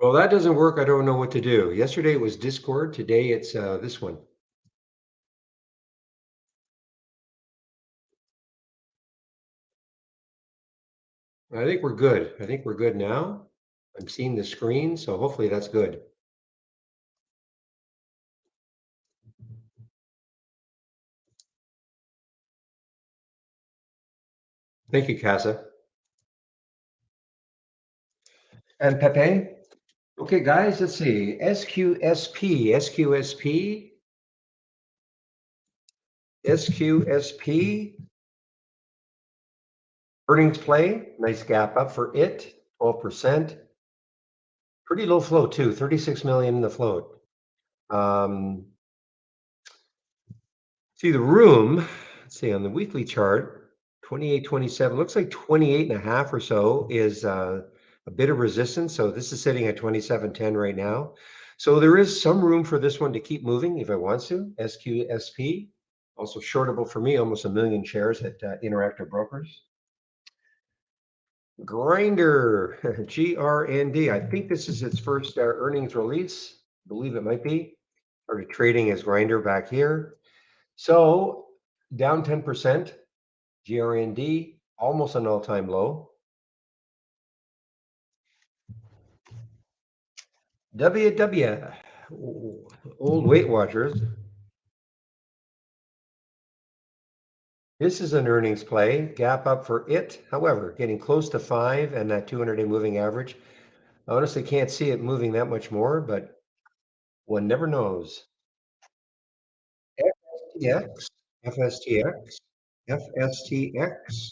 Well, that doesn't work. I don't know what to do. Yesterday it was Discord. Today it's this one. I think we're good. I think we're good now. I'm seeing the screen, so hopefully that's good. Thank you, Casa. And Pepe. Okay, guys, let's see. SQSP. Earnings play. Nice gap up for it. 12%. Pretty low float too. 36 million in the float. Um, See the room, let's see on the weekly chart, 28, 27, looks like 28 and a half or so is a bit of resistance. So this is sitting at 27.10 right now. So there is some room for this one to keep moving if it wants to. SQSP, also shortable for me, almost 1 million shares at Interactive Brokers. Grinder, GRND. I think this is its first earnings release. I believe it might be. Started trading as Grinder back here. So down 10%, GRND, almost an all-time low. WW, old Weight Watchers. This is an earnings play, gap up for it. However, getting close to 5 and that 200-day moving average. I honestly can't see it moving that much more, but one never knows. FSTX, FSTX, FSTX.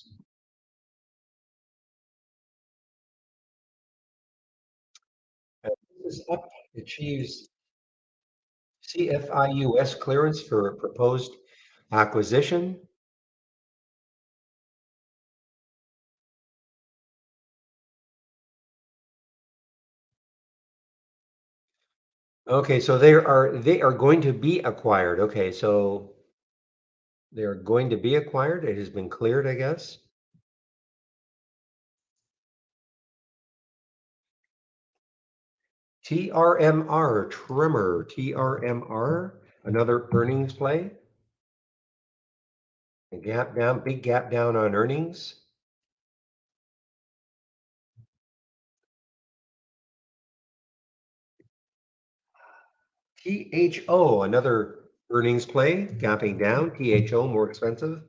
This is up, achieves CFIUS clearance for proposed acquisition. Okay, so they are going to be acquired. Okay, so they're going to be acquired. It has been cleared, I guess. TRMR, Tremor, TRMR, another earnings play. A gap down, big gap down on earnings. THO, another earnings play, gapping down. THO, more expensive.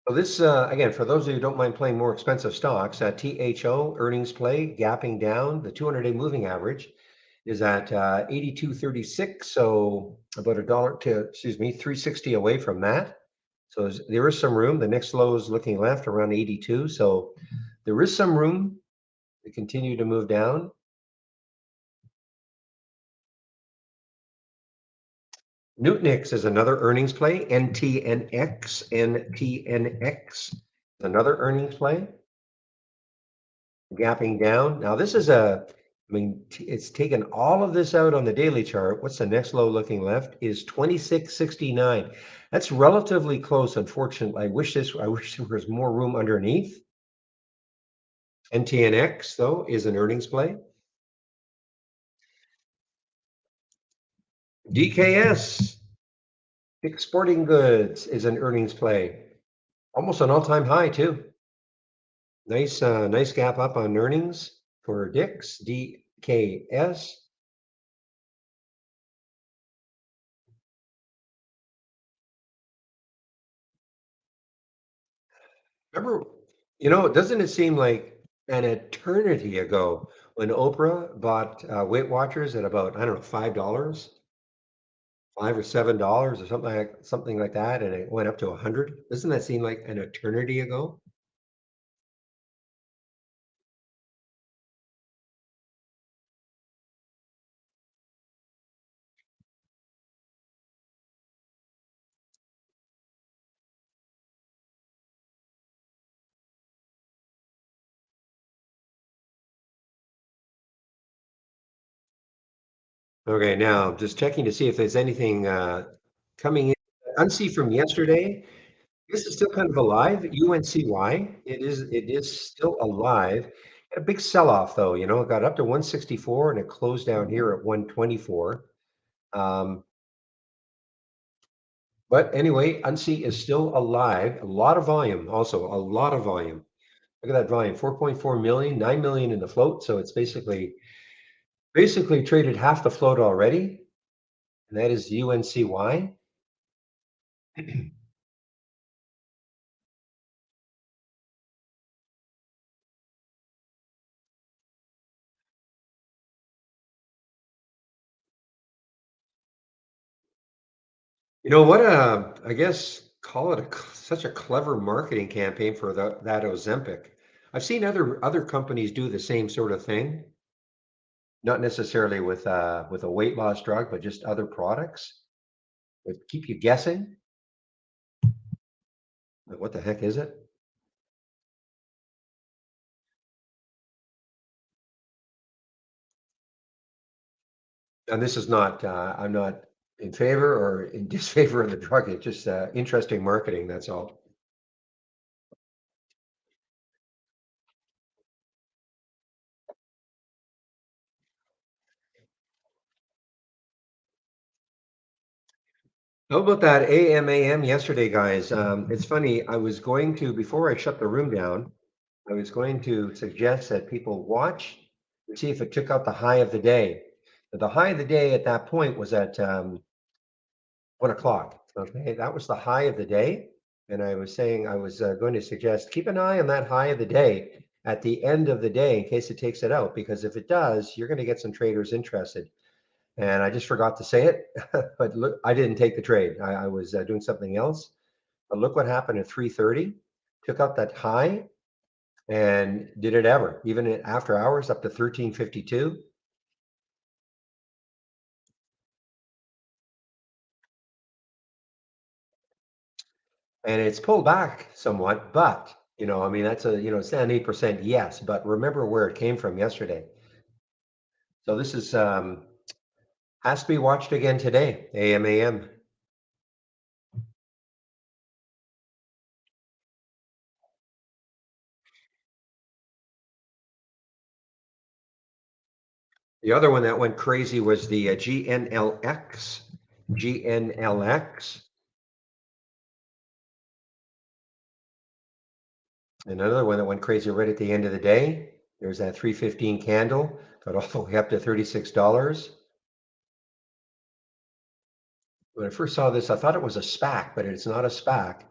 So this, again, for those of you who don't mind playing more expensive stocks, THO earnings play, gapping down. The 200-day moving average is at 82.36, so about a dollar to, excuse me, 360 away from that. So there is some room. The next low is looking left around 82, so there is some room to continue to move down. Nutanix is another earnings play. NTNX, NTNX, another earnings play. Gapping down. Now this is I mean, it's taken all of this out on the daily chart. What's the next low looking left is 26.69. That's relatively close. Unfortunately, I wish there was more room underneath. NTNX though is an earnings play. DKS, Dick's Sporting Goods, is an earnings play. Almost an all-time high too. Nice gap up on earnings for Dick's, DKS. Remember, doesn't it seem like an eternity ago when Oprah bought Weight Watchers at about, I don't know, $5, $5 or $7 or something like that, and it went up to 100? Doesn't that seem like an eternity ago? Okay, now just checking to see if there's anything coming in. Unsee from yesterday. This is still kind of alive. UNCY. It is still alive. A big sell-off though, it got up to 164 and it closed down here at 124. Um, but anyway, UNSI is still alive. A lot of volume, also a lot of volume. Look at that volume, 4.4 million, 9 million in the float. So it's basically traded half the float already, and that is UNCY. What I guess call it such a clever marketing campaign for that Ozempic. I've seen other companies do the same sort of thing, not necessarily with a weight loss drug, but just other products that keep you guessing. Like, what the heck is it? And this is not, I'm not in favor or in disfavor of the drug. It's just interesting marketing. That's all. How about that AMAM yesterday, guys? It's funny. I was going to, before I shut the room down, I was going to suggest that people watch and see if it took out the high of the day. The high of the day at that point was at 1 o'clock. Okay, that was the high of the day. And I was saying I was going to suggest keep an eye on that high of the day at the end of the day in case it takes it out, because if it does, you're going to get some traders interested. And I just forgot to say it, but look, I didn't take the trade. I was doing something else. But look what happened at 3:30. Took out that high and did it ever, even after hours, up to 1352. And it's pulled back somewhat, but I mean, that's it's down 8%, yes, but remember where it came from yesterday. So this is has to be watched again today, AMAM. The other one that went crazy was the GNLX. GNLX. Another one that went crazy right at the end of the day. There's that 315 candle, got all the way up to $36. When I first saw this, I thought it was a SPAC, but it's not a SPAC.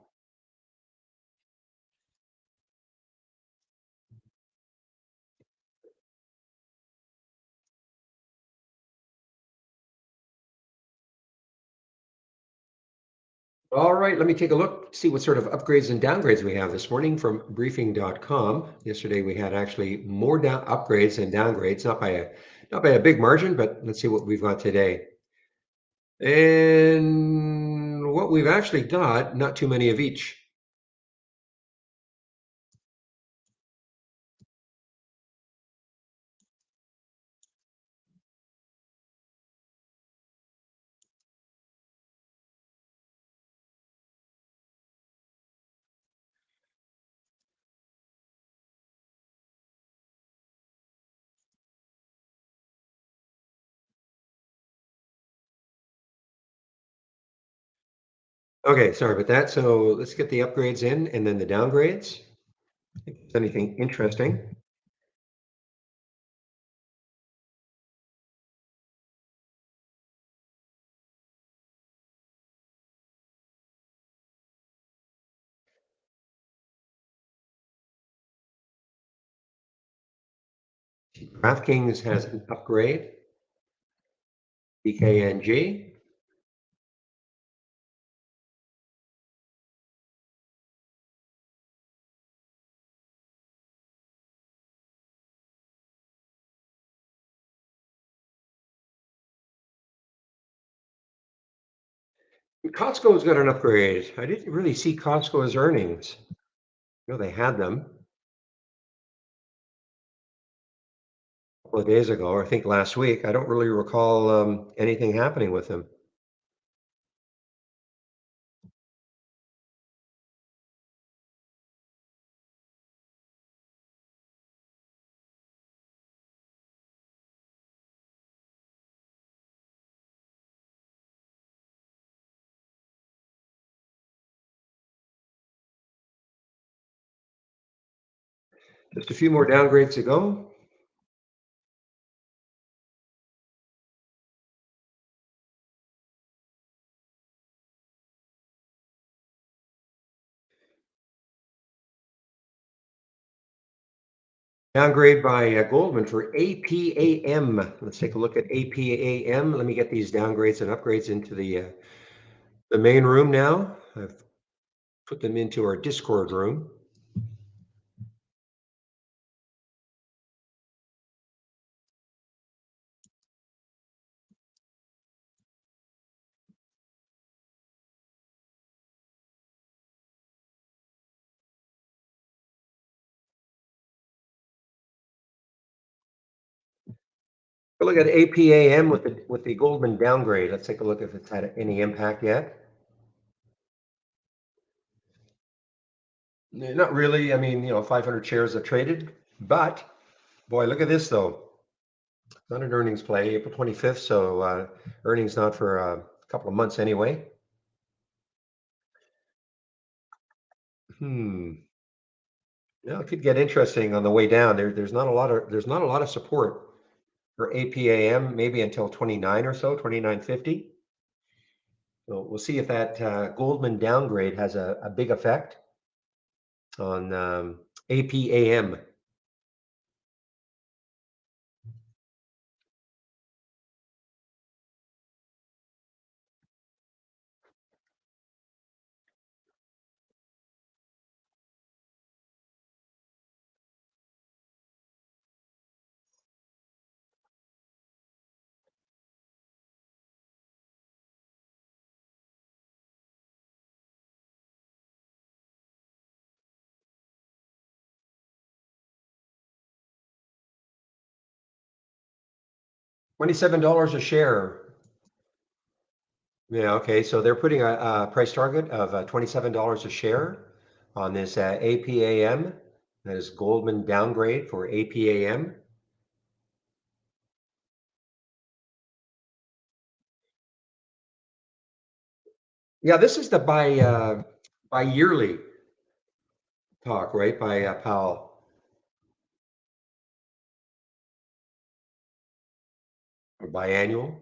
All right, let me take a look, see what sort of upgrades and downgrades we have this morning from briefing.com. Yesterday we had actually more upgrades than downgrades, not by a big margin, but let's see what we've got today. And what we've actually got, not too many of each. Okay, sorry about that. So let's get the upgrades in and then the downgrades. If there's anything interesting. DraftKings has an upgrade. BKNG. Costco's got an upgrade. I didn't really see Costco's earnings. They had them a couple of days ago, or I think last week. I don't really recall anything happening with them. Just a few more downgrades to go. Downgrade by Goldman for APAM. Let's take a look at APAM. Let me get these downgrades and upgrades into the main room now. I've put them into our Discord room. We'll look at APAM with the Goldman downgrade. Let's take a look if it's had any impact yet. Not really. I mean, 500 shares are traded, but boy, look at this though. Not an earnings play, April 25th. So earnings not for a couple of months anyway. Hmm. Yeah, it could get interesting on the way down. There's not a lot of support for APAM, maybe until 29 or so, 29.50. So we'll see if that Goldman downgrade has a big effect on APAM. $27 a share. Yeah, okay. So they're putting a price target of $27 a share on this APAM. That is Goldman downgrade for APAM. Yeah, this is the by yearly talk, right? By Powell or biannual.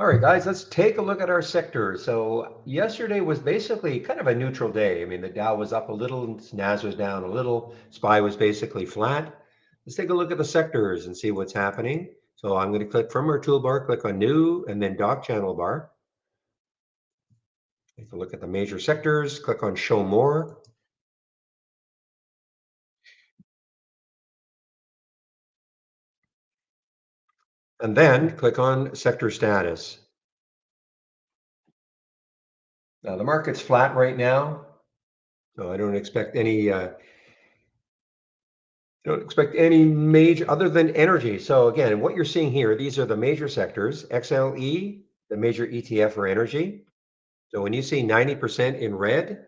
All right, guys, let's take a look at our sectors. So yesterday was basically kind of a neutral day. I mean, the Dow was up a little, Nas was down a little, SPY was basically flat. Let's take a look at the sectors and see what's happening. So I'm going to click from our toolbar, click on New, and then Doc Channel Bar. Take a look at the major sectors, click on Show More. And then click on Sector Status. Now the market's flat right now, so I don't expect any major other than energy. So again, what you're seeing here, these are the major sectors, XLE, the major ETF for energy. So when you see 90% in red,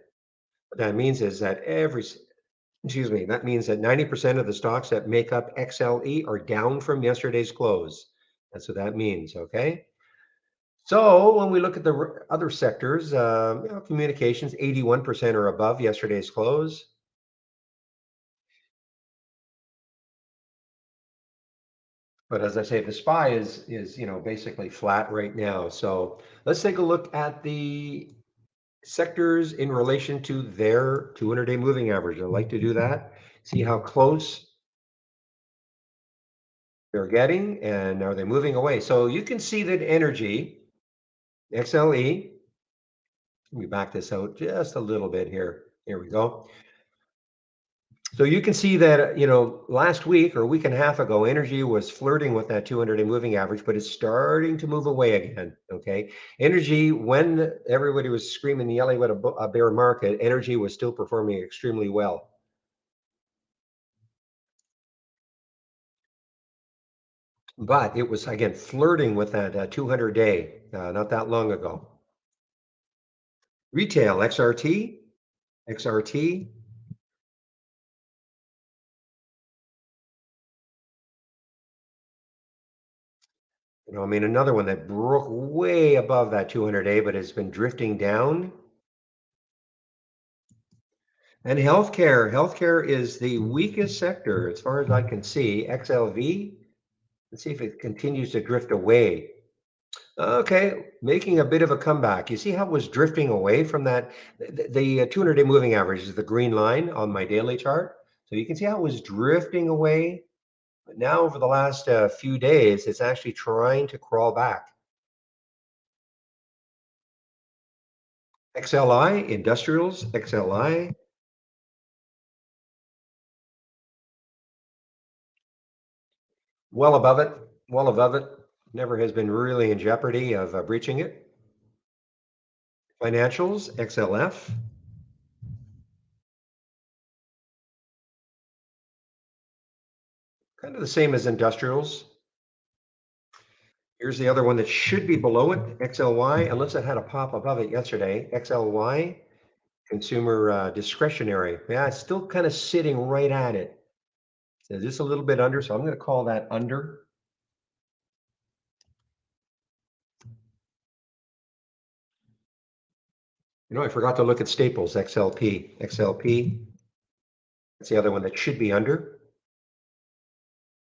what that means is that that means that 90% of the stocks that make up XLE are down from yesterday's close. That's what that means, okay? So when we look at the other sectors, communications, 81% are above yesterday's close. But as I say, the SPY is basically flat right now. So let's take a look at the sectors in relation to their 200-day moving average. I like to do that. See how close they're getting and are they moving away. So you can see that energy, XLE, let me back this out just a little bit here. Here we go. So you can see that, last week or a week and a half ago, energy was flirting with that 200-day moving average, but it's starting to move away again. Okay. Energy, when everybody was screaming and yelling about a bear market, energy was still performing extremely well. But it was, again, flirting with that 200-day not that long ago. Retail, XRT. I mean, another one that broke way above that 200-day, but has been drifting down. And healthcare is the weakest sector as far as I can see. XLV, let's see if it continues to drift away. Okay, making a bit of a comeback. You see how it was drifting away from that? The 200-day moving average is the green line on my daily chart. So you can see how it was drifting away. But now over the last few days, it's actually trying to crawl back. XLI, industrials, XLI, well above it, well above it. Never has been really in jeopardy of breaching it. Financials, XLF, kind of the same as industrials. Here's the other one that should be below it, XLY, unless it had a pop above it yesterday. XLY, consumer discretionary. Yeah, it's still kind of sitting right at it. So just a little bit under, so I'm going to call that under. I forgot to look at staples, XLP. XLP, that's the other one that should be under.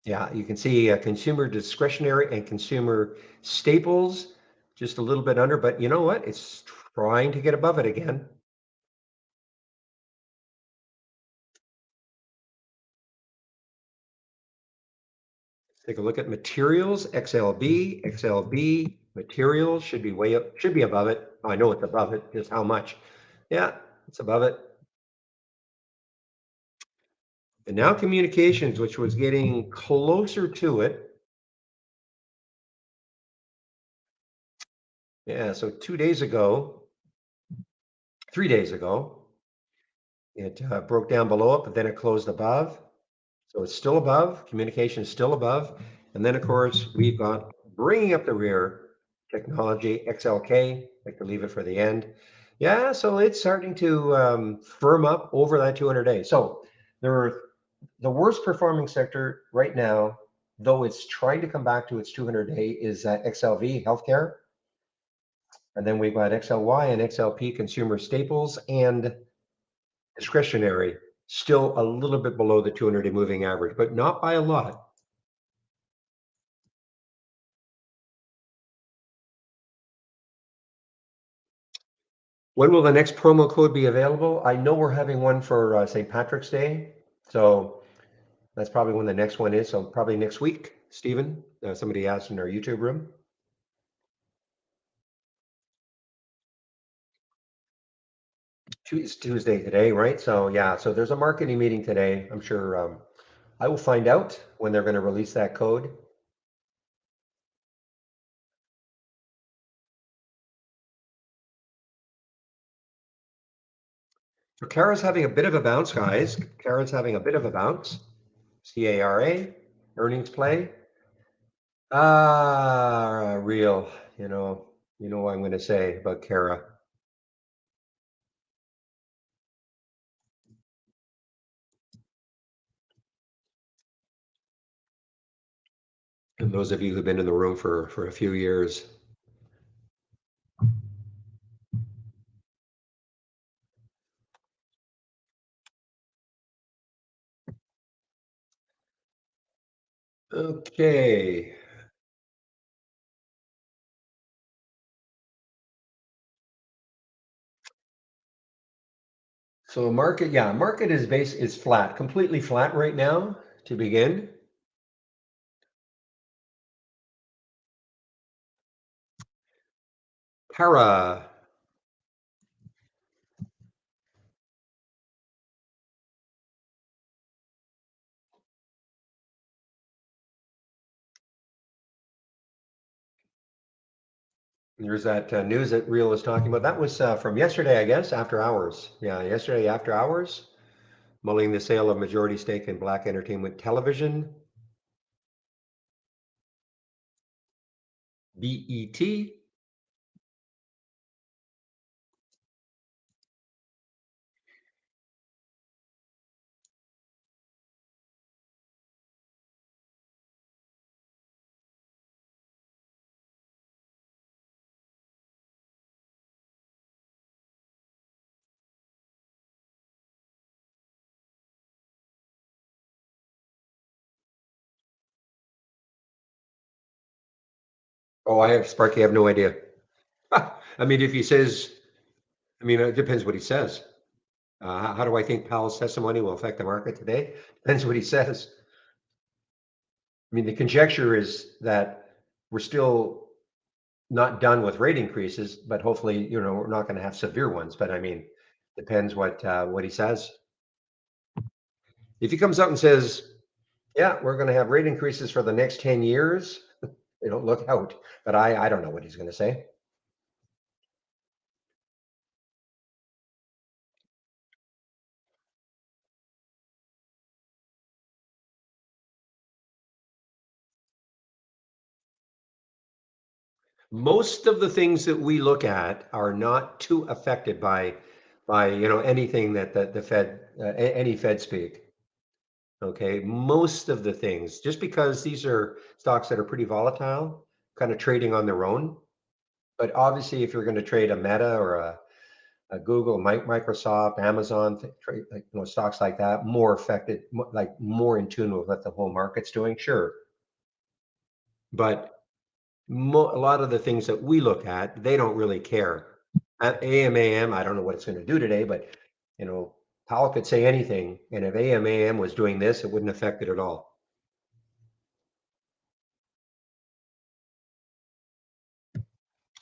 Yeah, you can see consumer discretionary and consumer staples just a little bit under, but you know what? It's trying to get above it again. Take a look at materials, XLB, XLB, materials should be way up, should be above it. I know it's above it, just how much? Yeah, it's above it. And now communications, which was getting closer to it. Yeah, so 2 days ago, 3 days ago, it broke down below it, but then it closed above. So it's still above, communication is still above. And then, of course, we've got bringing up the rear technology, XLK, like to leave it for the end. Yeah, so it's starting to firm up over that 200 days. So the worst performing sector right now, though it's trying to come back to its 200-day, is XLV, healthcare. And then we've got XLY and XLP, consumer staples, and discretionary, still a little bit below the 200-day moving average, but not by a lot. When will the next promo code be available? I know we're having one for St. Patrick's Day, so that's probably when the next one is. So probably next week, Stephen. Somebody asked in our YouTube room. It's Tuesday today, right? So yeah, so there's a marketing meeting today. I'm sure I will find out when they're going to release that code. So Cara's having a bit of a bounce, guys. Cara's having a bit of a bounce. CARA, earnings play. Real, what I'm going to say about Cara. And those of you who've been in the room for a few years. Okay. So market is flat, completely flat right now to begin. Para. There's that news that Real was talking about. That was from yesterday, I guess, after hours. Yeah, yesterday after hours, mulling the sale of majority stake in Black Entertainment Television, BET. Oh, Sparky, I have no idea. I mean, if he says, I mean, it depends what he says. How do I think Powell's testimony will affect the market today? Depends what he says. I mean, the conjecture is that we're still not done with rate increases, but hopefully, we're not going to have severe ones. But I mean, depends what he says. If he comes out and says, "Yeah, we're going to have rate increases for the next 10 years," look out. But I don't know what he's going to say. Most of the things that we look at are not too affected by anything that the Fed any Fed speak. Okay, most of the things, just because these are stocks that are pretty volatile, kind of trading on their own. But obviously, if you're going to trade a Meta or a Google, Microsoft, Amazon, trade, like, stocks like that, more affected, like more in tune with what the whole market's doing, sure. But a lot of the things that we look at, they don't really care. At AMAM, I don't know what it's going to do today, but you know, Powell could say anything, and if AMAM was doing this, it wouldn't affect it at all.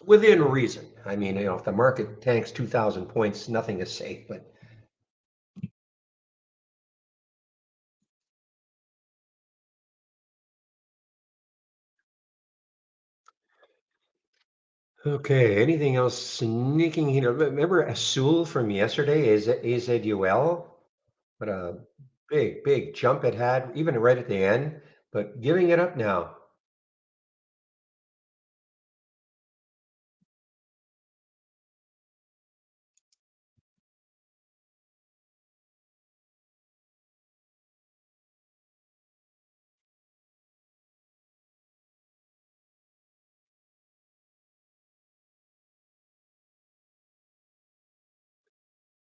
Within reason. I mean, if the market tanks 2,000 points, nothing is safe. But okay, anything else sneaking in? Remember Azul from yesterday? Is it AZUL? What a big jump it had, even right at the end, but giving it up now.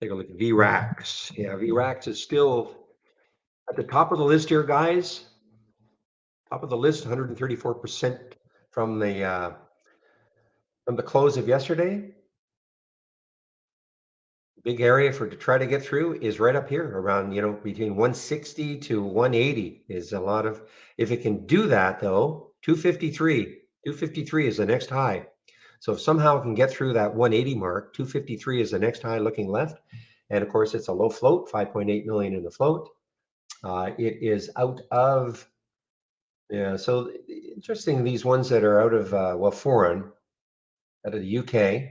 Take a look at VRAX. Yeah, VRAX is still at the top of the list here, guys. Top of the list, 134% from the close of yesterday. Big area to try to get through is right up here around, between 160 to 180 is a lot of, if it can do that though, 253 is the next high. So if somehow it can get through that 180 mark, 253 is the next high looking left. And of course, it's a low float, 5.8 million in the float. It is out of, yeah, so interesting, these ones that are out of, foreign, out of the UK.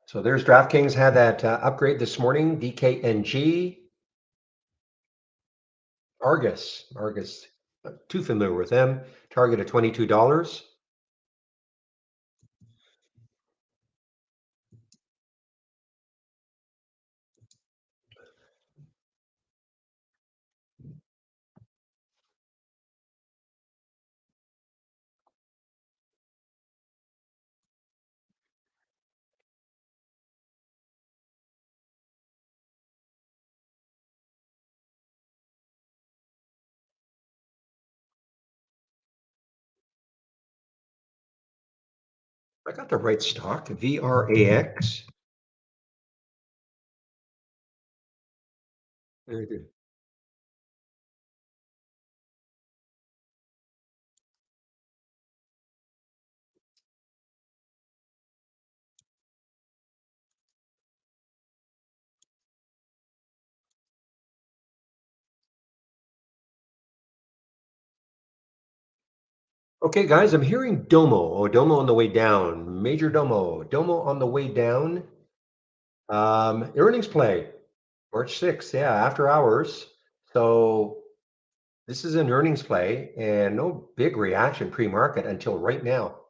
So there's DraftKings had that upgrade this morning, DKNG. Argus, not too familiar with them. Target at $22. I got the right stock, VRAX. Very good. Okay, guys, I'm hearing Domo. Oh, Domo on the way down. Major Domo. Domo on the way down. Earnings play, March 6th. Yeah, after hours. So this is an earnings play and no big reaction pre-market until right now.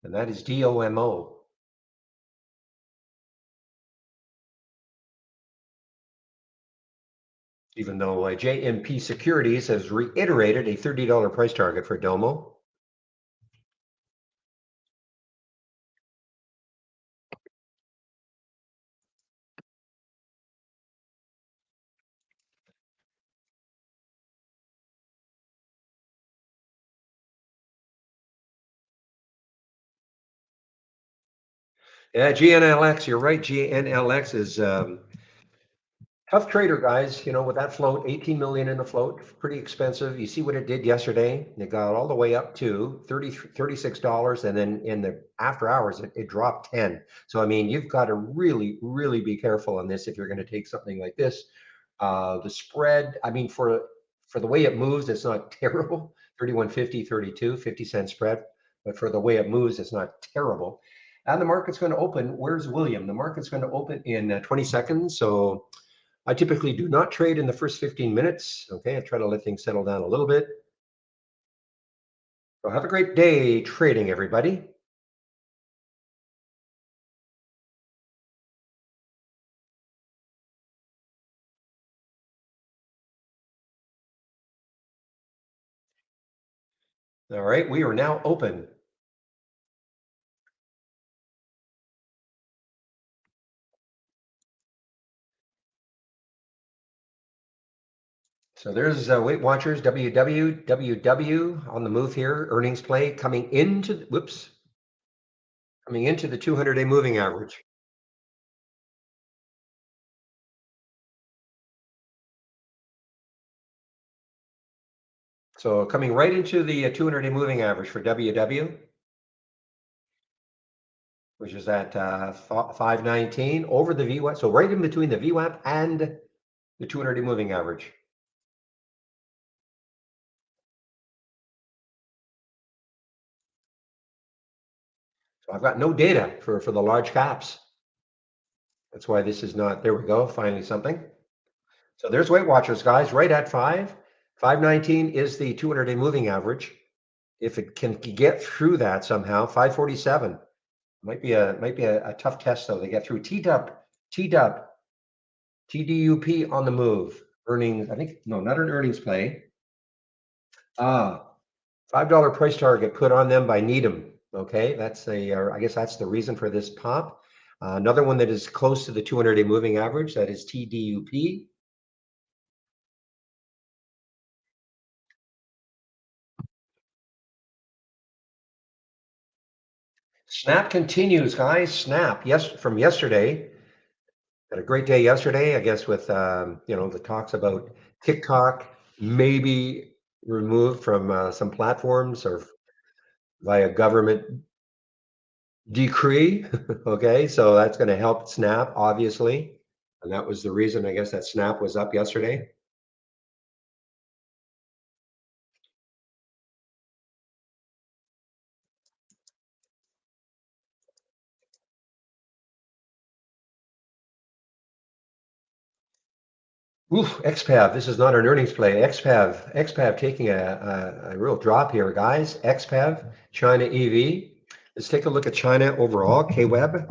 And that is DOMO. even though JMP Securities has reiterated a $30 price target for Domo. Yeah, GNLX, you're right. GNLX is tough trader, guys. With that float, 18 million in the float, pretty expensive. You see what it did yesterday? It got all the way up to $36, and then in the after hours, it dropped 10. So, I mean, you've got to really, really be careful on this if you're going to take something like this. The spread, I mean, for the way it moves, it's not terrible. 31.50, 32, 50-cent spread. But for the way it moves, it's not terrible. And the market's going to open. Where's William? The market's going to open in 20 seconds. So I typically do not trade in the first 15 minutes. Okay, I try to let things settle down a little bit. So have a great day trading, everybody. All right, we are now open. So there's Weight Watchers, WW on the move here. Earnings play coming into the 200-day moving average. So coming right into the 200-day moving average for WW, which is at 519 over the VWAP. So right in between the VWAP and the 200-day moving average. So I've got no data for the large caps. That's why this is not, there we go, finally something. So there's Weight Watchers, guys, right at 519 is the 200-day moving average. If it can get through that somehow, 547 might be a tough test though to get through. TDUP, TDUP on the move. Earnings, I think, no, not an earnings play. $5 price target put on them by Needham. Okay, I guess that's the reason for this pop. Another one that is close to the 200-day moving average, that is TDUP. Snap continues, guys. Snap, yes, from yesterday. Had a great day yesterday, I guess, with the talks about TikTok maybe removed from some platforms or via government decree. Okay, so that's going to help Snap, obviously, and that was the reason, I guess, that Snap was up yesterday. Oof, XPAV. This is not an earnings play. XPAV taking a real drop here, guys. XPAV, China EV. Let's take a look at China overall, KWEB,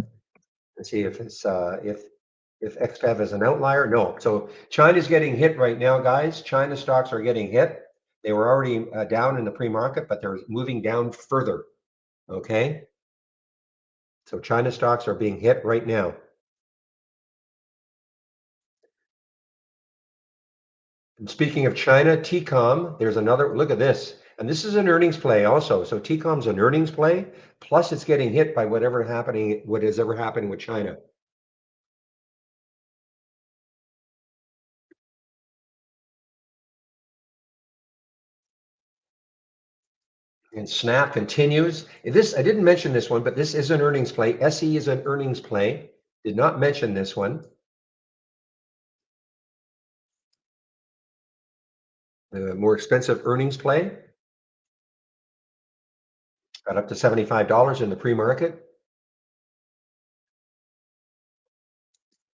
and see if XPAV is an outlier. No. So China's getting hit right now, guys. China stocks are getting hit. They were already down in the pre-market, but they're moving down further. Okay. So China stocks are being hit right now. And speaking of China, TCOM, there's another, look at this. And this is an earnings play also. So TCOM's an earnings play, plus it's getting hit by what is ever happening with China. And Snap continues. This, I didn't mention this one, but this is an earnings play. SE is an earnings play. Did not mention this one. The more expensive earnings play. Got up to $75 in the pre-market.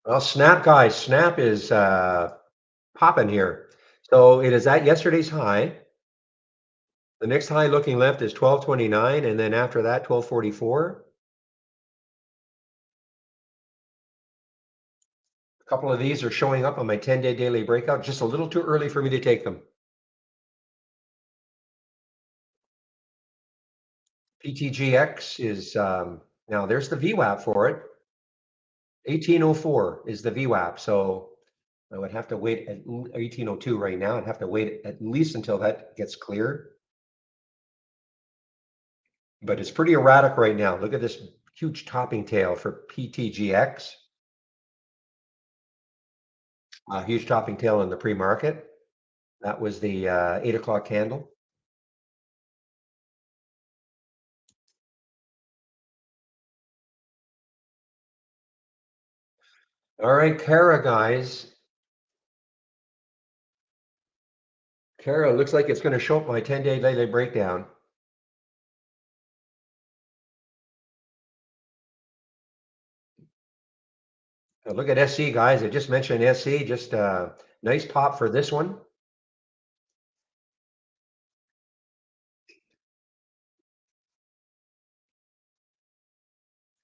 Well, Snap, guys, Snap is popping here. So it is at yesterday's high. The next high looking left is 1229, and then after that, 1244. A couple of these are showing up on my 10-day daily breakout, just a little too early for me to take them. PTGX is, now there's the VWAP for it. 1804 is the VWAP. So I would have to wait at 1802 right now. I'd have to wait at least until that gets cleared. But it's pretty erratic right now. Look at this huge topping tail for PTGX. Huge topping tail in the pre-market. That was the 8 o'clock candle. All right, Kara, guys. Kara, looks like it's going to show up my 10-day daily breakdown. Look at SC, guys. I just mentioned SC. Just nice pop for this one.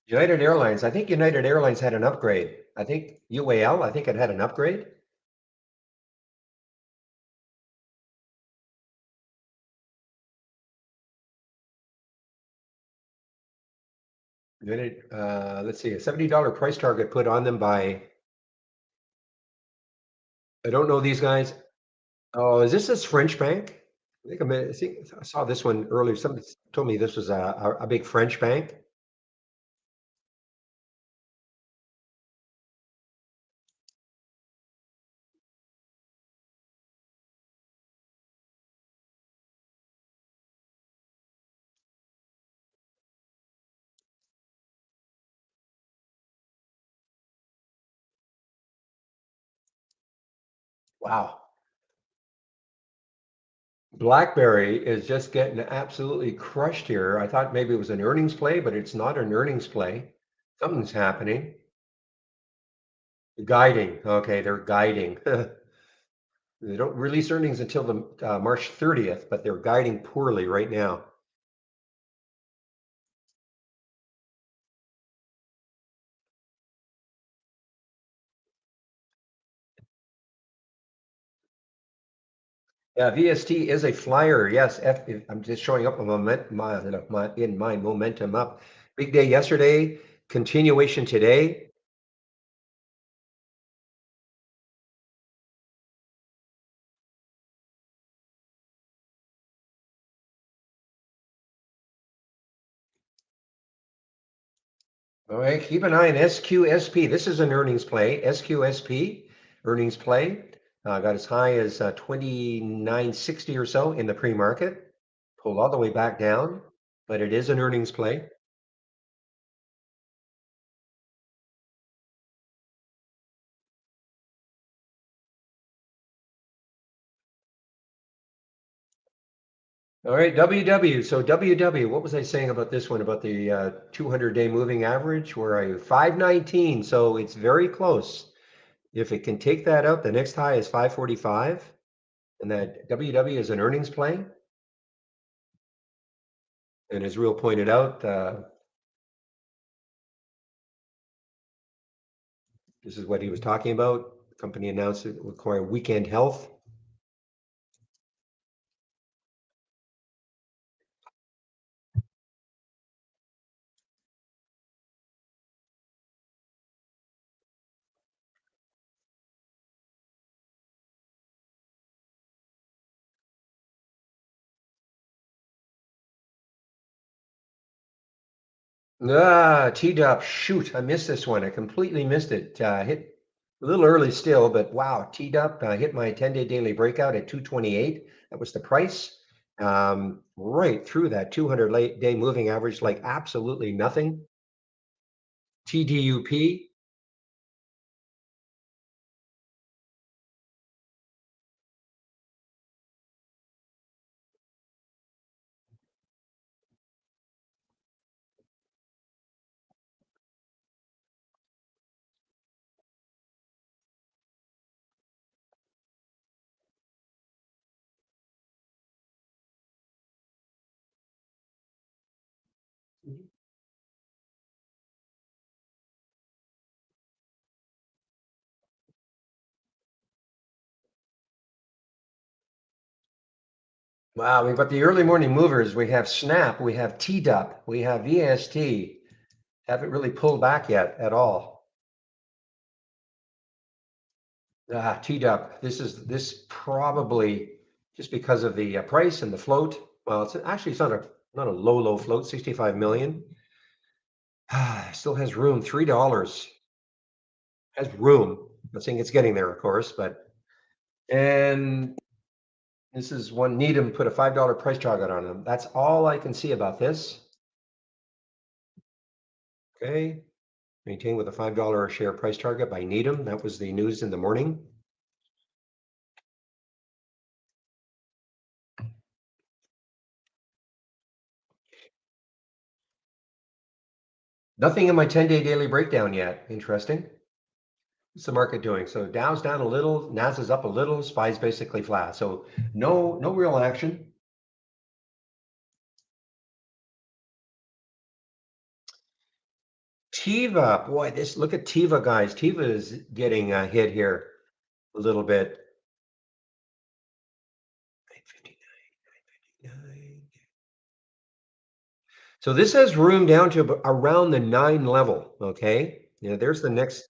United Airlines. I think United Airlines had an upgrade. I think UAL. I think it had an upgrade. United. Let's see. A $70 price target put on them by. I don't know these guys. Oh, is this French bank? I think I saw this one earlier. Somebody told me this was a big French bank. Wow. BlackBerry is just getting absolutely crushed here. I thought maybe it was an earnings play, but it's not an earnings play. Something's happening. Guiding. Okay, they're guiding. They don't release earnings until the March 30th, but they're guiding poorly right now. Yeah, VST is a flyer. Yes, I'm just showing up on in my momentum up. Big day yesterday, continuation today. All right, keep an eye on SQSP. This is an earnings play. SQSP earnings play got as high as 29.60 or so in the pre-market. Pulled all the way back down, but it is an earnings play. All right, WW. So WW, what was I saying about this one? About the 200-day moving average? Where are you? 519. So it's very close. If it can take that out, the next high is 545. And that WW is an earnings play. And as Real pointed out, this is what he was talking about. The company announced it would require Weekend Health. T-Dup, shoot, I missed this one. I completely missed it. Hit a little early still, but wow, T-Dup hit my 10-day daily breakout at 228. That was the price. Right through that 200-day moving average, like absolutely nothing. TDUP, Wow, we've got the early morning movers. We have Snap, we have TDUP, we have VST. Haven't really pulled back yet at all. TDUP. This probably just because of the price and the float. Well, it's not a low float, 65 million. Still has room, $3 has room. I'm not saying it's getting there, of course, but and this is one Needham put a $5 price target on them. That's all I can see about this. Okay. Maintain with a $5 a share price target by Needham. That was the news in the morning. Nothing in my 10-day daily breakdown yet. Interesting. What's the market doing? So Dow's down a little, NASDAQ's up a little, SPY's basically flat. So no real action. Tiva, boy, look at Tiva, guys. Tiva is getting hit here a little bit. 959. So this has room down to around the 9 level. Okay. Yeah, there's the next.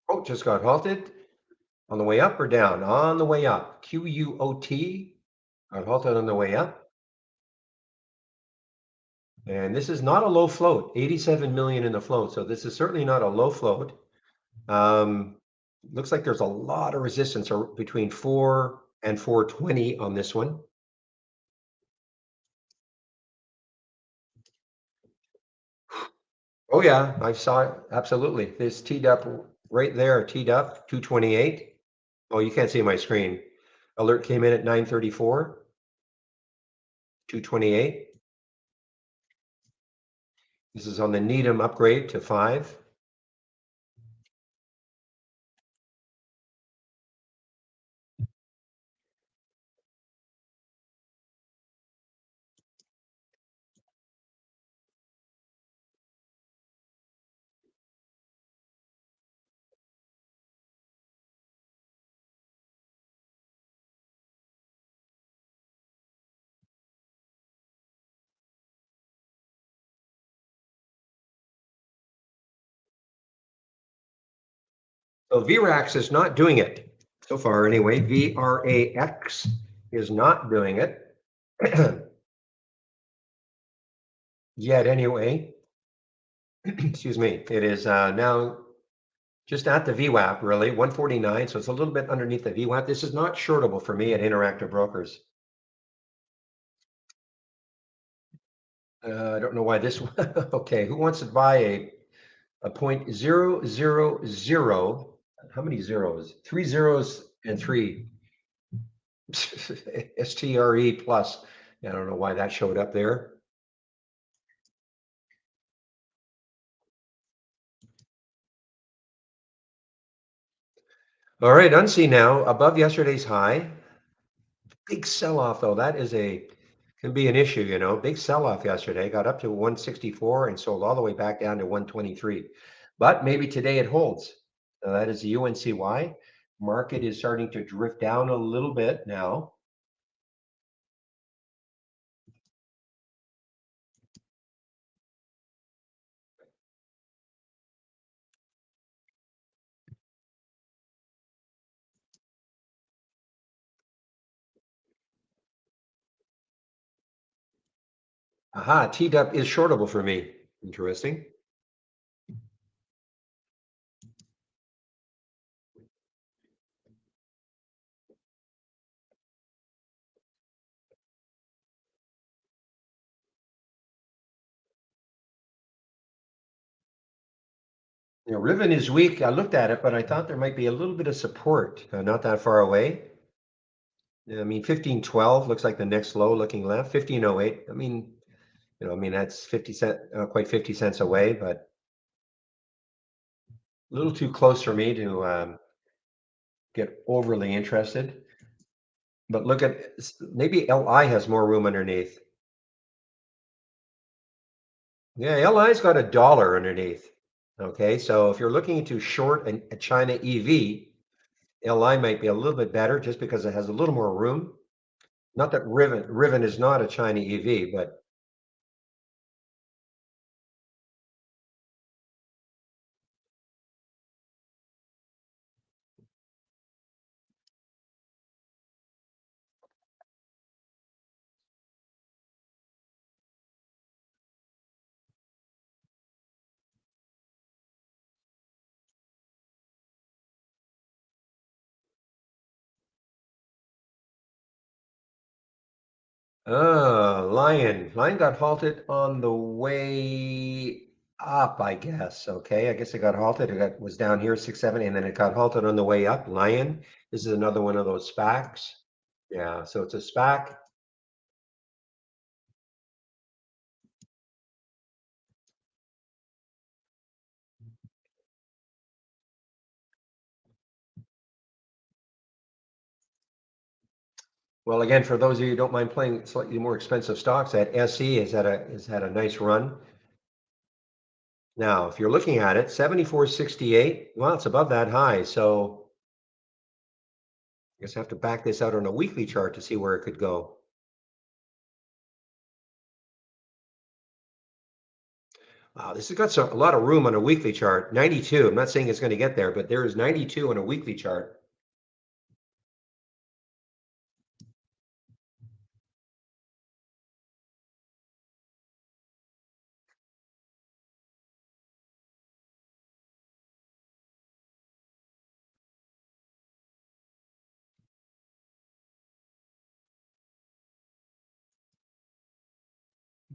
Oh, just got halted. On the way up or down? On the way up. QUOT. Got halted on the way up. And this is not a low float, 87 million in the float. So this is certainly not a low float. Looks like there's a lot of resistance between 4 and 420 on this one. Oh yeah, I saw it. Absolutely. This teed up right there, teed up 228. Oh, you can't see my screen. Alert came in at 934, 228. This is on the Needham upgrade to 5. So VRAX is not doing it so far anyway. VRAX is not doing it yet anyway. Excuse me. It is now just at the VWAP really, 149. So it's a little bit underneath the VWAP. This is not shortable for me at Interactive Brokers. I don't know why this one. Okay, who wants to buy a 0.000? How many zeros? 3 zeros and 3. STRE plus. I don't know why that showed up there. All right, unseen now above yesterday's high. Big sell-off though. Can be an issue, Big sell-off yesterday. Got up to 164 and sold all the way back down to 123. But maybe today it holds. That is the UNCY. Market is starting to drift down a little bit now. Aha, TDUP is shortable for me. Interesting. Ribbon is weak. I looked at it, but I thought there might be a little bit of support, not that far away. I mean, 1512 looks like the next low looking left. 1508. I mean, I mean, that's 50 cent, quite 50 cents away, but a little too close for me to get overly interested. But look at maybe LI has more room underneath. Yeah, LI's got $1 underneath. Okay, so if you're looking to short a China EV, LI might be a little bit better just because it has a little more room. Not that Rivian is not a China EV, but Lion got halted on the way up, I guess. Okay, I guess it got halted. Was down here 670, and then it got halted on the way up. Lion. This is another one of those SPACs. Yeah, so it's a SPAC. Well, again, for those of you who don't mind playing slightly more expensive stocks, that SE has had a nice run. Now, if you're looking at it, 74.68, well, it's above that high. So I guess I have to back this out on a weekly chart to see where it could go. Wow, this has got a lot of room on a weekly chart. 92. I'm not saying it's going to get there, but there is 92 on a weekly chart.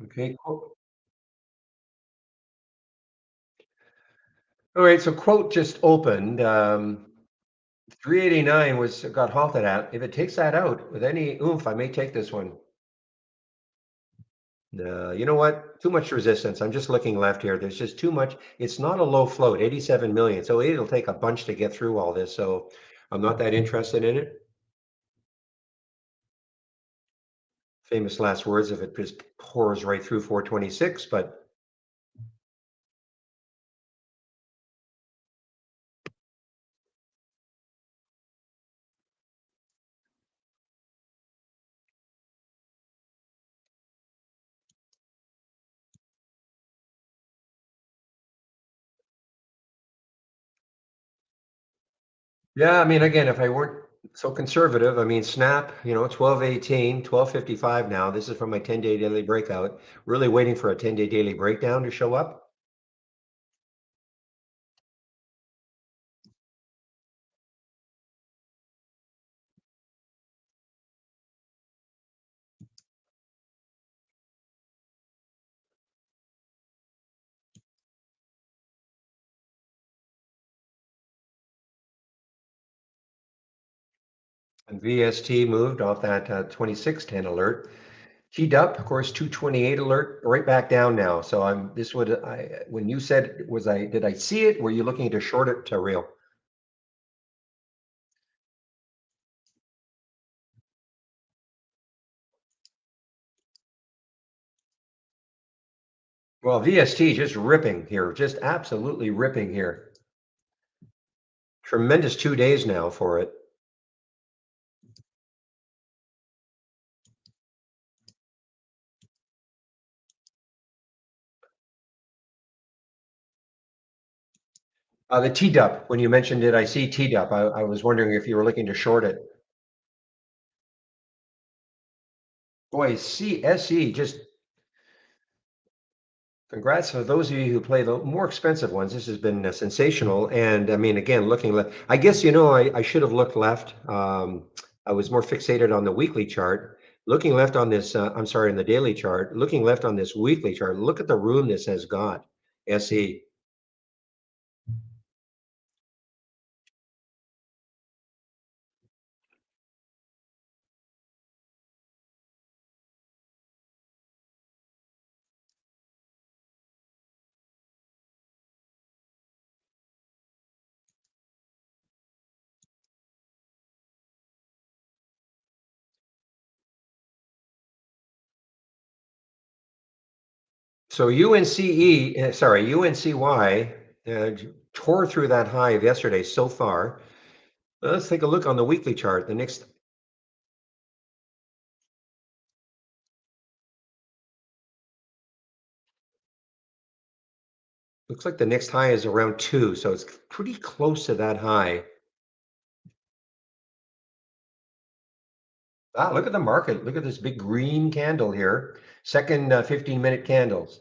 Okay, cool. All right, so quote just opened. 389 got halted at. If it takes that out with any oomph, I may take this one. No, you know what? Too much resistance. I'm just looking left here. There's just too much. It's not a low float, 87 million. So it'll take a bunch to get through all this. So I'm not that interested in it. Famous last words if it just pours right through 426. But yeah, I mean, again, if I weren't so conservative, I mean, Snap, 1218, 1255 now. This is from my 10-day daily breakout. Really waiting for a 10-day daily breakdown to show up. And VST moved off that 2610 alert. Heat up, of course, 228 alert, right back down now. So when you said, did I see it? Were you looking to short it to real? Well, VST just ripping here, just absolutely ripping here. Tremendous 2 days now for it. The T-Dup, when you mentioned it, I see T-Dup. I was wondering if you were looking to short it. Boy, CSE, just congrats for those of you who play the more expensive ones. This has been sensational. And I mean, again, looking left, I guess, I should have looked left. I was more fixated on the weekly chart. Looking left on this, I'm sorry, in the daily chart, looking left on this weekly chart, look at the room this has got, SE. So UNCY tore through that high of yesterday so far. Let's take a look on the weekly chart. The next looks like the next high is around 2, so it's pretty close to that high. Look at the market. Look at this big green candle here. Second 15-minute candles.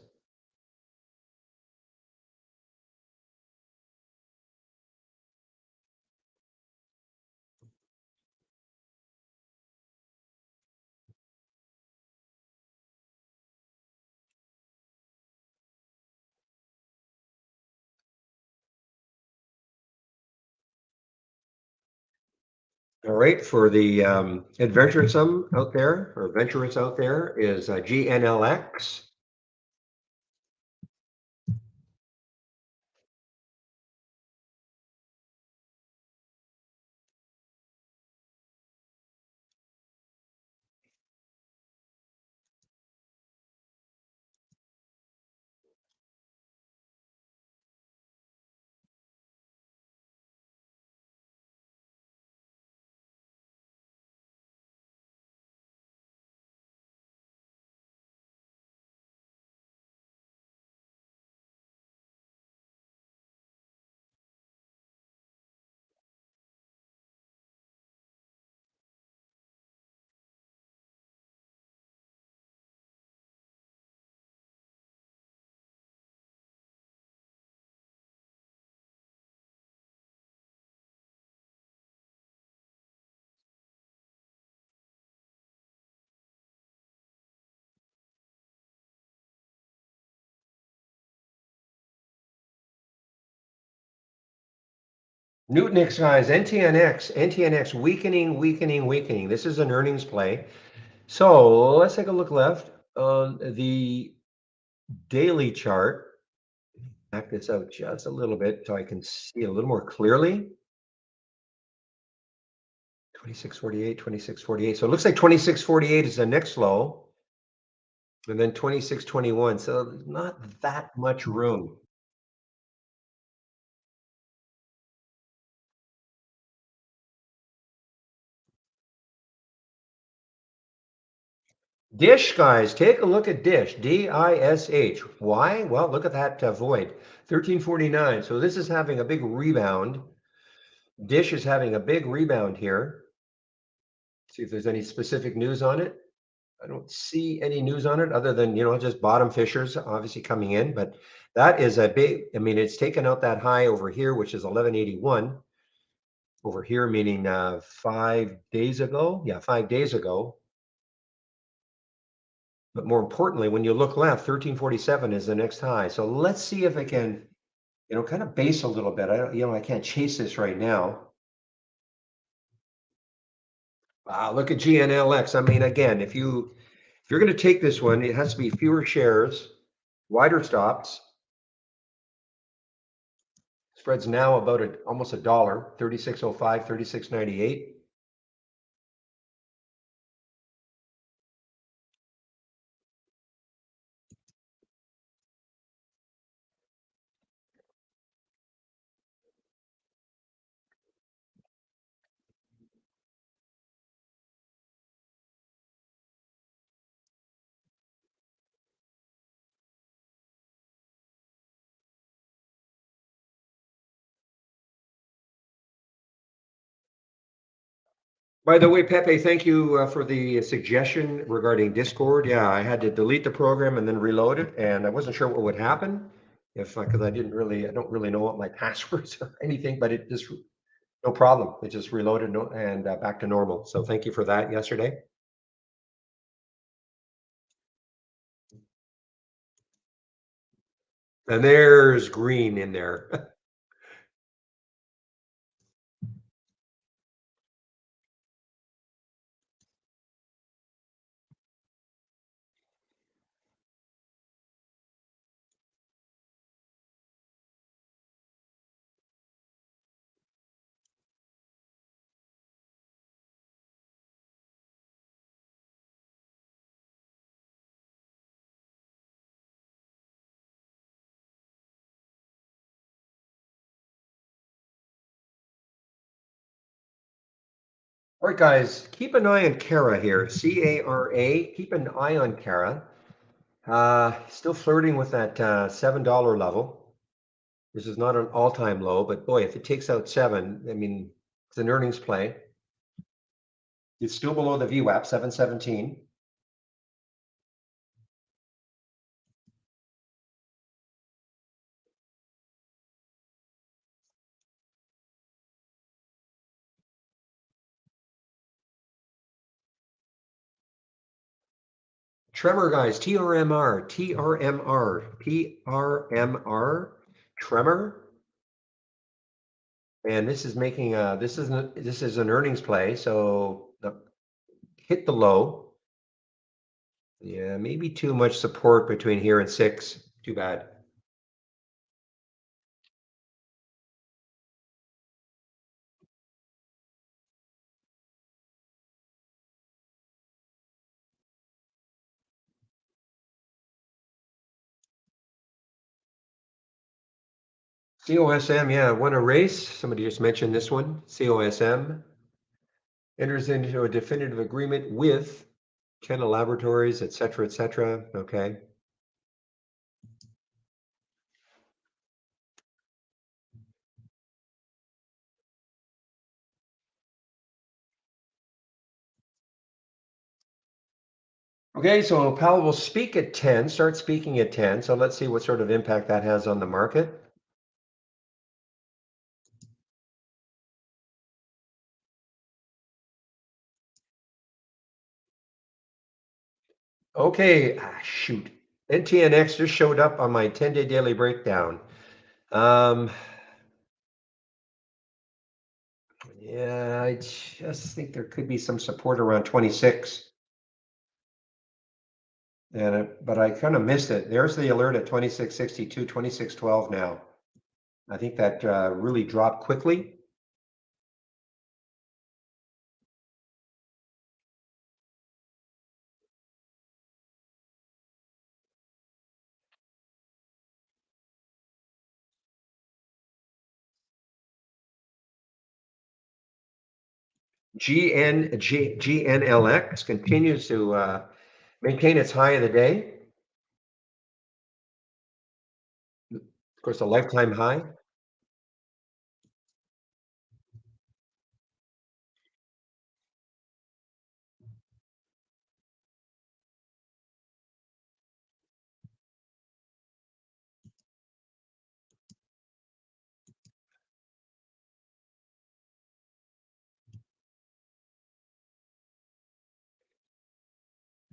All right, for the adventuresome out there or adventurous out there is GNLX. Nutanix, guys, NTNX weakening, weakening, weakening. This is an earnings play. So let's take a look left on the daily chart. Back this out just a little bit so I can see a little more clearly. 2648, 2648. So it looks like 2648 is the next low, and then 2621. So not that much room. Dish, guys, take a look at Dish, D-I-S-H. Why? Well, look at that void, 1349. So this is having a big rebound. Dish is having a big rebound here. See if there's any specific news on it. I don't see any news on it other than, just bottom fishers obviously coming in, but that is a big, I mean, it's taken out that high over here, which is 1181 over here, meaning 5 days ago. Yeah, 5 days ago. But more importantly, when you look left, 1347 is the next high. So let's see if it can, kind of base a little bit. I can't chase this right now. Look at GNLX. I mean, again, if you're going to take this one, it has to be fewer shares, wider stops. Spreads now about almost $1, 36.05, 36.98. By the way, Pepe, thank you for the suggestion regarding Discord. Yeah, I had to delete the program and then reload it, and I wasn't sure what would happen if because I don't really know what my passwords or anything, but it just no problem. It just reloaded and back to normal. So thank you for that yesterday. And there's green in there. All right, guys, keep an eye on Cara here. CARA. Keep an eye on Cara. Still flirting with that $7 level. This is not an all-time low, but boy, if it takes out 7, I mean, it's an earnings play. It's still below the VWAP, 717. Tremor, guys, TRMR, TRMR, PRMR, Tremor. And this is making this is an earnings play, so hit the low. Yeah, maybe too much support between here and 6. Too bad. COSM, yeah, won a race. Somebody just mentioned this one. COSM enters into a definitive agreement with Kendall Laboratories, et cetera, et cetera. Okay. Okay, so Powell will speak at 10, start speaking at 10. So let's see what sort of impact that has on the market. Okay, shoot. NTNX just showed up on my 10-day daily breakdown. Um, yeah, I just think there could be some support around 26. But I kind of missed it. There's the alert at 26.62, 26.12 now. I think that really dropped quickly. GNLX continues to maintain its high of the day. Of course, a lifetime high.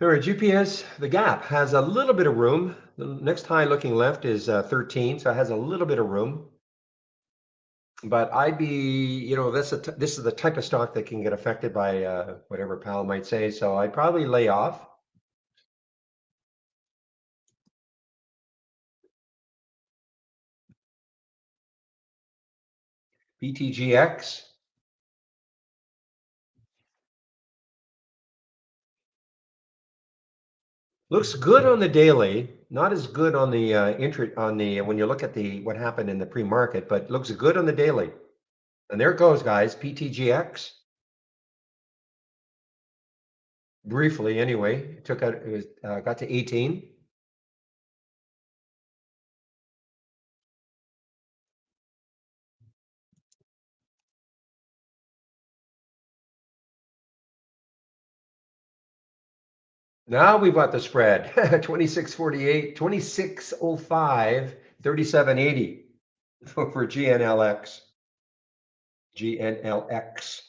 All right, GPS, the gap has a little bit of room. The next high looking left is 13, so it has a little bit of room. But I'd be, this is the type of stock that can get affected by whatever Powell might say. So I'd probably lay off. BTGX. Looks good on the daily, not as good on the when you look at the what happened in the pre-market, but looks good on the daily. And there it goes, guys. PTGX. Briefly, anyway, it took out it was got to 18. Now we've got the spread 26.48, 26.05, 37.80 for GNLX. GNLX.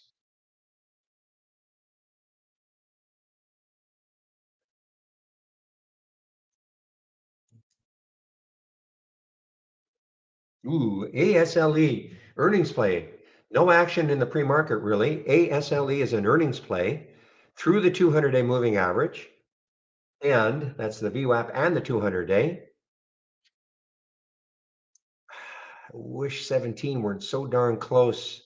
Ooh, ASLE earnings play. No action in the pre-market really. ASLE is an earnings play through the 200-day moving average, and that's the VWAP and the 200-day. I wish 17 weren't so darn close.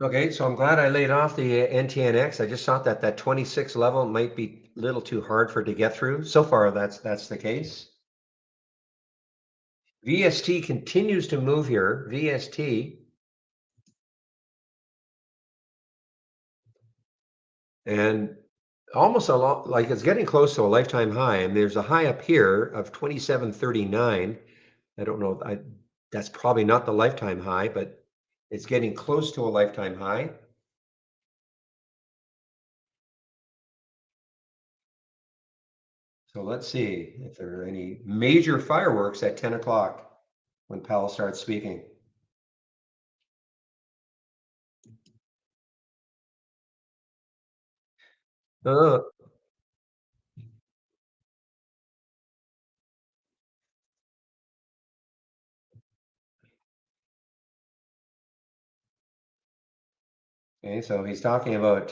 Okay, so I'm glad I laid off the NTNX. I just thought that 26 level might be a little too hard for it to get through. So far, that's the case. VST continues to move here. VST, and almost a lot like it's getting close to a lifetime high. And there's a high up here of 27.39. I don't know. That's probably not the lifetime high, but it's getting close to a lifetime high. So let's see if there are any major fireworks at 10 o'clock when Powell starts speaking. Uh, okay, so he's talking about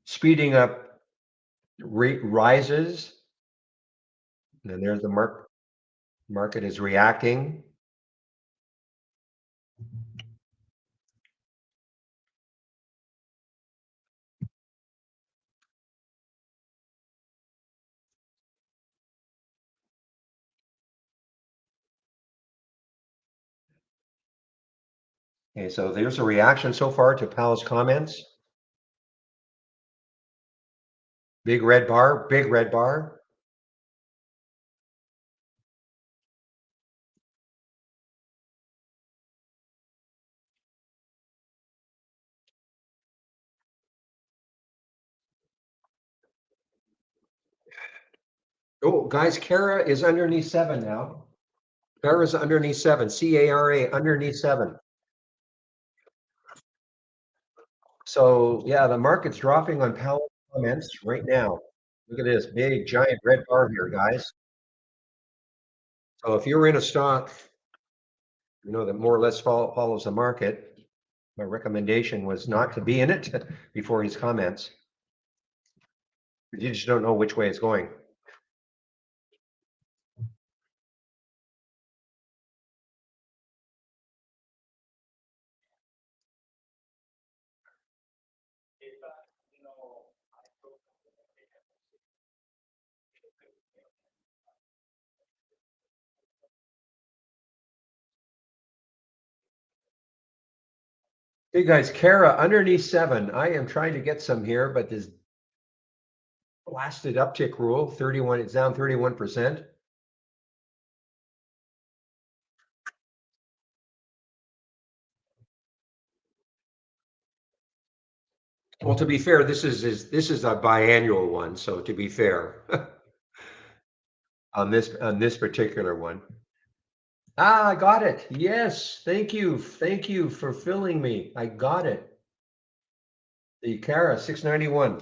speeding up rate rises, and then there's the market is reacting. Okay, so there's a reaction so far to Powell's comments. Big red bar, big red bar. Oh, guys, Kara is underneath 7 now. Kara's underneath 7. CARA underneath 7. So yeah, the market's dropping on Powell's comments right now. Look at this big giant red bar here, guys. So if you're in a stock, that more or less follows the market, my recommendation was not to be in it before his comments. You just don't know which way it's going. Hey guys, Kara underneath 7. I am trying to get some here, but this blasted uptick rule, 31, it's down 31%. Well, to be fair, this is a biannual one, so to be fair, on this particular one. Ah, I got it. Yes, thank you. Thank you for filling me. I got it. The Kara 691.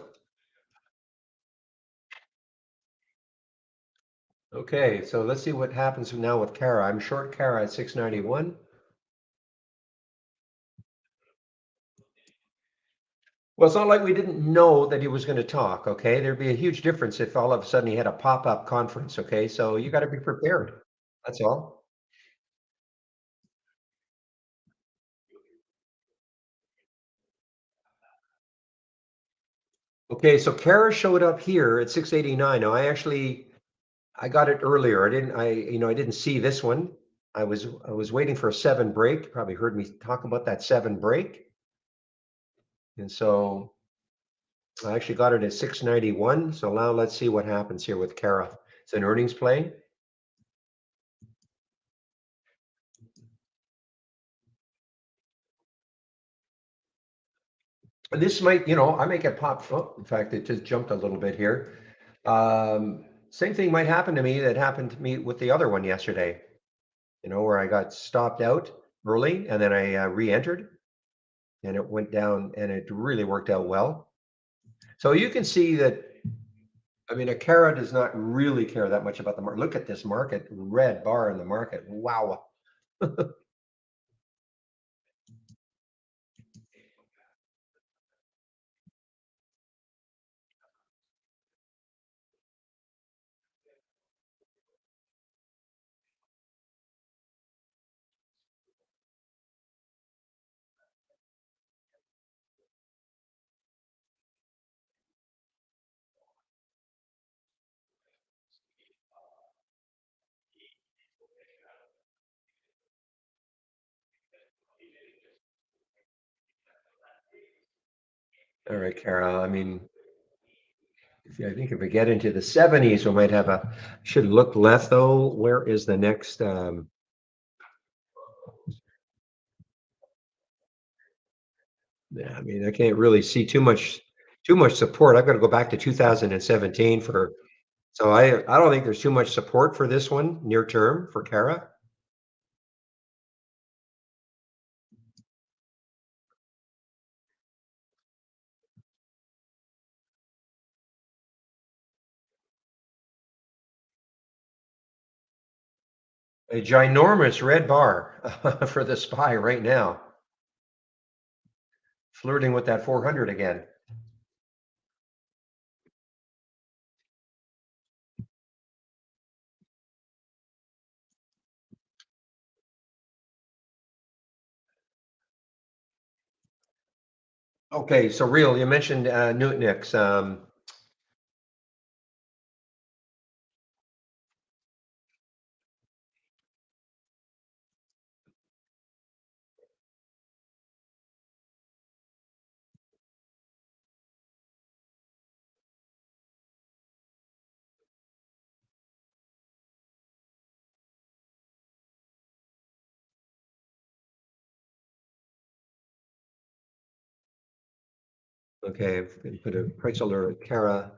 Okay, so let's see what happens now with Kara. I'm short Kara at 691. Well, it's not like we didn't know that he was going to talk, okay? There'd be a huge difference if all of a sudden he had a pop-up conference, okay? So you got to be prepared. That's all. Okay, so Kara showed up here at 689. Now I got it earlier. I didn't see this one. I was waiting for a 7 break. You probably heard me talk about that 7 break. And so I actually got it at 691. So now let's see what happens here with Kara. It's an earnings play. And this might, I may get popped. Oh, in fact, it just jumped a little bit here. Same thing might happen to me that happened to me with the other one yesterday, where I got stopped out early and then I re-entered and it went down and it really worked out well. So you can see that, I mean, Akara does not really care that much about the market. Look at this market, red bar in the market. Wow. All right, Kara. I mean, I think if we get into the 70s, we might have a, should look left though. Where is the next? Yeah, I mean, I can't really see too much support. I've got to go back to 2017 for, so I don't think there's too much support for this one near term for Kara. A ginormous red bar for the SPY right now, flirting with that 400 again. Okay, so real, you mentioned Newtnix. Okay, put a price alert, Kara.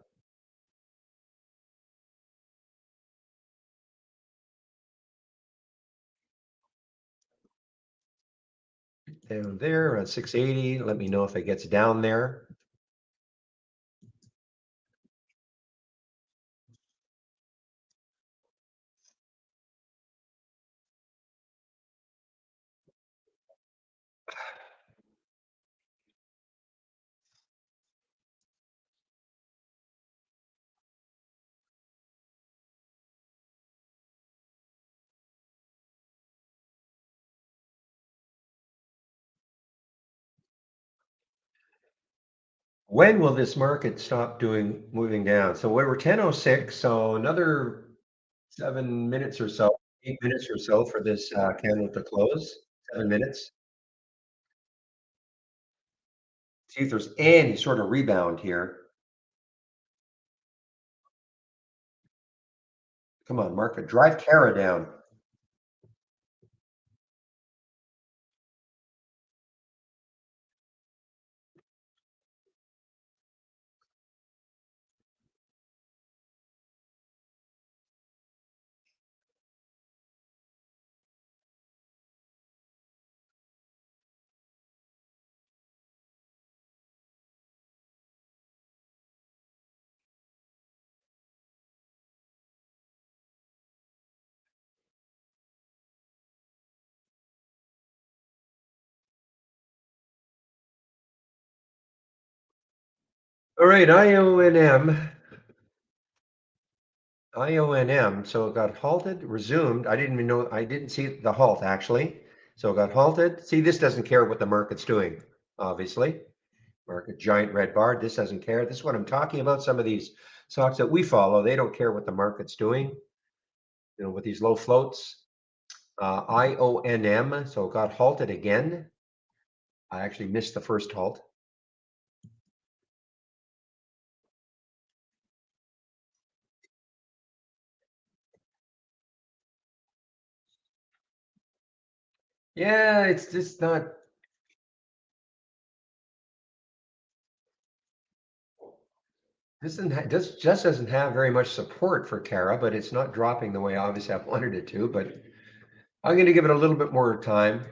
Down there around 680. Let me know if it gets down there. When will this market stop doing moving down? So we were 10:06, so another 7 minutes or so, 8 minutes or so for this candle to close. 7 minutes. See if there's any sort of rebound here. Come on, market, drive Kara down. All right, IONM. So it got halted, resumed. I didn't even know, I didn't see the halt actually. So it got halted. See, this doesn't care what the market's doing, obviously. Market giant red bar. This doesn't care. This is what I'm talking about. Some of these stocks that we follow, they don't care what the market's doing. You know, with these low floats. IONM. So it got halted again. I actually missed the first halt. Yeah, it's just not. This just doesn't have very much support for Kara, but it's not dropping the way obviously I wanted it to. But I'm going to give it a little bit more time.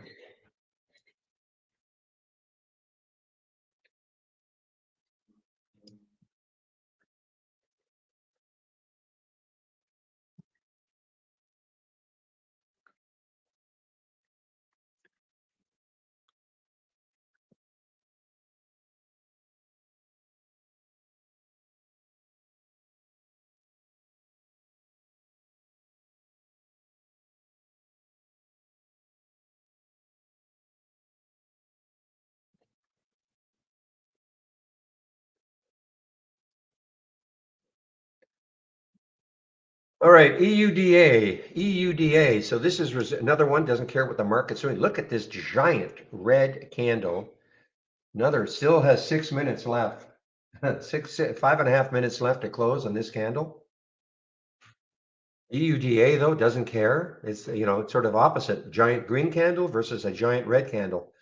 All right, EUDA. So this is another one, doesn't care what the market's doing. Look at this giant red candle Another still has 6 minutes left. 5.5 minutes left to close on this candle. EUDA though doesn't care. It's sort of opposite. Giant green candle versus a giant red candle.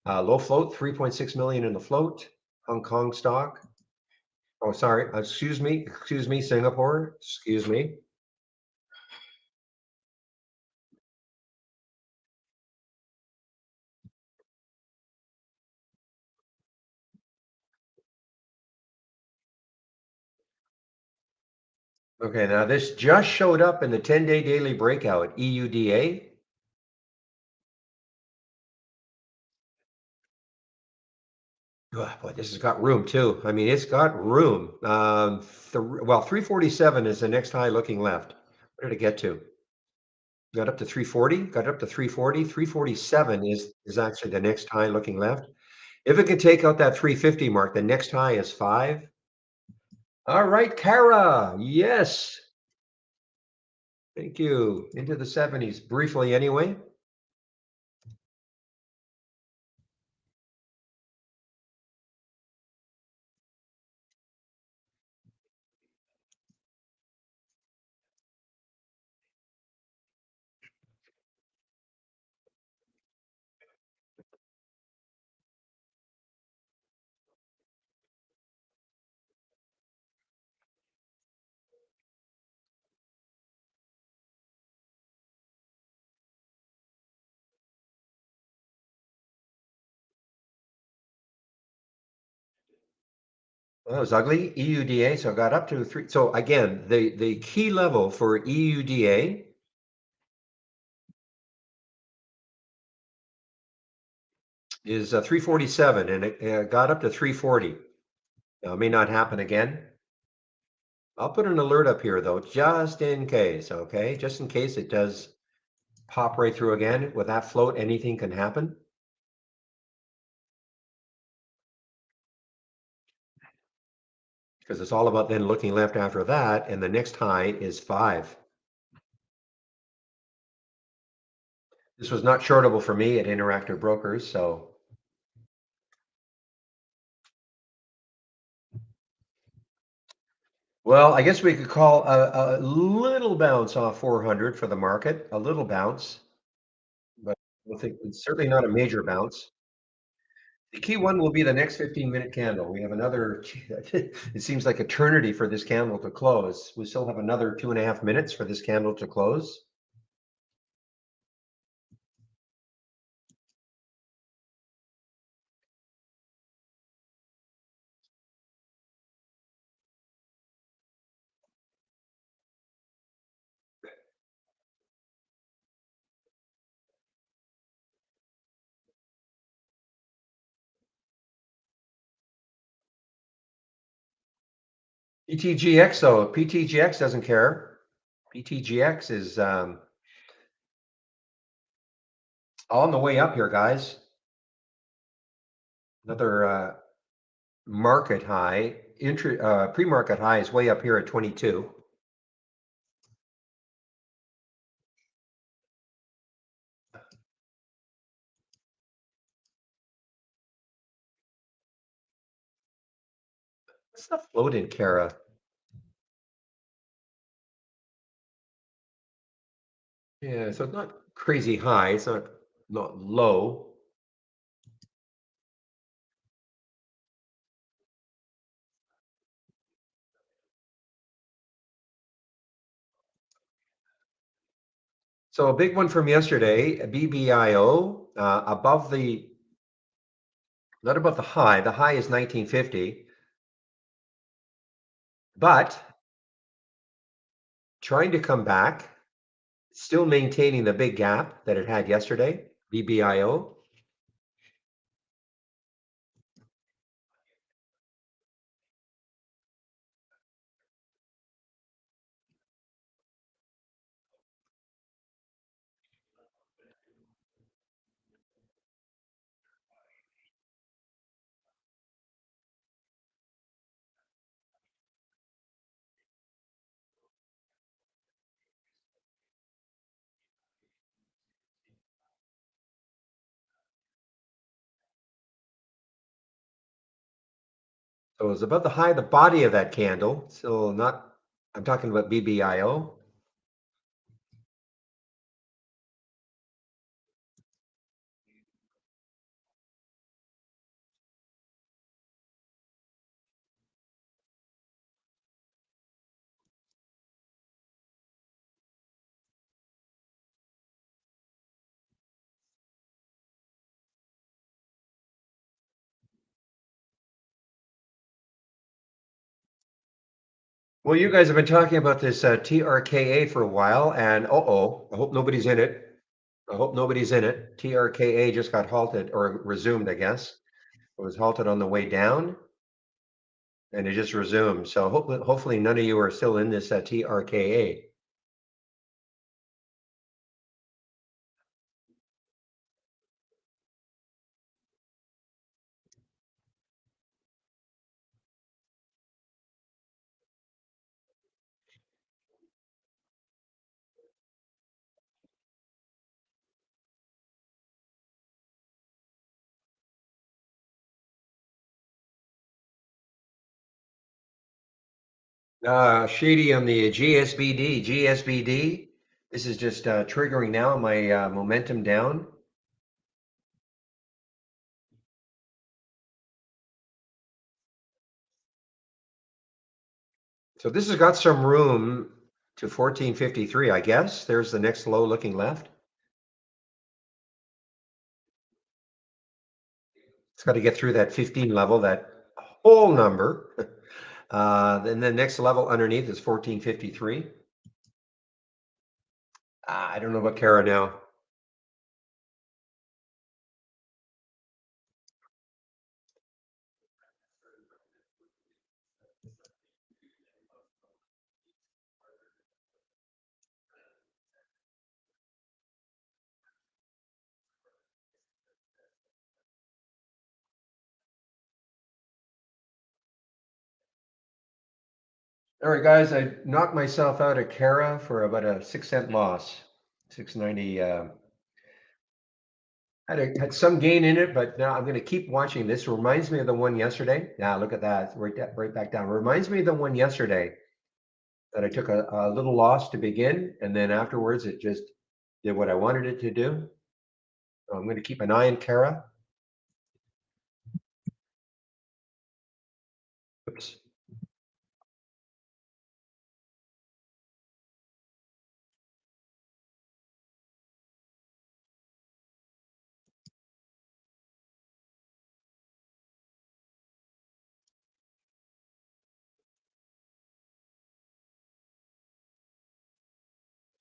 Low float, 3.6 million in the float. Hong Kong stock. Oh, sorry. Excuse me, Singapore. Excuse me. Okay, now this just showed up in the 10-day daily breakout, EUDA. Oh, boy, this has got room too. I mean, it's got room. 347 is the next high looking left. What did it get to? Got up to 340, got up to 340. 347 is actually the next high looking left. If it can take out that 350 mark, the next high is 5. All right, Kara. Yes. Thank you. Into the 70s, briefly anyway. Well, that was ugly. EUDA, so it got up to 3. So again, the key level for EUDA is 347, and it got up to 340. Now, it may not happen again. I'll put an alert up here though, just in case, okay? Just in case it does pop right through again. With that float, anything can happen. Because it's all about then looking left after that, and the next high is 5. This was not shortable for me at Interactive Brokers, so well, I guess we could call a little bounce off 400 for the market, a little bounce, but I don't think it's certainly not a major bounce. The key one will be the next 15-minute candle. We have another, it seems like eternity for this candle to close. We still have another 2.5 minutes for this candle to close. PTGX though, PTGX doesn't care. PTGX is on the way up here, guys. Another market high, pre-market high is way up here at 22. What's the float in Cara? Yeah, so it's not crazy high. It's not low. So a big one from yesterday, BBIO, above the not above the high. The high is 1950, but trying to come back, still maintaining the big gap that it had yesterday. BBIO. So it's about the high, the body of that candle. So not, I'm talking about BBIO. Well, you guys have been talking about this TRKA for a while, and I hope nobody's in it. I hope nobody's in it. TRKA just got halted or resumed, I guess. It was halted on the way down, and it just resumed. So hopefully none of you are still in this TRKA. Shady on the GSBD. GSBD. This is just triggering now my momentum down. So this has got some room to 1453, I guess. There's the next low looking left. It's got to get through that 15 level, that whole number. Then the next level underneath is 1453. I don't know about Kara now. All right, guys, I knocked myself out of Kara for about a 6 cent loss, 690. Had some gain in it, but now I'm going to keep watching this. Reminds me of the one yesterday. Now look at that, it's right back down. Reminds me of the one yesterday that I took a little loss to begin, and then afterwards it just did what I wanted it to do. So I'm going to keep an eye on Kara. Oops.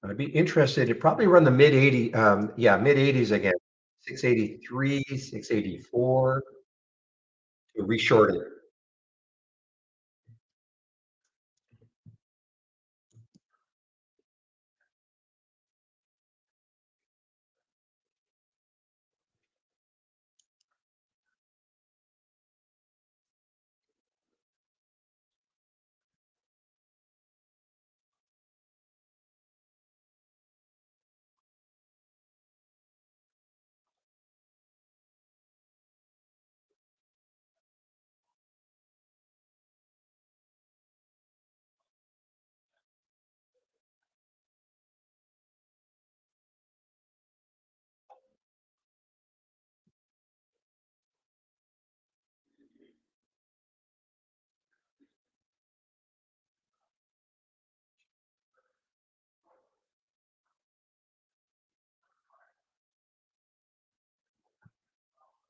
I'd be interested to probably run the mid 80, yeah, mid 80s again. 683, 684 to reshort it.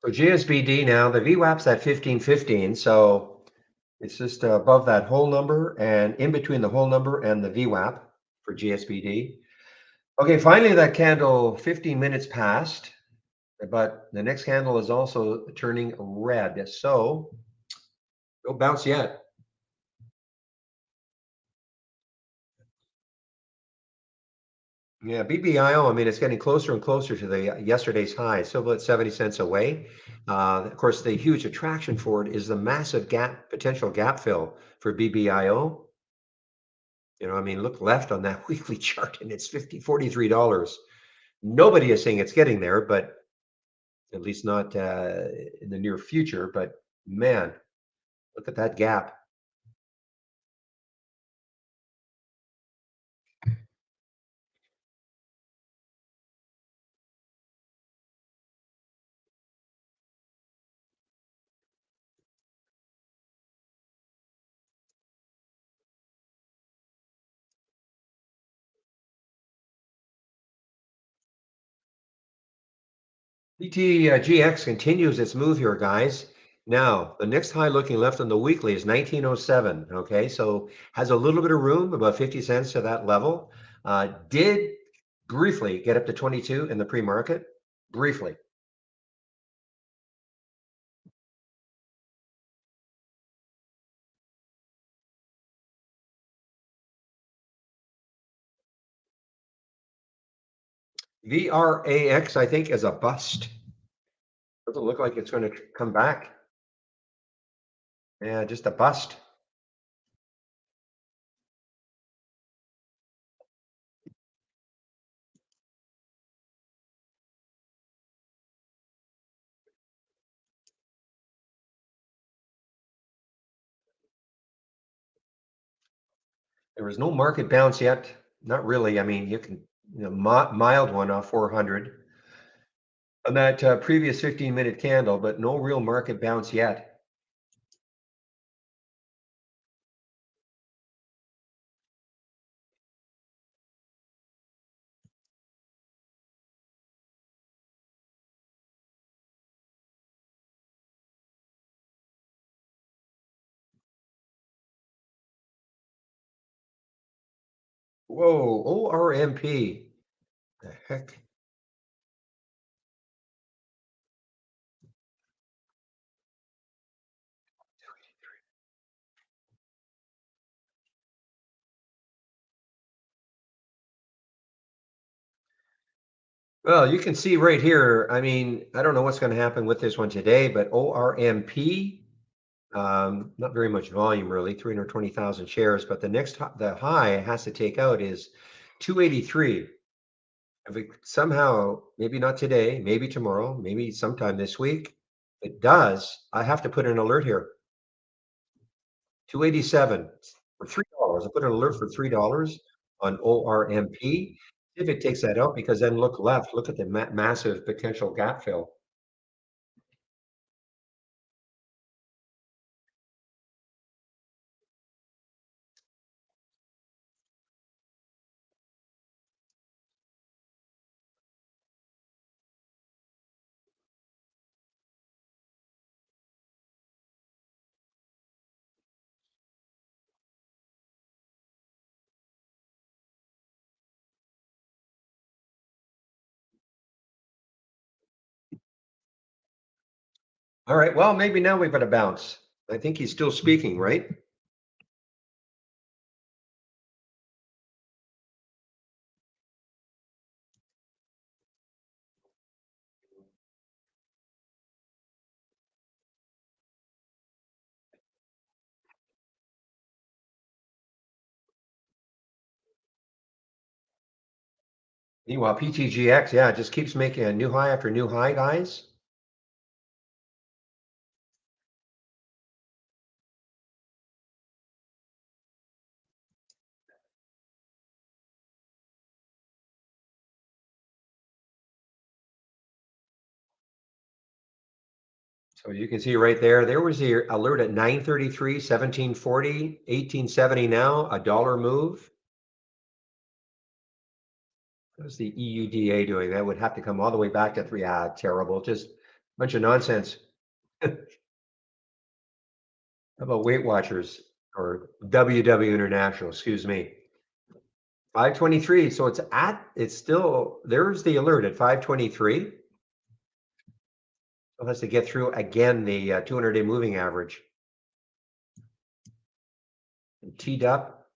So GSBD now, the VWAP's at 1515, so it's just above that whole number and in between the whole number and the VWAP for GSBD. Okay, finally that candle, 15 minutes passed, but the next candle is also turning red. So no bounce yet. Yeah, BBIO, I mean, it's getting closer and closer to the yesterday's high, still about 70 cents away. Of course, the huge attraction for it is the massive gap, potential gap fill for BBIO. You know, I mean, look left on that weekly chart and it's $43. Nobody is saying it's getting there, but at least not in the near future. But man, Look at that gap. BTGX continues its move here, guys. Now, the next high looking left on the weekly is 1907. Okay, so has a little bit of room, about 50 cents to that level. Did briefly get up to 22 in the pre-market, briefly. VRAX, I think, is a bust. Doesn't look like it's going to come back. Yeah, just a bust. There was no market bounce yet. Not really. I mean, you can, mild one off 400 on that previous 15-minute candle, but no real market bounce yet. Whoa, ORMP. The heck? Well, you can see right here. I mean, I don't know what's going to happen with this one today, but ORMP, not very much volume really, 320,000 shares. But the high it has to take out is 283. If it somehow, maybe not today, maybe tomorrow, maybe sometime this week, it does, I have to put an alert here. 287 for $3. I put an alert for $3 on ORMP. If it takes that out, because then look left, look at the massive potential gap fill. All right, well, maybe now we've got a bounce. I think he's still speaking, right? Meanwhile, PTGX, yeah, just keeps making a new high after new high, guys. So you can see right there, there was the alert at 933, 1740, 1870 now, a dollar move. What's the EUDA doing? That would have to come all the way back to 3. Ah, terrible. Just a bunch of nonsense. How about Weight Watchers or WW International? Excuse me. 523. So it's still, there's the alert at 523. Still has to get through again the 200-day moving average. And teed up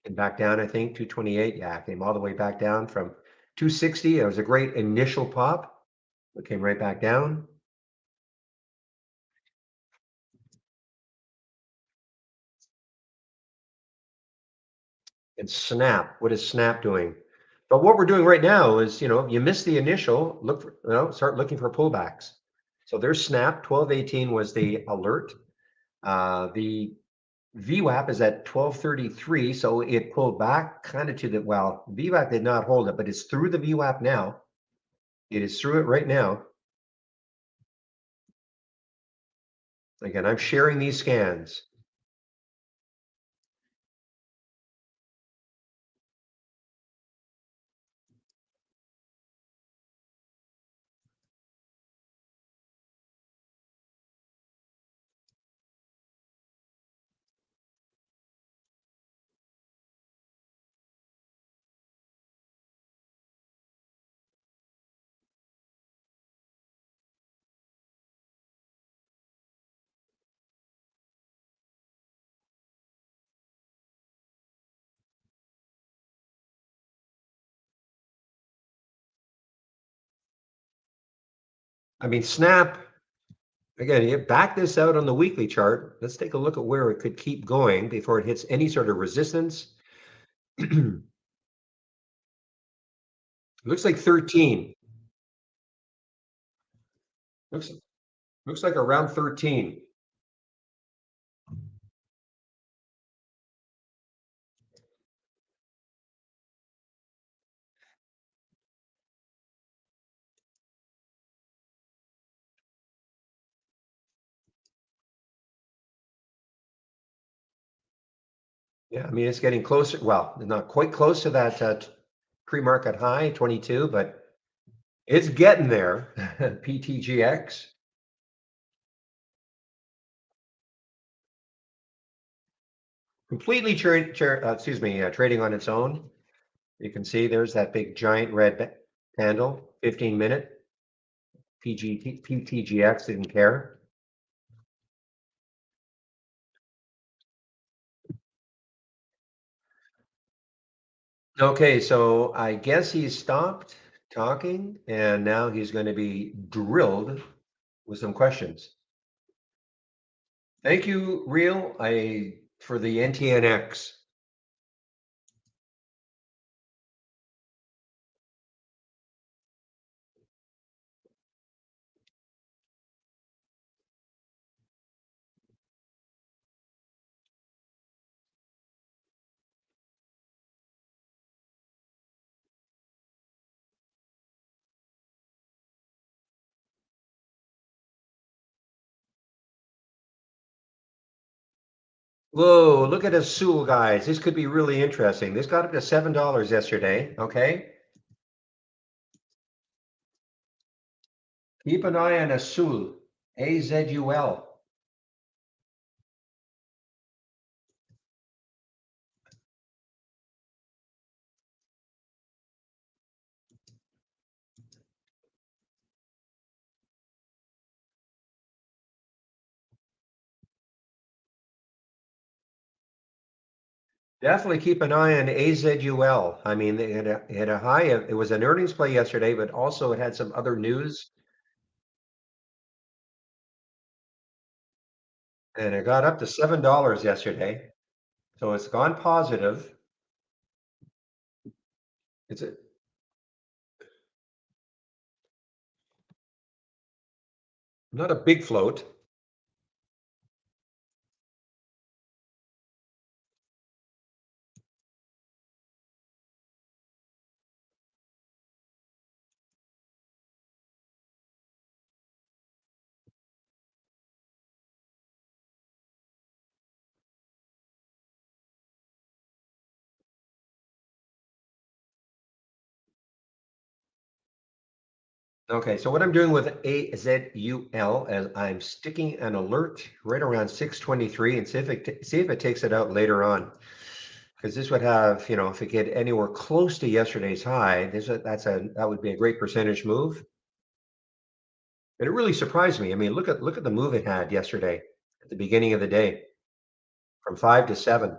and back down, I think, 228. Yeah, came all the way back down from 260. It was a great initial pop. It came right back down. And Snap, what is Snap doing? But what we're doing right now is, you miss the initial, look for, start looking for pullbacks. So there's Snap, 1218 was the alert. The VWAP is at 1233, so it pulled back kind of to the, well, VWAP did not hold it, but it's through the VWAP now. It is through it right now. Again, I'm sharing these scans. I mean, Snap, again, you back this out on the weekly chart. Let's take a look at where it could keep going before it hits any sort of resistance. Looks like 13. Looks looks like around 13. Yeah, I mean, it's getting closer. Well, not quite close to that pre-market high, 22, but it's getting there. PTGX. Completely trading on its own. You can see there's that big giant red candle, 15-minute. PTGX didn't care. Okay, so I guess he's stopped talking and now he's going to be drilled with some questions. Thank you, Real, for the NTNX. Whoa, look at Azul, guys. This could be really interesting. This got up to $7 yesterday. Okay. Keep an eye on Azul, AZUL. Definitely keep an eye on AZUL. I mean, it had a high. It was an earnings play yesterday, but also it had some other news, and it got up to $7 yesterday. So it's gone positive. It's a, not a big float. Okay, so what I'm doing with AZUL is I'm sticking an alert right around 623 and see if it takes it out later on. Because this would have, if it get anywhere close to yesterday's high, that would be a great percentage move. And it really surprised me. I mean, look at the move it had yesterday at the beginning of the day from 5 to 7.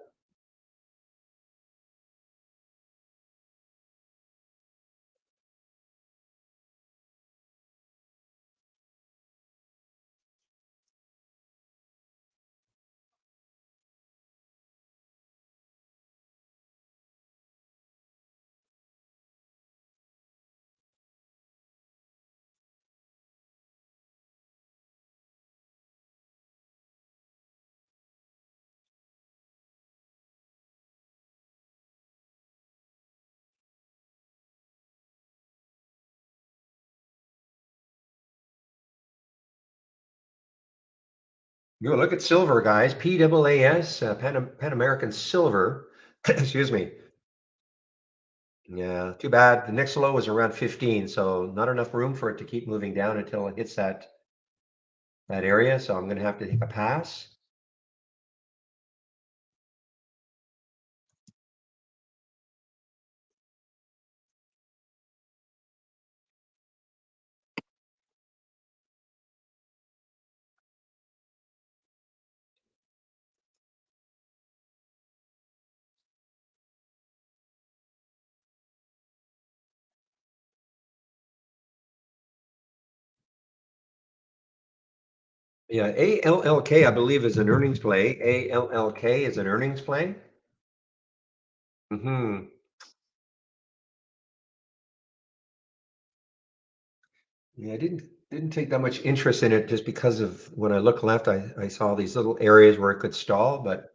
You look at silver, guys. PAAS, Pan American Silver. Excuse me. Yeah, too bad. The next low is around 15, so not enough room for it to keep moving down until it hits that area. So I'm going to have to take a pass. Yeah, ALLK, I believe, is an earnings play. ALLK is an earnings play. Hmm. Yeah, I didn't take that much interest in it just because of when I look left, I saw these little areas where it could stall, but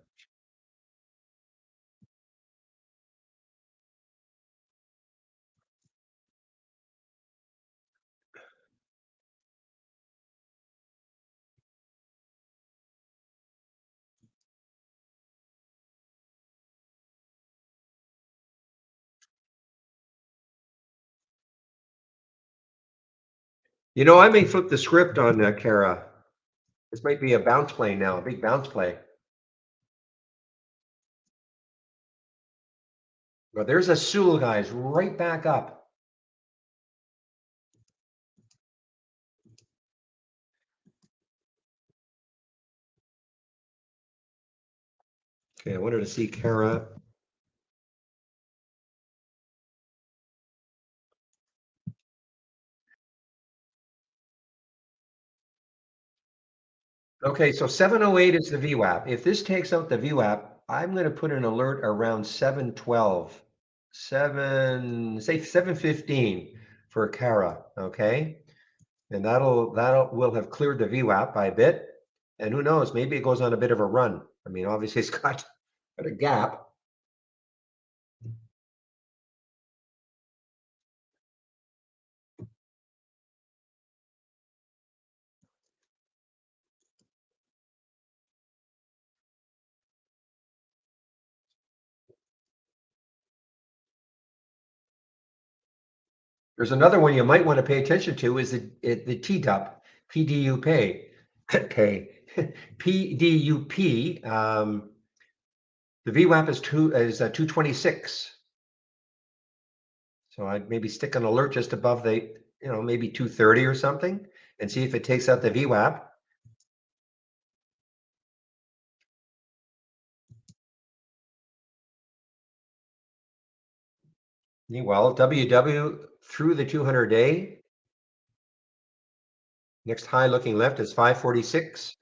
I may flip the script on Kara. This might be a bounce play now, a big bounce play. But there's a Sewell, guys, right back up. Okay, I wanted to see Kara. Okay, so 708 is the VWAP. If this takes out the VWAP, I'm going to put an alert around 712, say 715 for Kara. Okay, and that'll will have cleared the VWAP by a bit. And who knows, maybe it goes on a bit of a run. I mean, obviously it's got a gap. There's another one you might want to pay attention to is the TDUP, PDU pay, pay, PDUP. The VWAP is 226. So I'd maybe stick an alert just above maybe 230 or something, and see if it takes out the VWAP. Well, WW through the 200-day. Next high looking left is 546.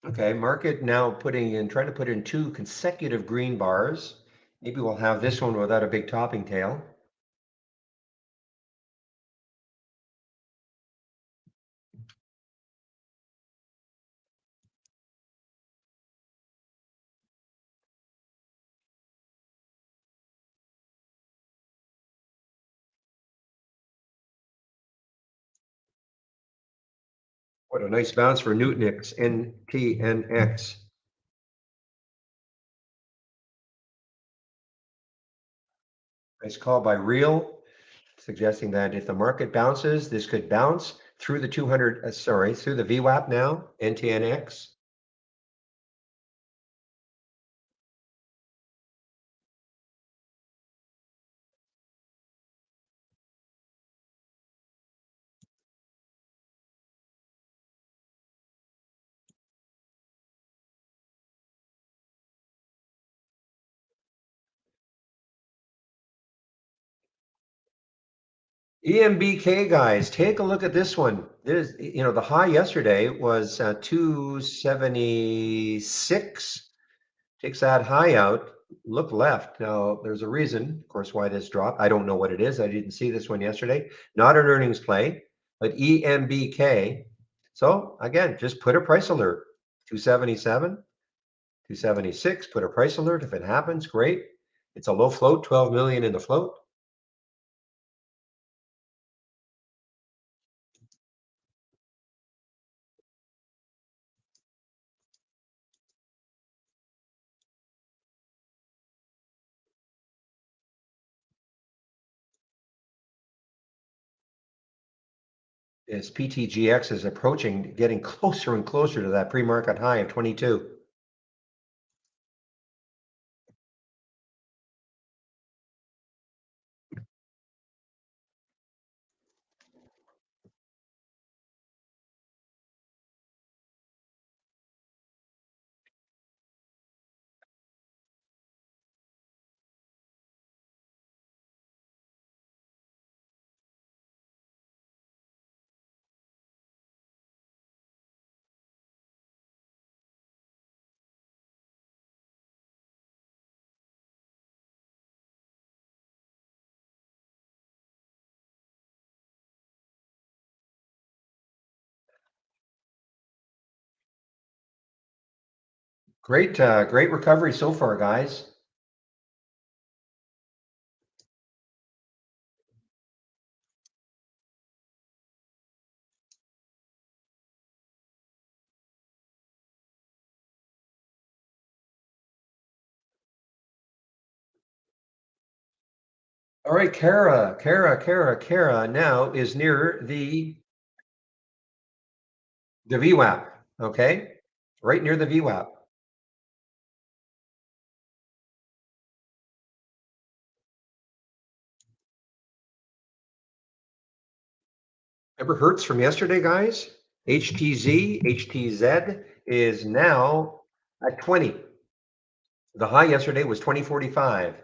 Okay, market now trying to put in two consecutive green bars. Maybe we'll have this one without a big topping tail. What a nice bounce for Nutanix, NTNX. Nice call by Real, suggesting that if the market bounces, this could bounce through the through the VWAP now, NTNX. EMBK, guys, take a look at this one. The high yesterday was 276. Takes that high out, look left. Now, there's a reason, of course, why this dropped. I don't know what it is. I didn't see this one yesterday. Not an earnings play, but EMBK. So again, just put a price alert, 277. 276, put a price alert. If it happens, great. It's a low float, 12 million in the float. As PTGX is approaching, getting closer and closer to that pre-market high of 22. Great recovery so far, guys. All right, Kara now is near the VWAP. Okay, right near the VWAP. Remember Hertz from yesterday, guys? HTZ is now at 20. The high yesterday was 2045.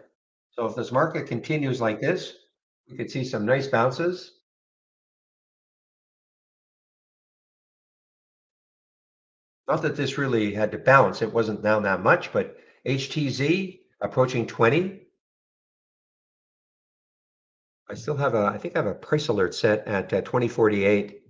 So if this market continues like this, we could see some nice bounces. Not that this really had to bounce, it wasn't down that much, but HTZ approaching 20. I think I have a price alert set at 2048.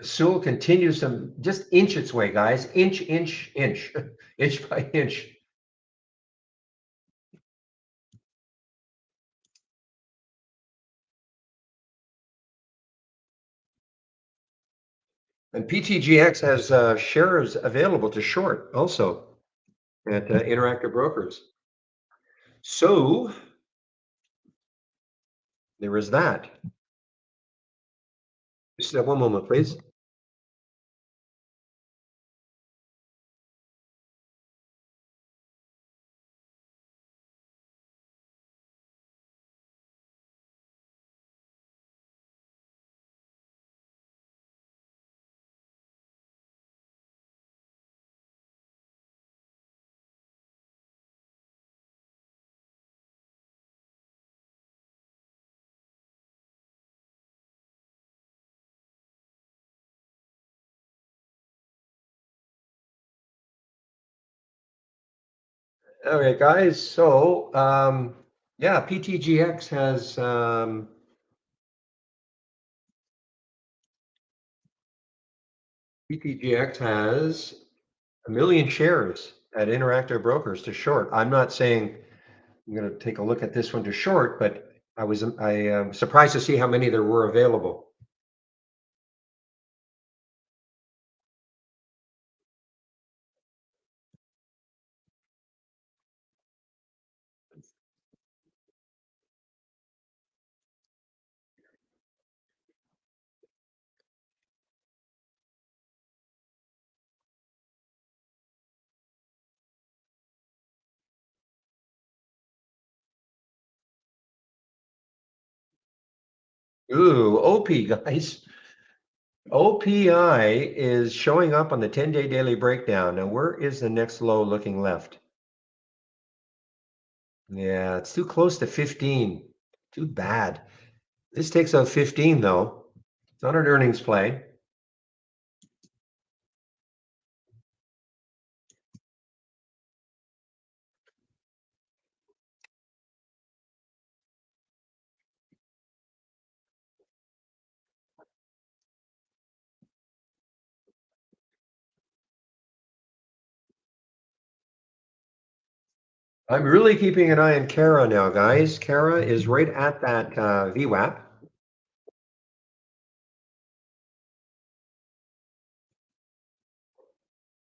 Sewell continues to just inch its way, guys. Inch, inch by inch. And PTGX has shares available to short also at Interactive Brokers. So there is that. Just one moment, please. All right, guys. So, yeah, PTGX has a million shares at Interactive Brokers to short. I'm not saying I'm going to take a look at this one to short, but I am surprised to see how many there were available. Ooh, OP, guys. OPI is showing up on the 10-day daily breakdown. Now, where is the next low looking left? Yeah, it's too close to 15. Too bad. This takes out 15, though. It's not an earnings play. I'm really keeping an eye on Kara now, guys. Kara is right at that VWAP.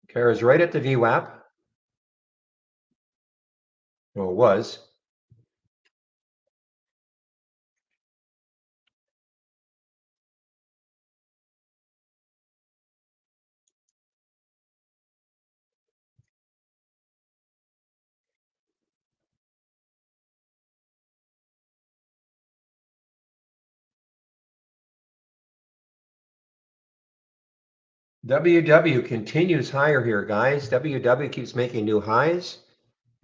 Kara's right at the VWAP. Well, it was. WW continues higher here, guys. WW keeps making new highs,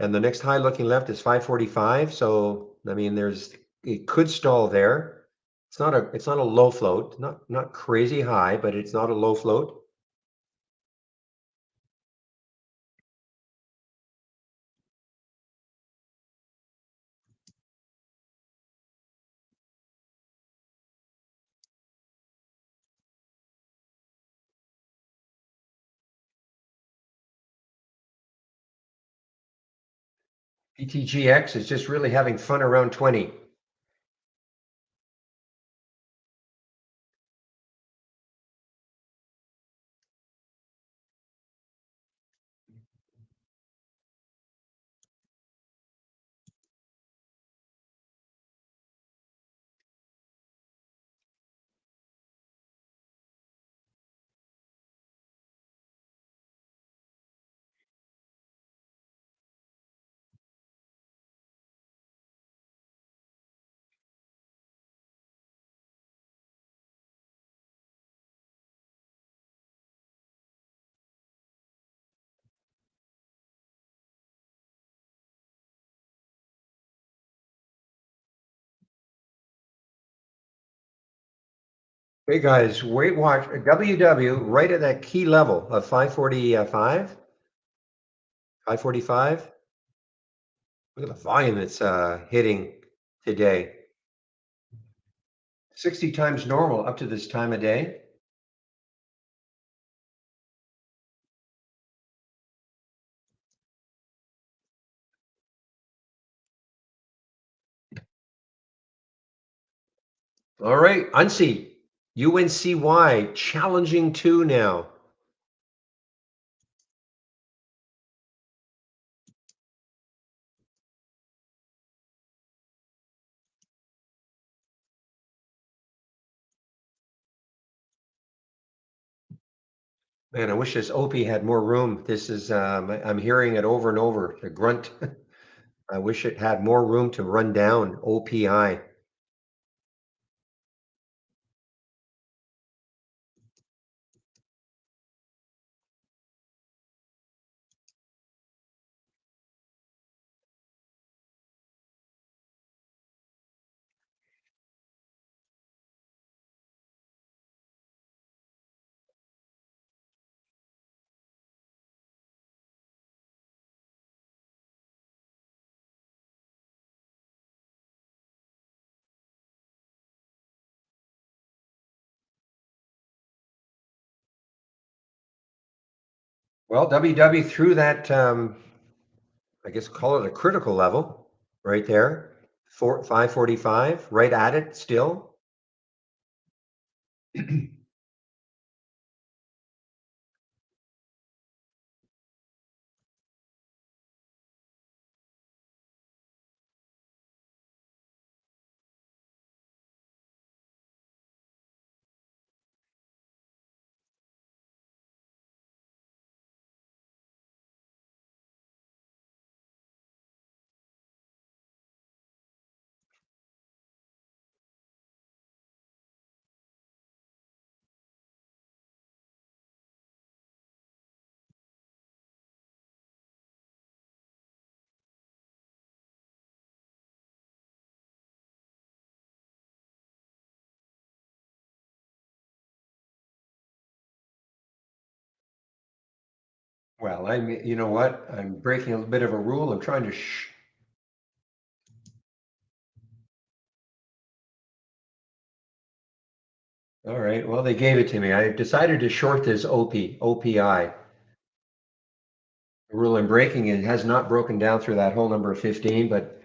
and the next high looking left is 545. So I mean, it could stall there. It's not a low float, not crazy high, but it's not a low float. PTGX is just really having fun around 20. Hey guys, wait, watch WW right at that key level of 545, 545. Look at the volume it's hitting today. 60 times normal up to this time of day. All right, UNCY, UNCY, challenging 2 now. Man, I wish this OP had more room. This is, I'm hearing it over and over, the grunt. I wish it had more room to run down OPI. Well, WW through that, I guess call it a critical level right there. 545, right at it still. Well, you know what? I'm breaking a bit of a rule. I'm trying to All right. Well, they gave it to me. I decided to short this OPI. rule I'm breaking. It has not broken down through that whole number of 15, but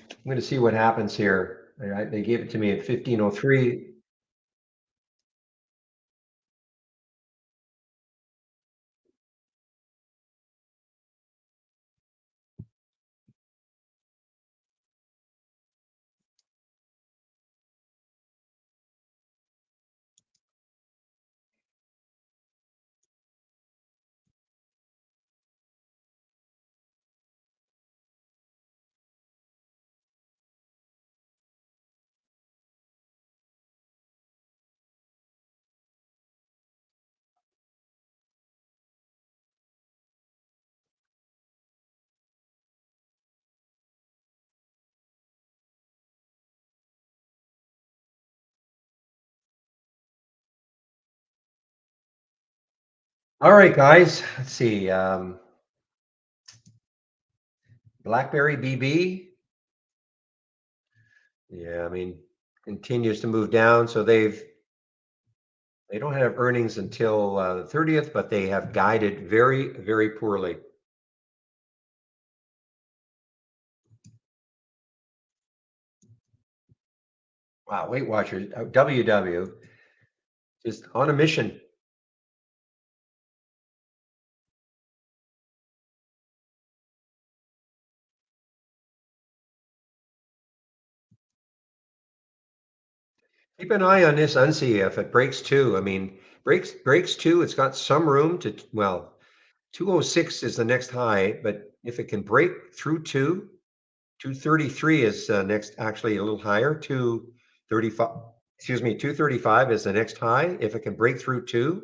I'm going to see what happens here. They gave it to me at 15:03. All right, guys. Let's see. BlackBerry BB. Yeah, I mean, continues to move down. So they don't have earnings until the 30th, but they have guided very, very poorly. Wow, Weight Watchers, WW, just on a mission. Keep an eye on this UNSI if it breaks two. I mean, breaks two, it's got some room to, well, 206 is the next high, but if it can break through two, 233 is next, actually a little higher. 235, excuse me, 235 is the next high. If it can break through two,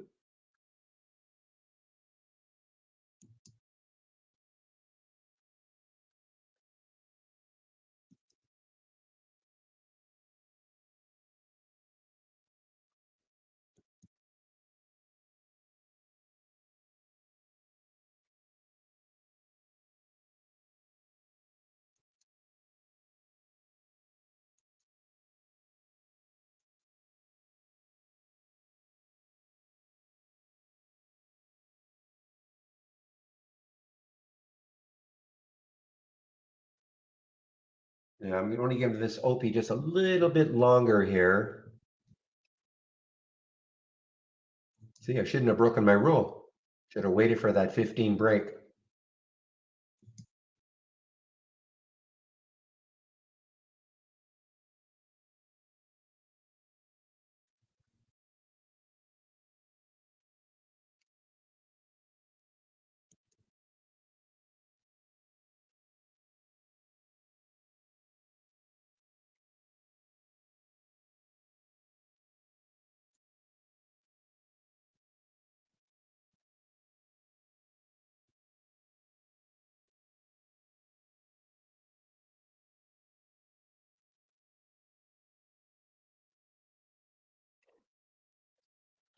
yeah, I'm going to give this OP just a little bit longer here. See, I shouldn't have broken my rule. Should have waited for that 15 break.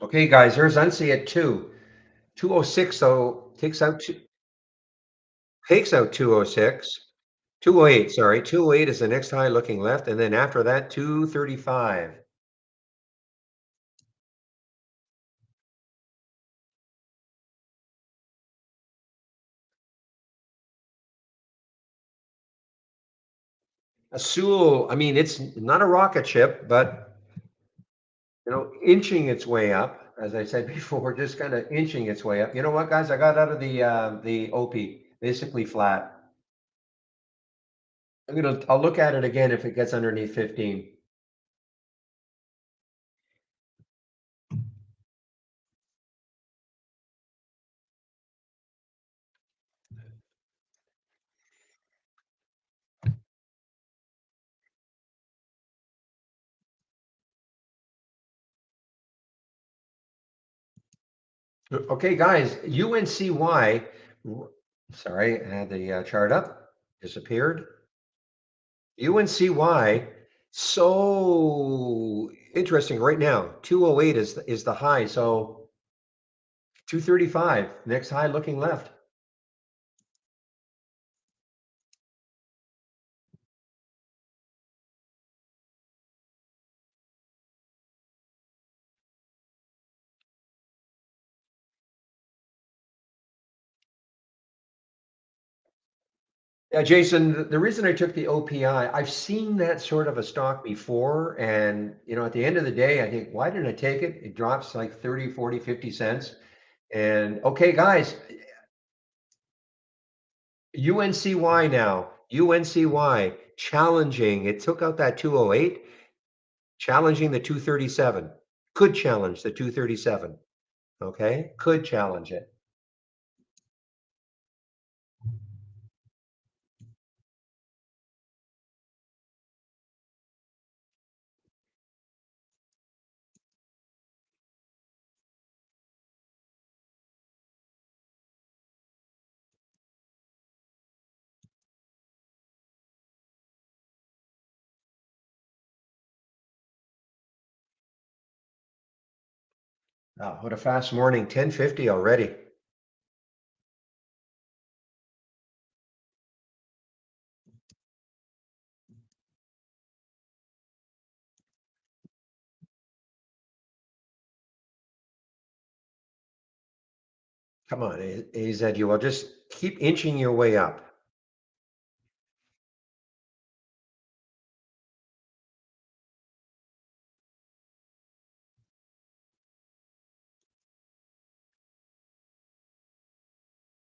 Okay, guys, there's UNSI at 206, so takes out 206. 208, sorry. 208 is the next high looking left, and then after that, 235. A Sewell, I mean, it's not a rocket ship, but inching its way up. As I said before, just kind of inching its way up. You know what, guys? I got out of the OP, basically flat. I'll look at it again if it gets underneath 15. Okay, guys, UNCY. Sorry, I had the chart up, disappeared. UNCY, so interesting right now. 208 is the high, so 235, next high looking left. Yeah, Jason, the reason I took the OPI, I've seen that sort of a stock before. And, at the end of the day, I think, why didn't I take it? It drops like 30, 40, 50 cents. And okay, guys, UNCY now, UNCY challenging. It took out that 208, challenging the 237. Could challenge the 237. Okay, could challenge it. What a fast morning, 10:50 already. Come on, AZ, you will just keep inching your way up.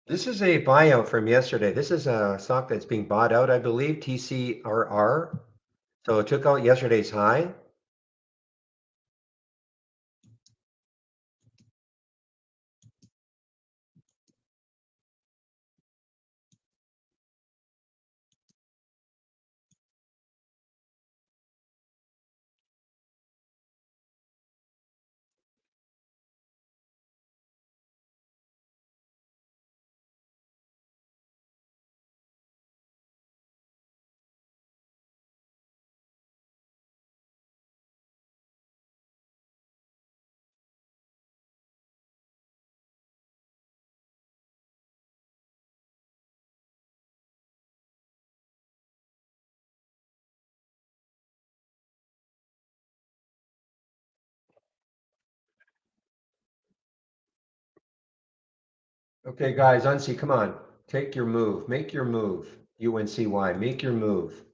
This is a buyout from yesterday. This is a stock that's being bought out, I believe, TCRR. So it took out yesterday's high. Okay, guys, Unsi, come on. Take your move. Make your move. UNCY, make your move.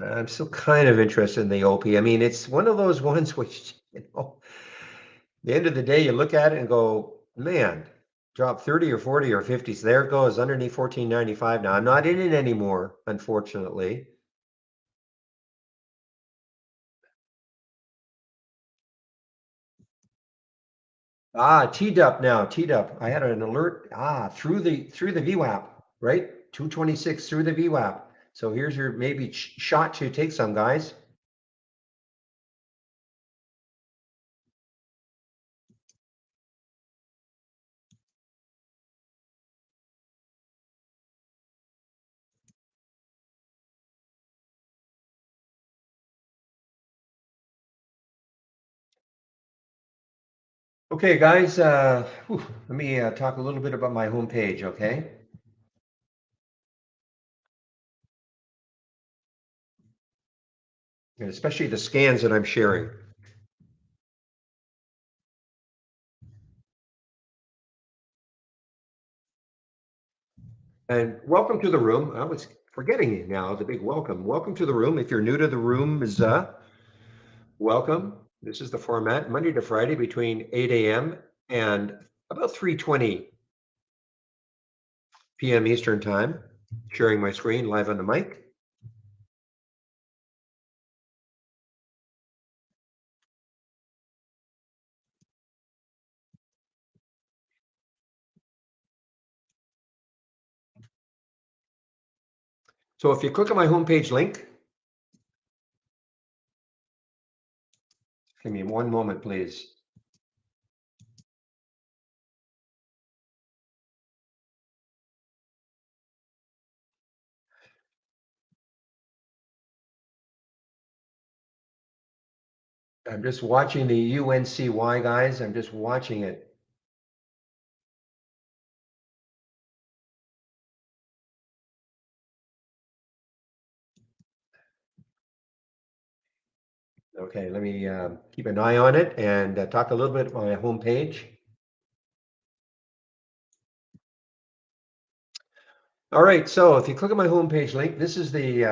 I'm still kind of interested in the OP. I mean, it's one of those ones which, the end of the day, you look at it and go, man, drop 30 or 40 or 50. So there it goes underneath 14.95. Now I'm not in it anymore, unfortunately. Teed up now, teed up. I had an alert through the VWAP, right? 226 through the VWAP. So here's your maybe shot to take some, guys. Okay, guys, let me talk a little bit about my homepage, okay? And especially the scans that I'm sharing. And welcome to the room. I was forgetting you now, the big welcome. Welcome to the room. If you're new to the room, is welcome. This is the format, Monday to Friday between 8 a.m. and about 3:20 p.m. Eastern Time. Sharing my screen live on the mic. So if you click on my homepage link, give me one moment, please. I'm just watching the UNCY, guys. I'm just watching it. Okay, let me keep an eye on it and talk a little bit about my homepage. All right, so if you click on my homepage link, this is the,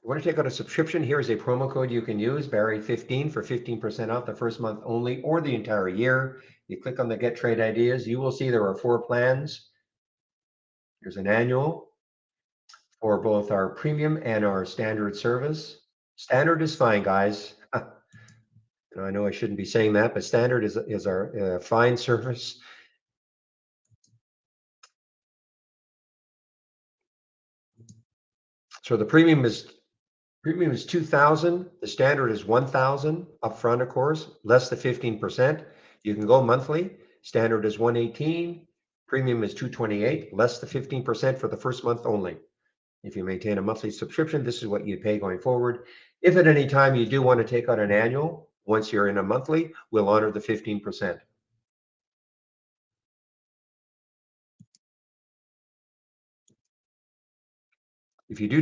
want to take out a subscription, here is a promo code you can use, Barry15 for 15% off the first month only or the entire year. You click on the Get Trade Ideas, you will see there are 4 plans. Here's an annual for both our premium and our standard service. Standard is fine, guys. I know I shouldn't be saying that, but standard is our fine service. So the premium is 2,000. The standard is 1,000 upfront, of course, less the 15%. You can go monthly. Standard is 118. Premium is 228, less the 15% for the first month only. If you maintain a monthly subscription, this is what you pay going forward. If at any time you do want to take out an annual, once you're in a monthly, we'll honor the 15%. If you do,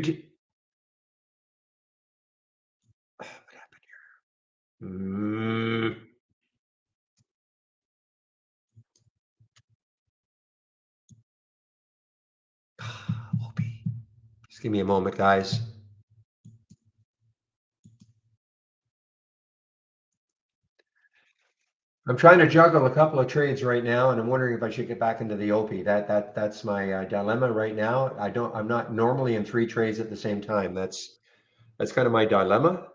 what happened here? Whoopee. Just give me a moment, guys. I'm trying to juggle a couple of trades right now, and I'm wondering if I should get back into the OP. That's my dilemma right now. I'm not normally in 3 trades at the same time. That's kind of my dilemma.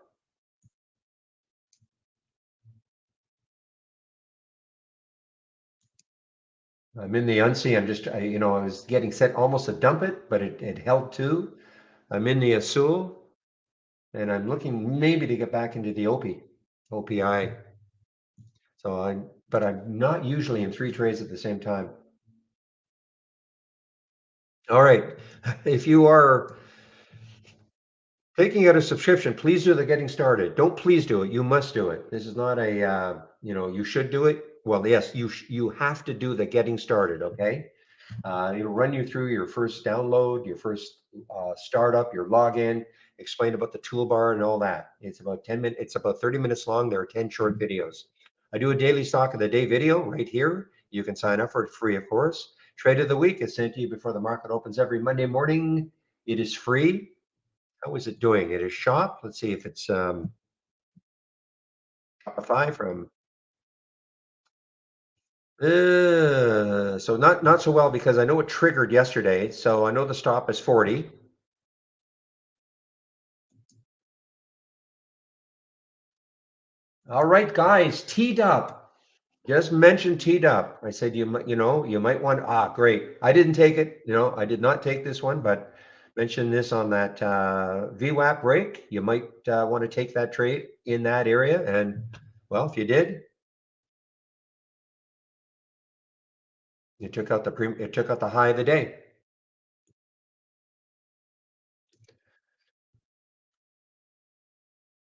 I'm in the UNCI. I was getting set almost to dump it, but it held two. I'm in the Azul, and I'm looking maybe to get back into the OPI. But I'm not usually in 3 trades at the same time. All right. If you are taking out a subscription, please do the getting started. Don't please do it. You must do it. This is not you should do it. Well, yes, you have to do the getting started. Okay. It'll run you through your first download, your first startup, your login, explain about the toolbar and all that. It's about 10 minutes. It's about 30 minutes long. There are 10 short videos. I do a daily stock of the day video right here. You can sign up for it free, of course. Trade of the week is sent to you before the market opens every Monday morning. It is free. How is it doing? It is shop. Let's see if it's Shopify from. So not so well because I know it triggered yesterday. So I know the stop is 40. All right, guys, teed up. Just mentioned teed up. I said you might want. Great. I didn't take it. I did not take this one, but mention this on that VWAP break. You might want to take that trade in that area, and well, if you did, you took out it took out the high of the day.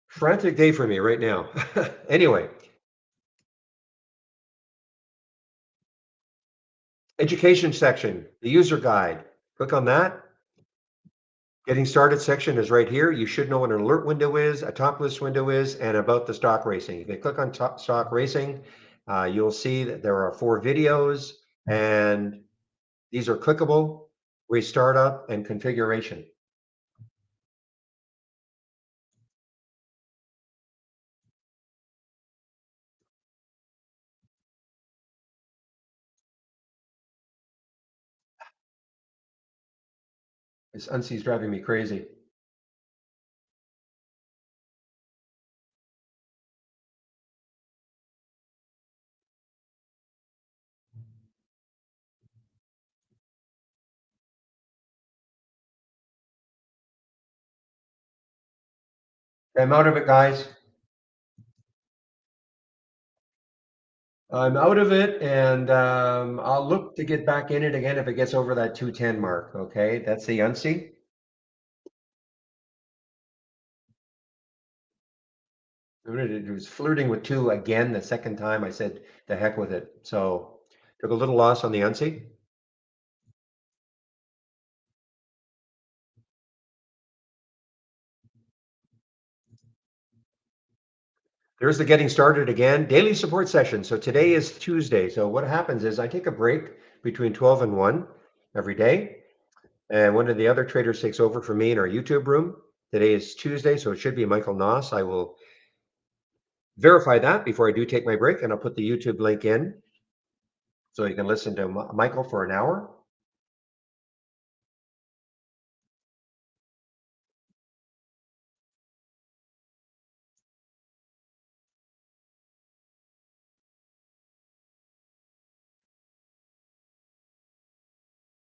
Frantic day for me right now. Anyway, education section, the user guide. Click on that. Getting started section is right here. You should know what an alert window is, a top list window is, and about the stock racing. If you click on top stock racing, you'll see that there are 4 videos, and these are clickable, restart up, and configuration. This UNCI is driving me crazy. I'm out of it, guys. I'm out of it, and I'll look to get back in it again if it gets over that 210 mark. Okay, that's the UNCI. It was flirting with 2 again. The second time I said, the heck with it. So took a little loss on the UNCI. There's the getting started again, daily support session. So today is Tuesday. So what happens is I take a break between 12 and 1 every day. And one of the other traders takes over for me in our YouTube room. Today is Tuesday, so it should be Michael Noss. I will verify that before I do take my break, and I'll put the YouTube link in so you can listen to Michael for an hour.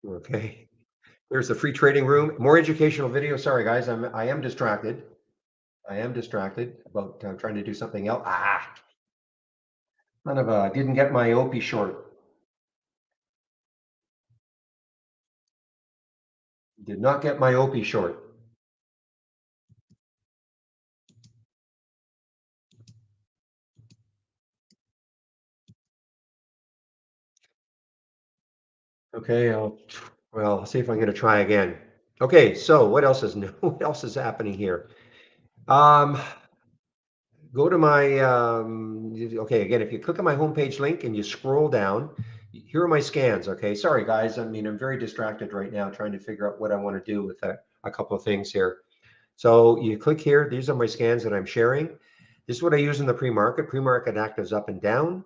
Okay. There's the free trading room. More educational video. Sorry, guys, I am distracted. I am distracted about trying to do something else. Kind of didn't get my OP short. Did not get my OP short. Okay, I'll see if I'm going to try again. Okay, so what else is new? What else is happening here? Um, Go to my, okay, again, if you click on my homepage link and you scroll down, here are my scans. Okay, sorry guys. I mean, I'm very distracted right now trying to figure out what I want to do with a couple of things here. So you click here. These are my scans that I'm sharing. This is what I use in the pre-market. Pre-market actives up and down.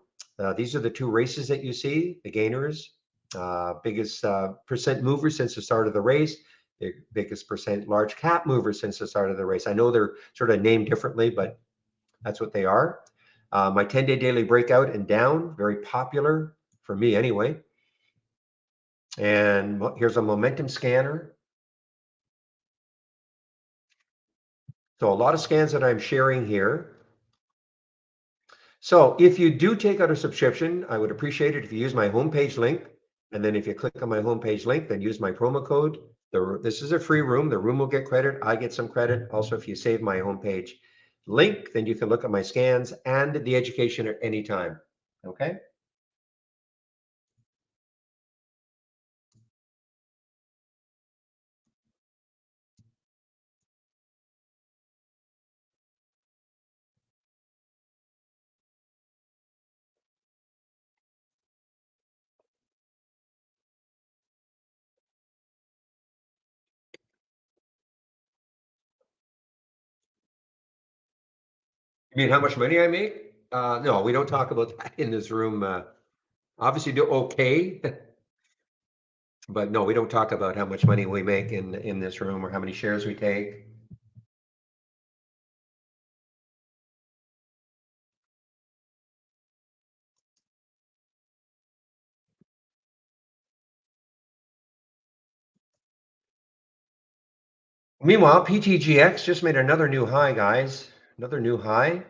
These are the two races that you see, the gainers, biggest percent mover since the start of the race, biggest percent large cap mover since the start of the race. I know they're sort of named differently, but that's what they are. My 10-day daily breakout and down, very popular for me anyway. And here's a momentum scanner. So a lot of scans that I'm sharing here. So if you do take out a subscription, I would appreciate it if you use my homepage link. And then if you click on my homepage link, then use my promo code. This is a free room. The room will get credit. I get some credit. Also, if you save my homepage link, then you can look at my scans and the education at any time. Okay. You mean how much money I make? No, we don't talk about that in this room. Obviously, do okay, but no, we don't talk about how much money we make in this room or how many shares we take. Meanwhile, PTGX just made another new high, guys. Another new high.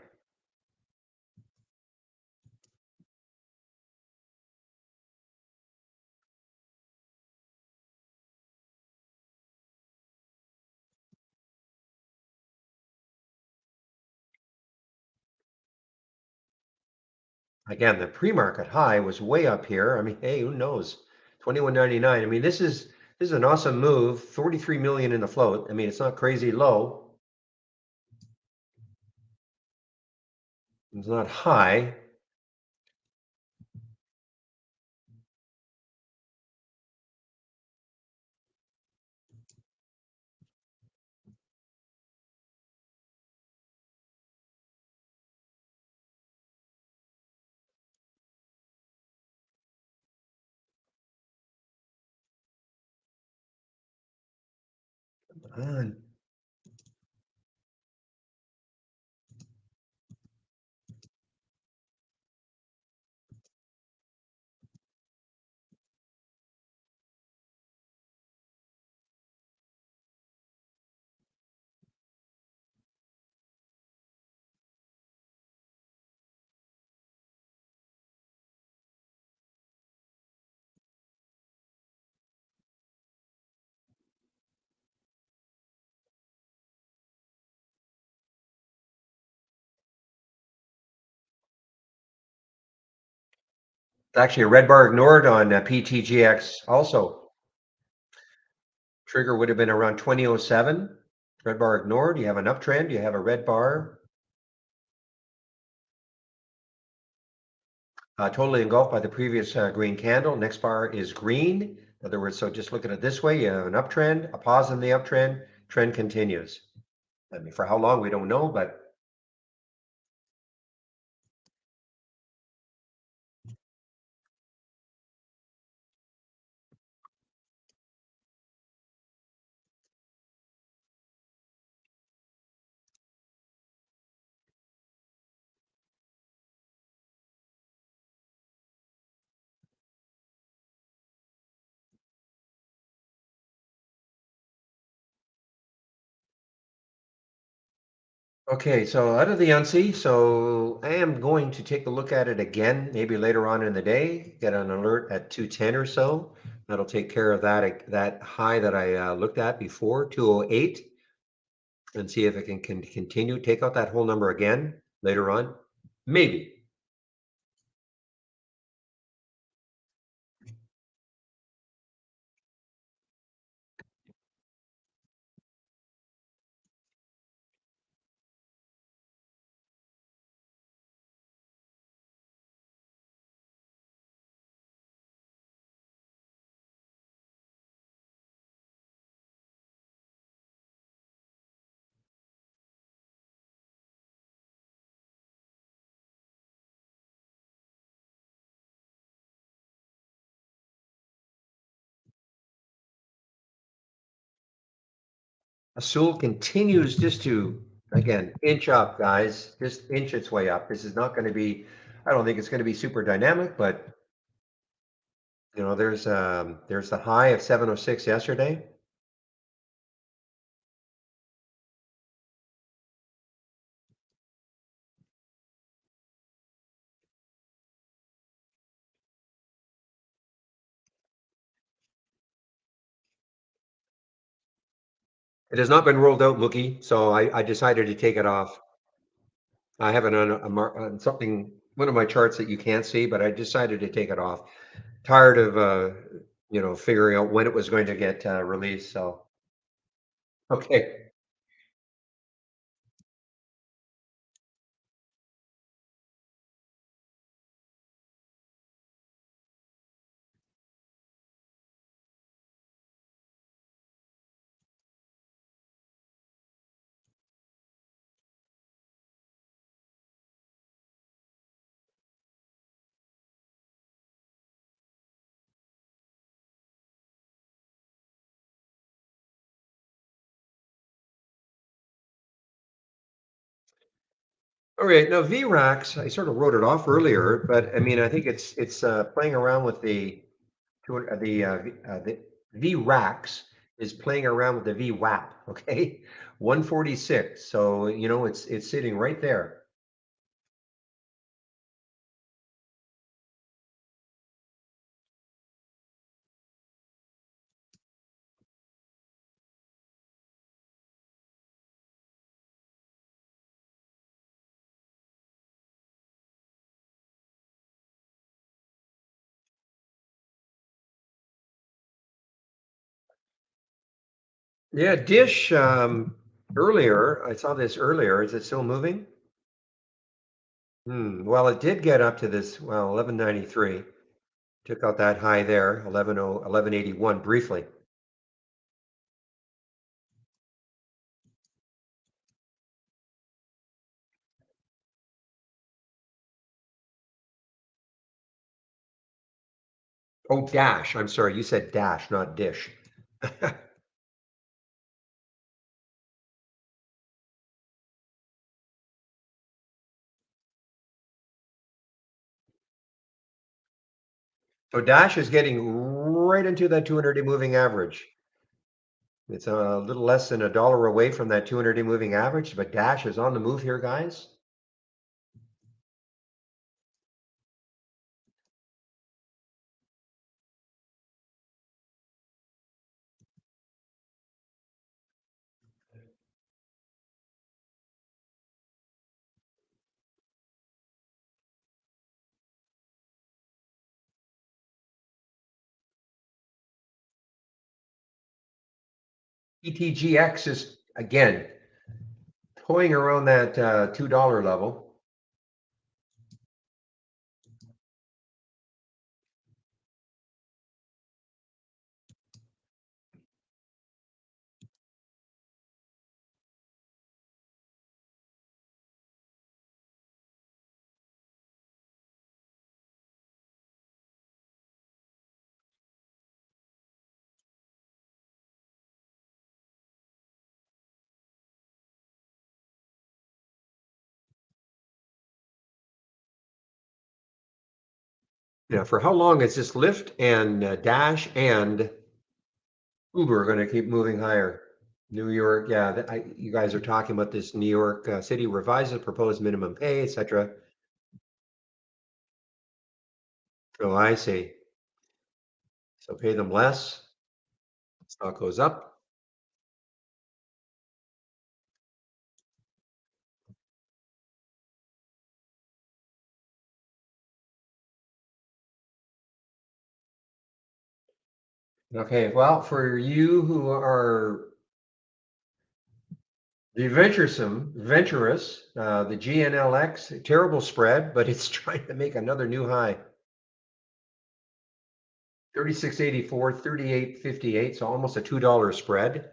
Again, the pre-market high was way up here. I mean, hey, who knows? 21.99. I mean, this is an awesome move. 43 million in the float. I mean, it's not crazy low. It's not high. Come on. It's actually a red bar ignored on PTGX also. Trigger would have been around 2007. Red bar ignored. You have an uptrend. You have a red bar. totally engulfed by the previous green candle. Next bar is green. In other words, so just look at it this way, you have an uptrend, a pause in the uptrend, trend continues. I mean, for how long, we don't know, but okay, so out of the UNSI, so I am going to take a look at it again, maybe later on in the day, get an alert at 210 or so. That'll take care of that high that I looked at before, 208, and see if it can continue, take out that whole number again later on. Maybe. Azul continues just to, again, inch up, guys, just inch its way up. This is not going to be, I don't think it's going to be super dynamic, but there's the high of 706 yesterday. It has not been rolled out, Mookie, so I decided to take it off. I have it on on something, one of my charts that you can't see, but I decided to take it off. Tired of figuring out when it was going to get released. So okay. All right. Now VRAX, I sort of wrote it off earlier, but I mean, I think it's playing around with the VRAX is playing around with the VWAP. Okay, 146. So it's sitting right there. Yeah, Dish. Earlier, I saw this earlier. Is it still moving? Well, it did get up to this. Well, 1193. Took out that high there, 1181 briefly. Oh, Dash. I'm sorry, you said Dash, not Dish. So Dash is getting right into that 200-day moving average. It's a little less than $1 away from that 200-day moving average, but Dash is on the move here, guys. ETGX is again toying around that $2 level. Yeah, for how long is this Lyft and Dash and Uber going to keep moving higher? New York, yeah, you guys are talking about this New York City revises proposed minimum pay, etc. Oh, I see. So pay them less, stock goes up. Okay, well, for you who are the venturous, the GNLX, terrible spread, but it's trying to make another new high. 36.84, 38.58, so almost a $2 spread.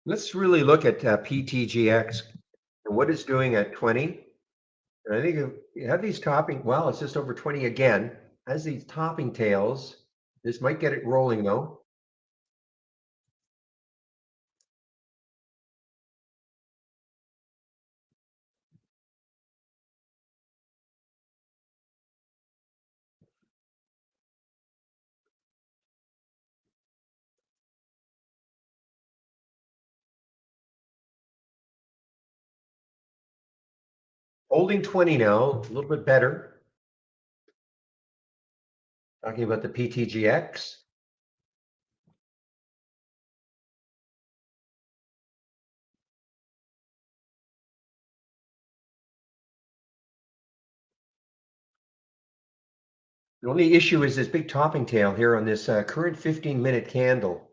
Let's really look at PTGX and what it's doing at 20. And I think if you have these topping, well, it's just over 20 again. Has these topping tails. This might get it rolling though. Holding 20 now, a little bit better. Talking about the PTGX. The only issue is this big topping tail here on this current 15-minute candle.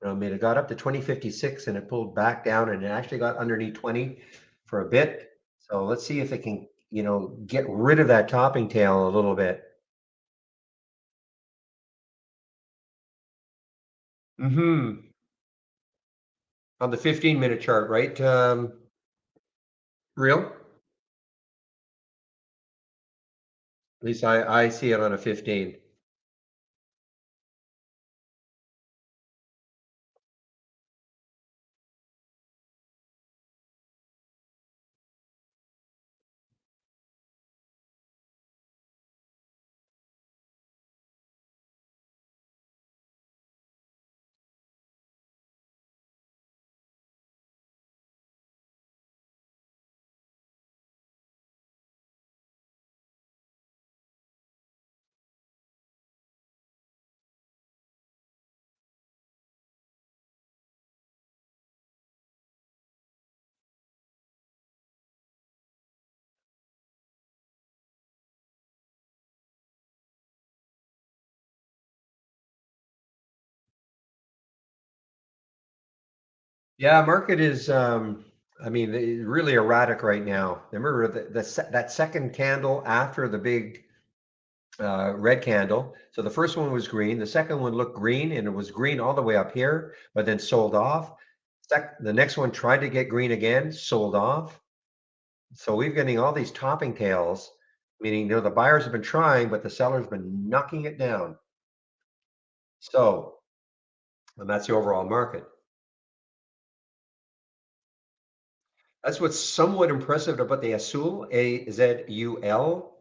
It got up to 2056 and it pulled back down and it actually got underneath 20 for a bit. So let's see if it can, get rid of that topping tail a little bit. Mm-hmm. On the 15-minute chart, right? Real? At least I see it on a 15. Yeah, market is really erratic right now. Remember that second candle after the big red candle. So the first one was green. The second one looked green and it was green all the way up here, but then sold off. The next one tried to get green again, sold off. So we're getting all these topping tails, meaning the buyers have been trying, but the sellers been knocking it down. So, and that's the overall market. That's what's somewhat impressive about the Azul, AZUL.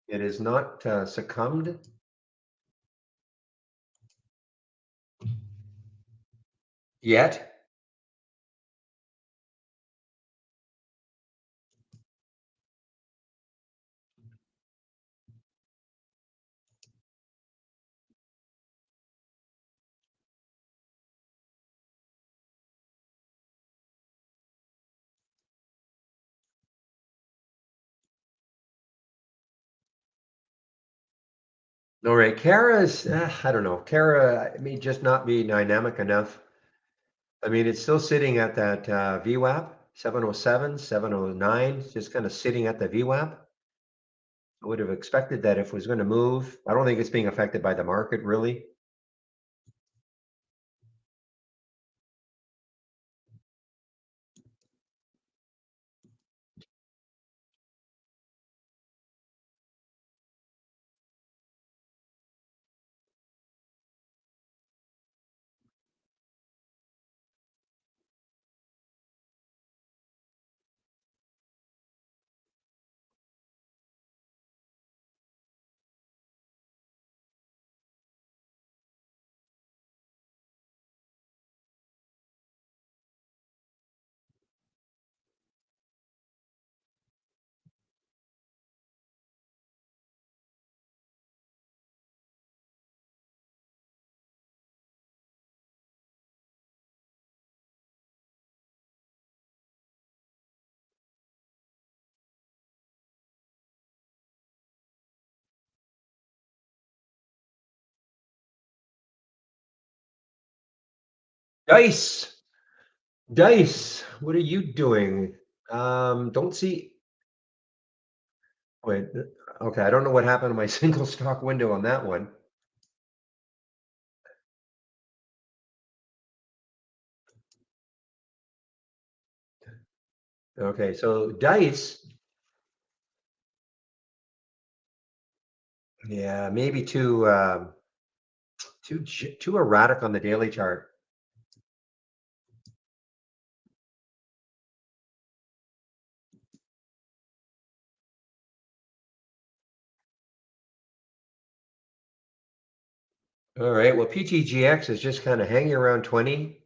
It is not succumbed yet. All right, Kara is, I don't know. Kara may just not be dynamic enough. I mean, it's still sitting at that VWAP, 707, 709, just kind of sitting at the VWAP. I would have expected that if it was going to move. I don't think it's being affected by the market really. Dice, Dice, what are you doing? Don't see. Wait, okay, I don't know what happened to my single stock window on that one. Okay, so Dice, yeah, maybe too erratic on the daily chart. All right, well, PTGX is just kind of hanging around 20.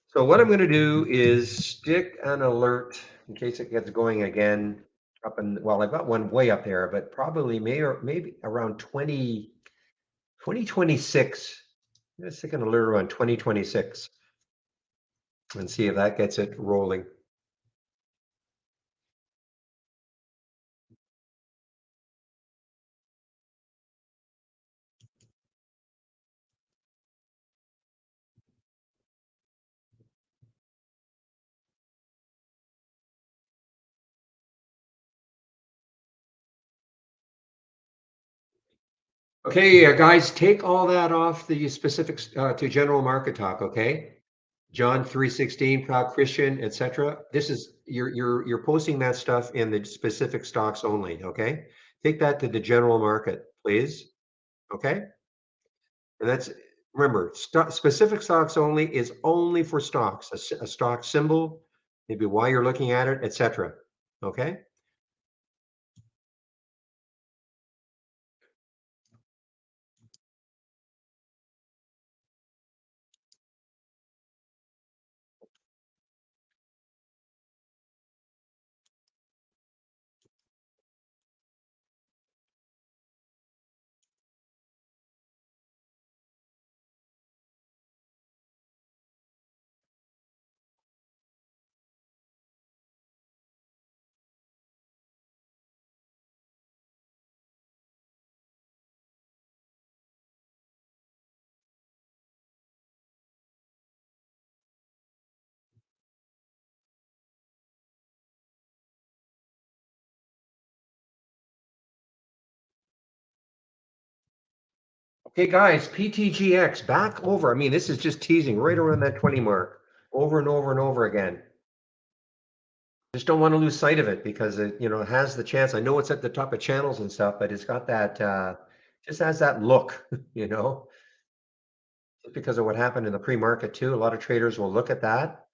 So what I'm going to do is stick an alert in case it gets going again up and well, I've got one way up there, but probably maybe around 2026. I'm going to stick an alert around 2026 and see if that gets it rolling. Okay, guys, take all that off the specifics to general market talk. Okay, John 3:16, proud Christian, etc. This is you're posting that stuff in the specific stocks only. Okay, take that to the general market, please. Okay, and that's remember specific stocks only is only for stocks, a stock symbol, maybe why you're looking at it, etc. Okay. Okay, guys, PTGX back over. I mean, this is just teasing right around that 20 mark over and over and over again. Just don't want to lose sight of it because it has the chance. I know it's at the top of channels and stuff, but it's got that just has that look, you know, just because of what happened in the pre-market too. A lot of traders will look at that.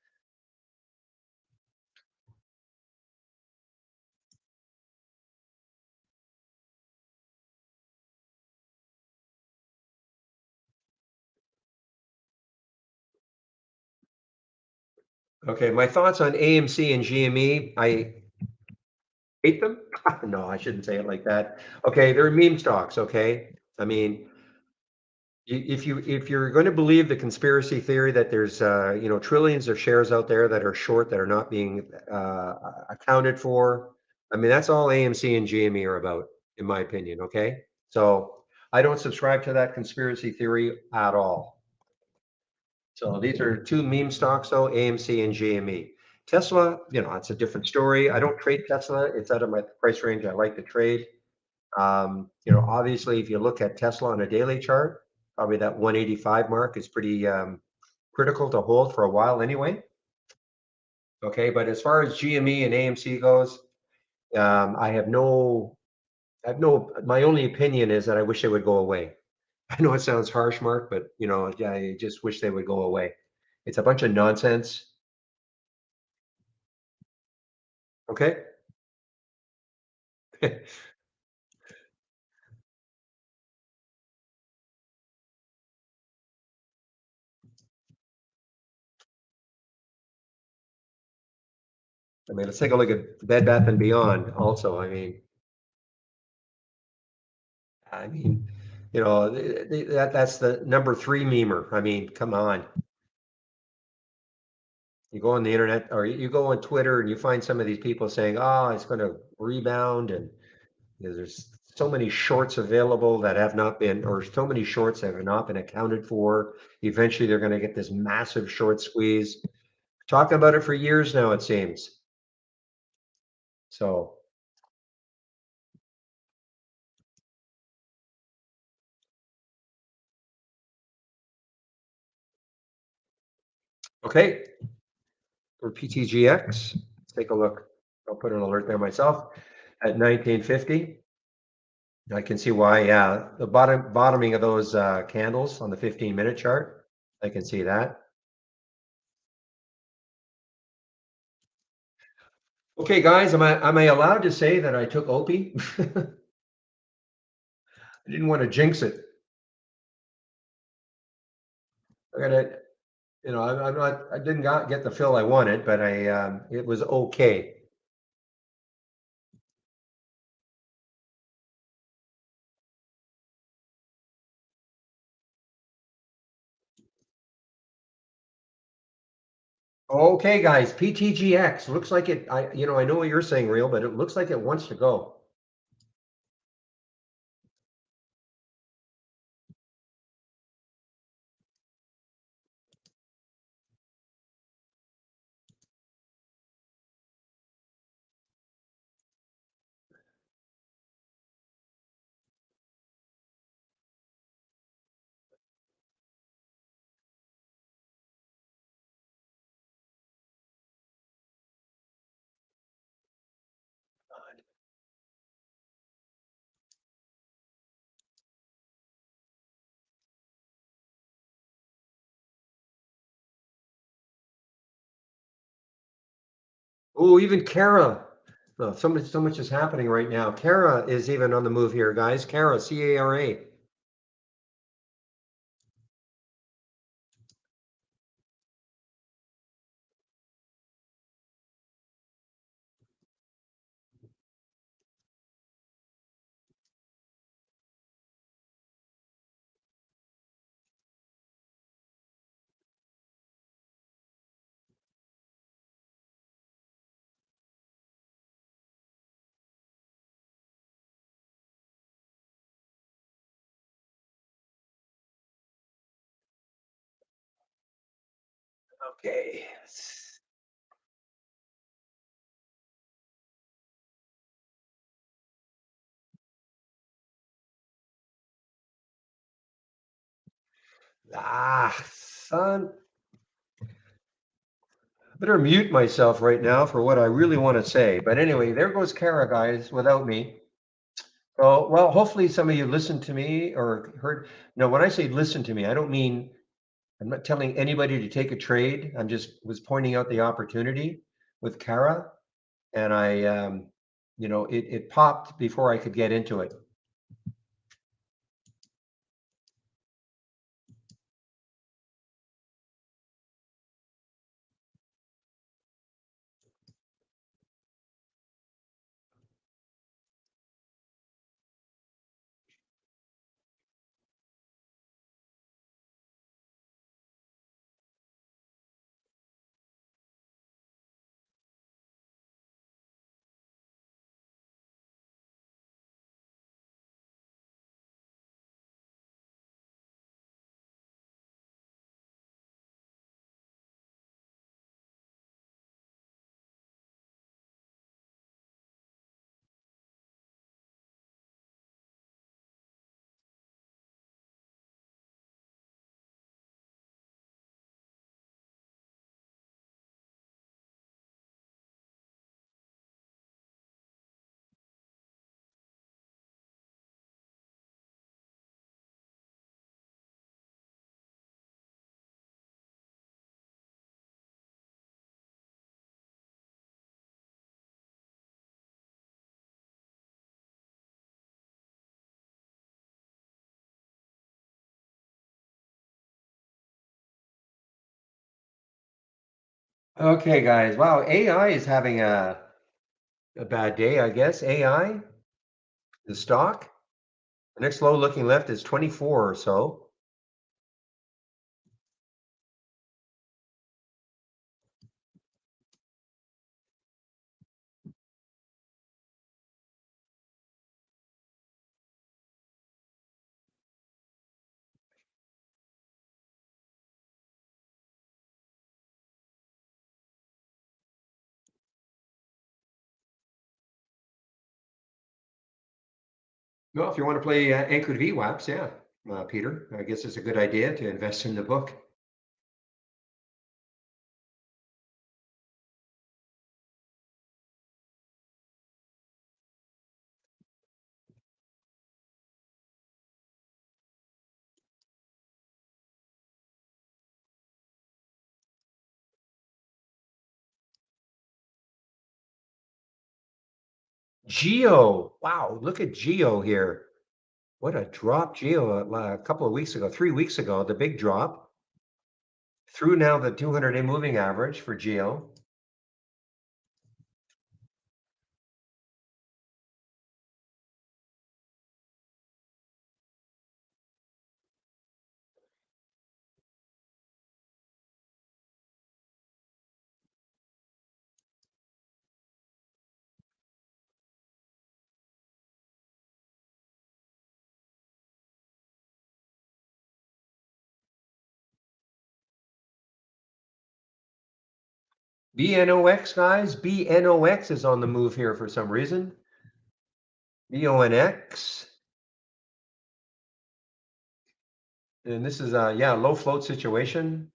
Okay, my thoughts on AMC and GME. I hate them. No, I shouldn't say it like that. Okay, they're meme stocks. Okay, I mean, if you're going to believe the conspiracy theory that there's trillions of shares out there that are short that are not being accounted for, I mean that's all AMC and GME are about, in my opinion. Okay, so I don't subscribe to that conspiracy theory at all. So these are two meme stocks, though, AMC and GME. Tesla, it's a different story. I don't trade Tesla. It's out of my price range I like to trade. Obviously, if you look at Tesla on a daily chart, probably that 185 mark is pretty critical to hold for a while anyway. Okay, but as far as GME and AMC goes, I have no, my only opinion is that I wish they would go away. I know it sounds harsh, Mark, but yeah, I just wish they would go away. It's a bunch of nonsense. Okay. I mean, let's take a look at Bed Bath and Beyond. Also, I mean, that's the number three memer. I mean, come on. You go on the internet or you go on Twitter and you find some of these people saying, "Oh, it's going to rebound," and there's so many shorts available that have not been, or so many shorts that have not been accounted for. Eventually, they're going to get this massive short squeeze. Talking about it for years now, it seems. So, okay, for PTGX, let's take a look. I'll put an alert there myself at 1950. I can see why, yeah, the bottoming of those candles on the 15-minute chart. I can see that. Okay, guys, am I allowed to say that I took Opie? I didn't want to jinx it. I gotta, I'm not, I didn't get the fill I wanted, but it was okay. Okay, guys, PTGX looks like it. I know what you're saying, real, but it looks like it wants to go. Oh, even Kara. No, so much is happening right now. Kara is even on the move here, guys. Kara, CARA. Okay. Ah, son. Better mute myself right now for what I really want to say. But anyway, there goes Kara, guys, without me. So, well, hopefully some of you listened to me or heard. No, when I say listen to me, I don't mean I'm not telling anybody to take a trade. I'm just was pointing out the opportunity with Kara, and it popped before I could get into it. Okay, guys. Wow, AI is having a bad day, I guess. AI, the stock. The next low looking left is 24 or so. Well, if you want to play anchored VWAPs, yeah, Peter, I guess it's a good idea to invest in the book. Geo. Wow, look at Geo here. What a drop, Geo, a couple of weeks ago, 3 weeks ago, the big drop. Through now the 200-day moving average for Geo. BNOX, guys. BNOX is on the move here for some reason. BONX. And this is a yeah, low float situation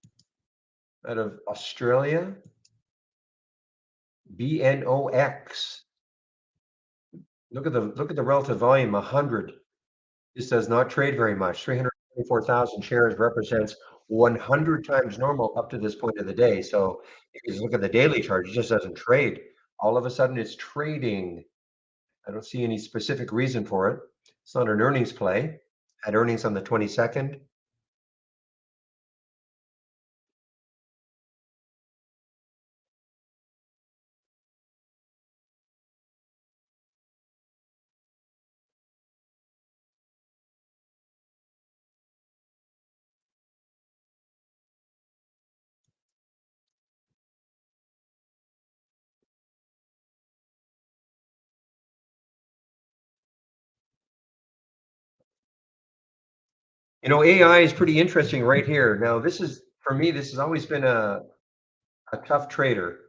out of Australia. BNOX. Look at the relative volume, 100. This does not trade very much. 324,000 shares represents 100 times normal up to this point of the day. So if you look at the daily chart, it just doesn't trade. All of a sudden it's trading. I don't see any specific reason for it. It's not an earnings play. Had earnings on the 22nd. You know, AI is pretty interesting right here. Now, this is for me, this has always been a tough trader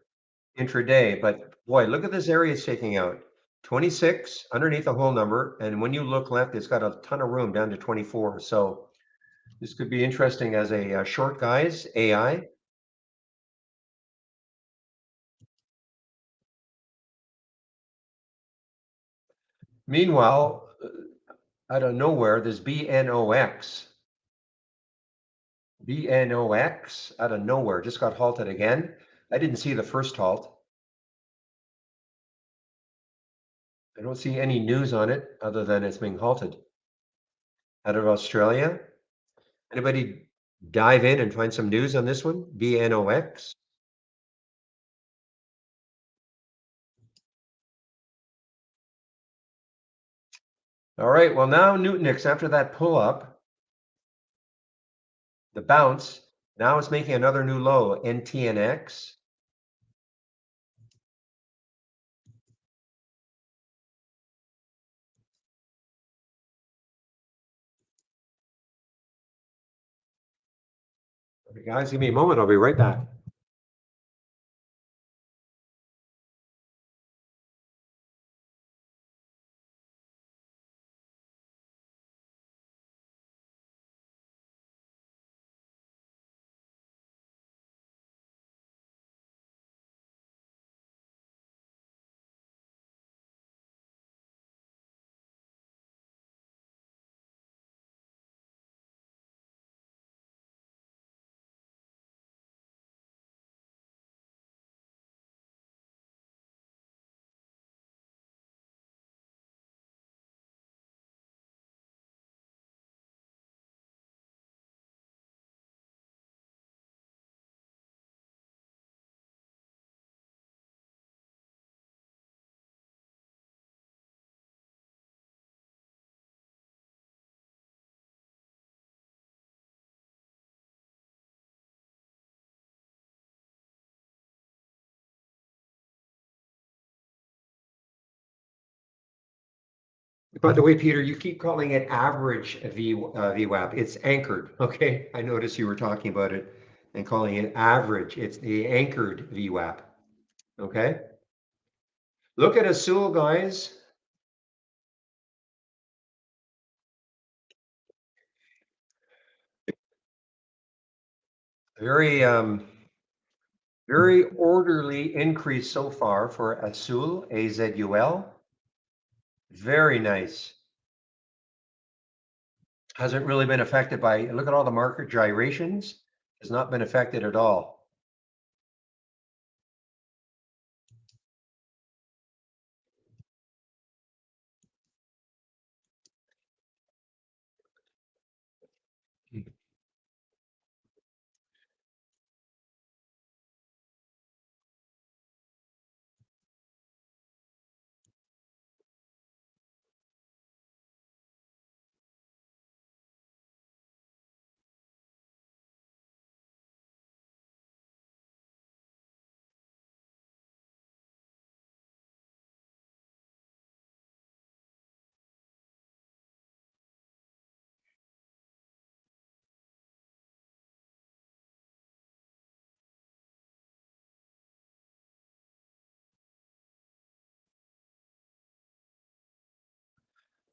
intraday, but boy, look at this area it's taking out. 26 underneath the whole number, and when you look left, it's got a ton of room down to 24. So this could be interesting as a short, guys. AI. Meanwhile, out of nowhere, there's BNOX. BNOX out of nowhere just got halted again. I didn't see the first halt. I don't see any news on it other than it's being halted. Out of Australia. Anybody dive in and find some news on this one? BNOX. All right. Well, now Nutanix, after that pull up, the bounce, now it's making another new low, NTNX. Okay, guys, give me a moment. I'll be right back. By the way, Peter, you keep calling it average VWAP. It's anchored. Okay, I noticed you were talking about it and calling it average. It's the anchored VWAP. Okay, look at Azul, guys. Very very orderly increase so far for Azul, AZUL. Very nice. Hasn't really been affected by, look at all the market gyrations. Has not been affected at all.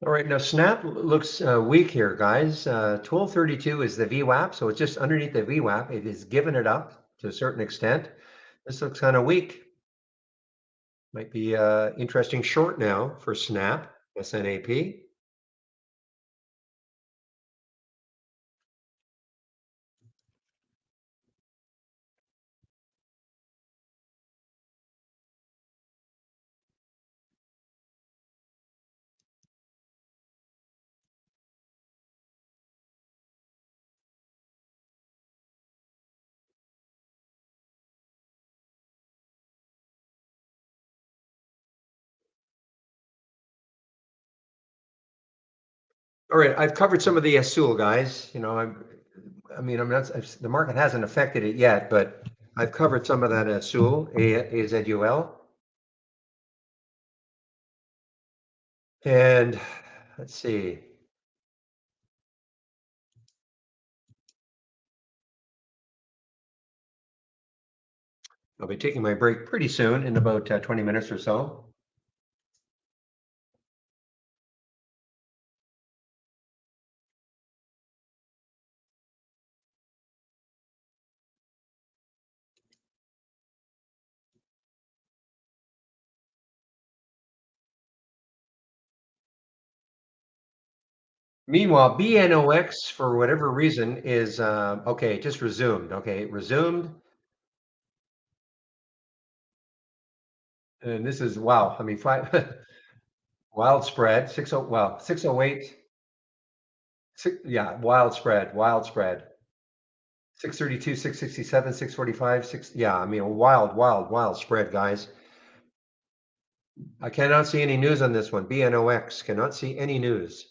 All right, now Snap looks weak here, guys. 1232 is the VWAP, so it's just underneath the VWAP. It is giving it up to a certain extent. This looks kind of weak. Might be interesting short now for Snap, SNAP. All right, I've covered some of the Azul, guys. I'm not, the market hasn't affected it yet, but I've covered some of that Azul, AZUL. And let's see. I'll be taking my break pretty soon in about 20 minutes or so. Meanwhile, BNOX, for whatever reason, is okay, it just resumed. Okay, it resumed. And this is wow. I mean, wild spread. 60, well, 608. Yeah, wild spread. 632, 667, 645, 6. Yeah, I mean, a wild spread, guys. I cannot see any news on this one. BNOX cannot see any news.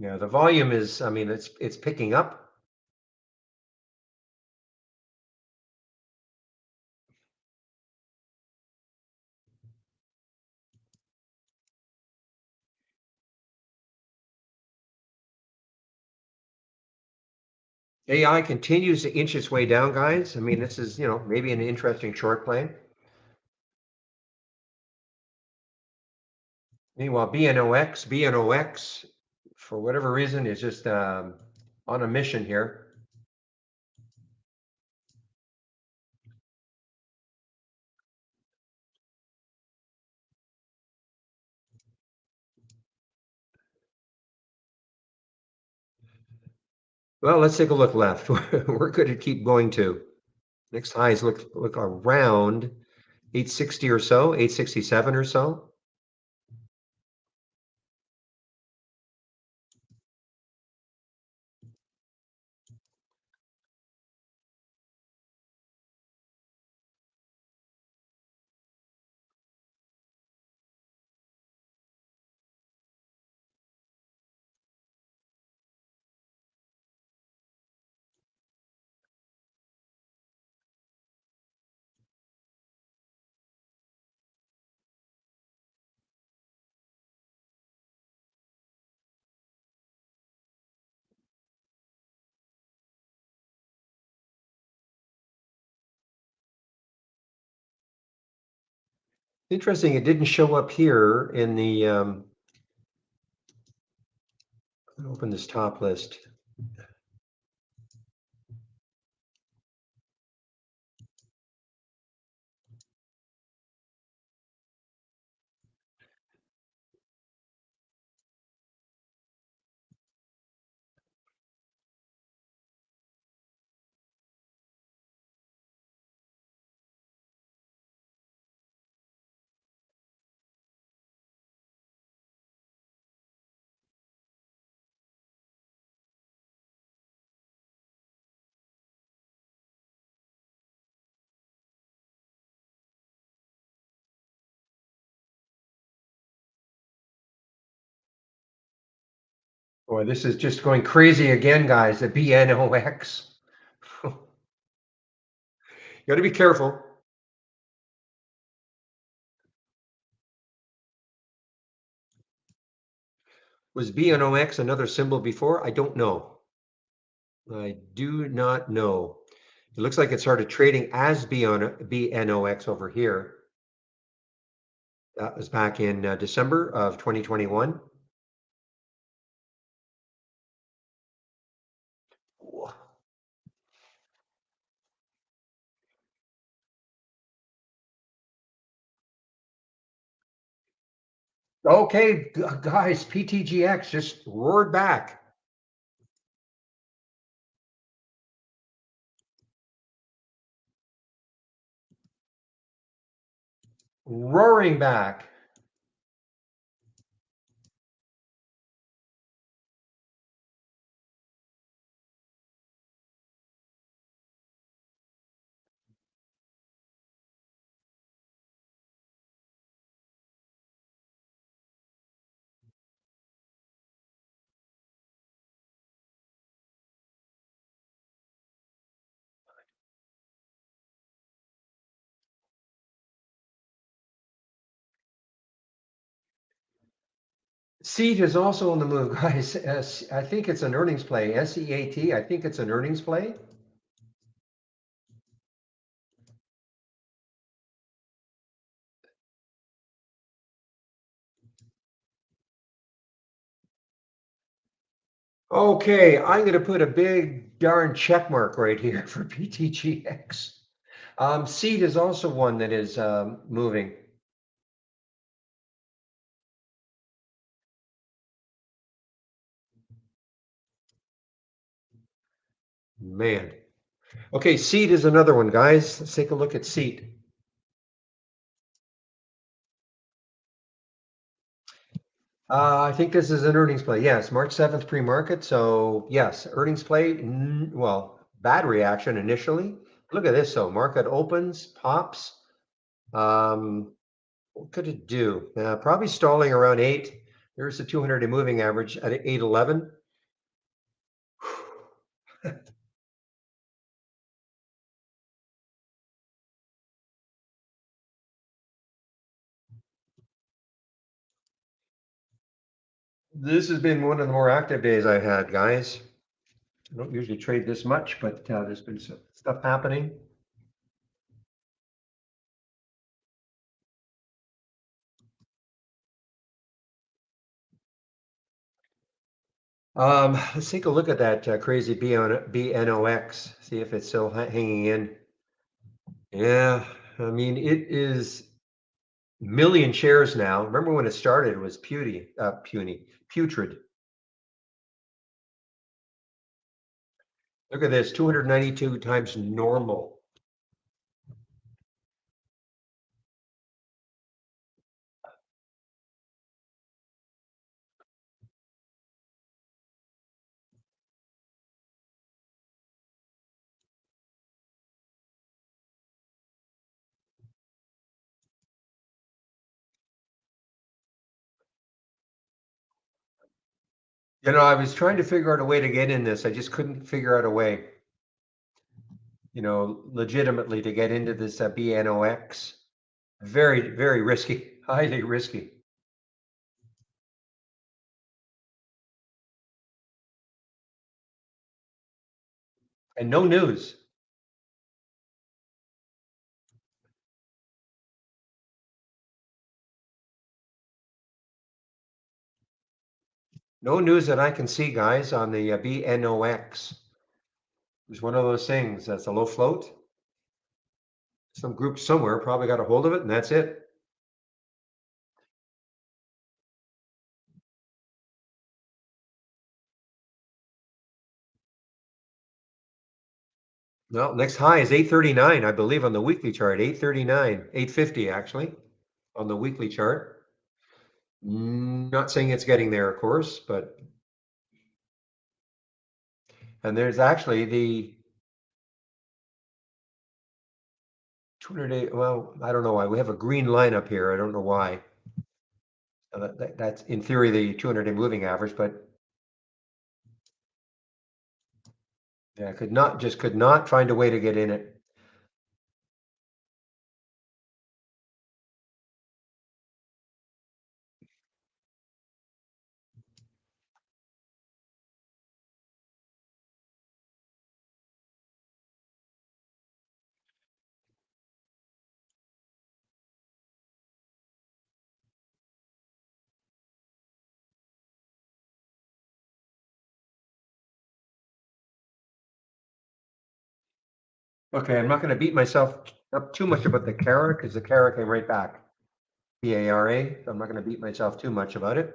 Yeah, the volume is, I mean, it's picking up. AI continues to inch its way down, guys. I mean, this is, maybe an interesting short play. Meanwhile, BNOX, for whatever reason, is just on a mission here. Well, let's take a look left. Where could it keep going to? Next highs look around 860 or so, 867 or so. Interesting, it didn't show up here in the, open this top list. Boy, this is just going crazy again, guys, the BNOX. You gotta be careful. Was BNOX another symbol before? I don't know. I do not know. It looks like it started trading as BNOX over here. That was back in December of 2021. Okay, guys, PTGX just roared back. Roaring back. Seat is also on the move, guys. I think it's an earnings play. SEAT, I think it's an earnings play. Okay, I'm going to put a big darn check mark right here for PTGX. Seat is also one that is moving. Man. Okay, Seat is another one, guys. Let's take a look at Seat. I think this is an earnings play. Yes, March 7th pre-market. So yes, earnings play. Well, bad reaction initially. Look at this though. Market opens, pops. What could it do? Probably stalling around 8. There's the 200-day moving average at 811. This has been one of the more active days I've had, guys. I don't usually trade this much, but there's been some stuff happening. Let's take a look at that crazy BNOX, see if it's still hanging in. Yeah, I mean, it is million shares now. Remember when it started, it was putrid. Look at this, 292 times normal. You know, I was trying to figure out a way to get in this. I just couldn't figure out a way, legitimately to get into this BNOX. Very, very risky, highly risky. And no news. No news that I can see, guys, on the BNOX. It's one of those things that's a low float. Some group somewhere probably got a hold of it, and that's it. Well, next high is 839, I believe, on the weekly chart. 839, 850 actually on the weekly chart. Not saying it's getting there, of course, but and there's actually the 200-day. Well, I don't know why we have a green line up here. I don't know why. That's in theory the 200-day moving average, but yeah, could not find a way to get in it. Okay, I'm not going to beat myself up too much about the Cara because the Cara came right back. CARA. So I'm not going to beat myself too much about it.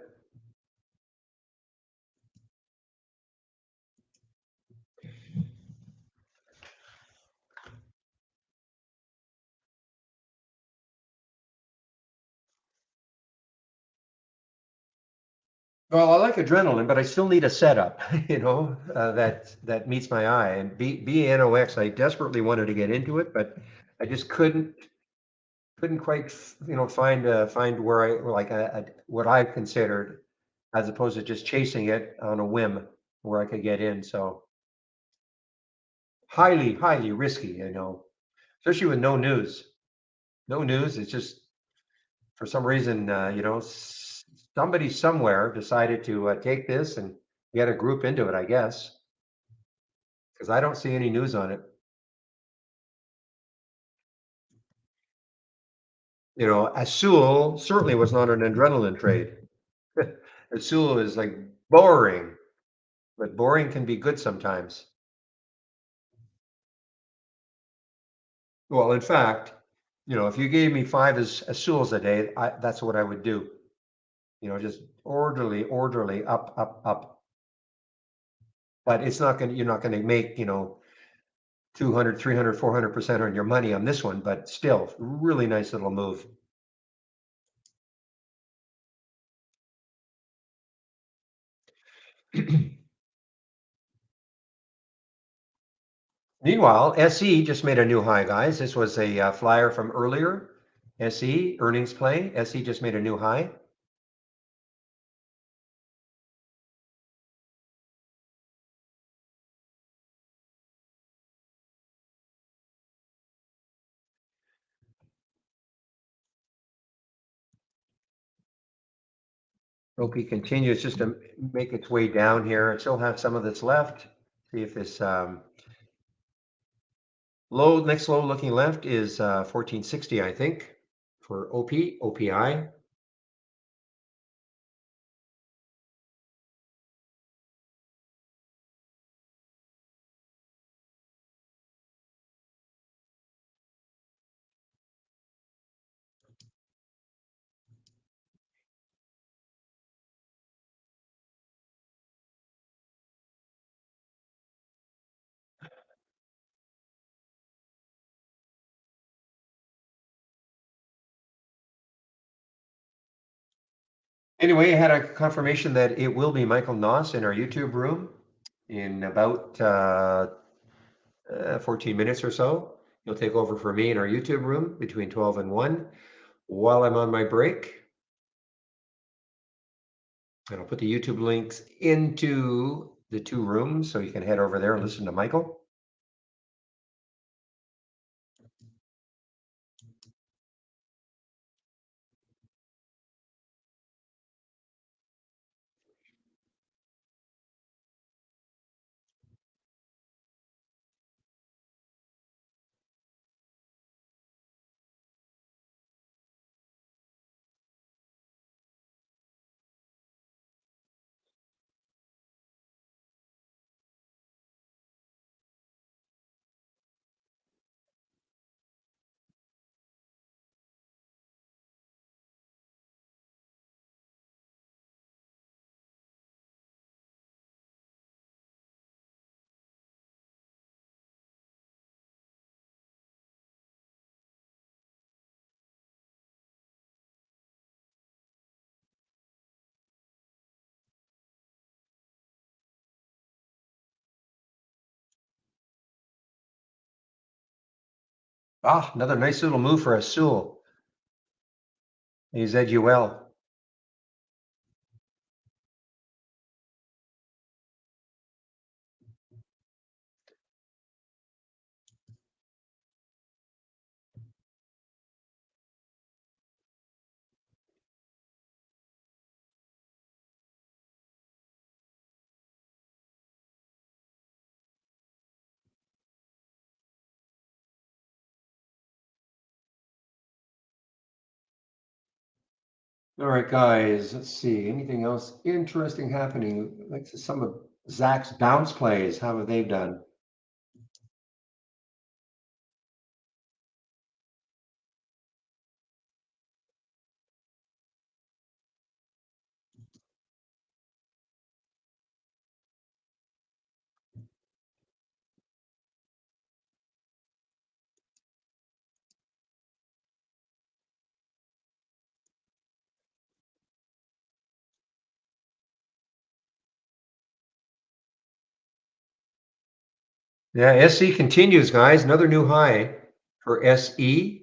Well, I like adrenaline, but I still need a setup, that meets my eye. And BNOX, I desperately wanted to get into it, but I just couldn't quite, find where I like what I considered, as opposed to just chasing it on a whim, where I could get in. So highly, highly risky, especially with no news. No news. It's just for some reason, somebody somewhere decided to take this and get a group into it, I guess, because I don't see any news on it. Azul certainly was not an adrenaline trade. Azul is like boring, but boring can be good sometimes. Well, in fact, if you gave me five as Azuls a day, that's what I would do. Just orderly, orderly, up, up, up. But you're not going to make, 200, 300, 400% on your money on this one, but still, really nice little move. Meanwhile, SE just made a new high, guys. This was a flyer from earlier. SE earnings play. SE just made a new high. OP continues just to make its way down here. It still has some of this left. See if this next low looking left is 1460, I think, for OPI. Anyway, I had a confirmation that it will be Michael Noss in our YouTube room in about 14 minutes or so. He'll take over for me in our YouTube room between 12 and 1 while I'm on my break. And I'll put the YouTube links into the two rooms so you can head over there and listen to Michael. Ah, another nice little move for Azul. He's edged you well. All right, guys, let's see. Anything else interesting happening? Like some of Zach's bounce plays. How have they done? Yeah, SC continues, guys. Another new high for SE.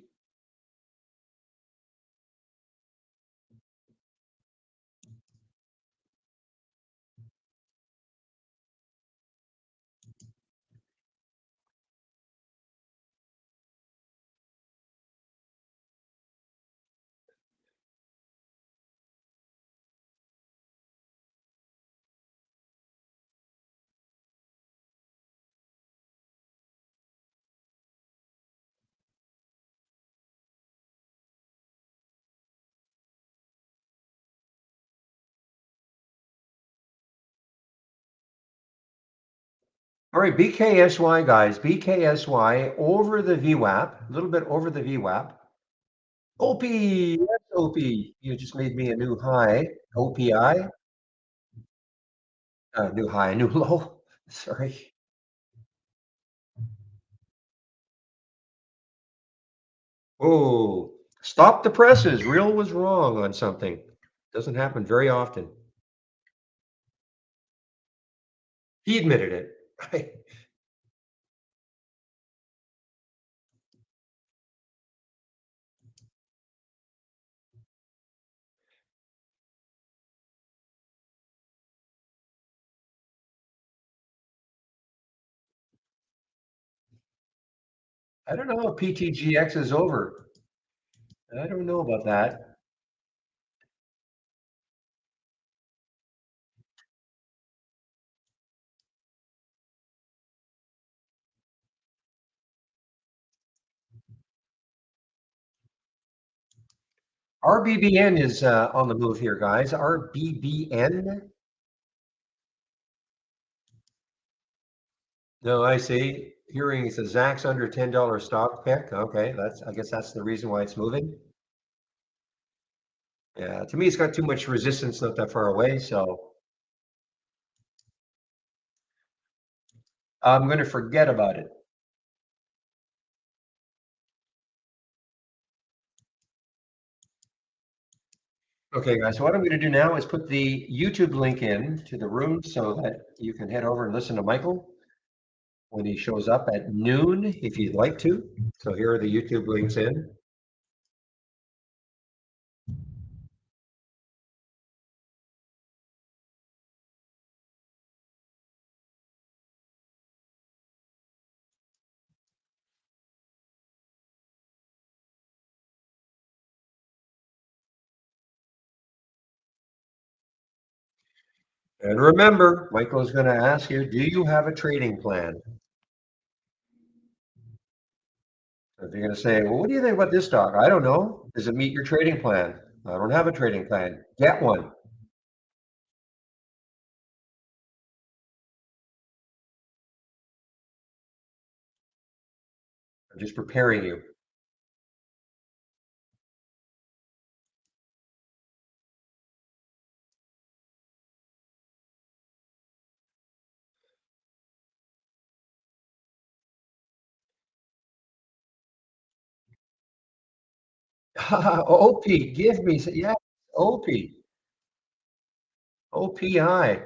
All right, BKSY, guys. BKSY over the VWAP, a little bit over the VWAP. OP, yes, OP. You just made me a new high. OPI, new high, new low. Sorry. Oh, stop the presses. Real was wrong on something. Doesn't happen very often. He admitted it, right? I don't know if PTGX is over. I don't know about that. RBBN is on the move here, guys. RBBN. No, I see. Hearing it says Zach's under $10 stock pick. Okay, I guess that's the reason why it's moving. Yeah, to me, it's got too much resistance not that far away, so I'm going to forget about it. Okay, guys, so what I'm going to do now is put the YouTube link in to the room so that you can head over and listen to Michael when he shows up at noon, if you'd like to. So here are the YouTube links in. And remember, Michael's going to ask you, do you have a trading plan? If you're going to say, well, what do you think about this stock? I don't know. Does it meet your trading plan? I don't have a trading plan. Get one. I'm just preparing you. OP, give me, yeah, OP, OPI.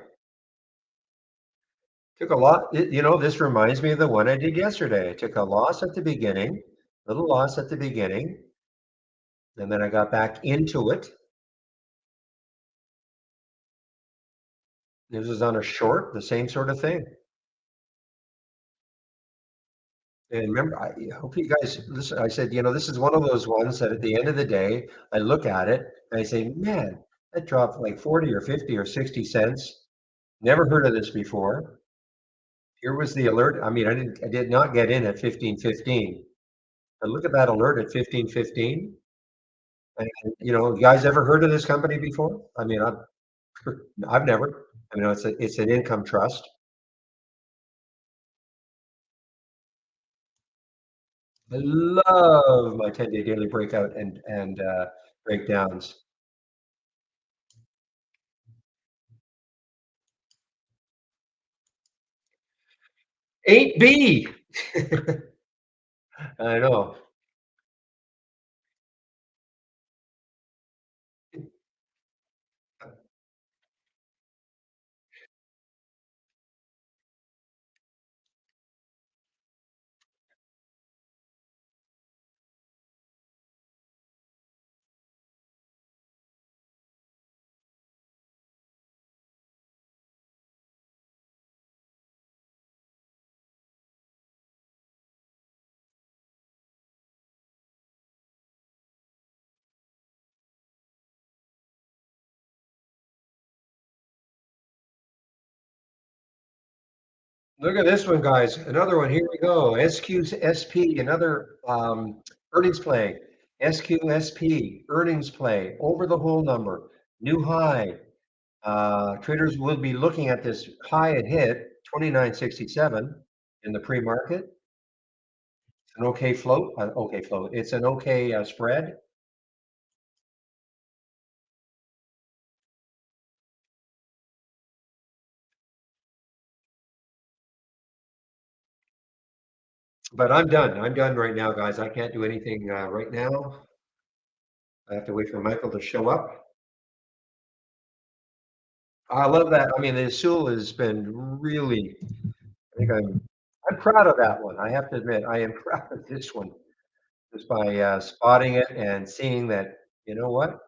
Took a lot, this reminds me of the one I did yesterday. I took a loss at the beginning, Little loss at the beginning, and then I got back into it. This was on a short, the same sort of thing. And remember, I hope you guys listen. I said, this is one of those ones that at the end of the day, I look at it and I say, man, that dropped like 40 or 50 or 60 cents. Never heard of this before. Here was the alert. I mean, I did not get in at 15.15, but look at that alert at 15.15. And, you guys ever heard of this company before? I mean, I've never. I mean, it's an income trust. I love my 10-day daily breakout and breakdowns. 8B. I know. Look at this one, guys. Another one. Here we go. SQSP, another earnings play. SQSP, earnings play, over the whole number, new high. Traders will be looking at this high it hit, 29.67 in the pre-market. It's an okay float. Okay float. It's an okay spread. But I'm done. I'm done right now, guys. I can't do anything right now. I have to wait for Michael to show up. I love that. I mean, the Sul has been really, I think I'm proud of that one. I have to admit, I am proud of this one just by spotting it and seeing that, you know what,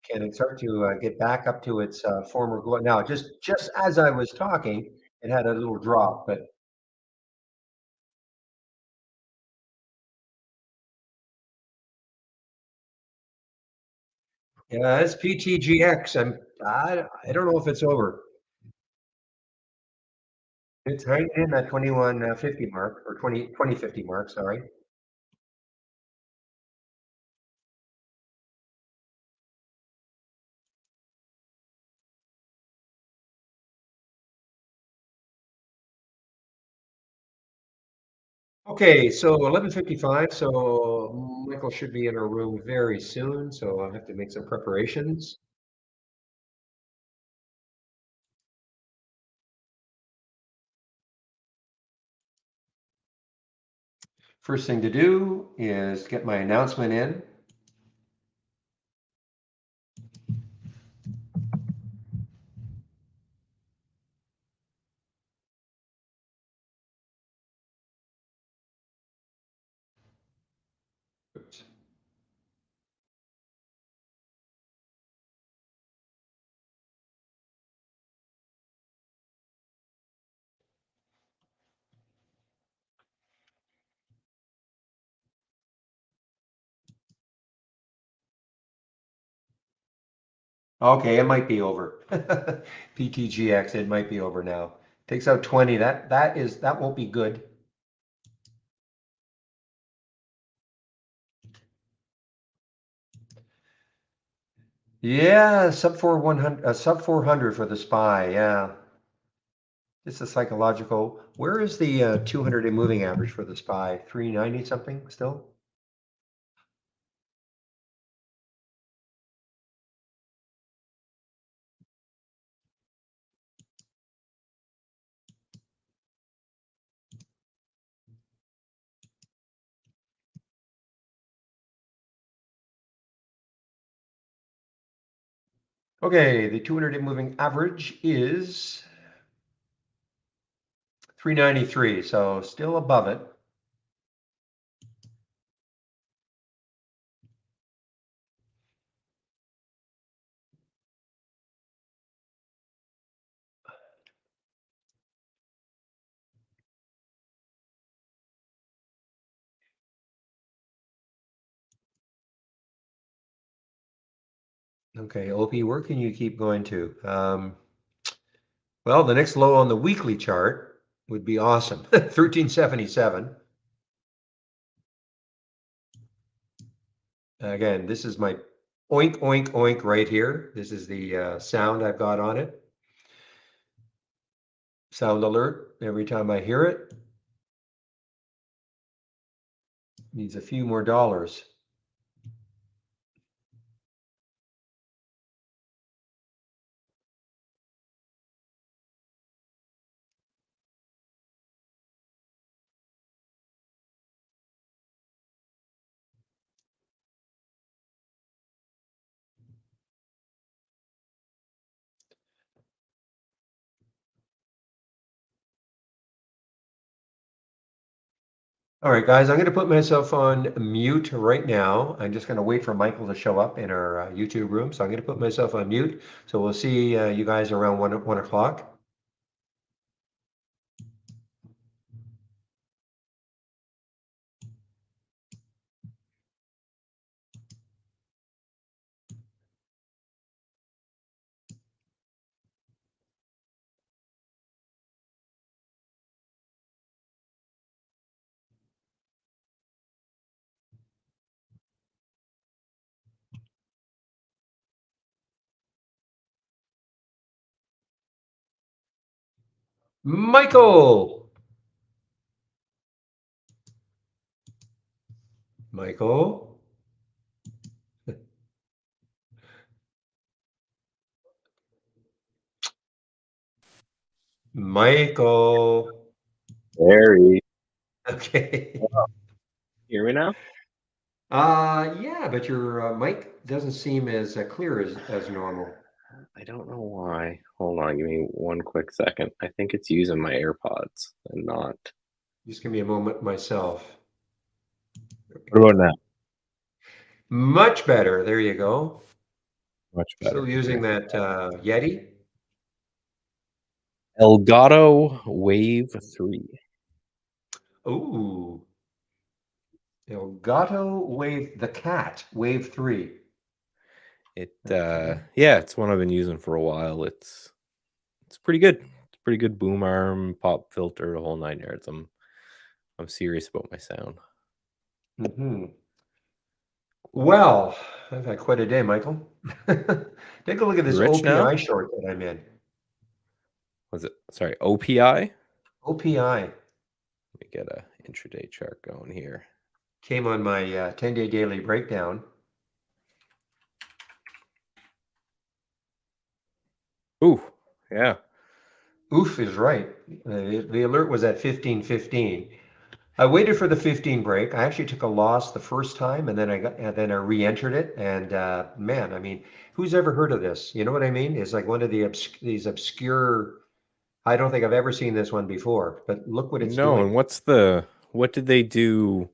can it start to get back up to its former glory? Now, just as I was talking, it had a little drop, but yeah, it's PTGX. I don't know if it's over. It's hanging in that 2150 mark or 2050 mark, sorry. Okay, so 11:55, so Michael should be in our room very soon, so I'll have to make some preparations. First thing to do is get my announcement in. Oops. Okay, it might be over. PTGX, it might be over now. Takes out 20. That won't be good. Yeah, sub 400 for the SPY. Yeah, it's a psychological. Where is the 200-day moving average for the SPY? 390 something still? Okay, the 200-day moving average is 393, so still above it. Okay, OP, where can you keep going to? Well, the next low on the weekly chart would be awesome. 1377. Again, this is my oink, oink, oink right here. This is the sound I've got on it. Sound alert every time I hear it. Needs a few more dollars. All right, guys, I'm going to put myself on mute right now. I'm just going to wait for Michael to show up in our YouTube room. So I'm going to put myself on mute. So we'll see you guys around 1 o'clock. Michael! Michael? Michael. Very. Okay. Hear me now? Yeah, but your mic doesn't seem as clear as normal. I don't know why. Hold on, give me one quick second. I think it's using my AirPods and not. Just give me a moment myself. What about now? Much better. There you go. Much Still better. using Okay. that Yeti? Elgato Wave 3. Ooh. Elgato Wave, the Cat, Wave 3. Yeah, it's one I've been using for a while. It's pretty good. It's pretty good boom arm, pop filter, the whole 9 yards. I'm serious about my sound. Mm-hmm. Well, I've had quite a day, Michael. Take a look at You this rich now? OPI short that I'm in. Was it sorry, OPI? OPI Let me get a intraday chart going here. came on my 10-day daily breakdown. Ooh, yeah. Oof is right. The alert was at 15:15. I waited for the 15 break. I actually took a loss the first time, and then I re-entered it. And man, I mean, who's ever heard of this? You know what I mean? It's like one of these obscure. I don't think I've ever seen this one before, but look what it's No, doing. and what did they do?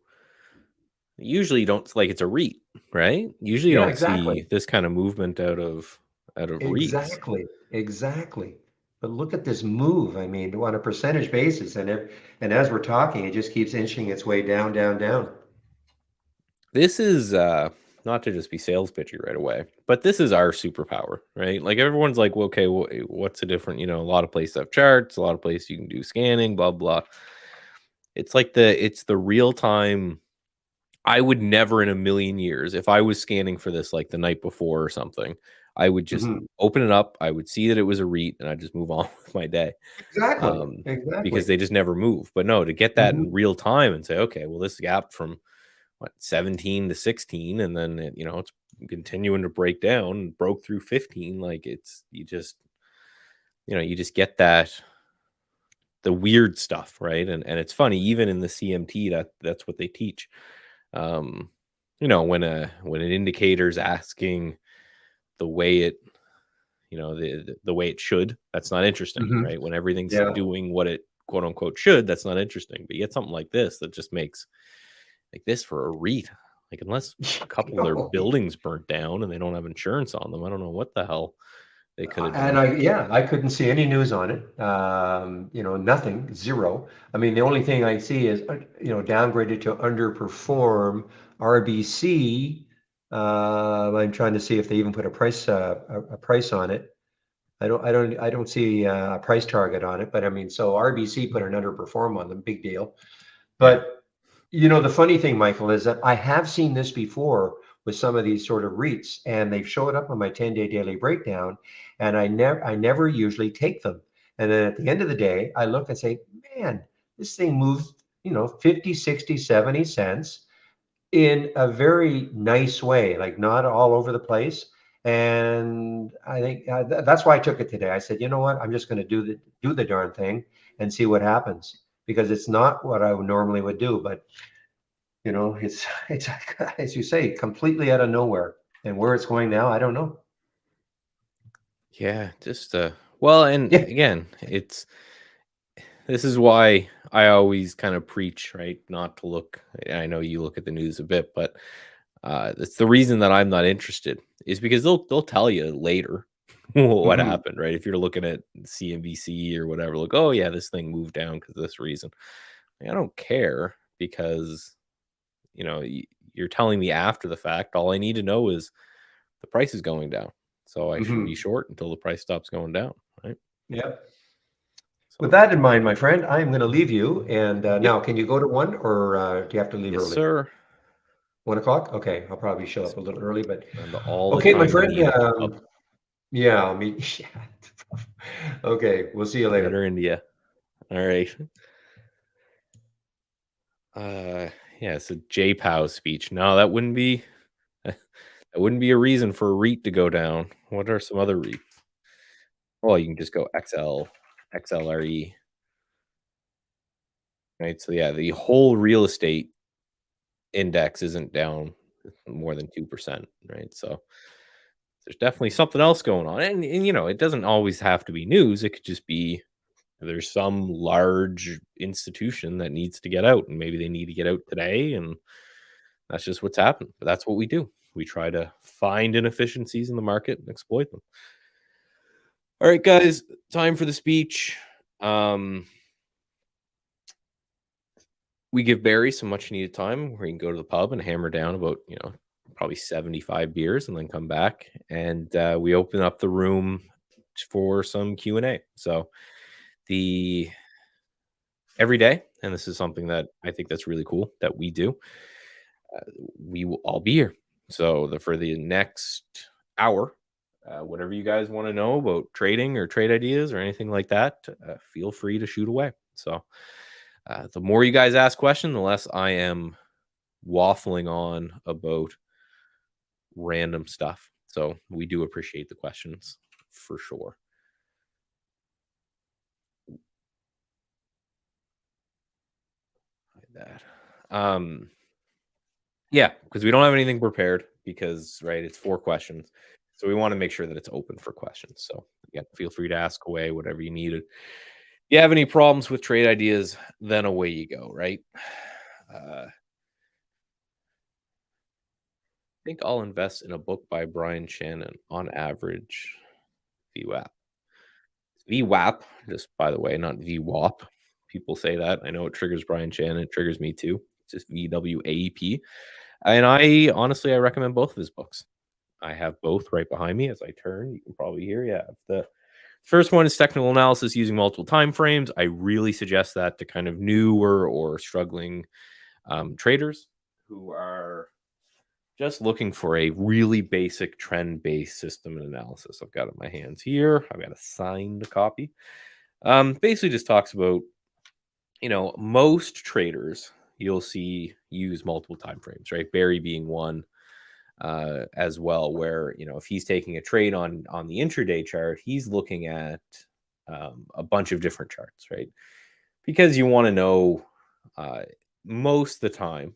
Usually you don't like it's a REIT, right? Usually you Yeah, don't see exactly. this kind of movement out of REITs. Exactly. But look at this move. I mean, on a percentage basis, and as we're talking, it just keeps inching its way down, down, down. This is not to just be sales pitchy right away, but this is our superpower, right? Like everyone's like, well, okay, what's the different? A lot of places have charts, a lot of places you can do scanning, blah blah. It's the real time. I would never in a million years, if I was scanning for this like the night before or something, I would just Mhm. open it up. I would see that it was a REIT, and I'd just move on with my day. Exactly. um, because Exactly. they just never move. But no, to get that Mhm. in real time and say, okay, well, this gap from what 17 to 16, and then it's continuing to break down, broke through 15. Like you just get the weird stuff, right? And it's funny, even in the CMT, that's what they teach. Um, when an indicator's asking the way it the way it should, that's not interesting, Mhm. right? When everything's Yeah. doing what it quote unquote should, that's not interesting. But you get something like this that just makes like this for a REIT, like unless a couple of their No. buildings burnt down and they don't have insurance on them, I don't know what the hell they could have And done. I couldn't see any news on it. Nothing, zero. I mean, the only thing I see is, downgraded to underperform RBC. I'm trying to see if they even put a price on it. I don't see a price target on it, but I mean, so RBC put an underperform on them, big deal. Yeah. But the funny thing, Michael, is that I have seen this before with some of these sort of REITs, and they've showed up on my 10-day daily breakdown, and I never usually take them. And then at the end of the day, I look and say, man, this thing moves, 50, 60, 70 cents in a very nice way, like not all over the place. And I think that's why I took it today. I said, you know what? I'm just going to do the darn thing and see what happens, because it's not what I normally would do. But it's as you say, completely out of nowhere. And where it's going now, I don't know. Yeah, just well, and Yeah. again, this is why I always kind of preach, right? Not to look. I know you look at the news a bit, but it's the reason that I'm not interested is because they'll tell you later what Hmm. happened, right? If you're looking at CNBC or whatever, like, oh yeah, this thing moved down because of this reason. I don't care because you're telling me after the fact. All I need to know is the price is going down, so I should be Hmm. short until the price stops going down, right? Yeah. With So, that in mind, my friend, I am going to leave you. And yep, now, can you go to one, or do you have to leave yes, early? sir. 1 o'clock? Okay, I'll probably show up a little early, but Spend all the okay, my time you friend. need at the pub. Yeah, I'll meet. Yeah. Okay, we'll see you later. Later, India. All right. Uh, yeah, it's a JPOW speech. No, that wouldn't be that wouldn't be a reason for a REIT to go down. What are some other REITs? Well, you can just go XLRE, right? So yeah, the whole real estate index isn't down more than 2%, right? So there's definitely something else going on. And it doesn't always have to be news. It could just be there's some large institution that needs to get out, and maybe they need to get out today, and that's just what's happened. But that's what we do. We try to find inefficiencies in the market and exploit them. All right, guys, time for the speech. Um, we give Barry some much needed time where he can go to the pub and hammer down about, probably 75 beers and then come back. And we open up the room for some Q&A. So the every day, and this is something that I think that's really cool that we do, we will all be here. So for the next hour, whatever you guys want to know about trading or trade ideas or anything like that, feel free to shoot away. So the more you guys ask questions, the less I am waffling on about random stuff. So we do appreciate the questions for sure. Like that. Yeah, because we don't have anything prepared because it's 4 questions. So we want to make sure that it's open for questions. So yeah, feel free to ask away whatever you need. If you have any problems with trade ideas, then away you go, right? I think I'll invest in a book by Brian Shannon on average. VWAP. VWAP, just by the way, not VWAP. People say that. I know it triggers Brian Shannon. It triggers me too. It's just VWAP. And I recommend both of his books. I have both right behind me as I turn. You can probably hear. Yeah. The first one is technical analysis using multiple time frames. I really suggest that to kind of newer or struggling traders who are just looking for a really basic trend-based system and analysis. I've got it in my hands here. I've got a signed copy. Basically just talks about, most traders you'll see use multiple time frames, right? Barry being one as well, where if he's taking a trade on the intraday chart, he's looking at a bunch of different charts, right? Because you want to know most of the time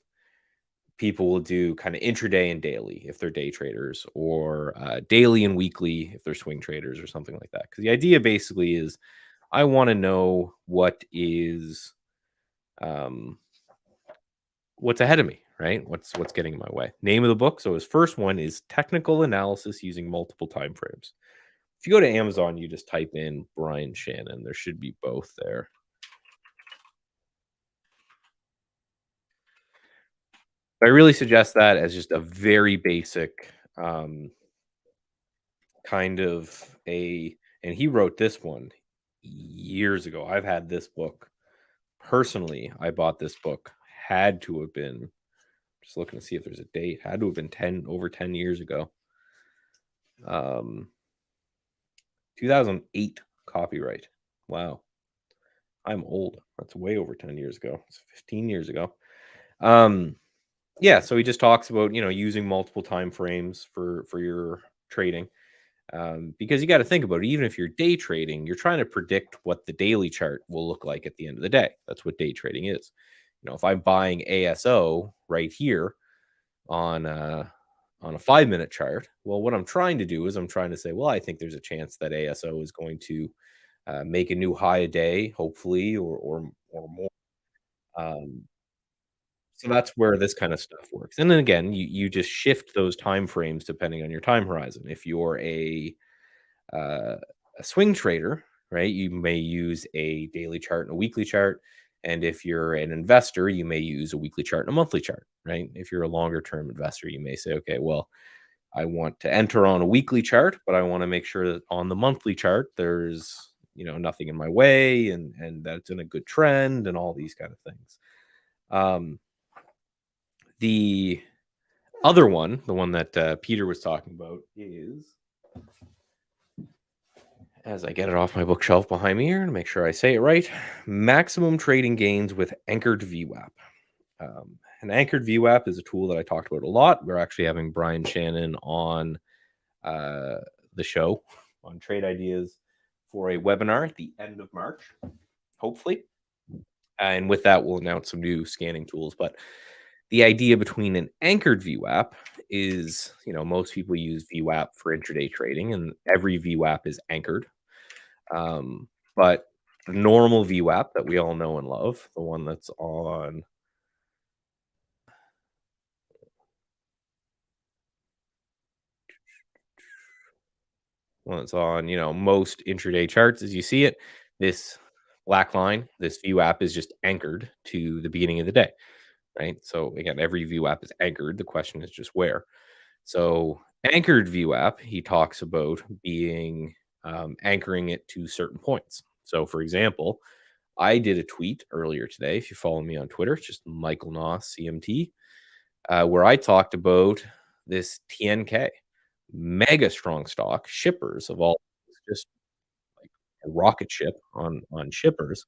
people will do kind of intraday and daily if they're day traders, or daily and weekly if they're swing traders or something like that. Because the idea basically is I want to know um, what's ahead of me, right? What's getting in my way. Name of the book. So his first one is Technical Analysis Using Multiple Time Frames. If you go to Amazon, you just type in Brian Shannon. There should be both there. I really suggest that as just a very basic kind of a and he wrote this one years ago. I've had this book personally. I bought this book, had to have been just looking to see if there's a date, had to have been 10 years ago. 2008 copyright. Wow. I'm old. That's way over 10 years ago. It's 15 years ago. Yeah, so he just talks about, using multiple time frames for your trading. Because you got to think about it, even if you're day trading, you're trying to predict what the daily chart will look like at the end of the day. That's what day trading is. If I'm buying ASO right here on a 5-minute chart, well, what I'm trying to do is I'm trying to say, well, I think there's a chance that ASO is going to make a new high a day, hopefully, or more. Um, so that's where this kind of stuff works. And then again, you just shift those time frames depending on your time horizon. If you're uh, a swing trader, right, you may use a daily chart and a weekly chart. And if you're an investor, you may use a weekly chart and a monthly chart, right? If you're a longer term investor, you may say, okay, well, I want to enter on a weekly chart, but I want to make sure that on the monthly chart there's nothing in my way and that it's in a good trend and all these kind of things. The other one, the one that Peter was talking about, is, as I get it off my bookshelf behind me here to make sure I say it right, maximum trading gains with anchored VWAP. An anchored VWAP is a tool that I talked about a lot. We're actually having Brian Shannon on uh, the show on trade ideas for a webinar at the end of March, hopefully. And with that, we'll announce some new scanning tools. But the idea between an anchored VWAP is, most people use VWAP for intraday trading, and every VWAP is anchored. But the normal VWAP that we all know and love, the one that's on most intraday charts as you see it, this black line, this VWAP is just anchored to the beginning of the day, right? So again, every VWAP is anchored. The question is just where. So anchored VWAP, he talks about being anchoring it to certain points. So for example, I did a tweet earlier today. If you follow me on Twitter, it's just Michael Noss CMT, where I talked about this TNK, mega strong stock, shippers of all, just like a rocket ship on shippers.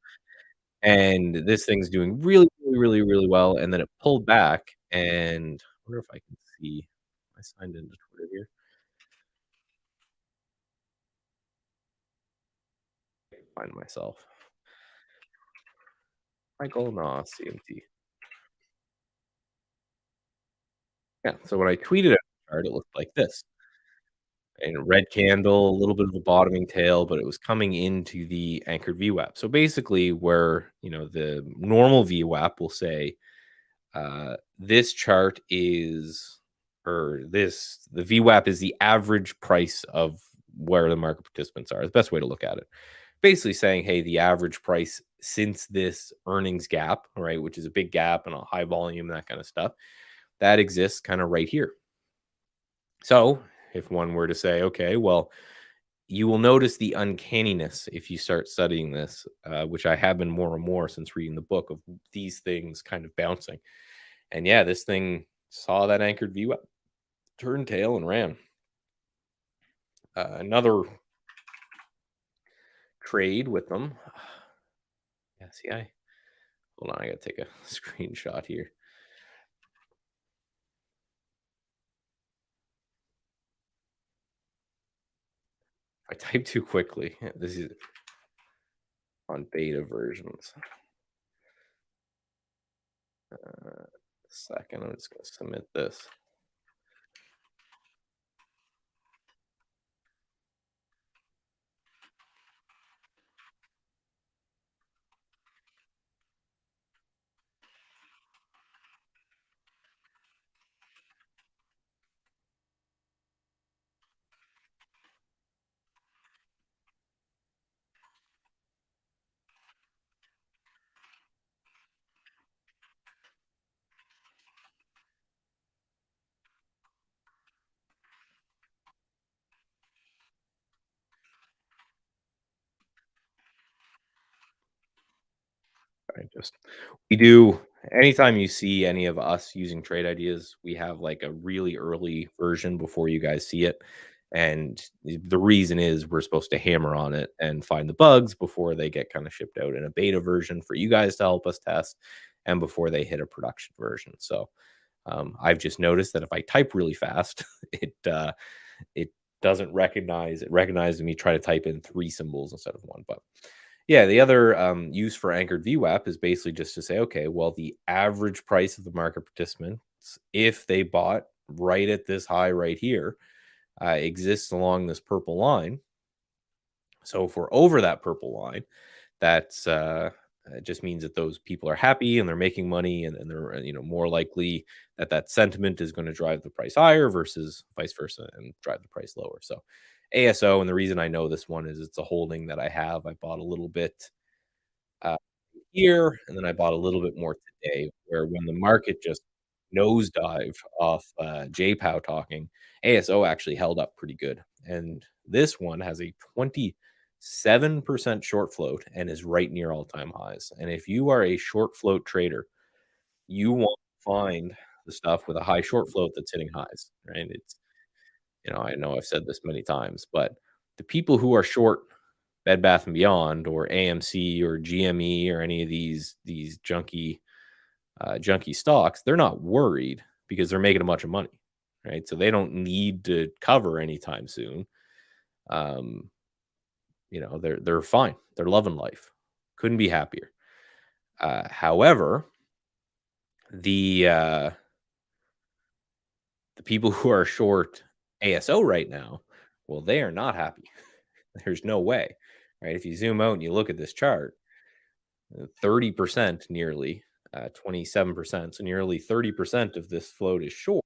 And this thing's doing really, really, really, really well. And then it pulled back. And I wonder if I can see. I signed into Twitter here. Find myself. Michael Noss CMT. Yeah. So when I tweeted at the chart, it looked like this. And a red candle, a little bit of a bottoming tail, but it was coming into the anchored VWAP. So basically, where the normal VWAP will say this chart is, or this, the VWAP is the average price of where the market participants are. The best way to look at it. Basically saying, hey, the average price since this earnings gap, right, which is a big gap and a high volume, that kind of stuff, that exists kind of right here. So if one were to say, okay, well, you will notice the uncanniness if you start studying this, which I have been more and more since reading the book, of these things kind of bouncing. And yeah, this thing saw that anchored view up, turned tail, and ran. Another trade with them. Yeah, see, hold on, I gotta take a screenshot here. I type too quickly. This is on beta versions. Second, I'm just gonna submit this. I just we do anytime you see any of us using trade ideas, we have like a really early version before you guys see it. And the reason is we're supposed to hammer on it and find the bugs before they get kind of shipped out in a beta version for you guys to help us test and before they hit a production version. So I've just noticed that if I type really fast, it doesn't recognize it recognizes me try to type in three symbols instead of one. But yeah, the other use for anchored VWAP is basically just to say, okay, well, the average price of the market participants, if they bought right at this high right here, exists along this purple line. So if we're over that purple line, that's it just means that those people are happy and they're making money, and they're more likely that that sentiment is going to drive the price higher versus vice versa and drive the price lower. So ASO, and the reason I know this one is it's a holding that I have. I bought a little bit uh, here, and then I bought a little bit more today. Where when the market just nosedive off JPOW talking, ASO actually held up pretty good, and this one has a 27% short float and is right near all-time highs. And if you are a short float trader, you want to find the stuff with a high short float that's hitting highs, right? It's I know I've said this many times, but the people who are short Bed Bath and Beyond or AMC or GME or any of these junky stocks, they're not worried because they're making a bunch of money, right? So they don't need to cover anytime soon. Um, they're fine. They're loving life. Couldn't be happier. However, the the people who are short ASO right now, well, they are not happy. There's no way, right? If you zoom out and you look at this chart, 30% nearly, 27%, so nearly 30% of this float is short,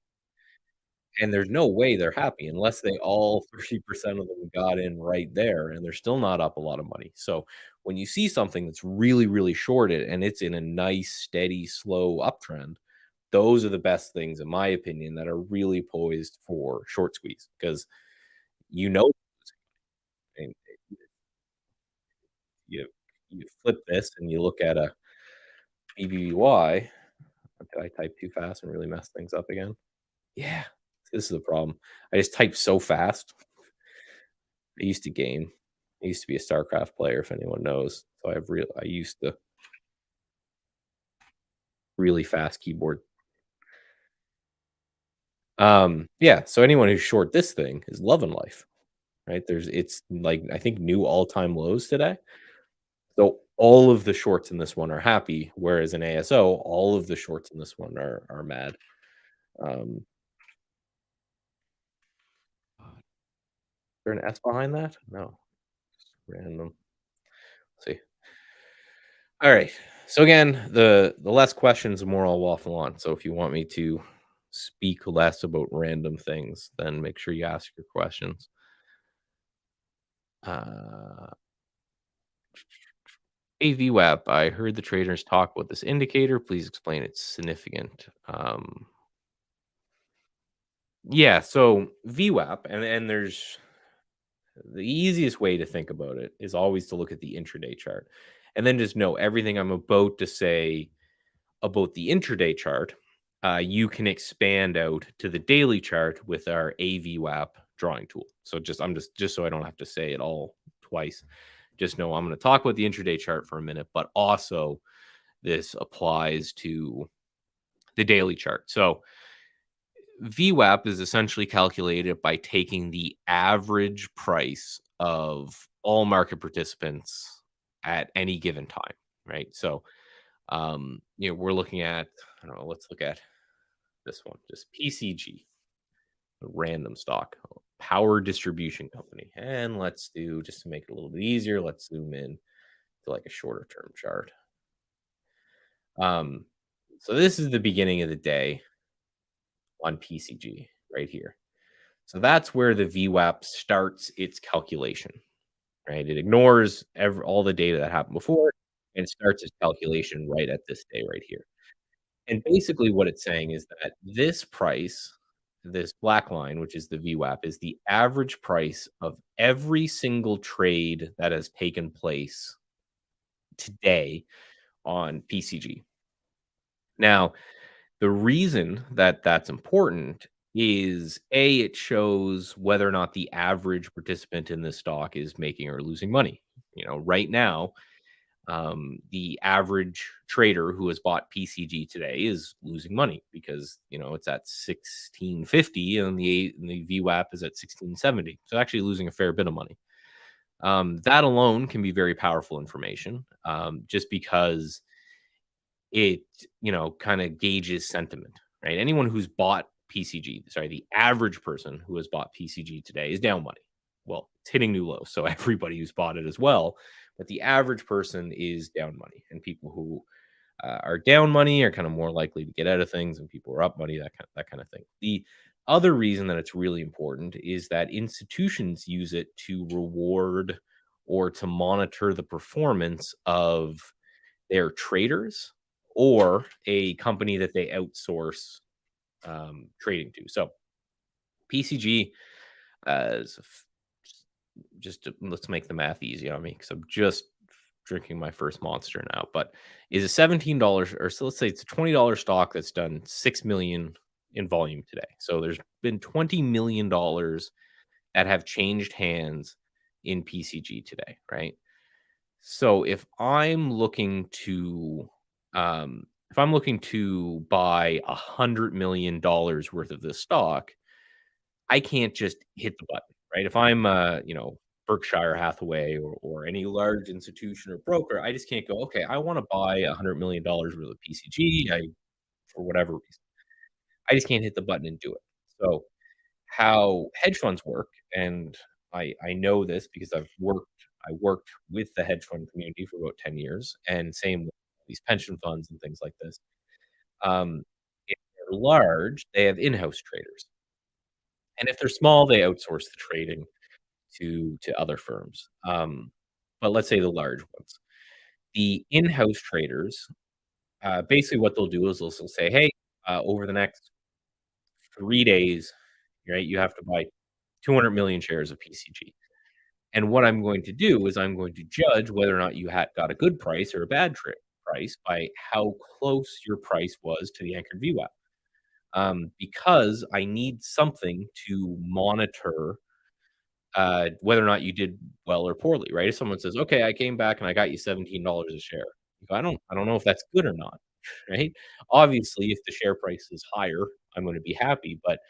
and there's no way they're happy unless they all 30% of them got in right there, and they're still not up a lot of money. So when you see something that's really, really shorted and it's in a nice, steady, slow uptrend, those are the best things, in my opinion, that are really poised for short squeeze because you know and you you flip this and you look at a BBY. Did I type too fast and really mess things up again? Yeah, this is the problem. I just type so fast. I used to game. I used to be a StarCraft player, if anyone knows. So I used the really fast keyboard. Yeah, so anyone who's short this thing is loving life, right? It's like I think new all-time lows today. So all of the shorts in this one are happy, whereas in ASO, all of the shorts in this one are mad. Um, is there an S behind that? No, just random. Let's see. All right. So again, the less questions, the more I'll waffle on. So if you want me to speak less about random things, then make sure you ask your questions. Uh, AVWAP, I heard the traders talk about this indicator. Please explain its significant. Yeah, so VWAP, and there's the easiest way to think about it is always to look at the intraday chart, and then just know everything I'm about to say about the intraday chart, you can expand out to the daily chart with our AVWAP drawing tool. So just so I don't have to say it all twice, just know I'm going to talk about the intraday chart for a minute, but also this applies to the daily chart. So VWAP is essentially calculated by taking the average price of all market participants at any given time, right? So we're looking at, I don't know, let's look at this one, just PCG, a random stock, power distribution company. And let's do, just to make it a little bit easier, let's zoom in to like a shorter term chart. Um, so this is the beginning of the day on PCG right here. So that's where the VWAP starts its calculation, right? It ignores all the data that happened before and starts its calculation right at this day right here. And basically what it's saying is that this price, this black line, which is the VWAP, is the average price of every single trade that has taken place today on PCG. Now, the reason that that's important is A, it shows whether or not the average participant in this stock is making or losing money. Right now, the average trader who has bought PCG today is losing money because it's at 1650 and the VWAP is at 1670. So actually losing a fair bit of money. That alone can be very powerful information, just because it kind of gauges sentiment, right? Anyone who's bought PCG, sorry, the average person who has bought PCG today is down money. Well, it's hitting new lows, so everybody who's bought it as well. But the average person is down money, and people who are down money are kind of more likely to get out of things, and people who are up money, that kind of thing. The other reason that it's really important is that institutions use it to reward or to monitor the performance of their traders or a company that they outsource trading to. So PCG, let's make the math easy on me because I'm just drinking my first Monster now. But is a $17, or so let's say it's a $20 stock that's done 6 million in volume today. So there's been $20 million that have changed hands in PCG today, right? So if I'm looking to buy $100 million worth of this stock, I can't just hit the button, right? If I'm Berkshire Hathaway or any large institution or broker, I just can't go, okay, I want to buy $100 million worth of PCG. For whatever reason, I just can't hit the button and do it. So how hedge funds work, and I know this because I worked with the hedge fund community for about 10 years, and same with these pension funds and things like this. If they're large, they have in-house traders, and if they're small, they outsource the trading to other firms. But let's say the large ones, the in-house traders, basically what they'll do is they'll say, hey, over the next 3 days, right, you have to buy 200 million shares of PCG. And what I'm going to do is I'm going to judge whether or not you got a good price or a bad price by how close your price was to the anchored VWAP. Because I need something to monitor whether or not you did well or poorly, right? If someone says, "Okay, I came back and I got you $17 a share," I don't know if that's good or not, right? Obviously, if the share price is higher, I'm going to be happy, but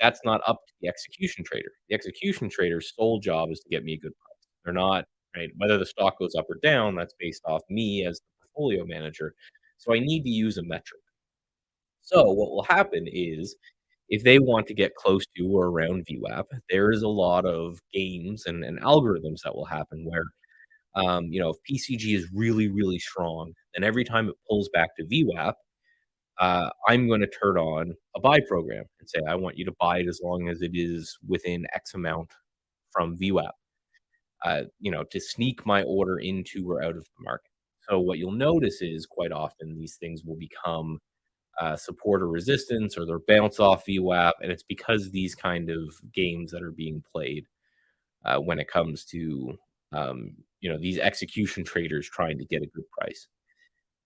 that's not up to the execution trader. The execution trader's sole job is to get me a good price. They're not, right? Whether the stock goes up or down, that's based off me as the portfolio manager. So I need to use a metric. So what will happen is if they want to get close to or around VWAP, there is a lot of games and algorithms that will happen where, if PCG is really, really strong, and every time it pulls back to VWAP, I'm going to turn on a buy program and say, I want you to buy it as long as it is within X amount from VWAP, to sneak my order into or out of the market. So what you'll notice is quite often these things will become support or resistance, or they're bounce off VWAP, and it's because these kind of games that are being played when it comes to these execution traders trying to get a good price.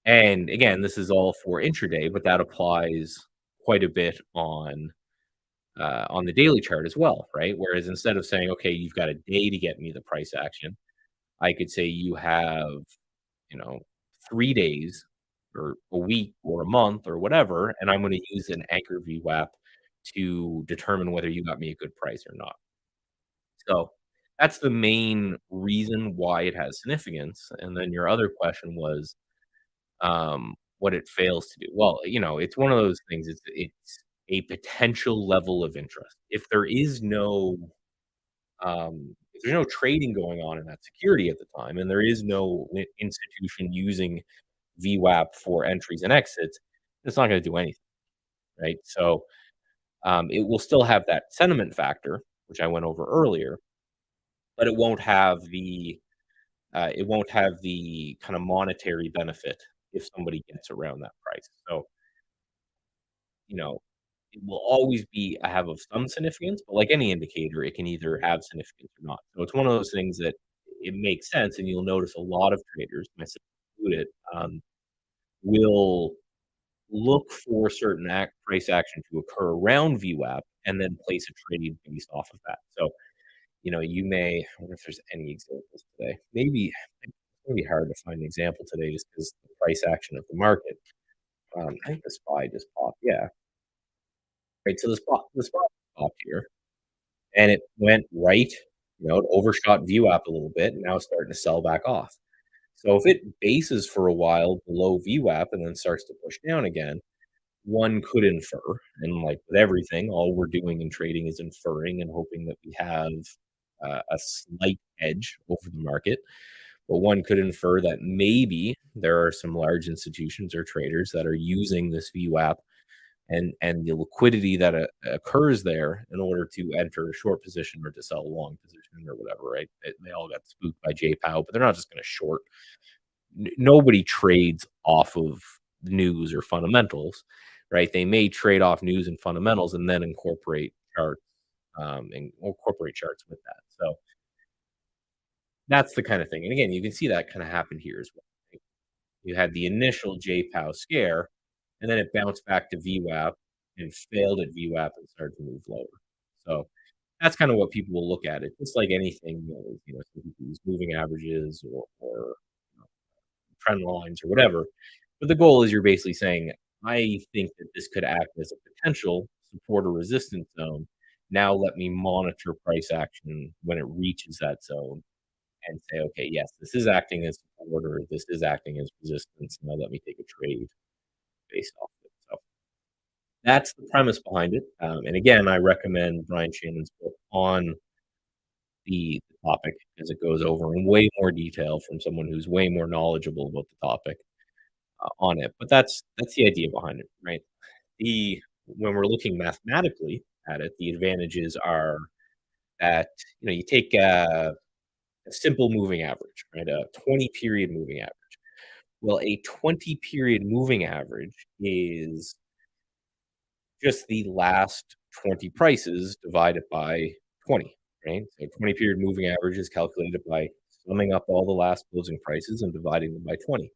And again, this is all for intraday, but that applies quite a bit on the daily chart as well, right? Whereas instead of saying, okay, you've got a day to get me the price action, I could say you have, you know, 3 days or a week or a month or whatever, and I'm going to use an anchor VWAP to determine whether you got me a good price or not. So that's the main reason why it has significance. And then your other question was what it fails to do. Well, it's one of those things. It's a potential level of interest. If there's no trading going on in that security at the time, and there is no institution using VWAP for entries and exits, it's not going to do anything, right? So it will still have that sentiment factor, which I went over earlier, but it won't have the kind of monetary benefit if somebody gets around that price. So it will always have of some significance, but like any indicator, it can either have significance or not. So it's one of those things that it makes sense, and you'll notice a lot of traders, myself included, will look for certain price action to occur around VWAP and then place a trade based off of that. So, you may, I wonder if there's any examples today. Maybe it's going to be hard to find an example today just because the price action of the market. I think the SPY just popped. Yeah. Right. So the SPY popped here and it went right, it overshot VWAP a little bit and now it's starting to sell back off. So if it bases for a while below VWAP and then starts to push down again, one could infer, and like with everything, all we're doing in trading is inferring and hoping that we have a slight edge over the market. But one could infer that maybe there are some large institutions or traders that are using this VWAP and the liquidity that occurs there in order to enter a short position or to sell a long position or whatever, right? They all got spooked by J Powell, but they're not just going to short. Nobody trades off of news or fundamentals, right? They may trade off news and fundamentals and then incorporate charts with that. So that's the kind of thing. And again, you can see that kind of happen here as well. Right? You had the initial J Powell scare, and then it bounced back to VWAP and failed at VWAP and started to move lower. So that's kind of what people will look at it. Just like anything, some people use moving averages or trend lines or whatever. But the goal is you're basically saying, I think that this could act as a potential support or resistance zone. Now let me monitor price action when it reaches that zone and say, okay, yes, this is acting as support or this is acting as resistance. Now let me take a trade based off of it. So that's the premise behind it. And again, I recommend Brian Shannon's book on the topic as it goes over in way more detail from someone who's way more knowledgeable about the topic on it. But that's the idea behind it, right? When we're looking mathematically at it, the advantages are that you take a simple moving average, right? A 20 period moving average. Well, a 20 period moving average is just the last 20 prices divided by 20, right? So 20 period moving average is calculated by summing up all the last closing prices and dividing them by 20.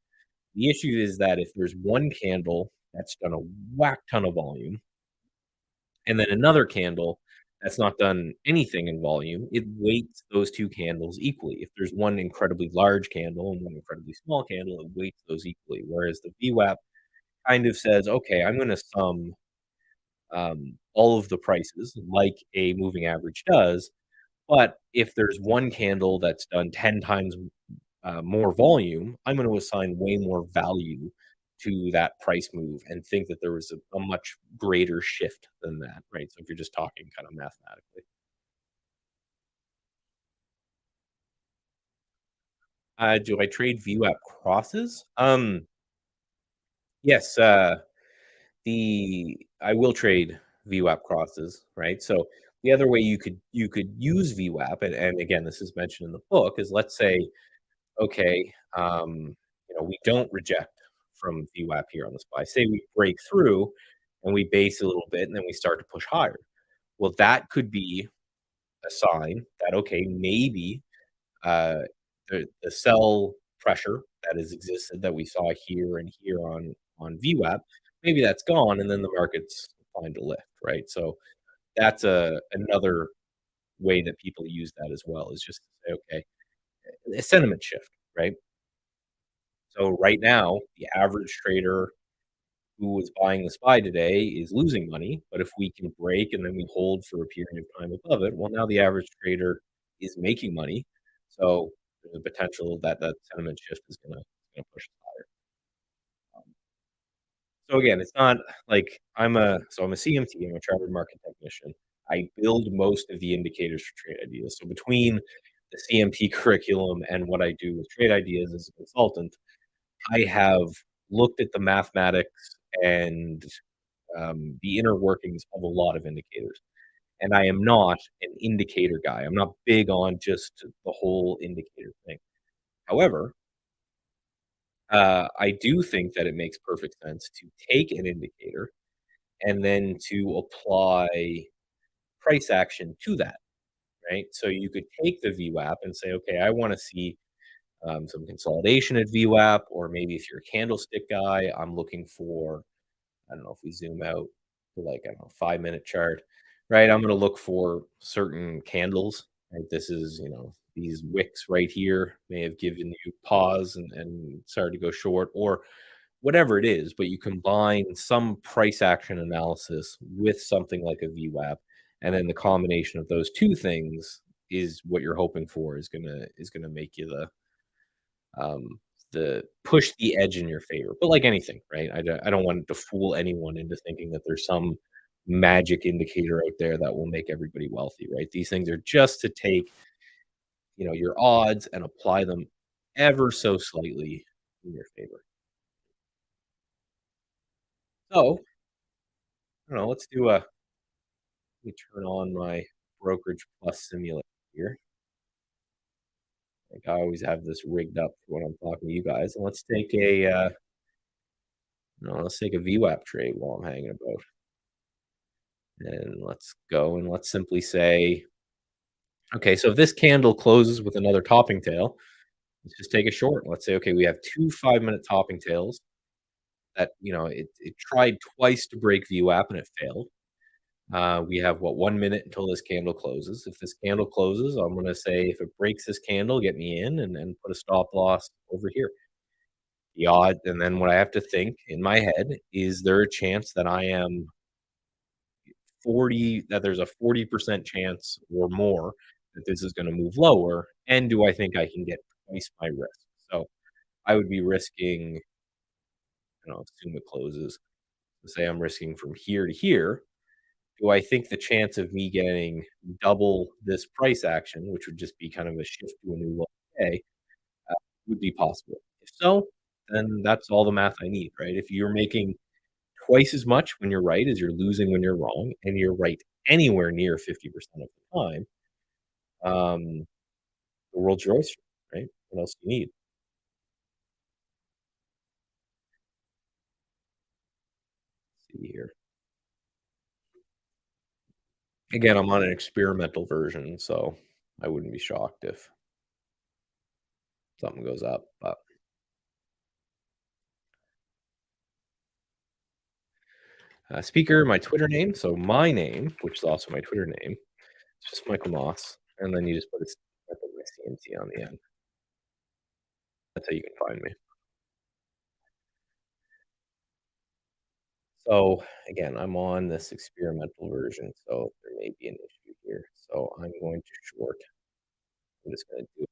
The issue is that if there's one candle that's done a whack ton of volume, and then another candle that's not done anything in volume, it weights those two candles equally. If there's one incredibly large candle and one incredibly small candle, it weights those equally. Whereas the VWAP kind of says, okay, I'm going to sum all of the prices like a moving average does. But if there's one candle that's done 10 times more volume, I'm going to assign way more value to that price move and think that there was a much greater shift than that, right? So if you're just talking kind of mathematically. Do I trade VWAP crosses? Yes, I will trade VWAP crosses, right? So the other way you could use VWAP, and again, this is mentioned in the book, is let's say, okay, we don't reject from VWAP here on the SPY. Say we break through and we base a little bit and then we start to push higher. Well, that could be a sign that, okay, maybe the sell pressure that has existed that we saw here and here on VWAP, maybe that's gone and then the market's fine to lift, right? So that's another way that people use that as well is just to say, okay, a sentiment shift, right? So right now, the average trader who is buying the SPY today is losing money. But if we can break and then we hold for a period of time above it, well, now the average trader is making money. So there's a potential that that sentiment shift is gonna push it higher. So again, it's not like I'm a CMT, I'm a chartered market technician. I build most of the indicators for trade ideas. So between the CMT curriculum and what I do with trade ideas as a consultant, I have looked at the mathematics and the inner workings of a lot of indicators. And I am not an indicator guy. I'm not big on just the whole indicator thing. However, I do think that it makes perfect sense to take an indicator and then to apply price action to that, right? So you could take the VWAP and say, okay, I want to see some consolidation at VWAP, or maybe if you're a candlestick guy, I'm looking for, I don't know, if we zoom out to like, I don't know, 5-minute chart, right? I'm going to look for certain candles, right? This is, these wicks right here may have given you pause and started to go short, or whatever it is, but you combine some price action analysis with something like a VWAP, and then the combination of those two things is what you're hoping for is gonna make you the push the edge in your favor. But like anything, right? I don't want to fool anyone into thinking that there's some magic indicator out there that will make everybody wealthy, right? These things are just to take, your odds and apply them ever so slightly in your favor. So, I don't know, let me turn on my Brokerage Plus simulator here. Like, I always have this rigged up for when I'm talking to you guys, and let's take a VWAP trade while I'm hanging about. And let's go and let's simply say, okay, so if this candle closes with another topping tail, let's just take a short. Let's say, okay, we have 2 5-minute topping tails that, it tried twice to break VWAP and it failed. We have 1 minute until this candle closes. If this candle closes, I'm going to say if it breaks this candle, get me in and put a stop loss over here. The odd, and then what I have to think in my head is there a chance that there's a 40% chance or more that this is going to move lower, and do I think I can get twice my risk? So I would be risking, assume it closes. Let's say I'm risking from here to here. Do I think the chance of me getting double this price action, which would just be kind of a shift to a new low today, would be possible? If so, then that's all the math I need, right? If you're making twice as much when you're right as you're losing when you're wrong, and you're right anywhere near 50% of the time, um, the world's your oyster, right? What else do you need? Let's see here. Again, I'm on an experimental version, so I wouldn't be shocked if something goes up. But speaker, my Twitter name. So my name, which is also my Twitter name, it's just Michael Moss, and then you just put my CMC on the end. That's how you can find me. So again, I'm on this experimental version, so there may be an issue here. So I'm going to short. I'm just going to do it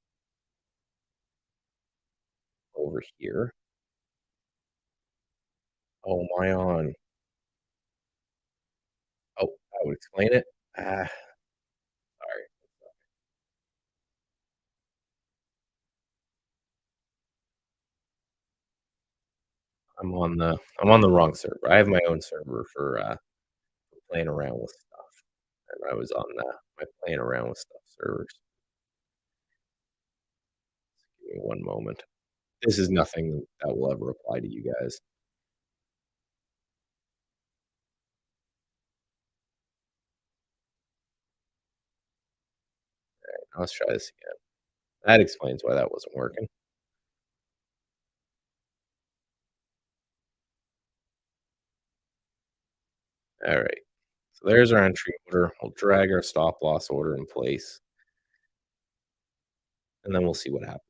over here. Oh, am I on? Oh, I would explain it. Sorry. I'm on the wrong server. I have my own server for playing around with stuff, and I was on my playing around with stuff servers. Give me one moment. This is nothing that will ever apply to you guys. Let's try this again. That explains why that wasn't working. All right. So there's our entry order. We'll drag our stop loss order in place, and then we'll see what happens.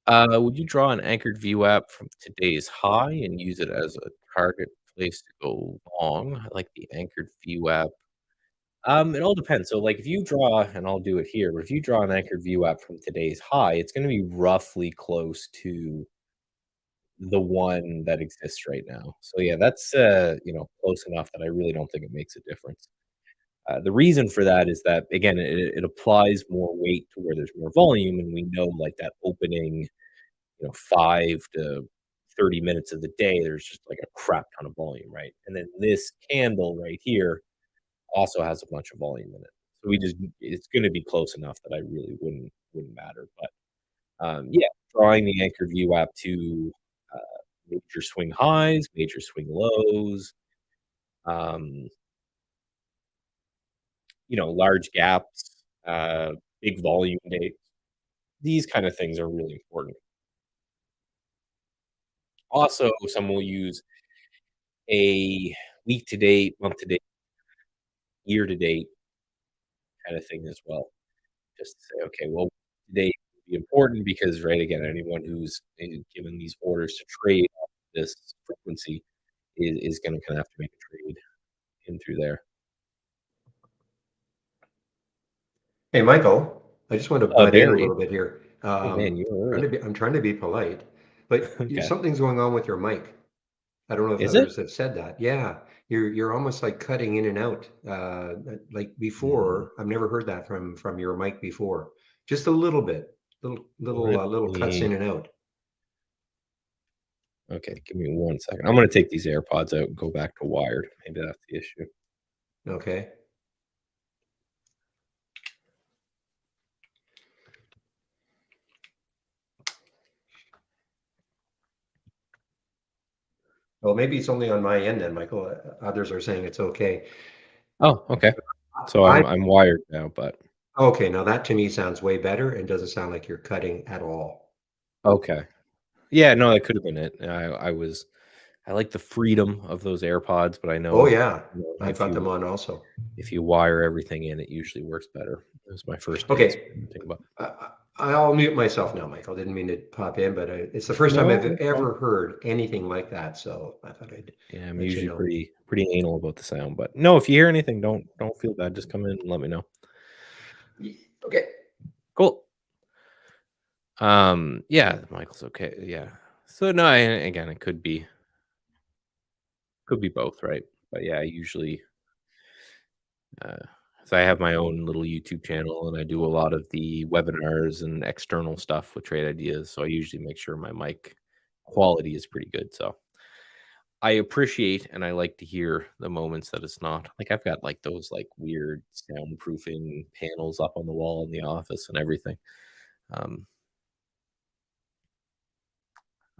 Would you draw an anchored VWAP from today's high and use it as a target place to go long? I like the anchored VWAP. It all depends. So, like, if you draw, and I'll do it here, but if you draw an anchored VWAP from today's high, it's going to be roughly close to the one that exists right now. So, yeah, that's close enough that I really don't think it makes a difference. The reason for that is that again, it applies more weight to where there's more volume, and we know like that opening, 5 to 30 minutes of the day, there's just like a crap ton of volume, right? And then this candle right here also has a bunch of volume in it. So it's going to be close enough that I really wouldn't matter. But yeah, drawing the anchor VWAP to major swing highs, major swing lows, um, large gaps. big volume day. These kind of things are really important. Also, some will use a week to date, month to date, year to date kind of thing as well. Just to say, okay, well, today would be important because, right, again, anyone who's given these orders to trade off this frequency is going to kind of have to make a trade in through there. Hey, Michael, I just want to butt in a Barry. little bit here. Oh man, you were early. I'm trying to be polite, but Okay. something's going on with your mic. I don't know if Is it? others have said that. Yeah, you're almost like cutting in and out. Like Mm, before, I've never heard that from your mic before. Just a little bit, let little cuts in me. and out. Okay, give me 1 second. I'm going to take these AirPods out and go back to wired. Maybe that's the issue. Okay. Well, maybe it's only on my end then, Michael. Others are saying it's okay. Oh, okay. So I I'm wired now, but okay. Now that to me sounds way better and doesn't sound like you're cutting at all. okay. Yeah, no, that could have been it. I like the freedom of those AirPods, but I Oh know, yeah, I've if got them you on also. wire everything in, it usually works better. It was my first day Okay, experimenting, but I'll mute myself now, Michael. Didn't mean to pop in, but it's the first time I've no, that's fine. ever heard anything like that. So I thought I'd Yeah, I'm let you usually know. pretty anal about the sound, but no, if you hear anything, don't feel bad. Just come in and let me know. Okay. Cool. Yeah, Michael's okay. Yeah. So no, again, it could be both, right? But yeah, I usually uh so I have my own little YouTube channel and I do a lot of the webinars and external stuff with Trade Ideas. So I usually make sure my mic quality is pretty good. So I appreciate and I like to hear the moments that it's not. Like I've got like those like weird soundproofing panels up on the wall in the office and everything. Um,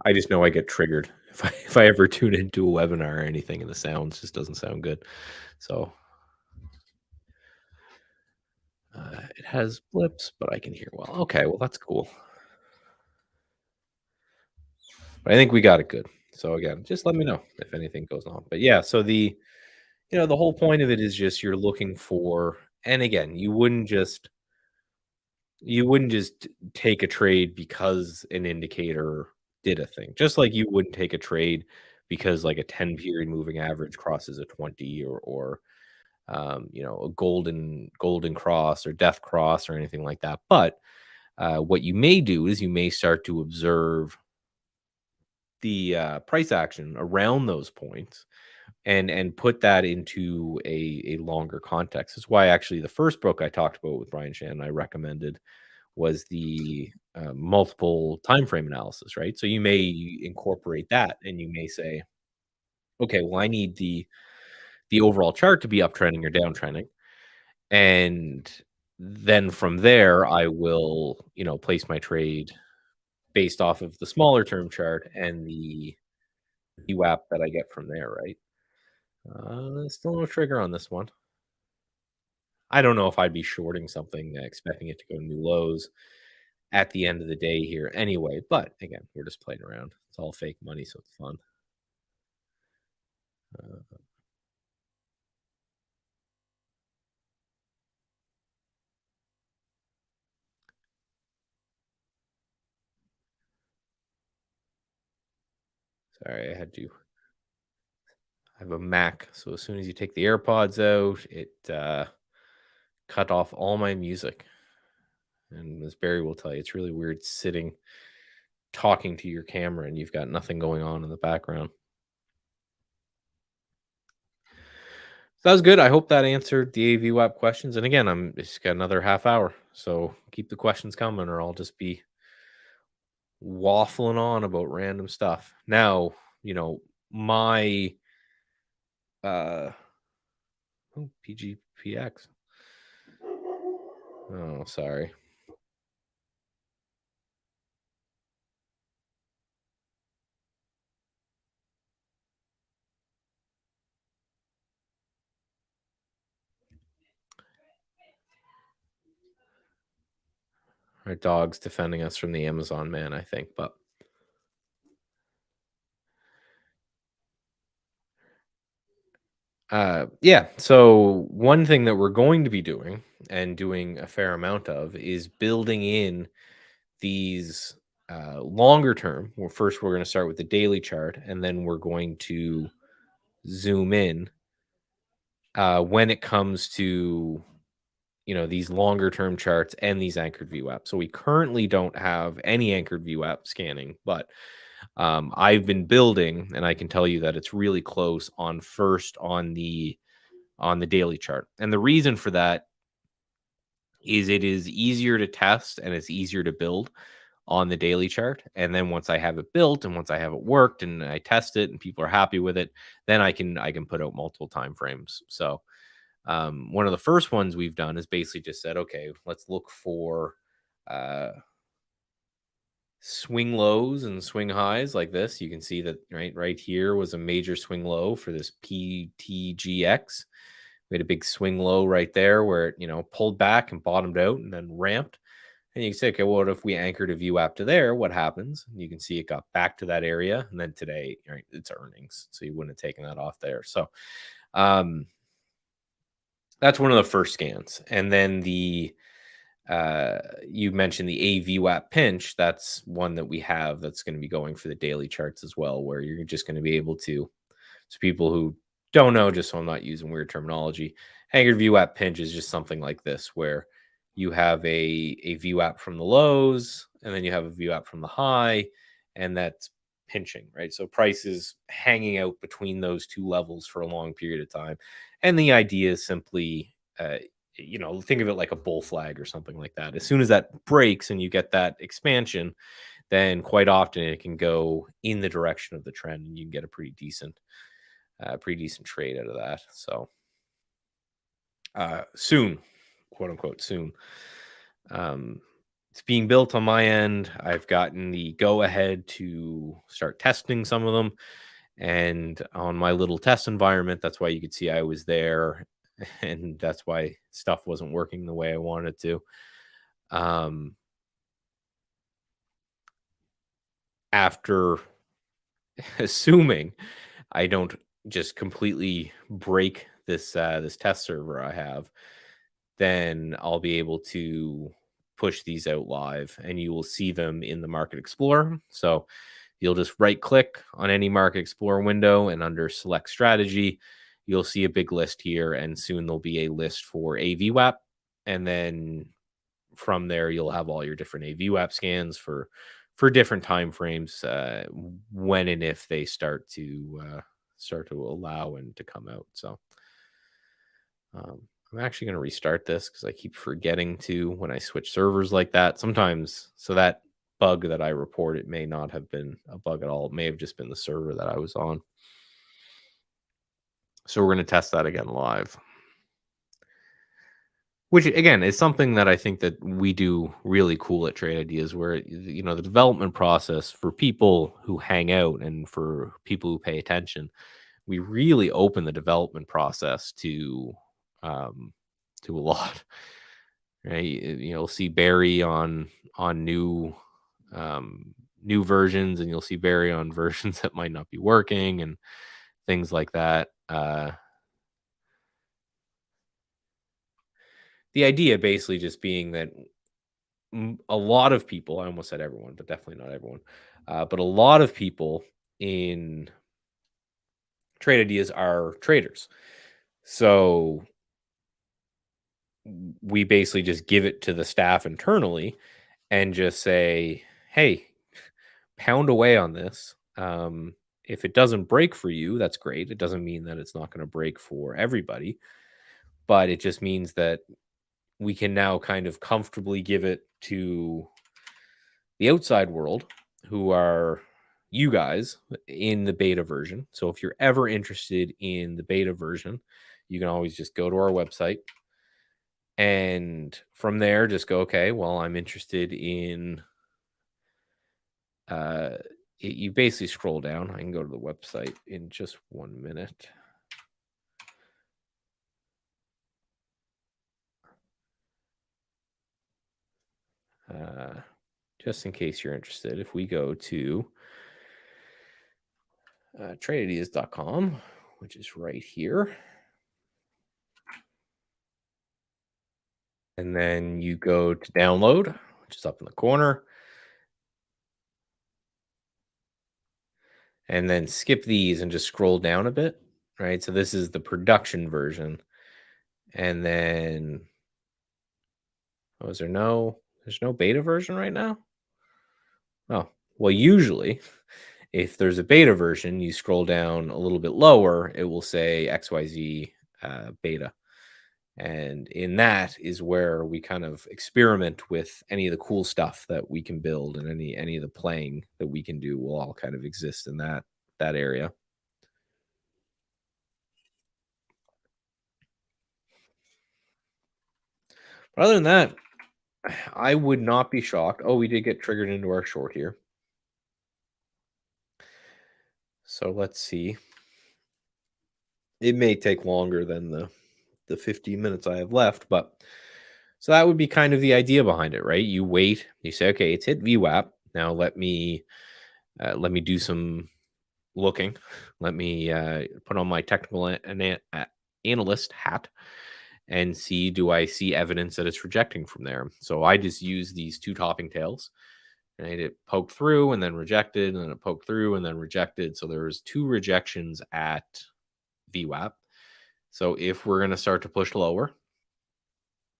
I just know I get triggered if I ever tune into a webinar or anything and the sounds just doesn't sound good. So it has blips, but I can hear well. Okay, well that's cool. But I think we got it good. So again, just let me know if anything goes on. But yeah, so the whole point of it is just you're looking for, and again, you wouldn't just take a trade because an indicator did a thing. Just like you wouldn't take a trade because like a 10 period moving average crosses a 20 or a golden cross or death cross or anything like that. But what you may do is you may start to observe the price action around those points and put that into a longer context. That's why actually the first book I talked about with Brian Shannon I recommended was the multiple time frame analysis, right? So you may incorporate that and you may say, okay, well I need the overall chart to be uptrending or downtrending, and then from there I will place my trade based off of the smaller term chart and the UAP that I get from there, right? Still no trigger on this one. I don't know if I'd be shorting something, expecting it to go new lows at the end of the day here anyway. But again, we're just playing around. It's all fake money, so it's fun. Uh, sorry, I have a Mac, so as soon as you take the AirPods out, it cut off all my music. And as Barry will tell you, it's really weird sitting talking to your camera and you've got nothing going on in the background. That was good. I hope that answered the AV WAP questions. And again, I'm just got another half hour, so keep the questions coming, or I'll just be waffling on about random stuff. Now, my uh PGPX. Oh, sorry. Our dog's defending us from the Amazon man, I think. But yeah, so one thing that we're going to be doing and doing a fair amount of is building in these longer term. Well, first we're going to start with the daily chart, and then we're going to zoom in when it comes to these longer term charts and these anchored view apps. So we currently don't have any anchored view app scanning, but I've been building, and I can tell you that it's really close on first on the daily chart. And the reason for that is it is easier to test and it's easier to build on the daily chart. And then once I have it built and once I have it worked and I test it and people are happy with it, then I can put out multiple time frames. So one of the first ones we've done is basically just said, okay, let's look for uh, swing lows and swing highs like this. You can see that right here was a major swing low for this PTGX. We had a big swing low right there where it pulled back and bottomed out and then ramped. And you can say, okay, well, what if we anchored a view app to there? What happens? You can see it got back to that area, and then today, it's earnings, so you wouldn't have taken that off there. So that's one of the first scans, and then the you mentioned the AVWAP pinch. That's one that we have that's going to be going for the daily charts as well, where you're just going to be able to. So people who don't know, just so I'm not using weird terminology, anchored VWAP pinch is just something like this, where you have a VWAP from the lows, and then you have a VWAP from the high, and that's pinching, right? So price is hanging out between those two levels for a long period of time. And the idea is simply, think of it like a bull flag or something like that. As soon as that breaks and you get that expansion, then quite often it can go in the direction of the trend and you can get a pretty decent trade out of that. So soon, quote unquote, soon. It's being built on my end. I've gotten the go ahead to start testing some of them. And on my little test environment, that's why you could see I was there. And that's why stuff wasn't working the way I wanted to. After assuming I don't just completely break this test server I have, then I'll be able to push these out live and you will see them in the Market Explorer. So you'll just right click on any Market Explorer window and under select strategy, you'll see a big list here. And soon there'll be a list for AVWAP. And then from there, you'll have all your different AVWAP scans for different time frames when and if they start to allow and to come out. So I'm actually going to restart this because I keep forgetting to when I switch servers like that. Sometimes, so that bug that I report, it may not have been a bug at all. It may have just been the server that I was on. So we're going to test that again live. Which again is something that I think that we do really cool at Trade Ideas, where the development process for people who hang out and for people who pay attention, we really open the development process to a lot. Right? You'll see Barry on new new versions, and you'll see Barry on versions that might not be working and things like that. The idea basically just being that a lot of people, I almost said everyone, but definitely not everyone, but a lot of people in Trade Ideas are traders. So we basically just give it to the staff internally and just say, hey, pound away on this. If it doesn't break for you, that's great. It doesn't mean that it's not going to break for everybody, but it just means that we can now kind of comfortably give it to the outside world, who are you guys in the beta version. So if you're ever interested in the beta version, you can always just go to our website and from there just go, okay, well, I'm interested in you basically scroll down. I can go to the website in just 1 minute. just in case you're interested, if we go to tradeadeas.com, which is right here, and then you go to download, which is up in the corner, and then skip these and just scroll down a bit, right? So this is the production version. And then, oh, there's no beta version right now? Oh, well, usually if there's a beta version, you scroll down a little bit lower, it will say XYZ beta. And in that is where we kind of experiment with any of the cool stuff that we can build, and any of the playing that we can do will all kind of exist in that area. But other than that, I would not be shocked. Oh, we did get triggered into our short here. So let's see. It may take longer than the 15 minutes I have left, but so that would be kind of the idea behind it, right? You wait, you say, okay, it's hit VWAP. Now let me do some looking. Let me put on my technical analyst hat and see, do I see evidence that it's rejecting from there? So I just use these two topping tails, and it poked through and then rejected, and then it poked through and then rejected. So there was 2 rejections at VWAP. So if we're going to start to push lower,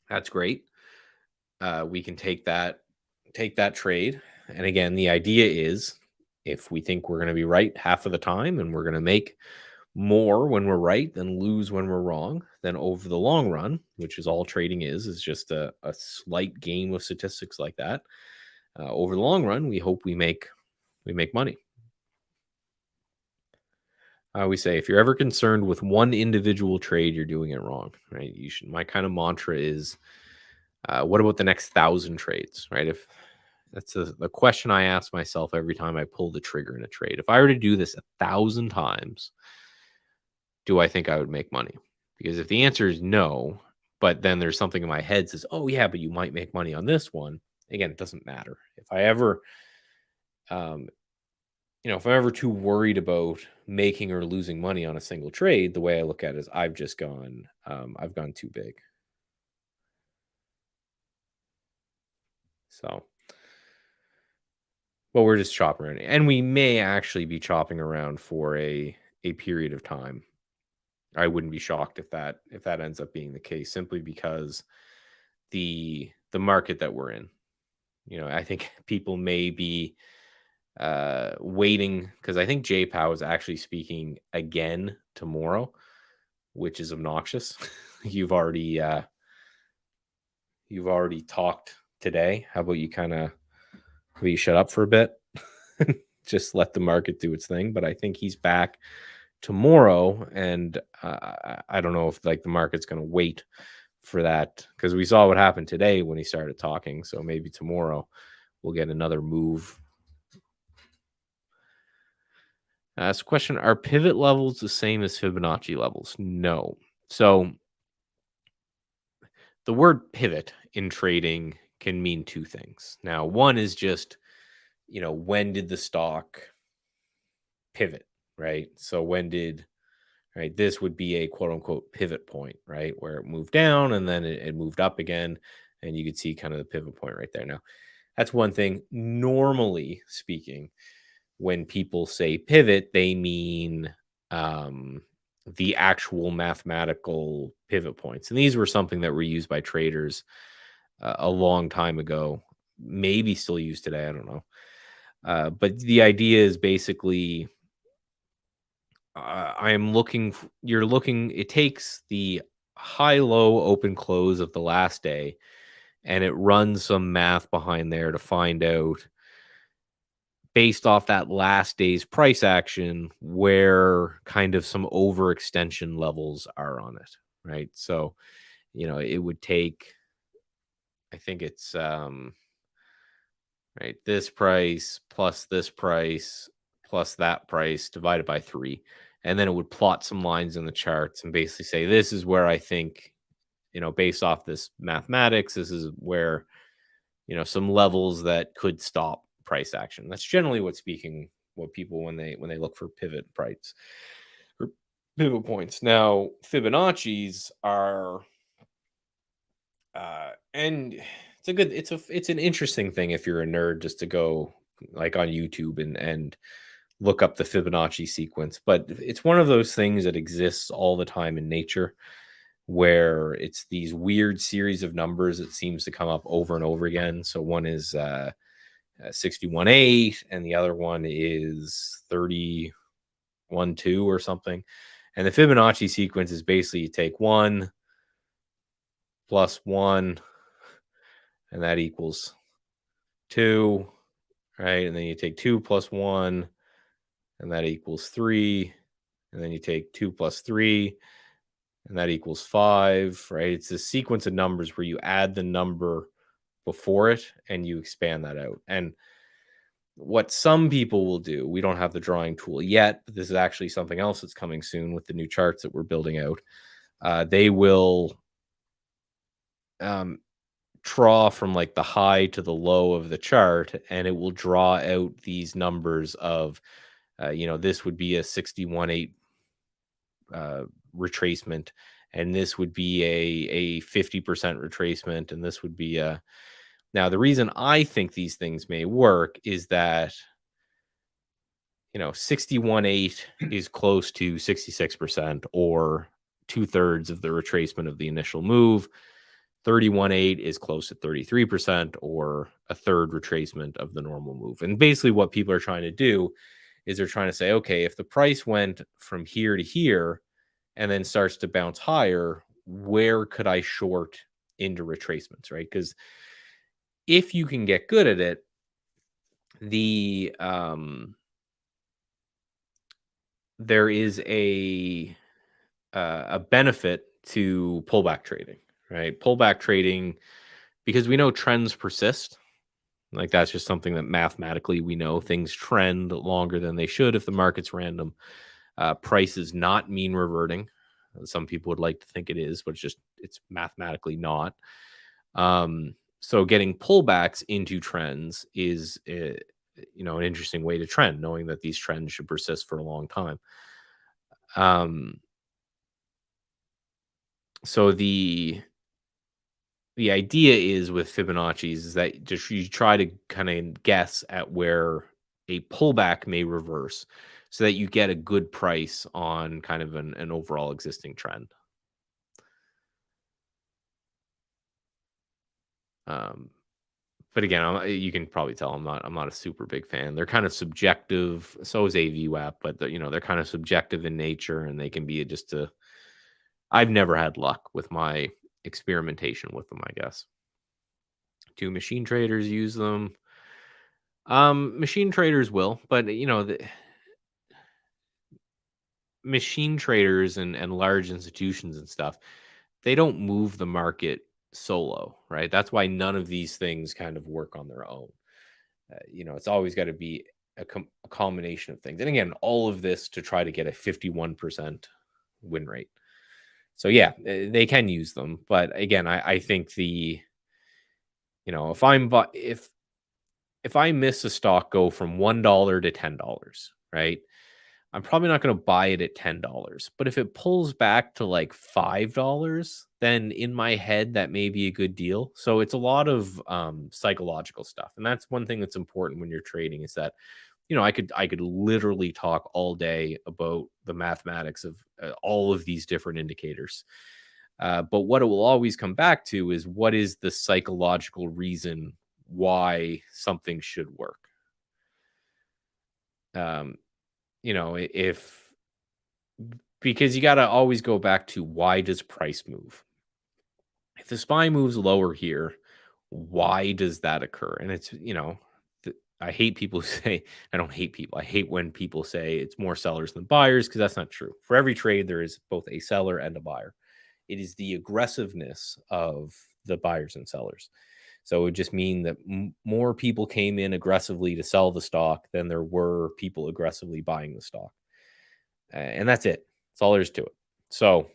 that's great. We can take that trade. And again, the idea is, if we think we're going to be right half of the time and we're going to make more when we're right than lose when we're wrong, then over the long run, which is all trading is just a slight game of statistics like that. Over the long run, we hope we make money. I always say, if you're ever concerned with one individual trade, you're doing it wrong, right? My kind of mantra is, what about the next 1,000 trades, right? If that's the question I ask myself every time I pull the trigger in a trade. If I were to do this 1,000 times, do I think I would make money? Because if the answer is no, but then there's something in my head says, oh yeah, but you might make money on this one. Again, it doesn't matter. If I ever, if I'm ever too worried about making or losing money on a single trade, the way I look at it is I've gone too big. So, well, we're just chopping around, and we may actually be chopping around for a period of time. I wouldn't be shocked if that ends up being the case, simply because the market that we're in. I think people may be waiting, because I think JPOW is actually speaking again tomorrow, which is obnoxious. You've already talked today. How about you shut up for a bit? Just let the market do its thing. But I think he's back tomorrow, and I don't know if the market's going to wait for that, because we saw what happened today when he started talking. So maybe tomorrow we'll get another move. So question, are pivot levels the same as Fibonacci levels? No. So the word pivot in trading can mean 2 things. Now, one is just, when did the stock pivot, right? So this would be a quote unquote pivot point, right? Where it moved down and then it moved up again. And you could see kind of the pivot point right there. Now, that's one thing. Normally speaking, when people say pivot, they mean the actual mathematical pivot points. And these were something that were used by traders a long time ago, maybe still used today. I don't know. But the idea is basically, it takes the high-low open close of the last day, and it runs some math behind there to find out, based off that last day's price action, where kind of some overextension levels are on it, right? So, it would take, I think it's right, this price plus this price plus that price divided by 3, and then it would plot some lines in the charts and basically say, this is where I think, based off this mathematics, this is where some levels that could stop price action. That's generally what people when they look for pivot price or pivot points. Now, Fibonacci's are and it's an interesting thing if you're a nerd just to go like on YouTube and look up the Fibonacci sequence, but it's one of those things that exists all the time in nature where it's these weird series of numbers that seems to come up over and over again. So one is 61.8 and the other one is 31.2 or something. And the Fibonacci sequence is basically you take 1 plus 1 and that equals 2, right? And then you take 2 plus 1 and that equals 3. And then you take 2 plus 3 and that equals 5, right? It's a sequence of numbers where you add the number before it and you expand that out. And what some people will do, we don't have the drawing tool yet, but this is actually something else that's coming soon with the new charts that we're building out. They will draw from like the high to the low of the chart, and it will draw out these numbers of, this would be a 61.8 retracement, and this would be a 50% retracement, and this would be a. Now, the reason I think these things may work is that 61.8 is close to 66% or 2/3 of the retracement of the initial move. 31.8 is close to 33% or a third retracement of the normal move. And basically what people are trying to do is they're trying to say, okay, if the price went from here to here and then starts to bounce higher, where could I short into retracements, right? Because if you can get good at it, there is a benefit to pullback trading, right? Pullback trading, because we know trends persist. Like that's just something that mathematically we know things trend longer than they should if the market's random. Price is not mean reverting. Some people would like to think it is, but it's mathematically not. So getting pullbacks into trends is an interesting way to trend, knowing that these trends should persist for a long time. So the idea is with Fibonacci's is that just you try to kind of guess at where a pullback may reverse so that you get a good price on kind of an overall existing trend. But again, you can probably tell I'm not a super big fan. They're kind of subjective. So is AVWAP, but they're kind of subjective in nature, and they can be just a. I've never had luck with my experimentation with them, I guess. Do machine traders use them? Machine traders will, but the machine traders and large institutions and stuff, they don't move the market solo, right? That's why none of these things kind of work on their own. It's always got to be a combination of things. And again, all of this to try to get a 51% win rate. So yeah, they can use them, but again, I think if I miss a stock go from $1 to $10, right? I'm probably not going to buy it at $10. But if it pulls back to like $5, then in my head, that may be a good deal. So it's a lot of psychological stuff. And that's one thing that's important when you're trading is that, I could literally talk all day about the mathematics of all of these different indicators. But what it will always come back to is what is the psychological reason why something should work. Because you got to always go back to why does price move? If the SPY moves lower here, why does that occur? And it's, I hate people who say, I don't hate people. I hate when people say it's more sellers than buyers because that's not true. For every trade, there is both a seller and a buyer. It is the aggressiveness of the buyers and sellers. So it would just mean that more people came in aggressively to sell the stock than there were people aggressively buying the stock. And that's it. That's all there is to it. So,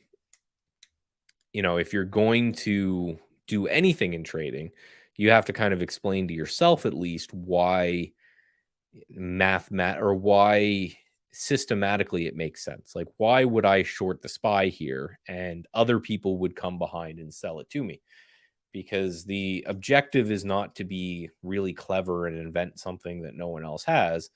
if you're going to do anything in trading, you have to kind of explain to yourself at least why why systematically it makes sense. Like, why would I short the SPY here and other people would come behind and sell it to me? Because the objective is not to be really clever and invent something that no one else has.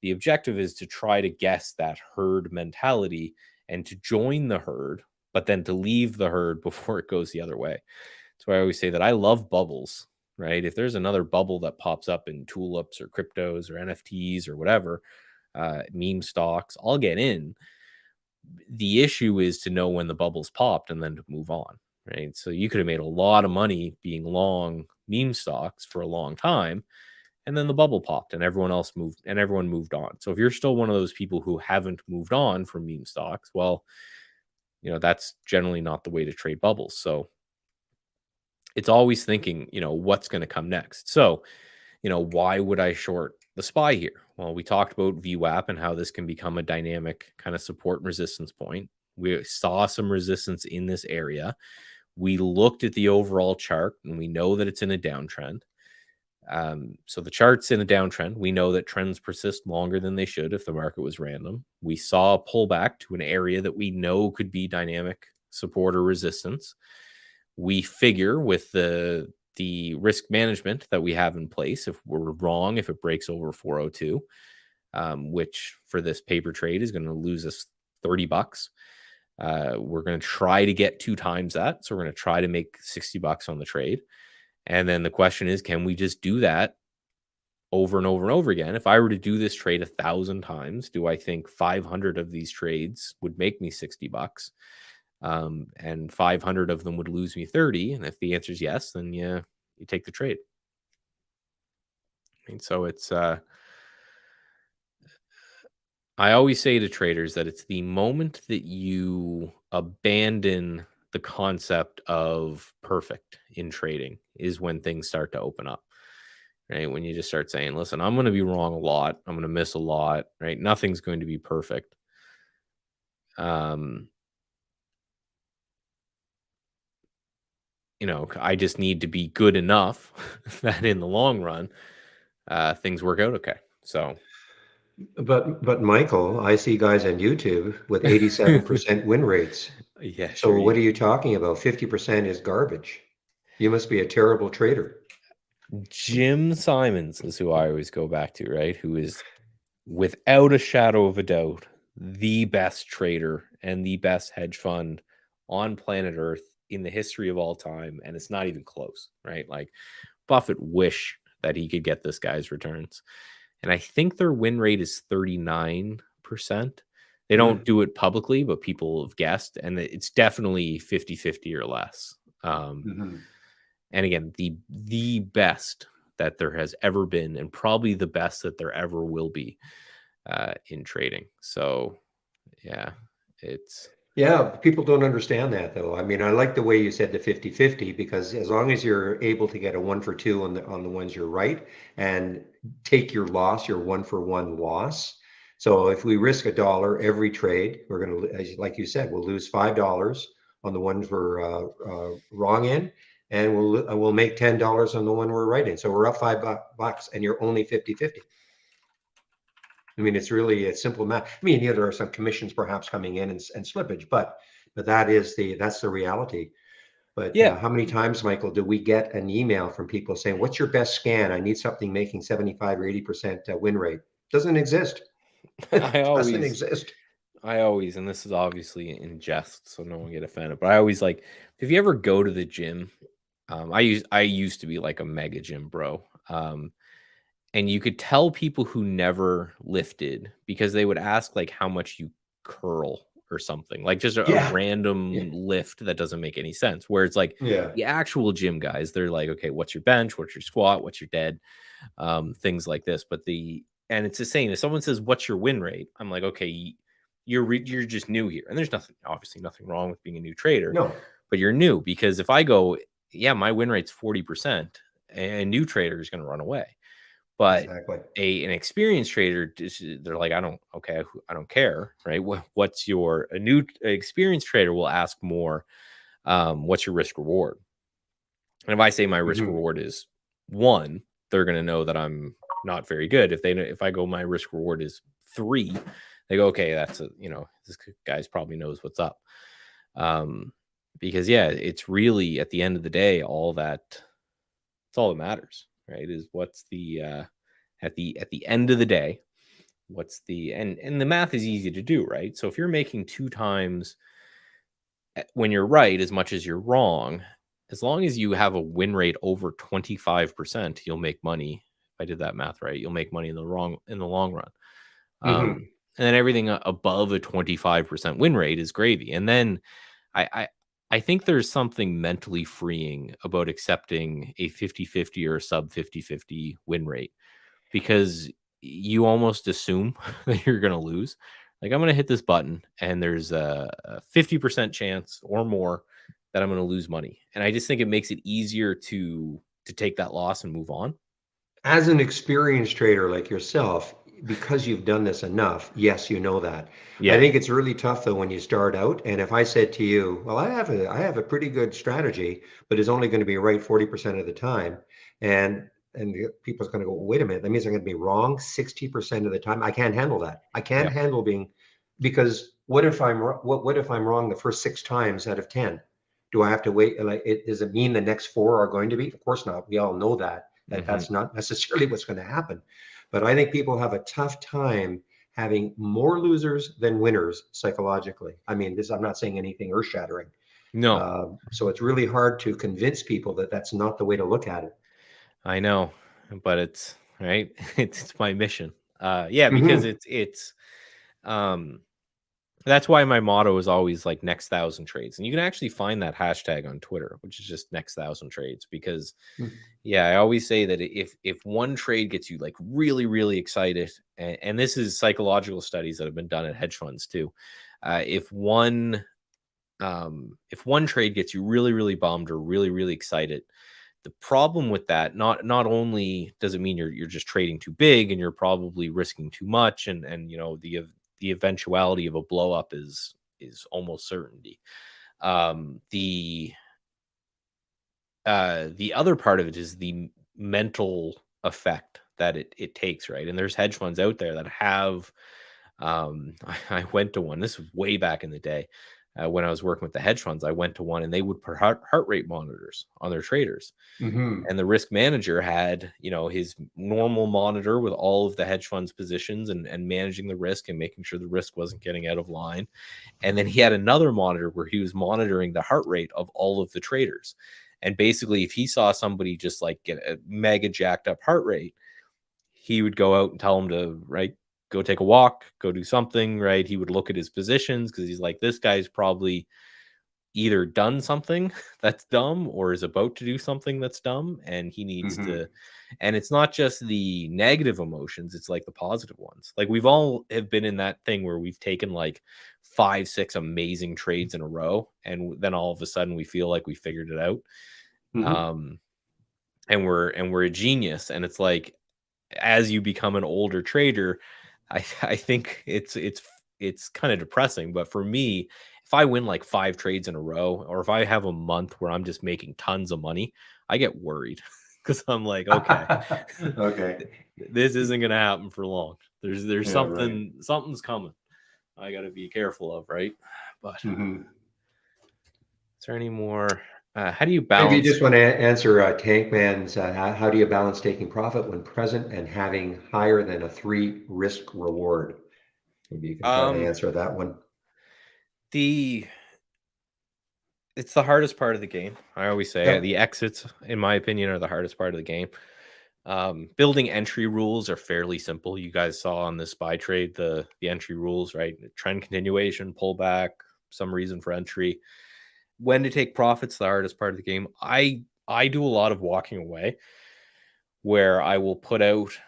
The objective is to try to guess that herd mentality and to join the herd, but then to leave the herd before it goes the other way. So I always say that I love bubbles, right? If there's another bubble that pops up in tulips or cryptos or NFTs or whatever, meme stocks, I'll get in. The issue is to know when the bubbles popped and then to move on, right? So you could have made a lot of money being long meme stocks for a long time, and then the bubble popped and everyone moved on. So if you're still one of those people who haven't moved on from meme stocks, well, that's generally not the way to trade bubbles. So it's always thinking, what's going to come next. So, why would I short the SPY here? Well, we talked about VWAP and how this can become a dynamic kind of support and resistance point. We saw some resistance in this area. We looked at the overall chart and we know that it's in a downtrend. So the chart's in a downtrend. We know that trends persist longer than they should if the market was random. We saw a pullback to an area that we know could be dynamic support or resistance. We figure with the risk management that we have in place, if we're wrong, if it breaks over 402, which for this paper trade is going to lose us $30. We're going to try to get 2 times that. So we're going to try to make $60 on the trade. And then the question is, can we just do that over and over and over again? If I were to do this trade 1,000 times, do I think 500 of these trades would make me $60? And 500 of them would lose me 30. And if the answer is yes, then you take the trade. And so it's, I always say to traders that it's the moment that you abandon the concept of perfect in trading is when things start to open up, right? When you just start saying, listen, I'm going to be wrong a lot. I'm going to miss a lot, right? Nothing's going to be perfect. I just need to be good enough that in the long run, things work out okay. So, But Michael, I see guys on YouTube with 87% win rates. yeah, So sure. what are you talking about? 50% is garbage. You must be a terrible trader. Jim Simons is who I always go back to, right? Who is without a shadow of a doubt the best trader and the best hedge fund on planet Earth in the history of all time. And it's not even close, right? Like Buffett wish that he could get this guy's returns. And I think their win rate is 39%. They don't do it publicly, but people have guessed. And it's definitely 50-50 or less. And again, the best that there has ever been, and probably the best that there ever will be in trading. So, yeah, people don't understand that though. I mean, I like the way you said the 50-50 because as long as you're able to get a 1 for 2 on the ones you're right and take your loss, your 1 for 1 loss. So if we risk $1 every trade, we're going to, like you said, we'll lose $5 on the ones we're wrong in, and we'll make $10 on the one we're right in. So we're up $5, and you're only 50-50. I mean, it's really a simple math. I mean, there are some commissions perhaps coming in and slippage, but that's the reality. But yeah. How many times, Michael, do we get an email from people saying, "What's your best scan? I need something making 75 or 80% win rate." Doesn't exist. Doesn't exist. I always, and this is obviously in jest, so no one get offended. But I always like, if you ever go to the gym, I used to be like a mega gym bro. And you could tell people who never lifted because they would ask like how much you curl or something, like just a random lift that doesn't make any sense. Where it's like the actual gym guys, they're like, okay, what's your bench? What's your squat? What's your dead? Things like this. And it's the same. If someone says, what's your win rate? I'm like, okay, you're just new here. And there's obviously nothing wrong with being a new trader. No. But you're new because if I go, yeah, my win rate's 40%, a new trader is going to run away. But an experienced trader, they're like, I don't care, right? What's a new experienced trader will ask more, what's your risk reward? And if I say my risk reward is one, they're going to know that I'm not very good. If I go, my risk reward is 3, they go, okay, that's this guy's probably knows what's up. Because yeah, it's really at the end of the day, it's all that matters, right? Is what's the at the end of the day, what's the and the math is easy to do, right? So if you're making 2 times when you're right as much as you're wrong, as long as you have a win rate over 25%, you'll make money. If I did that math right, you'll make money in the long run. Mhm. And then everything above a 25% win rate is gravy. And then I think there's something mentally freeing about accepting a 50-50 or a sub 50-50 win rate, because you almost assume that you're going to lose. Like, I'm going to hit this button and there's a 50% chance or more that I'm going to lose money. And I just think it makes it easier to take that loss and move on. As an experienced trader like yourself, because you've done this enough, yes, you know that. I Yeah. think it's really tough though when you start out. And if I said to you, well, I have a pretty good strategy, but it's only going to be right 40% of the time. And people's going to go, wait a minute, that means I'm going to be wrong 60% of the time. I can't handle that. I can't Yeah. handle being, because what if I'm wrong the first 6 times out of 10? Do I have to wait? Like, does it mean the next 4 are going to be? Of course not. We all know that Hmm. that's not necessarily what's going to happen. But I think people have a tough time having more losers than winners psychologically. I mean, I'm not saying anything earth shattering. No, So it's really hard to convince people that that's not the way to look at it. I know, but it's right. It's my mission. Yeah, because Hmm. it's um that's why my motto is always like next 1,000 trades. And you can actually find that hashtag on Twitter, which is just next 1,000 trades. Because yeah, I always say that if one trade gets you like really, really excited, and this is psychological studies that have been done at hedge funds too. If one trade gets you really, really bummed or really, really excited, the problem with that, not only does it mean you're just trading too big and you're probably risking too much, and the eventuality of a blow up is almost certainty. The other part of it is the mental effect that it takes, right? And there's hedge funds out there that have I went to one. This was way back in the day, when I was working with the hedge funds. I went to one and they would put heart rate monitors on their traders. Hmm. And the risk manager had, his normal monitor with all of the hedge funds positions, and managing the risk and making sure the risk wasn't getting out of line. And then he had another monitor where he was monitoring the heart rate of all of the traders. And basically, if he saw somebody just like get a mega jacked up heart rate, he would go out and tell him to, right, go take a walk, go do something, right? He would look at his positions because he's like, this guy's probably either done something that's dumb or is about to do something that's dumb, and he needs Hmm. to. And it's not just the negative emotions, it's like the positive ones. Like, we've all have been in that thing where we've taken like 5 6 amazing trades in a row, and then all of a sudden we feel like we figured it out. Hmm. um and we're a genius, and it's like, as you become an older trader, I think it's kind of depressing. But for me, if I win like 5 trades in a row, or if I have a month where I'm just making tons of money, I get worried because I'm like, okay, Okay. this isn't gonna happen for long. There's Yeah, right. something's coming. I got to be careful of, right? But Hmm. is there any more? How do you Maybe you balance? just want to answer Tankman's, how do you balance taking profit when present and having higher than a 3 risk reward? Maybe you can try to Um, answer that one. the It's the hardest part of the game. I always say Yep. the exits, in my opinion, are the hardest part of the game. Building entry rules are fairly simple. You guys saw on the SPY trade the entry rules, right? Trend continuation, pullback, some reason for entry. When to take profits, the hardest part of the game. I do a lot of walking away, where I will put out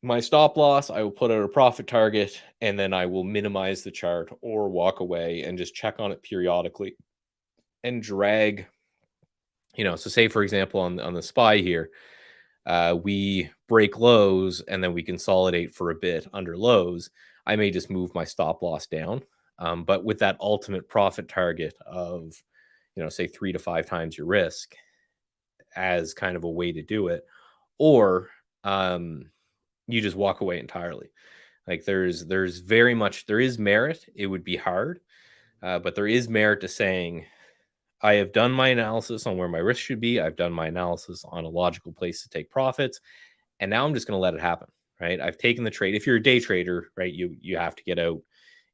my stop loss, I will put out a profit target, and then I will minimize the chart or walk away and just check on it periodically and drag. So say for example on the SPY here, we break lows and then we consolidate for a bit under lows. I may just move my stop loss down, but with that ultimate profit target of, say 3 to 5 times your risk. as kind of a way to do it, or you just walk away entirely. Like there's very much, there is merit. It would be hard, but there is merit to saying, I have done my analysis on where my risk should be. I've done my analysis on a logical place to take profits, and now I'm just going to let it happen. Right? I've taken the trade. If you're a day trader, right, you have to get out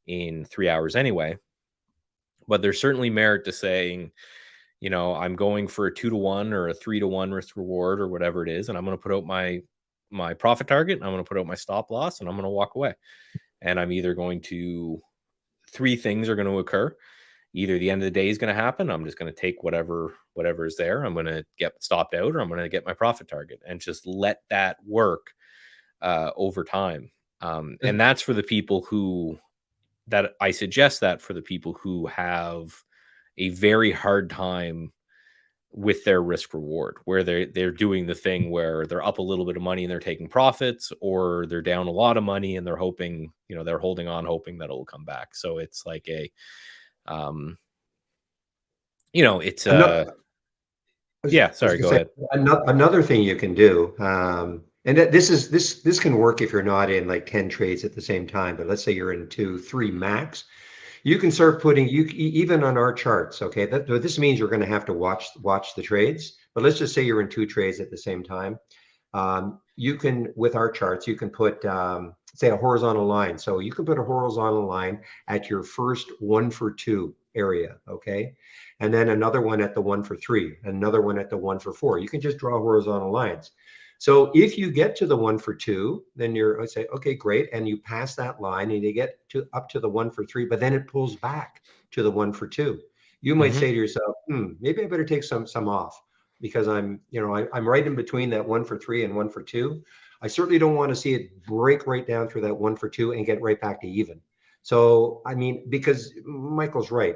in 3 hours anyway. But there's certainly merit to saying, you know, I'm going for a 2-to-1 or a 3-to-1 risk reward or whatever it is, and I'm going to put out my profit target, and I'm going to put out my stop loss, and I'm going to walk away. And I'm either going to, three things are going to occur. Either the end of the day is going to happen, I'm just going to take whatever is there, I'm going to get stopped out, or I'm going to get my profit target, and just let that work over time. And that's for the people who, that I suggest that for the people who have a very hard time with their risk reward, where they're doing the thing where they're up a little bit of money and they're taking profits, or they're down a lot of money and they're hoping, you know, they're holding on, hoping that it'll come back. So it's like a, you know, it's yeah, sorry, go ahead. Another thing you can do, and this can work if you're not in like 10 trades at the same time, but let's say you're in 2, 3 max. You can start putting, even on our charts, okay? This means you're going to have to watch the trades, but let's just say you're in 2 trades at the same time. You can, with our charts, you can put, say, a horizontal line. So you can put a horizontal line at your first 1 for 2 area, okay? And then another one at the 1 for 3, another one at the 1 for 4. You can just draw horizontal lines. So if you get to the 1 for 2, then I say, okay, great. And you pass that line and you get up to the 1 for 3, but then it pulls back to the 1 for 2. You might say to yourself, maybe I better take some off, because I'm right in between that 1 for 3 and 1 for 2. I certainly don't want to see it break right down through that 1 for 2 and get right back to even. So, I mean, because Michael's right.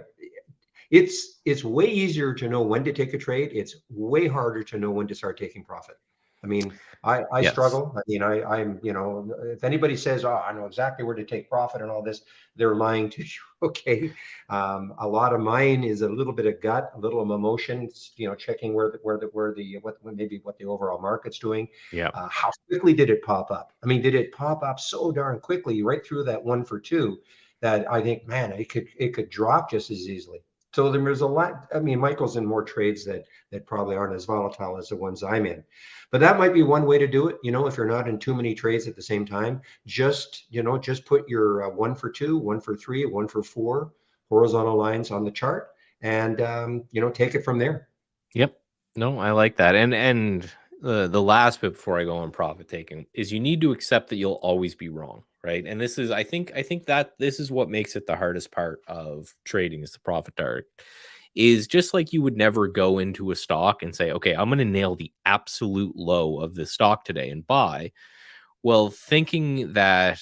It's way easier to know when to take a trade. It's way harder to know when to start taking profit. I mean, I Yes. struggle. I mean, I'm, if anybody says, oh, I know exactly where to take profit and all this, they're lying to you. Okay. A lot of mine is a little bit of gut, a little of emotions, checking what the overall market's doing. Yeah. How quickly did it pop up? I mean, did it pop up so darn quickly right through that 1 for 2 that I think, man, it could drop just as easily. So there's a lot. I mean, Michael's in more trades that probably aren't as volatile as the ones I'm in. But that might be one way to do it. If you're not in too many trades at the same time, just put your 1 for 2, 1 for 3, 1 for 4 horizontal lines on the chart, and take it from there. Yep. No, I like that. And the last bit before I go on profit taking is you need to accept that you'll always be wrong, right? And this is, I think that this is what makes it the hardest part of trading, is the profit target. Is just like you would never go into a stock and say, okay, I'm going to nail the absolute low of this stock today and buy. Well, thinking that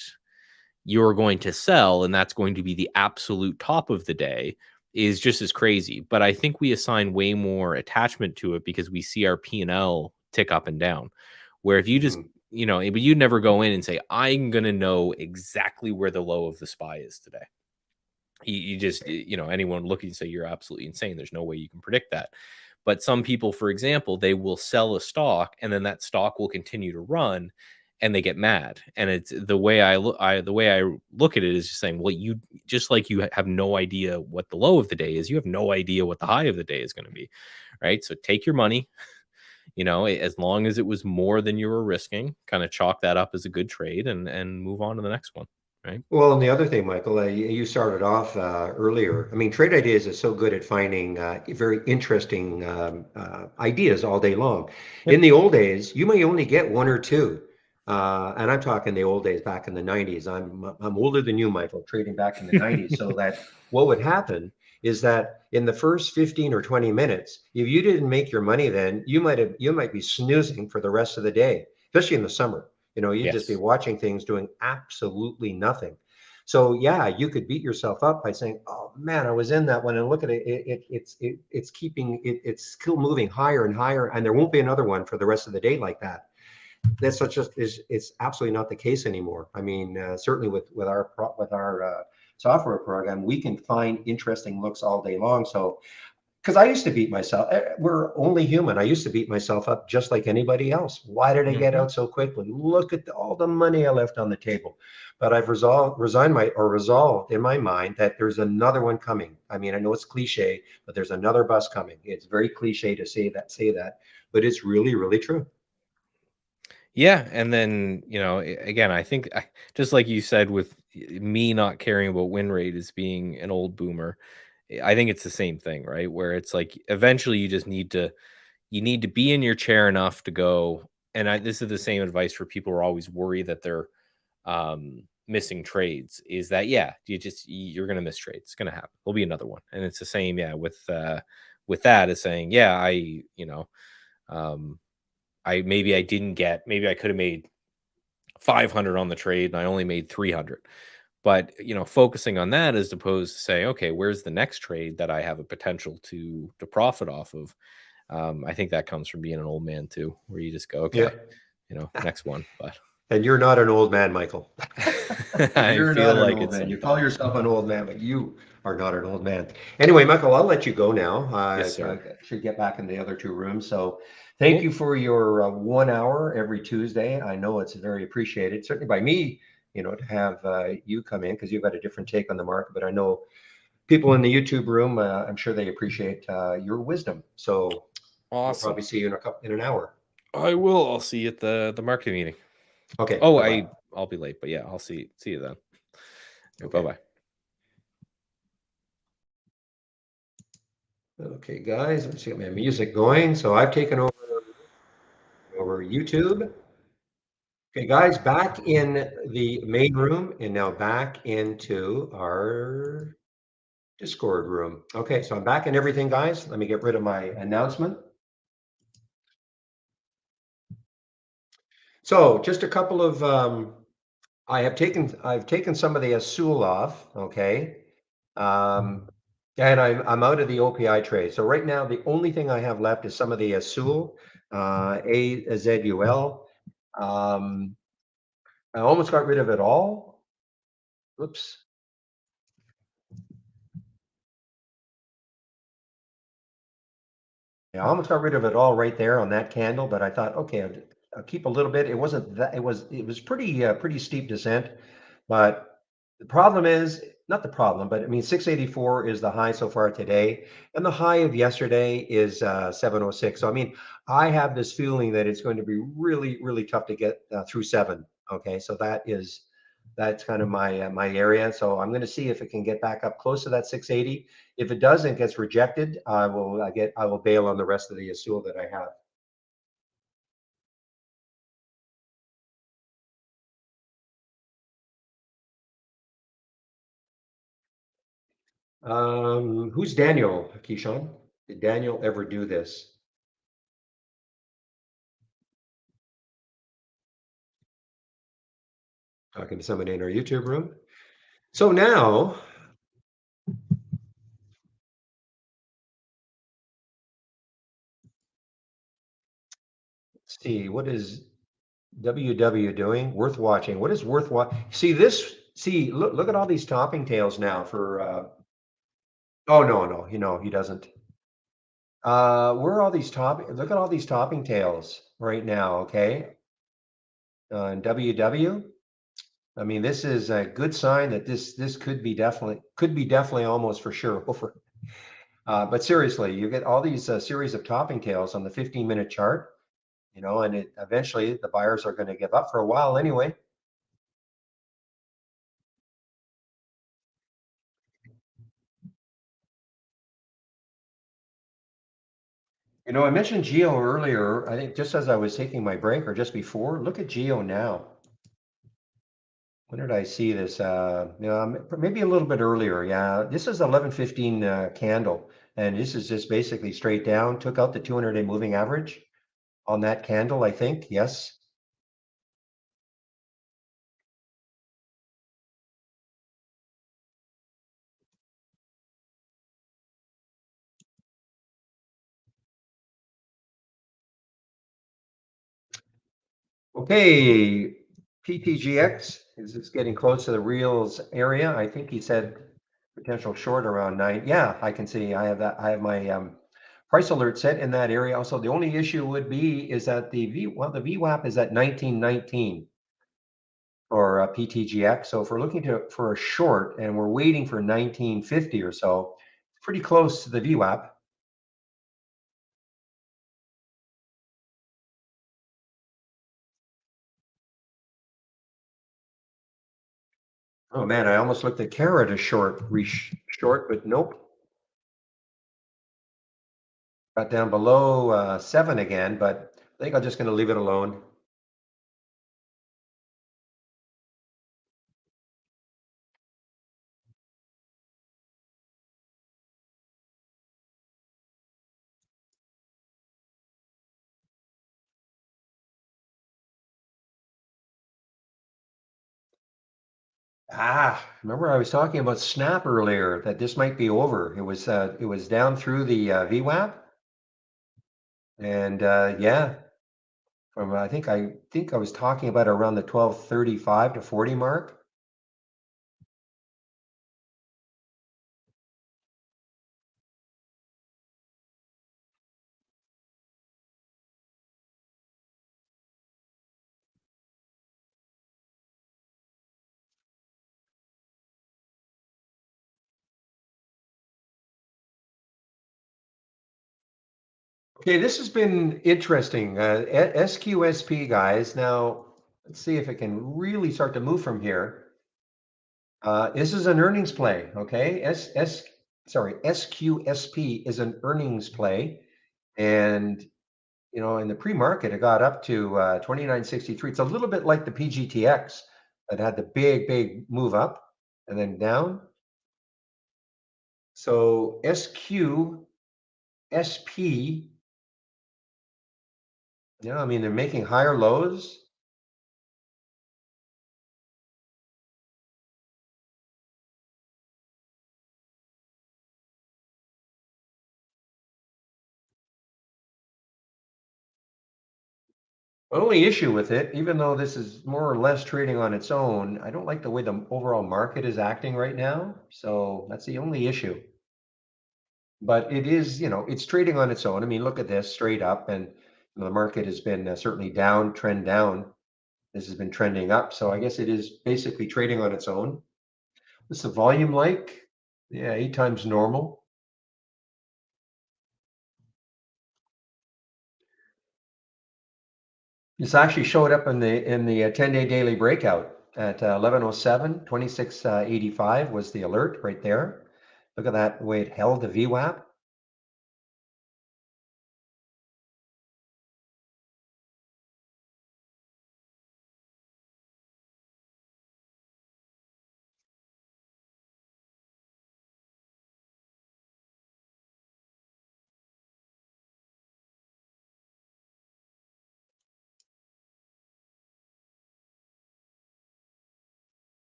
you're going to sell and that's going to be the absolute top of the day is just as crazy. But I think we assign way more attachment to it because we see our P&L tick up and down. Where if you just, but you'd never go in and say, I'm going to know exactly where the low of the SPY is today. You just, anyone looking say you're absolutely insane. There's no way you can predict that. But some people, for example, they will sell a stock and then that stock will continue to run and they get mad. And it's the way I look at it is just saying, well, you have no idea what the low of the day is. You have no idea what the high of the day is going to be. Right. So take your money, as long as it was more than you were risking, kind of chalk that up as a good trade and move on to the next one. Right. Well, and the other thing, Michael, you started off earlier. I mean, Trade Ideas is so good at finding very interesting ideas all day long. Yep. In the old days, you may only get 1 or 2. And I'm talking the old days back in the 90s. I'm older than you, Michael, trading back in the 90s. So that what would happen is that in the first 15 or 20 minutes, if you didn't make your money, then you might be snoozing for the rest of the day, especially in the summer. You'd just be watching things doing absolutely nothing. So yeah, you could beat yourself up by saying, "Oh man, I was in that one, and look at it. It's still moving higher and higher, and there won't be another one for the rest of the day like that." That's it's absolutely not the case anymore. I mean, certainly with our software program, we can find interesting looks all day long. So because I used to beat myself. We're only human. I used to beat myself up just like anybody else. Why did I get Mhm. out so quickly? Look at all the money I left on the table. But I've resolved in my mind that there's another one coming. I mean, I know it's cliche, but there's another bus coming. It's very cliche to say that, but it's really, really true. Yeah, and then, again, I think just like you said with me not caring about win rate as being an old boomer, I think it's the same thing, right? Where it's like eventually you need to be in your chair enough to go. And this is the same advice for people who are always worried that they're missing trades. Is that, yeah, you're gonna miss trades. It's gonna happen. There'll be another one, and it's the same, yeah, with that is saying, yeah, um, maybe I could have made 500 on the trade and I only made 300. But, focusing on that as opposed to say, okay, where's the next trade that I have a potential to profit off of? I think that comes from being an old man too, where you just go, Yeah. okay, next one. But And you're not an old man, Michael. I You're feel not an like old it man. You call sometimes. yourself an old man, but you are not an old man. Anyway, Michael, I'll let you go now. Yes, I sir. should get back in the other two rooms. So thank Cool. you for your 1 hour every Tuesday. I know it's very appreciated, certainly by me, to have you come in because you've got a different take on the market. But I know people in the YouTube room, I'm sure they appreciate your wisdom. So we'll Awesome. probably see you in an hour. I will. I'll see you at the marketing meeting. Okay. Oh, Bye bye. I'll be late, but yeah, I'll see you then. Bye Okay. bye. Okay, guys, let's get my music going. So I've taken over YouTube. Okay, guys, back in the main room and now back into our Discord room. Okay, so I'm back in everything, guys. Let me get rid of my announcement. So just a couple of I've taken some of the Azul off, okay? Um, and I'm out of the OPI trade. So right now the only thing I have left is some of the Azul, AZUL. Um, I almost got rid of it all. Oops. Yeah, I almost got rid of it all right there on that candle, but I thought, okay, I'll keep a little bit. It wasn't that it was pretty steep descent, but the problem is not the problem, but I mean 684 is the high so far today, and the high of yesterday is 706. So I mean, I have this feeling that it's going to be really, really tough to get through seven. Okay, so that's kind of my area. So I'm going to see if it can get back up close to that 680. If it doesn't, gets rejected, I will bail on the rest of the Azul that I have. Who's Daniel, Keyshawn? Did Daniel ever do this? Talking to somebody in our YouTube room. So now, let's see, what is WW doing? Worth watching. What is worth watching? See this? See, look at all these topping tails now for. Oh no, no, he doesn't. Where are all these top? Look at all these topping tails right now. Okay, on WW. I mean, this is a good sign that this could be definitely almost for sure over. But seriously, you get all these series of topping tails on the 15-minute chart, and eventually the buyers are going to give up for a while anyway. I mentioned Geo earlier. I think just as I was taking my break or just before, look at Geo now. When did I see this? Maybe a little bit earlier. Yeah, this is 11:15 candle, and this is just basically straight down. Took out the 200-day moving average on that candle, I think. Yes. Okay, PTGX is this getting close to the reals area? I think he said Potential short around 9. Yeah, I can see. I have that. I have my price alert set in that area. Also, the only issue would be is that the VWAP is at 1919 for PTGX. So if we're looking for a short and we're waiting for 1950 or so, pretty close to the VWAP. Oh man, I almost looked at Carrot as short, but nope. Got down below 7 again, but I think I'm just going to leave it alone. Remember I was talking about Snap earlier, that this might be over. It was down through the VWAP, and yeah, from I think I was talking about around the 1235 to 40 mark. Okay, this has been interesting. SQSP guys. Now let's see if it can really start to move from here. This is an earnings play. Okay, SQSP is an earnings play, and in the pre-market, it got up to 29.63. It's a little bit like the PGTX that had the big move up and then down. So SQSP, I mean, they're making higher lows. The only issue with it, even though this is more or less trading on its own, I don't like the way the overall market is acting right now. So that's the only issue. But it is, it's trading on its own. I mean, look at this straight up, and the market has been certainly trend down. This has been trending up. So I guess it is basically trading on its own. What's the volume like? Yeah, 8 times normal. This actually showed up in the 10-day daily breakout at 1107, 2685 was the alert right there. Look at that way it held the VWAP.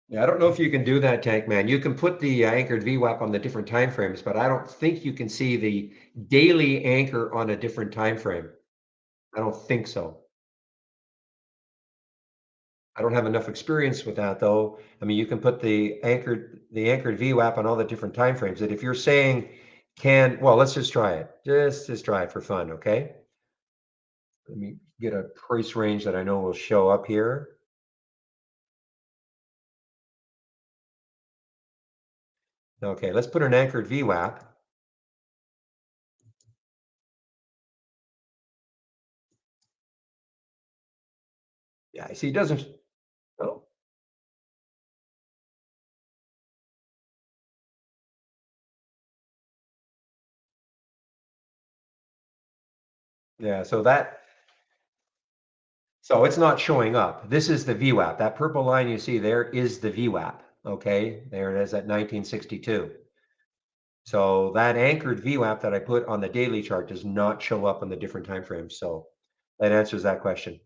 Yeah, I don't know if you can do that, Tank Man. You can put the anchored VWAP on the different time frames, but I don't think you can see the daily anchor on a different time frame. I don't think so. I don't have enough experience with that though. I mean, you can put the anchored VWAP on all the different time frames. That if you're saying well, let's just try it. Just try it for fun, okay? Let me get a price range that I know will show up here. Okay, let's put an anchored VWAP. Yeah, I see it doesn't. Oh, yeah, so it's not showing up. This is the VWAP. That purple line you see there is the VWAP. Okay, there it is at 1962. So that anchored VWAP that I put on the daily chart does not show up on the different time frames. So that answers that question.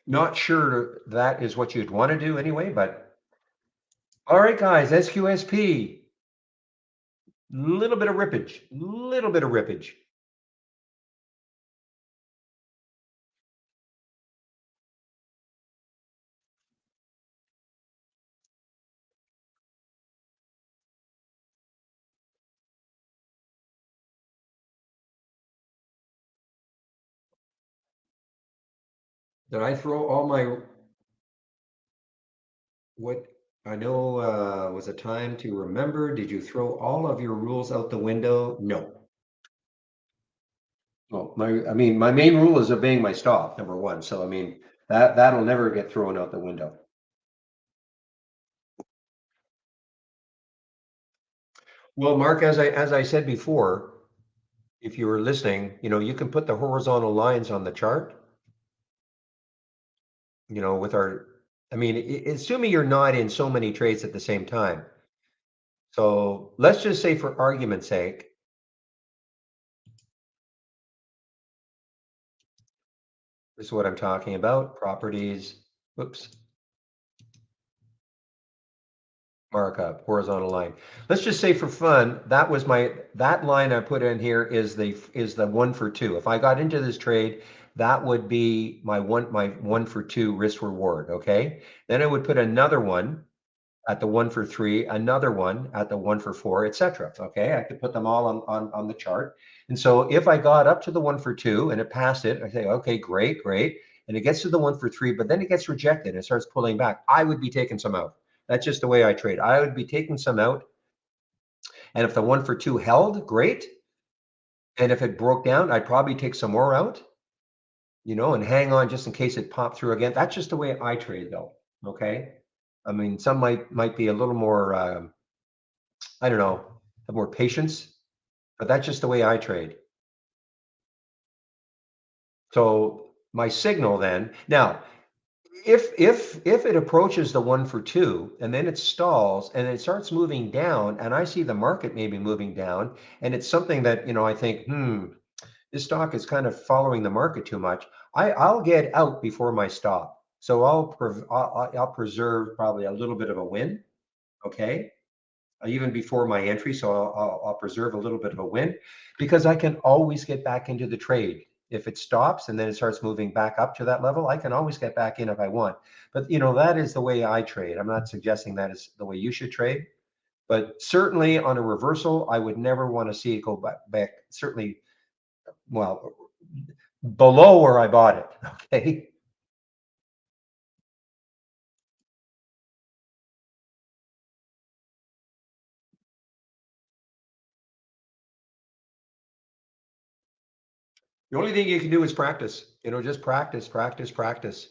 Not sure that is what you'd want to do anyway, but All right, guys, SQSP. Little bit of rippage. Little bit of rippage. Did I throw all my what I know was a time to remember? Did you throw all of your rules out the window? No. Well, I mean, my main rule is obeying my stop, number one. So I mean, that'll never get thrown out the window. Well, Mark, as I said before, if you were listening, you can put the horizontal lines on the chart, with our, I mean, assuming you're not in so many trades at the same time. So let's just say for argument's sake, this is what I'm talking about, properties, whoops, markup, horizontal line. Let's just say for fun, that line I put in here is the 1 for 2. If I got into this trade, that would be my 1 for 2 risk reward, okay? Then I would put another one at the 1 for 3, another one at the 1 for 4, etc. Okay, I could put them all on the chart. And so if I got up to the 1 for 2 and it passed it, I say, okay, great, great. And it gets to the 1 for 3, but then it gets rejected and it starts pulling back. I would be taking some out. That's just the way I trade. I would be taking some out. And if the 1 for 2 held, great. And if it broke down, I'd probably take some more out, and hang on just in case it popped through again. That's just the way I trade though. Okay. I mean, some might be a little more I don't know, have more patience, but that's just the way I trade. So my signal then, now, if it approaches the 1 for 2 and then it stalls and it starts moving down and I see the market maybe moving down and it's something that, I think, this stock is kind of following the market too much. I'll get out before my stop. So I'll preserve probably a little bit of a win, okay? Even before my entry. So I'll preserve a little bit of a win because I can always get back into the trade. If it stops and then it starts moving back up to that level, I can always get back in if I want. But that is the way I trade. I'm not suggesting that is the way you should trade, but certainly on a reversal, I would never want to see it go back certainly, well, below where I bought it. Okay. The only thing you can do is practice, just practice, practice, practice.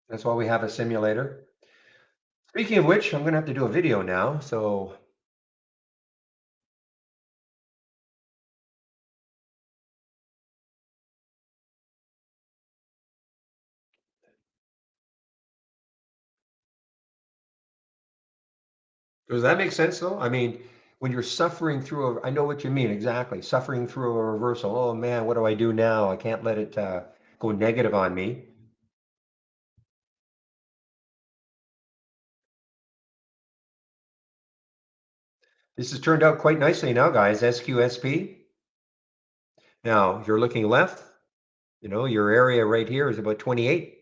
That's why we have a simulator. Speaking of which, I'm going to have to do a video now. So does that make sense though? I mean, when you're suffering through I know what you mean exactly. Suffering through a reversal. Oh man, what do I do now? I can't let it go negative on me. This has turned out quite nicely now, guys. SQSP. Now, if you're looking left, your area right here is about 28.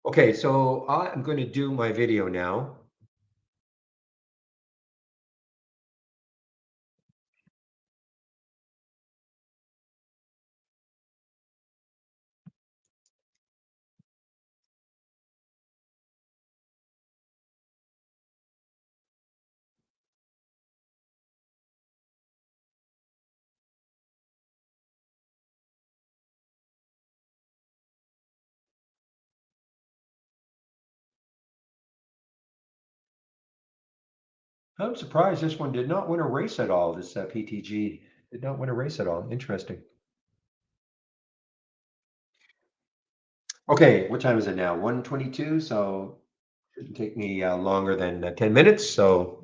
Okay, so I'm going to do my video now. I'm surprised this one did not win a race at all. This PTG did not win a race at all. Interesting. Okay, what time is it now? 1:22. So shouldn't take me longer than 10 minutes. So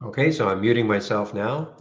Okay, so I'm muting myself now.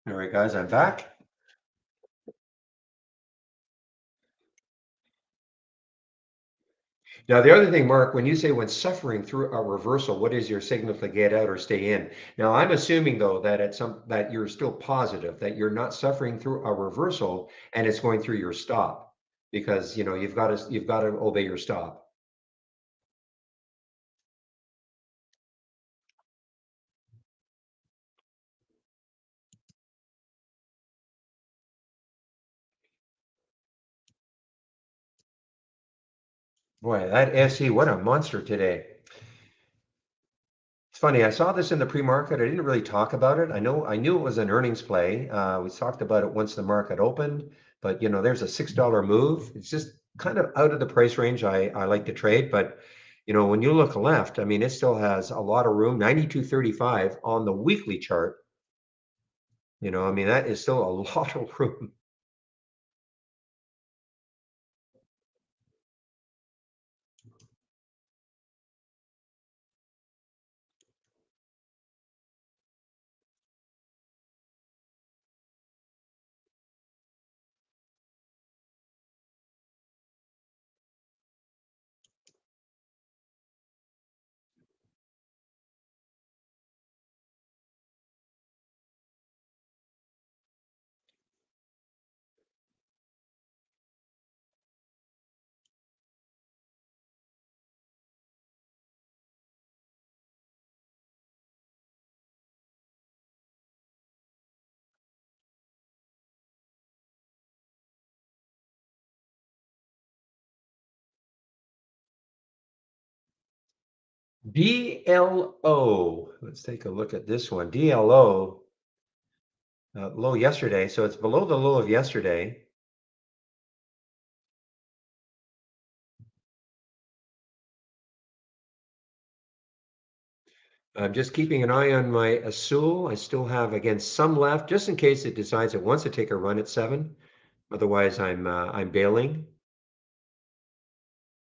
All right, guys, I'm back. Now, the other thing, Mark, when you say when suffering through a reversal, what is your signal to get out or stay in? Now, I'm assuming though that that you're still positive that you're not suffering through a reversal and it's going through your stop because you've got to obey your stop. Boy, that SE, what a monster today. It's funny, I saw this in the pre-market. I didn't really talk about it. I knew it was an earnings play. We talked about it once the market opened, but there's a $6 move. It's just kind of out of the price range I like to trade. But when you look left, I mean, it still has a lot of room, 92.35 on the weekly chart. I mean, that is still a lot of room. DLO. Let's take a look at this one. DLO, low yesterday. So it's below the low of yesterday. I'm just keeping an eye on my Azul. I still have, again, some left, just in case it decides it wants to take a run at 7. Otherwise, I'm bailing.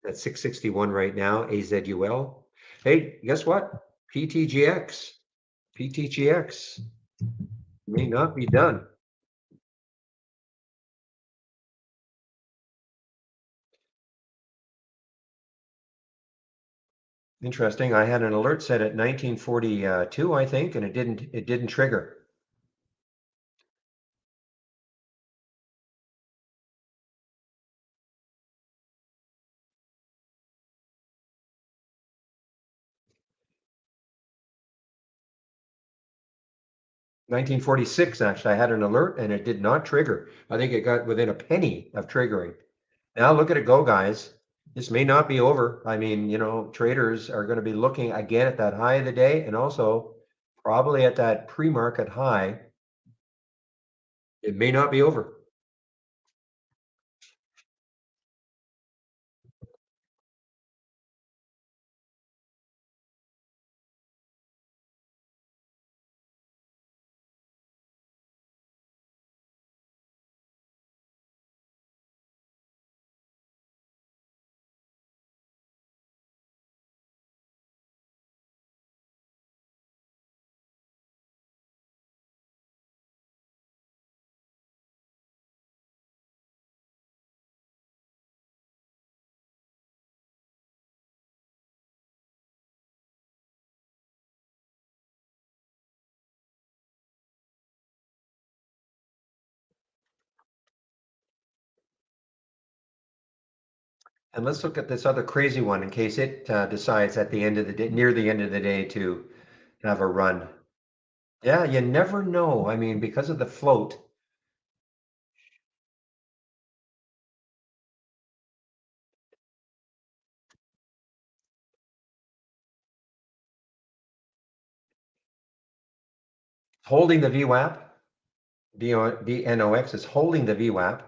At 661 right now, AZUL. Hey, guess what? PTGX may not be done. Interesting. I had an alert set at 1942, I think, and it didn't trigger. Nineteen 46, actually, I had an alert and it did not trigger. I think it got within a penny of triggering. Now look at it go, guys. This may not be over. I mean, traders are going to be looking again at that high of the day and also probably at that pre-market high. It may not be over. And let's look at this other crazy one in case it decides at the end of the day, near the end of the day, to have a run. Yeah, you never know. I mean, because of the float. Holding the VWAP. DNOX is holding the VWAP.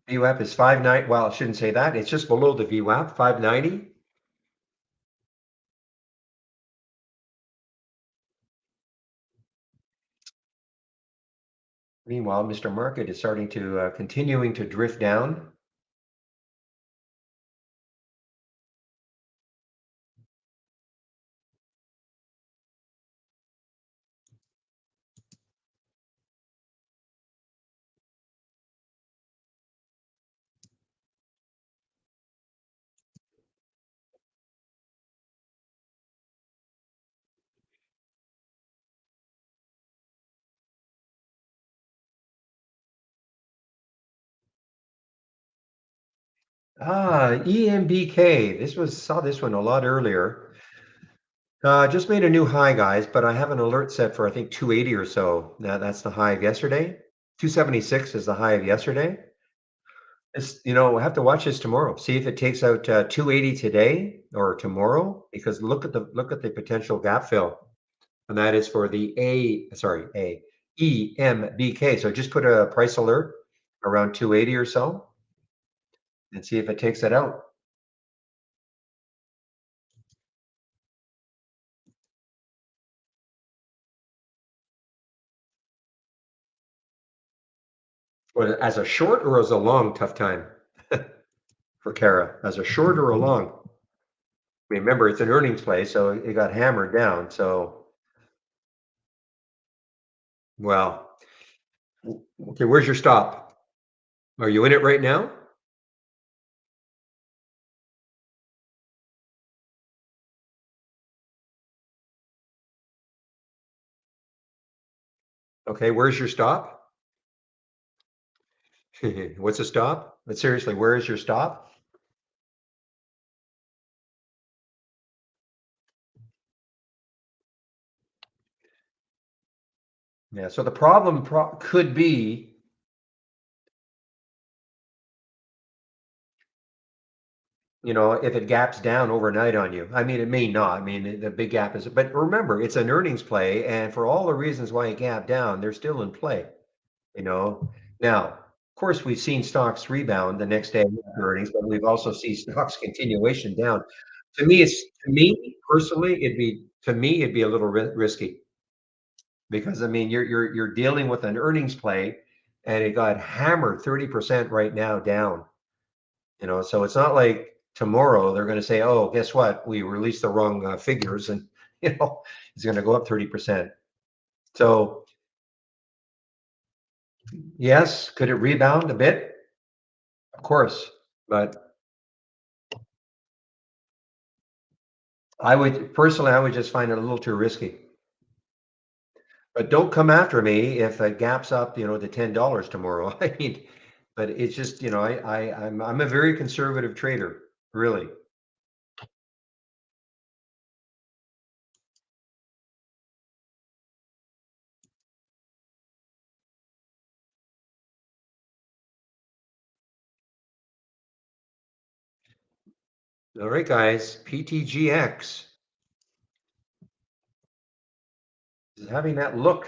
VWAP is 590. Well, I shouldn't say that. It's just below the VWAP, 590. Meanwhile, Mr. Market is starting to continuing to drift down. EMBK. Saw this one a lot earlier. Just made a new high, guys, but I have an alert set for I think 280 or so. Now that's the high of yesterday. 276 is the high of yesterday. We'll have to watch this tomorrow. See if it takes out 280 today or tomorrow, because look at the potential gap fill, and that is for the EMBK. So just put a price alert around 280 or so, and see if it takes it out. Well, as a short or as a long, tough time for Kara. As a short or a long? Remember, it's an earnings play, so it got hammered down. So, well, okay, where's your stop? Are you in it right now? Okay, where's your stop? What's a stop? But seriously, where is your stop? Yeah, so the problem could be, if it gaps down overnight on you. I mean, it may not. I mean, the big gap is, but remember, it's an earnings play, and for all the reasons why it gapped down, they're still in play. you know. Now, of course, we've seen stocks rebound the next day after earnings, but we've also seen stocks continuation down. To me personally, it'd be a little risky, because I mean, you're dealing with an earnings play, and it got hammered 30% right now down. So it's not like tomorrow they're going to say, "Oh, guess what? We released the wrong figures," and it's going to go up 30%. So yes, could it rebound a bit? Of course, but I would just find it a little too risky. But don't come after me if it gaps up, to $10 tomorrow. I mean, but it's just, I'm a very conservative trader, really. All right, guys, PTGX is having that look.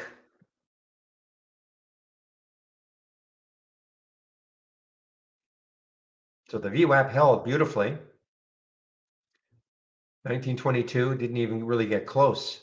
So the VWAP held beautifully. 1922 didn't even really get close.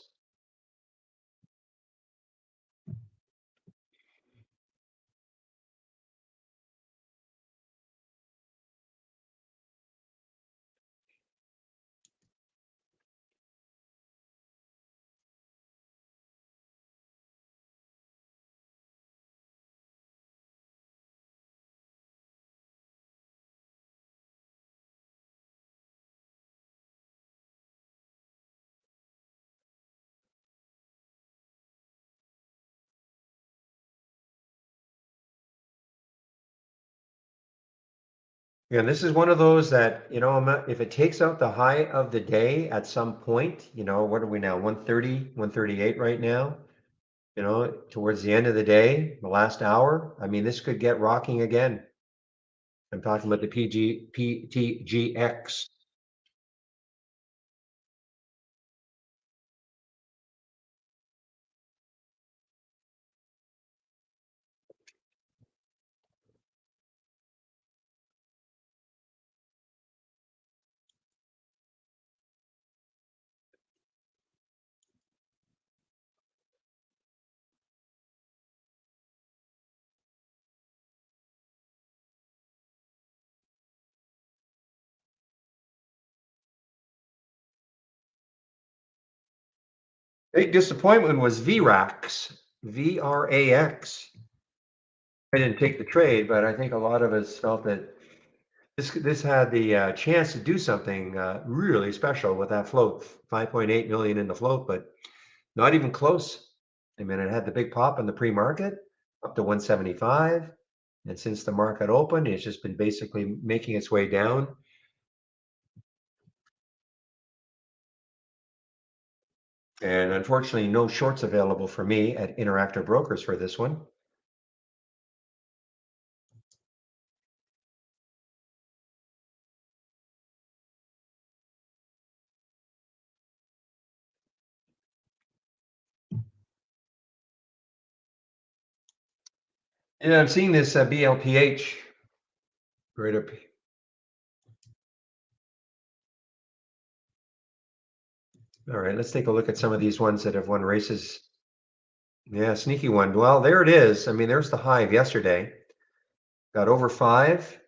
Yeah, and this is one of those that, if it takes out the high of the day at some point, what are we now? 130, 138 right now, towards the end of the day, the last hour. I mean, this could get rocking again. I'm talking about the PTGX. Big disappointment was VRAX, VRAX. I didn't take the trade, but I think a lot of us felt that this had the chance to do something really special with that float, 5.8 million in the float, but not even close. I mean, it had the big pop in the pre-market up to 175. And since the market opened, it's just been basically making its way down. And unfortunately, no shorts available for me at Interactive Brokers for this one. Yeah, I'm seeing this BLPH right up. All right, let's take a look at some of these ones that have won races. Yeah, sneaky one. Well, there it is. I mean, there's the high of yesterday. Got over 5,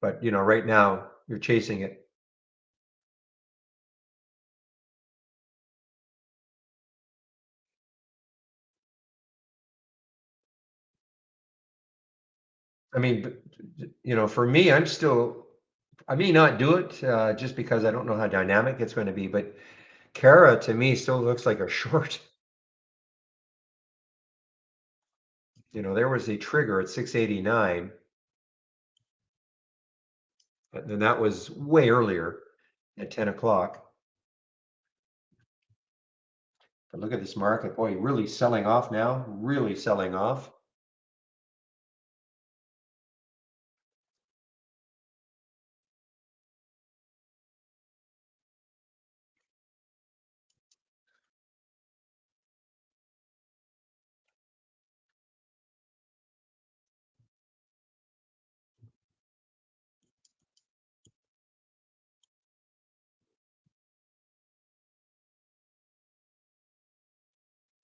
but right now you're chasing it. I mean, for me, I may not do it just because I don't know how dynamic it's going to be, but Kara to me still looks like a short. There was a trigger at 689, and then that was way earlier at 10 o'clock. But look at this market, boy, really selling off now, really selling off.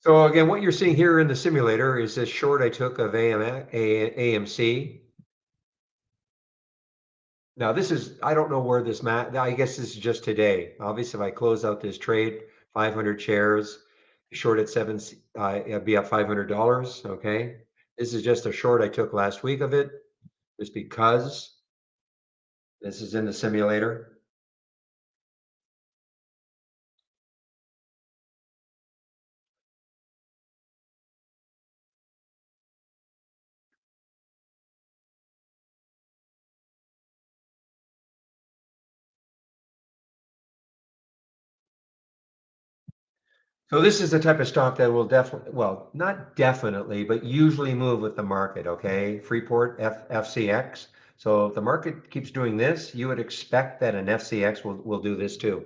So again, what you're seeing here in the simulator is this short I took of AMC. Now this is, I don't know where this I guess this is just today. Obviously, if I close out this trade, 500 shares, short at 7, it'd be up $500. Okay. This is just a short I took last week of it, just because this is in the simulator. So this is the type of stock that will definitely, well, not definitely, but usually move with the market, okay? Freeport FCX. So if the market keeps doing this, you would expect that an FCX will do this too.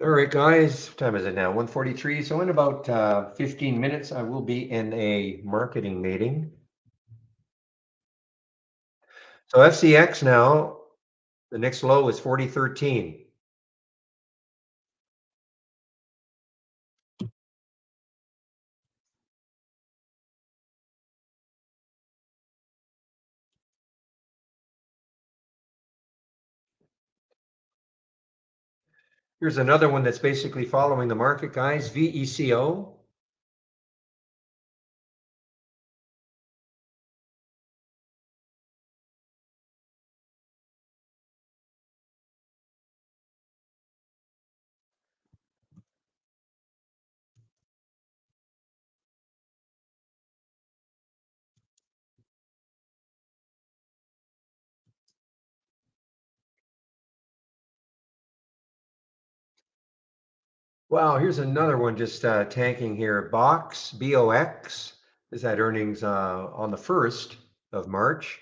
All right, guys, what time is it now? 1:43. So in about 15 minutes, I will be in a marketing meeting. So FCX now, the next low is 40.13. Here's another one that's basically following the market, guys. VECO. Wow, here's another one just tanking here. BOX, BOX, is that earnings on the 1st. of March.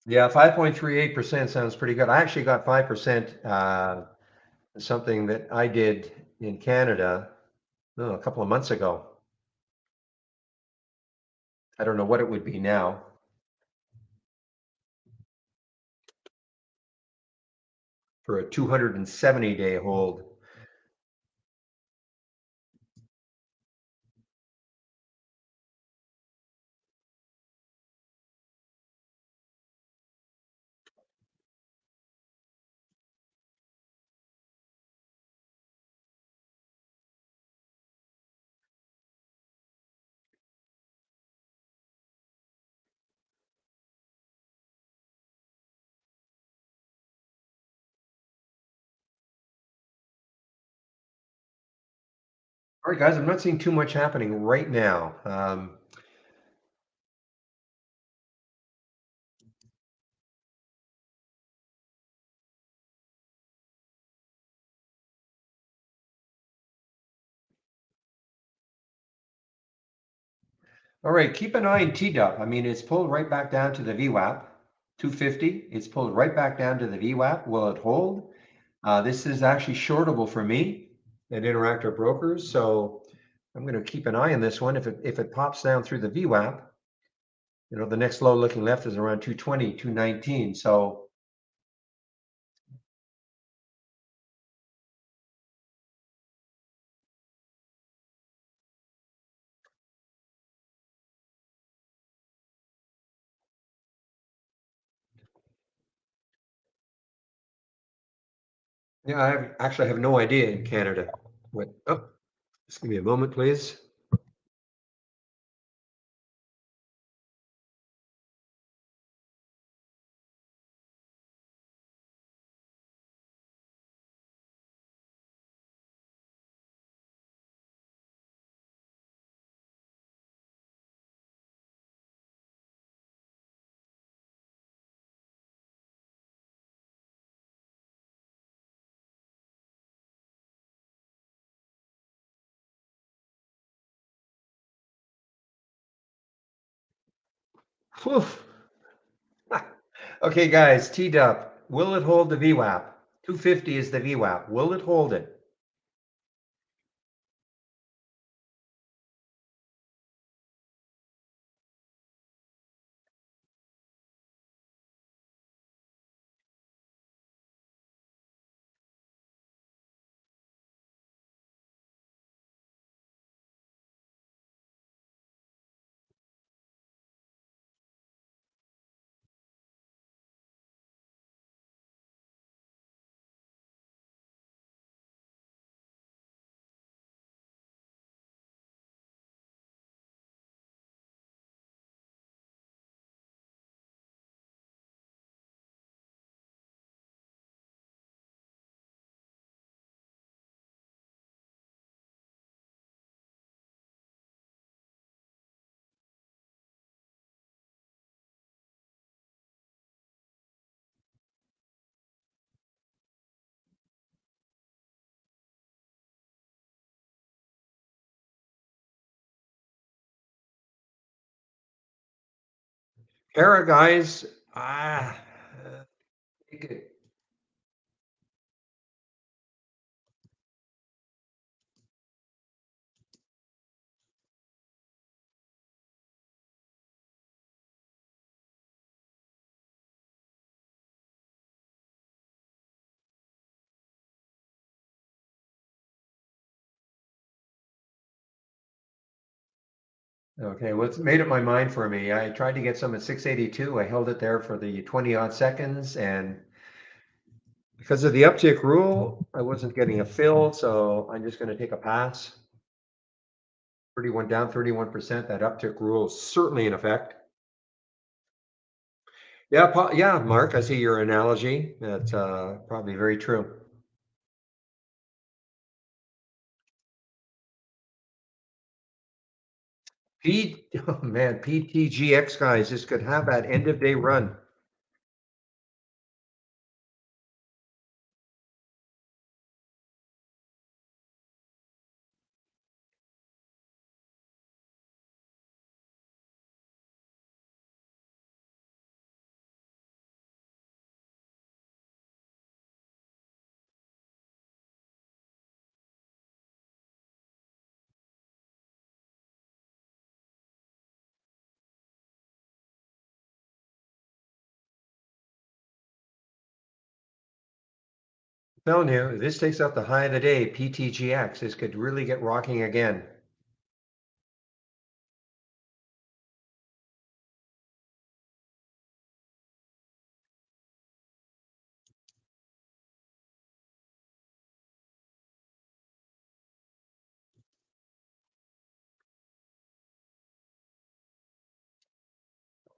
Yeah, 5.38% sounds pretty good. I actually got 5%, something that I did in Canada, a couple of months ago. I don't know what it would be now. For a 270-day hold. All right, guys, I'm not seeing too much happening right now. All right, keep an eye on TDUP. I mean, it's pulled right back down to the VWAP, 250. It's pulled right back down to the VWAP. Will it hold? This is actually shortable for me at Interactive Brokers, so I'm going to keep an eye on this one. If it pops down through the VWAP, the next low looking left is around 220, 219. So yeah, actually have no idea in Canada. What? Oh, just give me a moment, please. Whew. Okay, guys, teed up. Will it hold the VWAP? 250 is the VWAP. Will it hold it? Para, guys. Take it. Okay, well, it's made up my mind for me. I tried to get some at 682. I held it there for the 20 odd seconds, and because of the uptick rule, I wasn't getting a fill, so I'm just going to take a pass. 31 down, 31%. That uptick rule is certainly in effect. Yeah, yeah, Mark, I see your analogy. That's probably very true. Oh man, PTGX guys, this could have that end of day run. Telling you, if this takes out the high of the day, PTGX. This could really get rocking again.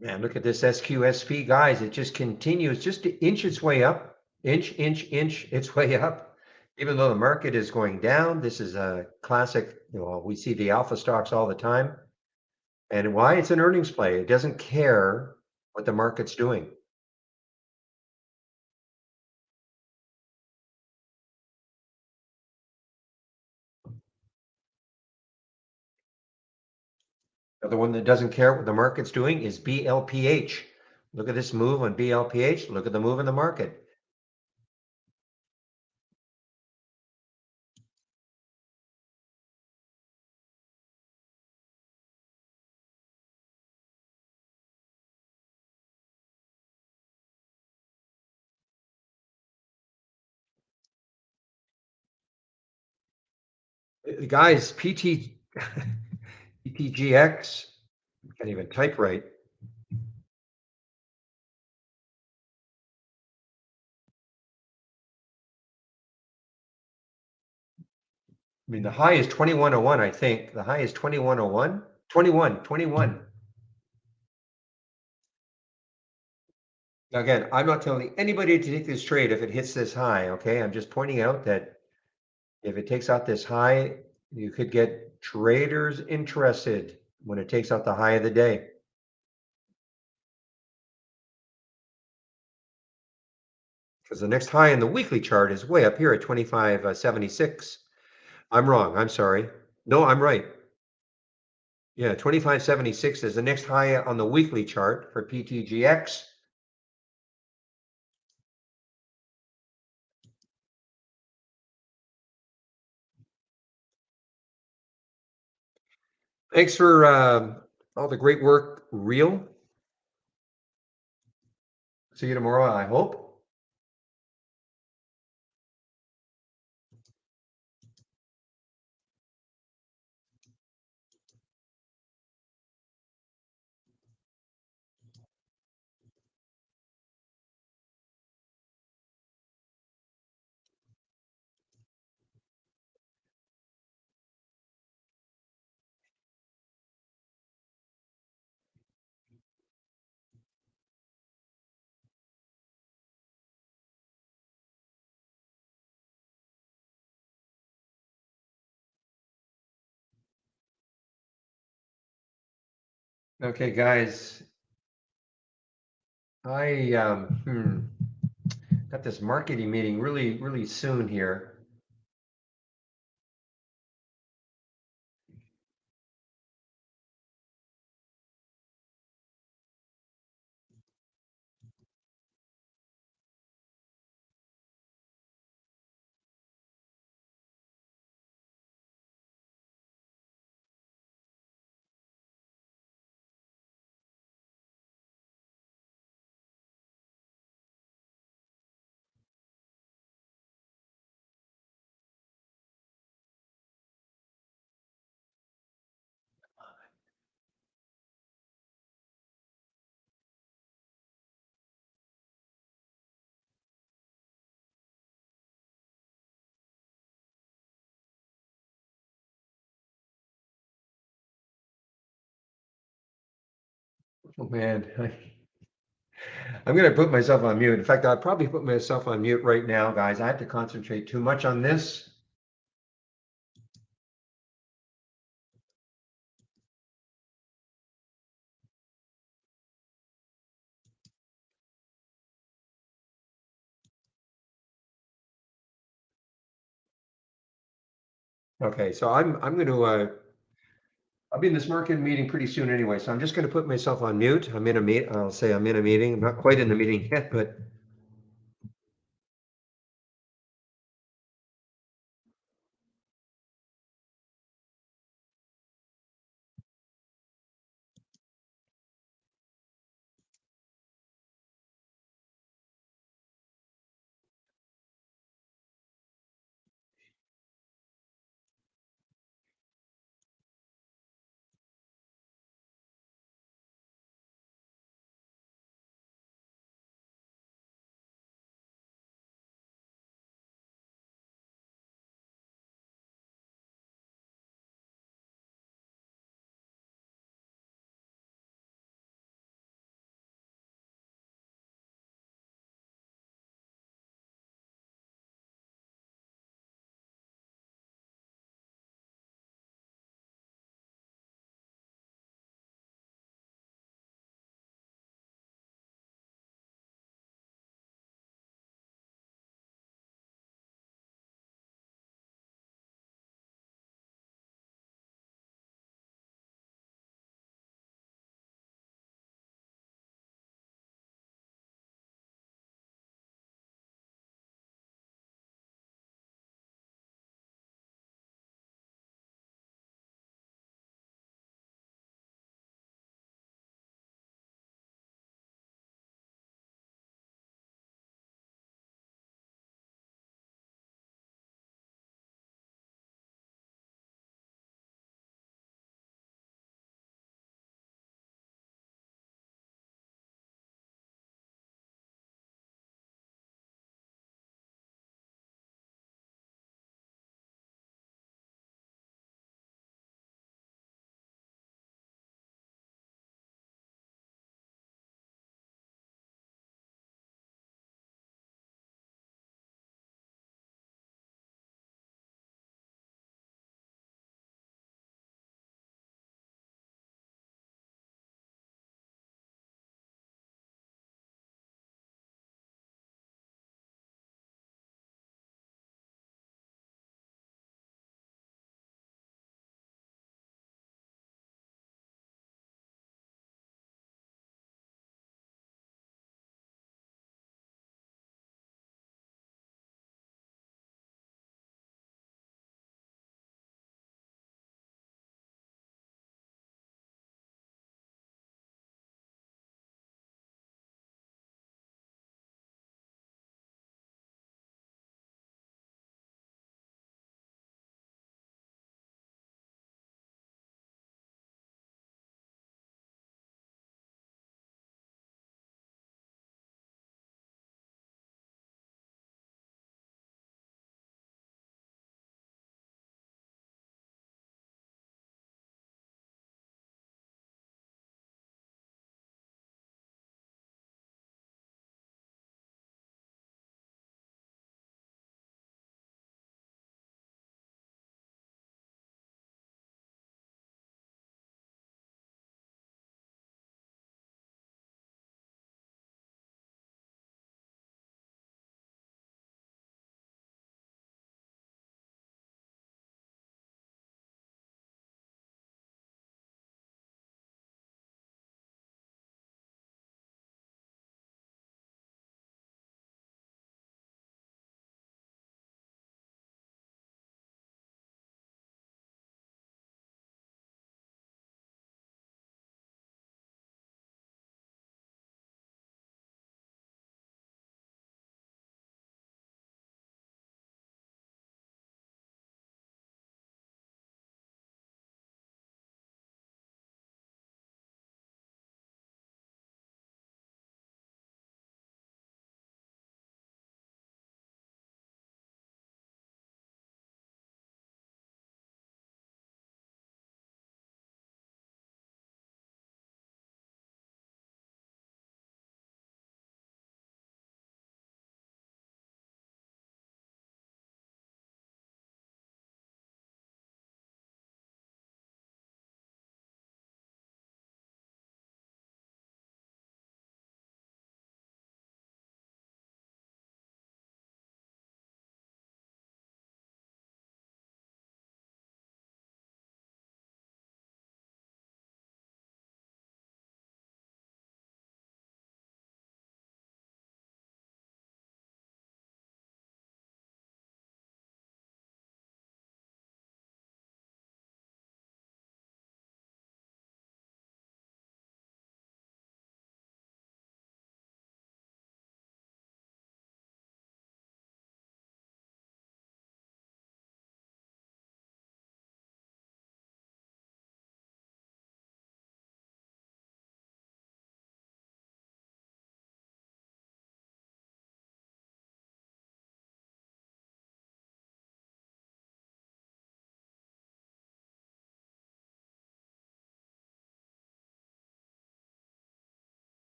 Man, look at this SQSP, guys. It just continues just to inch its way up, inch its way up. Even though the market is going down, this is a classic. We see the alpha stocks all the time. And why? It's an earnings play. It doesn't care what the market's doing. The one that doesn't care what the market's doing is BLPH. Look at this move on BLPH. Look at the move in the market. Guys, PTGX, can't even type right. I mean, the high is 2101, I think. The high is 2101. 21. Now, again, I'm not telling anybody to take this trade if it hits this high, okay? I'm just pointing out that if it takes out this high, you could get traders interested when it takes out the high of the day. Because the next high in the weekly chart is way up here at 25.76. I'm wrong. I'm sorry. No, I'm right. Yeah, 25.76 is the next high on the weekly chart for PTGX. Thanks for all the great work, Real. See you tomorrow, I hope. Okay, guys. I got this marketing meeting really soon here. Oh man, I'm gonna put myself on mute. In fact, I'll probably put myself on mute right now, guys. I have to concentrate too much on this. Okay, so I'm gonna I'll be in this market meeting pretty soon anyway, so I'm just gonna put myself on mute. I'll say I'm in a meeting. I'm not quite in the meeting yet, but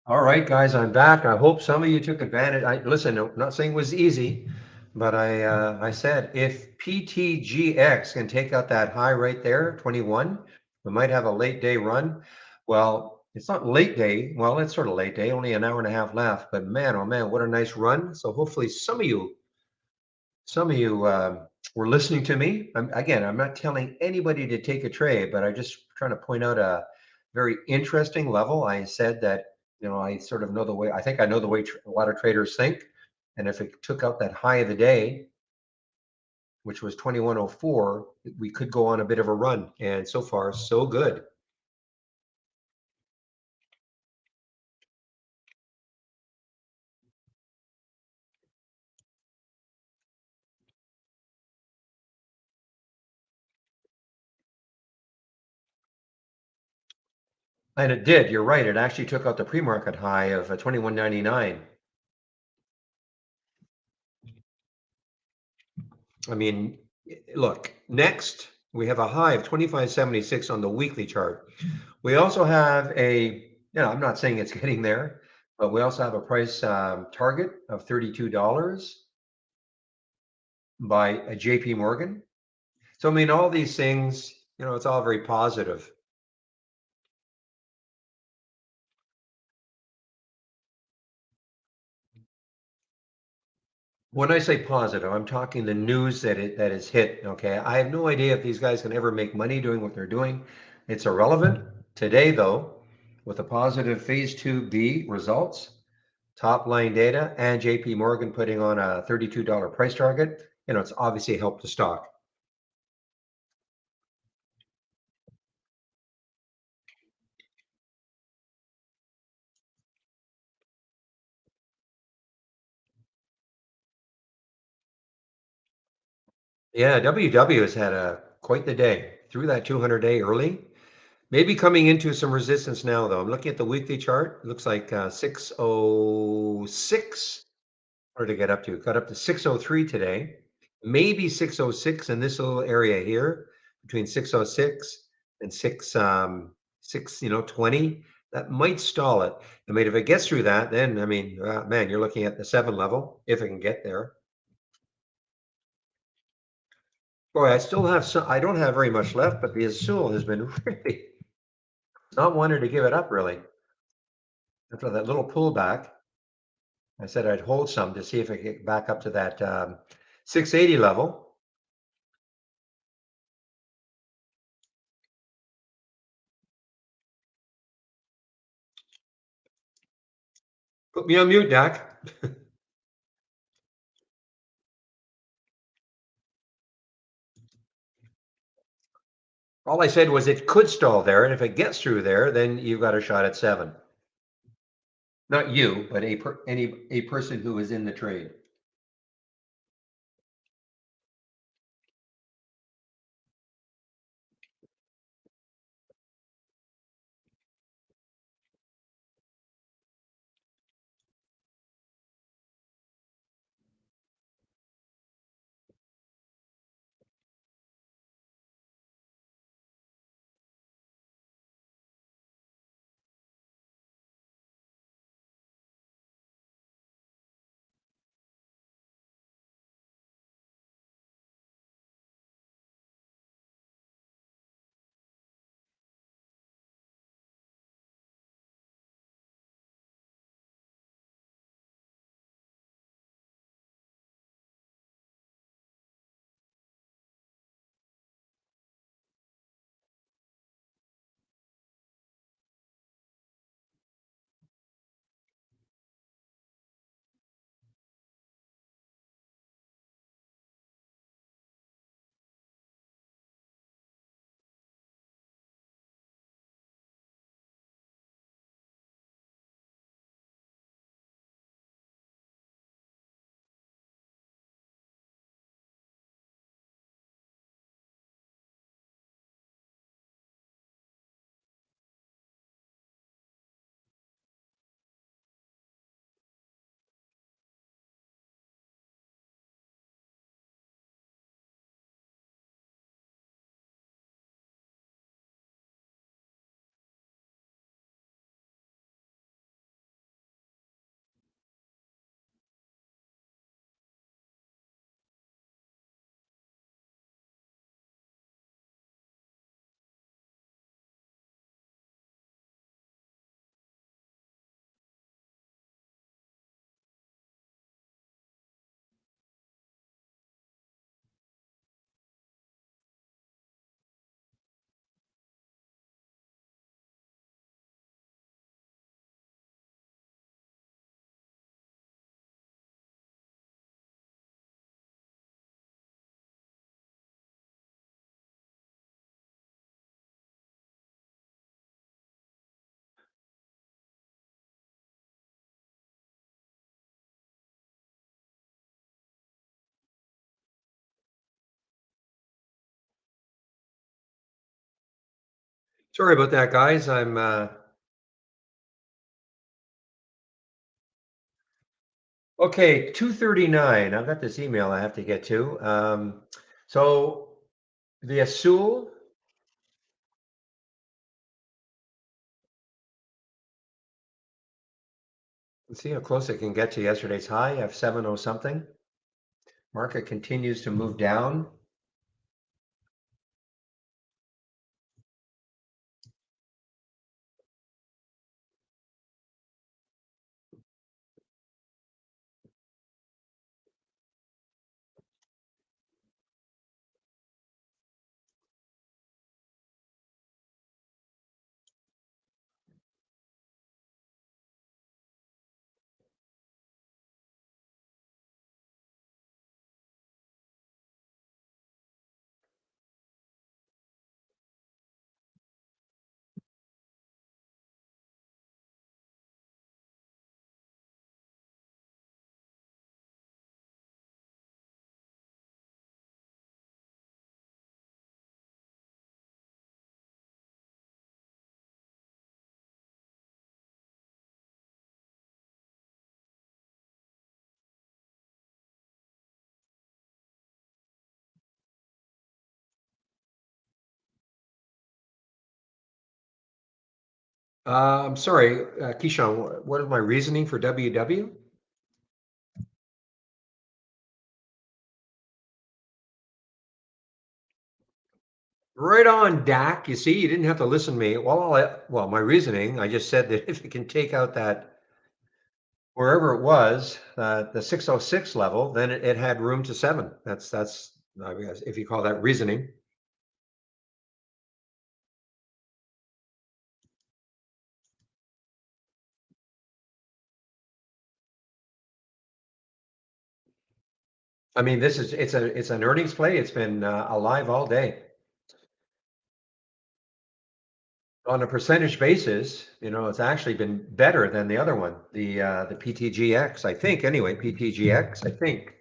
All right, guys, I'm back. I hope some of you took advantage. I listen. I'm not saying it was easy, but I said if PTGX can take out that high right there, 21, we might have a late day run. Well, it's not late day. Well, it's sort of late day, only an hour and a half left. But man, oh man, what a nice run! So hopefully some of you were listening to me. Again, I'm not telling anybody to take a trade, but I just trying to point out a very interesting level. I said that, I sort of know the way, I think I know the way a lot of traders think. And if it took out that high of the day, which was 2104, we could go on a bit of a run. And so far, so good. And it did. You're right. It actually took out the pre-market high of 2199. I mean, look, next we have a high of 2576 on the weekly chart. We also have I'm not saying it's getting there, but we also have a price target of $32 by a JP Morgan. So, I mean, all these things, it's all very positive. When I say positive, I'm talking the news that is hit. Okay, I have no idea if these guys can ever make money doing what they're doing. It's irrelevant today, though, with the positive phase 2B results, top line data, and JP Morgan putting on a $32 price target. It's obviously helped the stock. Yeah, WW has had a quite the day through that 200-day early. Maybe coming into some resistance now, though. I'm looking at the weekly chart. It looks like 606. Where did it get up to? It got up to 603 today. Maybe 606 in this little area here between 606 and 20. That might stall it. I mean, if it gets through that, then I mean, man, you're looking at the 7 level if it can get there. Boy, I still have some. I don't have very much left, but the Azul has been really not wanting to give it up. Really, after that little pullback, I said I'd hold some to see if it get back up to that 680 level. Put me on mute, Dak. All I said was it could stall there, and if it gets through there, then you've got a shot at 7. Not you, but a person who is in the trade. Sorry about that, guys. Okay, 2:39. I've got this email I have to get to. So the Azul, let's see how close it can get to yesterday's high of 70 something. Market continues to move down. I'm sorry, Keyshawn, what is my reasoning for WW? Right on, Dak. You see, you didn't have to listen to me. Well, my reasoning, I just said that if you can take out that wherever it was, the 606 level, then it had room to seven. That's I guess if you call that reasoning. I mean, it's an earnings play. It's been alive all day on a percentage basis. It's actually been better than the other one, the PTGX. I think anyway, PTGX. I think.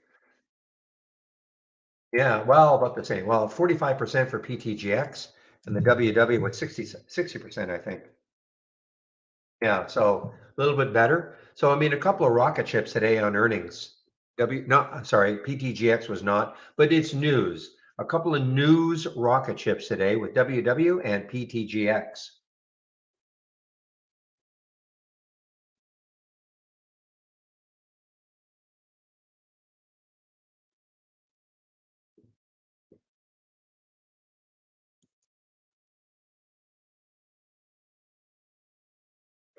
Yeah, well, about the same. Well, 45% for PTGX and the WW with 60%, I think. Yeah, so a little bit better. So I mean, a couple of rocket ships today on earnings. No, I'm sorry, PTGX was not, but it's news. A couple of news rocket ships today with WW and PTGX.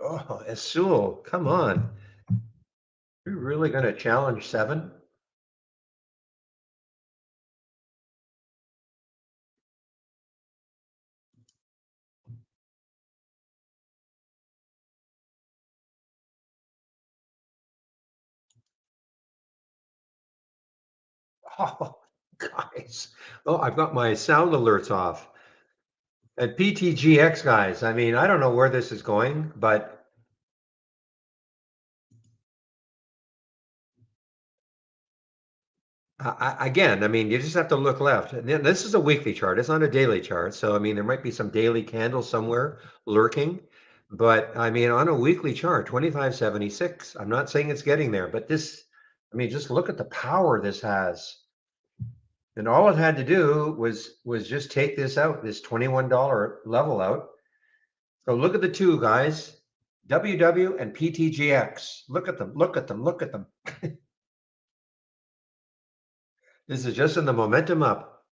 Oh, Azul, come on. You're really going to challenge seven? Oh, guys. Oh, I've got my sound alerts off. And PTGX, guys, I mean, I don't know where this is going, but again, I mean, you just have to look left. And then this is a weekly chart. It's not a daily chart. So, I mean, there might be some daily candles somewhere lurking. But I mean, on a weekly chart, 25.76. I'm not saying it's getting there, but I mean, just look at the power this has. And all it had to do was just take this out, this $21 level out. So look at the two guys, WW and PTGX. Look at them, look at them, look at them. This is just in the momentum up.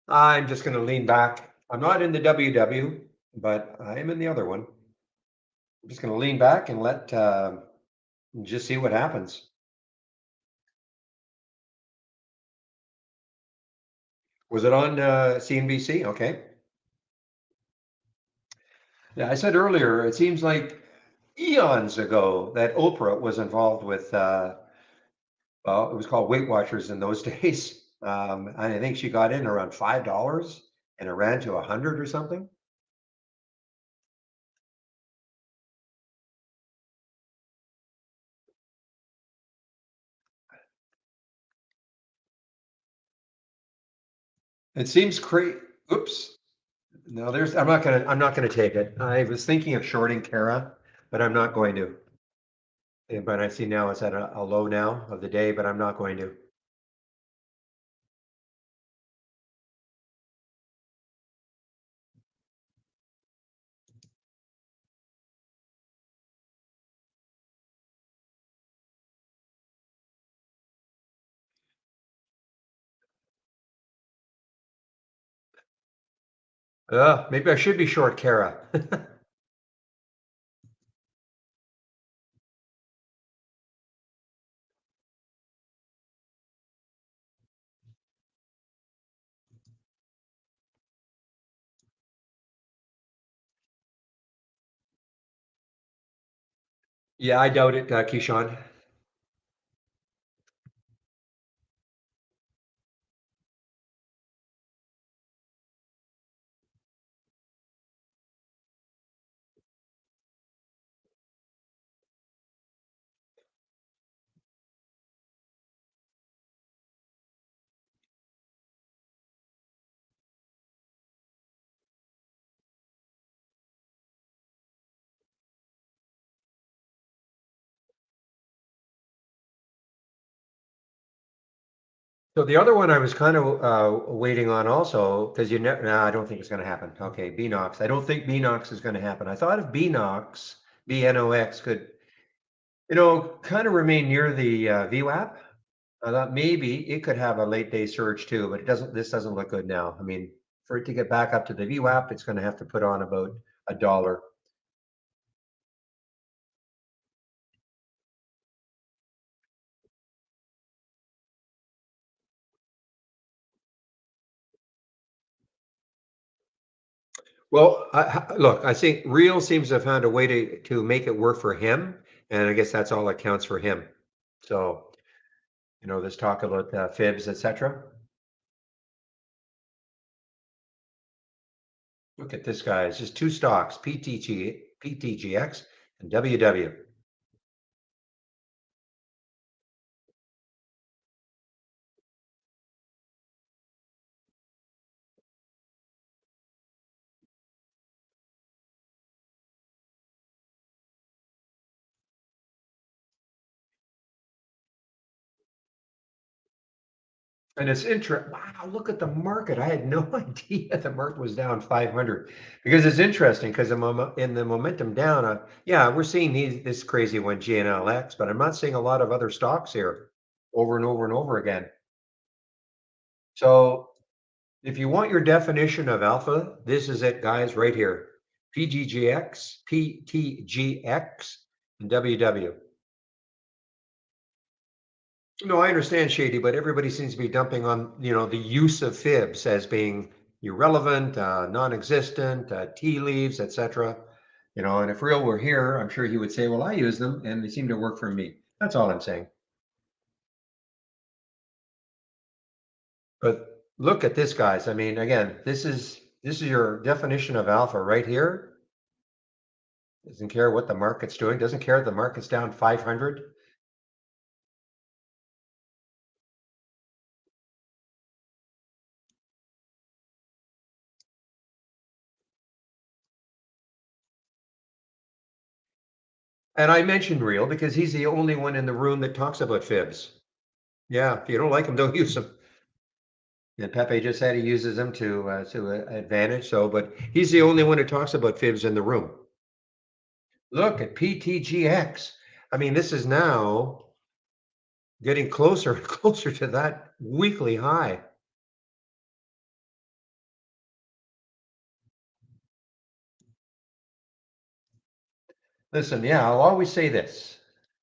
I'm just going to lean back. I'm not in the WW, but I am in the other one. I'm just going to lean back and let just see what happens. Was it on CNBC? Okay. Yeah, I said earlier, it seems like eons ago that Oprah was involved with, well, it was called Weight Watchers in those days. And I think she got in around $5 and it ran to 100 or something. It seems crazy. Oops. No, I'm not gonna take it. I was thinking of shorting Kara, but I'm not going to. But I see now it's at a low now of the day, but I'm not going to. Maybe I should be short Kara. Yeah, I doubt it, Keyshawn. So the other one I was kind of waiting on also, because I don't think it's going to happen. Okay, BNOX. I don't think BNOX is going to happen. I thought if BNOX, BNOX could, kind of remain near the VWAP. I thought maybe it could have a late day surge too, but it doesn't. This doesn't look good now. I mean, for it to get back up to the VWAP, it's going to have to put on about $1. Well, look, I think Real seems to have found a way to make it work for him, and I guess that's all that counts for him. So, this talk about fibs, etc. Look at this guy. It's just two stocks, PTGX, and WW. And it's interesting. Wow, look at the market. I had no idea the market was down 500 because it's interesting because in the momentum down, yeah, we're seeing this crazy one, GNLX, but I'm not seeing a lot of other stocks here over and over and over again. So if you want your definition of alpha, this is it, guys, right here. PGGX, PTGX, and WW. No, I understand, Shady, but everybody seems to be dumping on, the use of fibs as being irrelevant, non-existent, tea leaves, etc. And if Real were here, I'm sure he would say, well, I use them and they seem to work for me. That's all I'm saying. But look at this, guys. I mean, again, this is your definition of alpha right here. Doesn't care what the market's doing, doesn't care if the market's down 500. And I mentioned Real because he's the only one in the room that talks about fibs. Yeah, if you don't like them, don't use them. And Pepe just said he uses them to advantage. So, but he's the only one who talks about fibs in the room. Look at PTGX. I mean, this is now getting closer and closer to that weekly high. Listen, yeah, I'll always say this.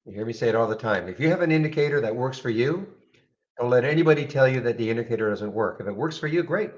You hear me say it all the time. If you have an indicator that works for you, don't let anybody tell you that the indicator doesn't work. If it works for you, great.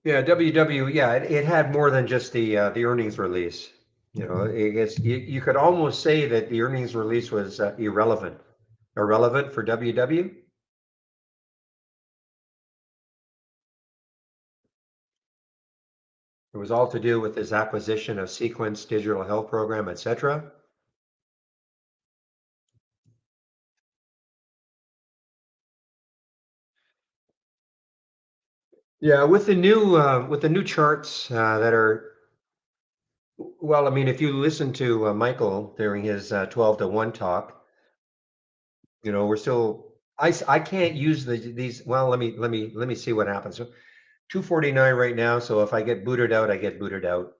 Yeah, WW, yeah, it had more than just the earnings release. I guess you could almost say that the earnings release was irrelevant. irrelevant for WW? It was all to do with his acquisition of Sequence Digital Health Program, etc. Yeah, with the new charts that are well, I mean, if you listen to Michael during his 12 to 1 talk, we're still I can't use these. Well, let me see what happens. So 249 right now, so if I get booted out, I get booted out.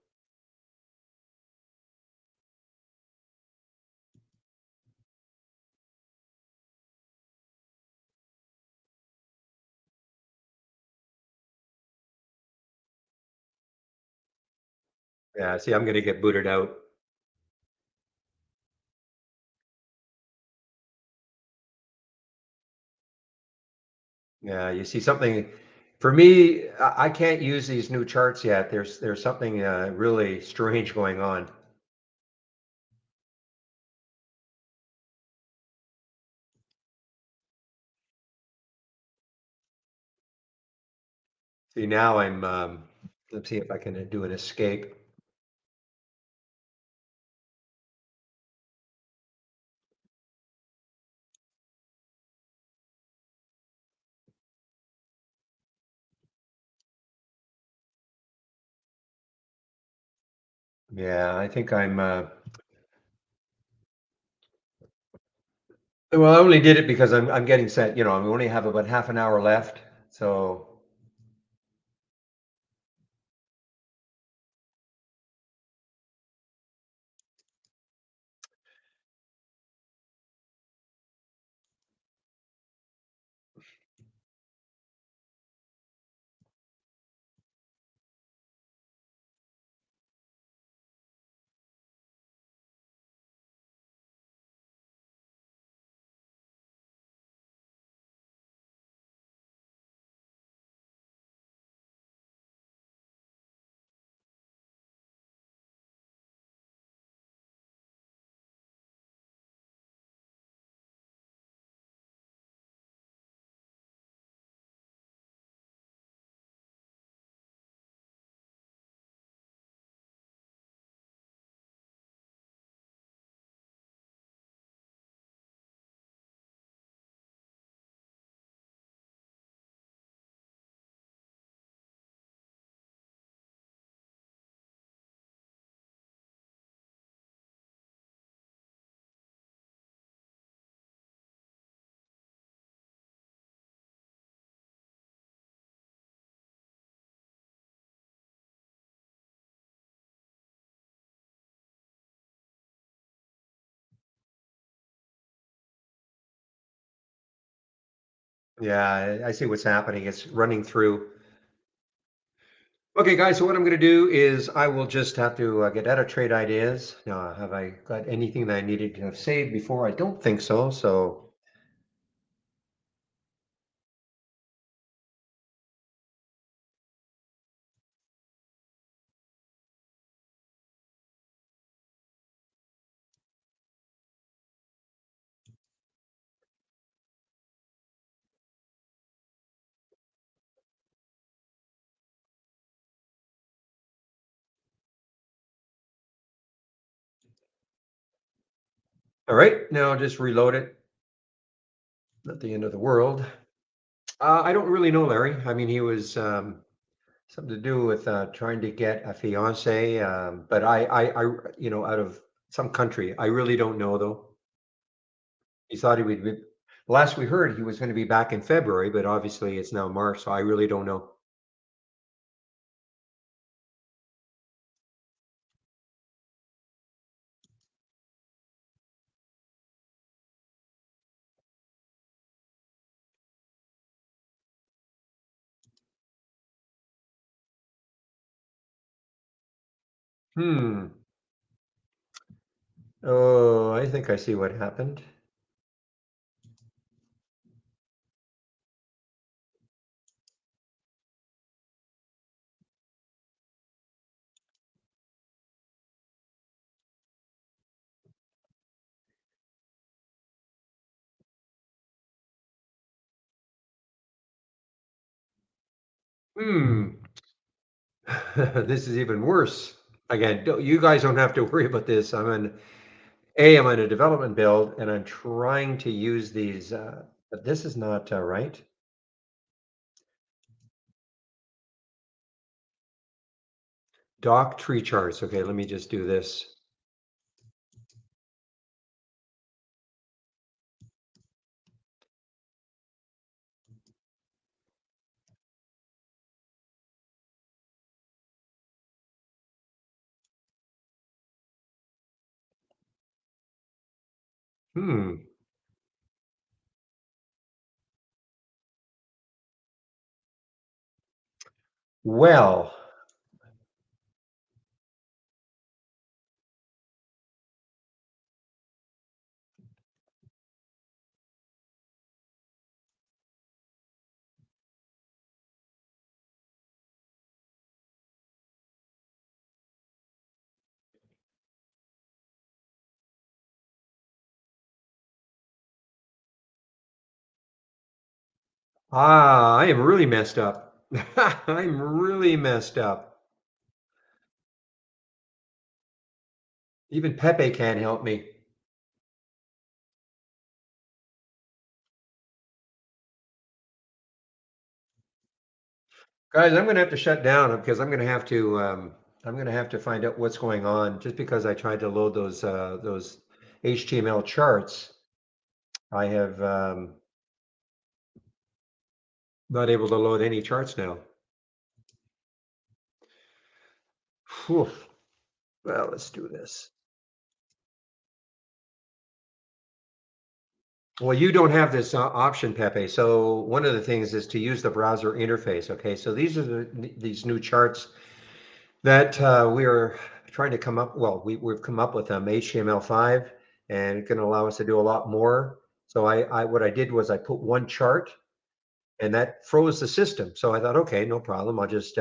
Yeah, see, I'm gonna get booted out. Yeah, you see something for me, I can't use these new charts yet. There's something really strange going on. See, now let's see if I can do an escape. Yeah, I think well, I only did it because I'm getting set, I only have about half an hour left. So, yeah, I see what's happening. It's running through. Okay, guys, so what I'm going to do is I will just have to get out of trade ideas. Now, have I got anything that I needed to have saved before? I don't think so. So, all right, now I'll just reload it. Not the end of the world. I don't really know, Larry. I mean, he was something to do with trying to get a fiance, but out of some country. I really don't know though. He thought he would be. Last we heard, he was going to be back in February, but obviously it's now March, so I really don't know. Hmm. Oh, I think I see what happened. Hmm. This is even worse. Again, you guys don't have to worry about this. I'm in a development build and I'm trying to use these, but this is not right. Dock tree charts. Okay, let me just do this. Hmm. Well, I am really messed up. I'm really messed up. Even Pepe can't help me. Guys, I'm gonna have to shut down because I'm gonna have to find out what's going on. Just because I tried to load those HTML charts, I have not able to load any charts now. Whew. Well, let's do this. Well, you don't have this option, Pepe. So one of the things is to use the browser interface. Okay, so these are these new charts that we are trying to come up. Well, we've come up with them HTML5, and it can allow us to do a lot more. So I what I did was I put one chart, and that froze the system. So I thought, okay, no problem. I'll just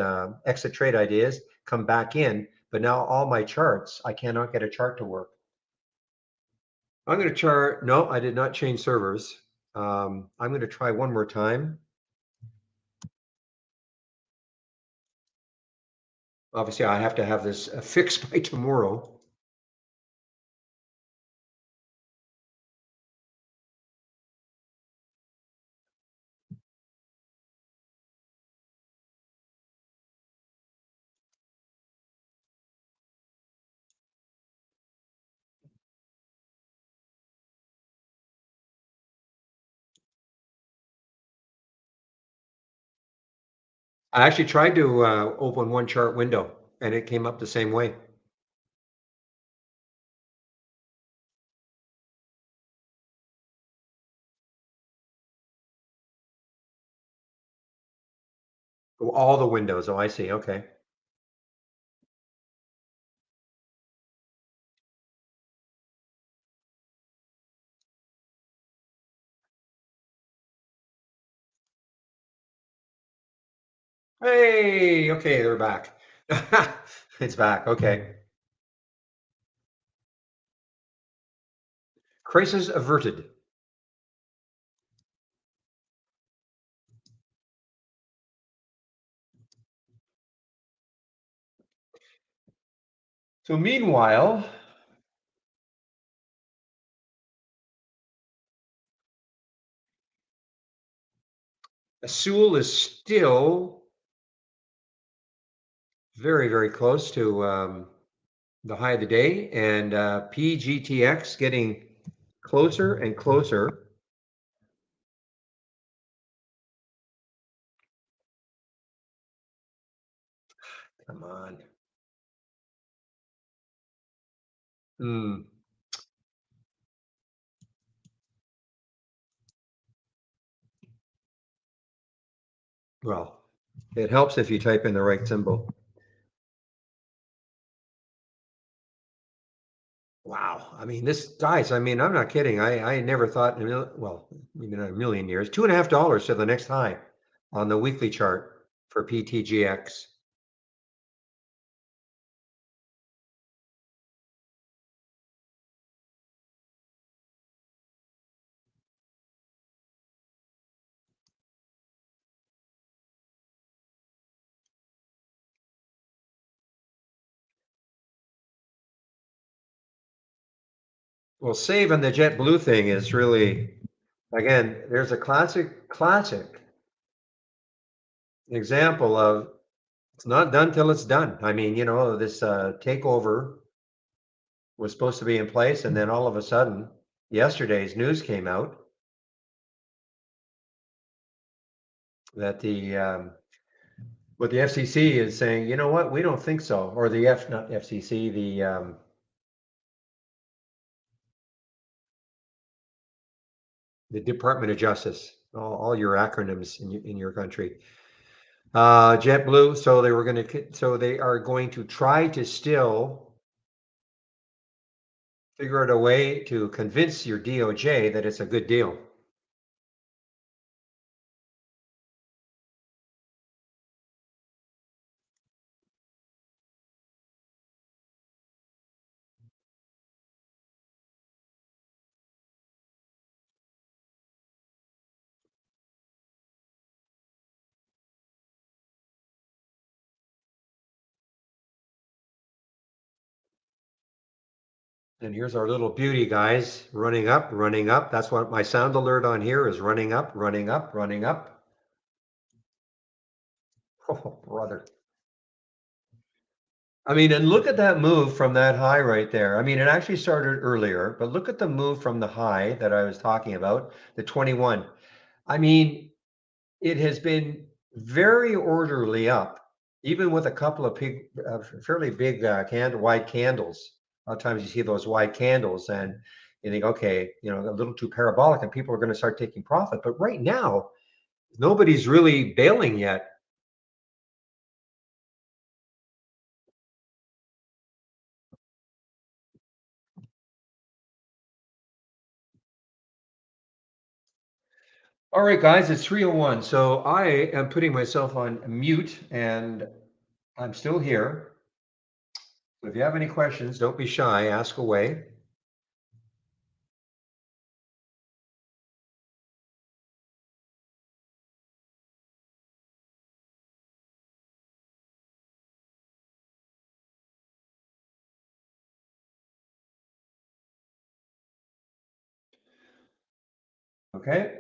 exit trade ideas, come back in. But now all my charts, I cannot get a chart to work. I'm going to chart. No, I did not change servers. I'm going to try one more time. Obviously, I have to have this fixed by tomorrow. I actually tried to open one chart window, and it came up the same way. Oh, all the windows. Oh, I see. Okay. Hey, okay, they're back. It's back. Okay. Crisis averted. So meanwhile, Sewell is still very, very close to the high of the day, and PGTX getting closer and closer. Come on. Hmm. Well, it helps if you type in the right symbol. Wow. I mean, this guys, I mean, I'm not kidding. I never thought well, even a million years, $2.50 to the next high on the weekly chart for PTGX. Well, saving the JetBlue thing is really, again, there's a classic example of it's not done till it's done. I mean, this takeover was supposed to be in place, and then all of a sudden, yesterday's news came out that what the FCC is saying, you know what, we don't think so, or not FCC, the Department of Justice, all your acronyms in your country. JetBlue, so they are going to try to still figure out a way to convince your DOJ that it's a good deal. And here's our little beauty, guys, running up, running up. That's what my sound alert on here is, running up, running up, running up. Oh, brother. I mean, and look at that move from that high right there. I mean, it actually started earlier, but look at the move from the high that I was talking about, the 21. I mean, it has been very orderly up, even with a couple of fairly big wide candles. A lot of times you see those wide candles and you think, okay, a little too parabolic and people are going to start taking profit. But right now, nobody's really bailing yet. All right, guys, it's 3:01. So I am putting myself on mute and I'm still here. So if you have any questions, don't be shy, ask away. Okay.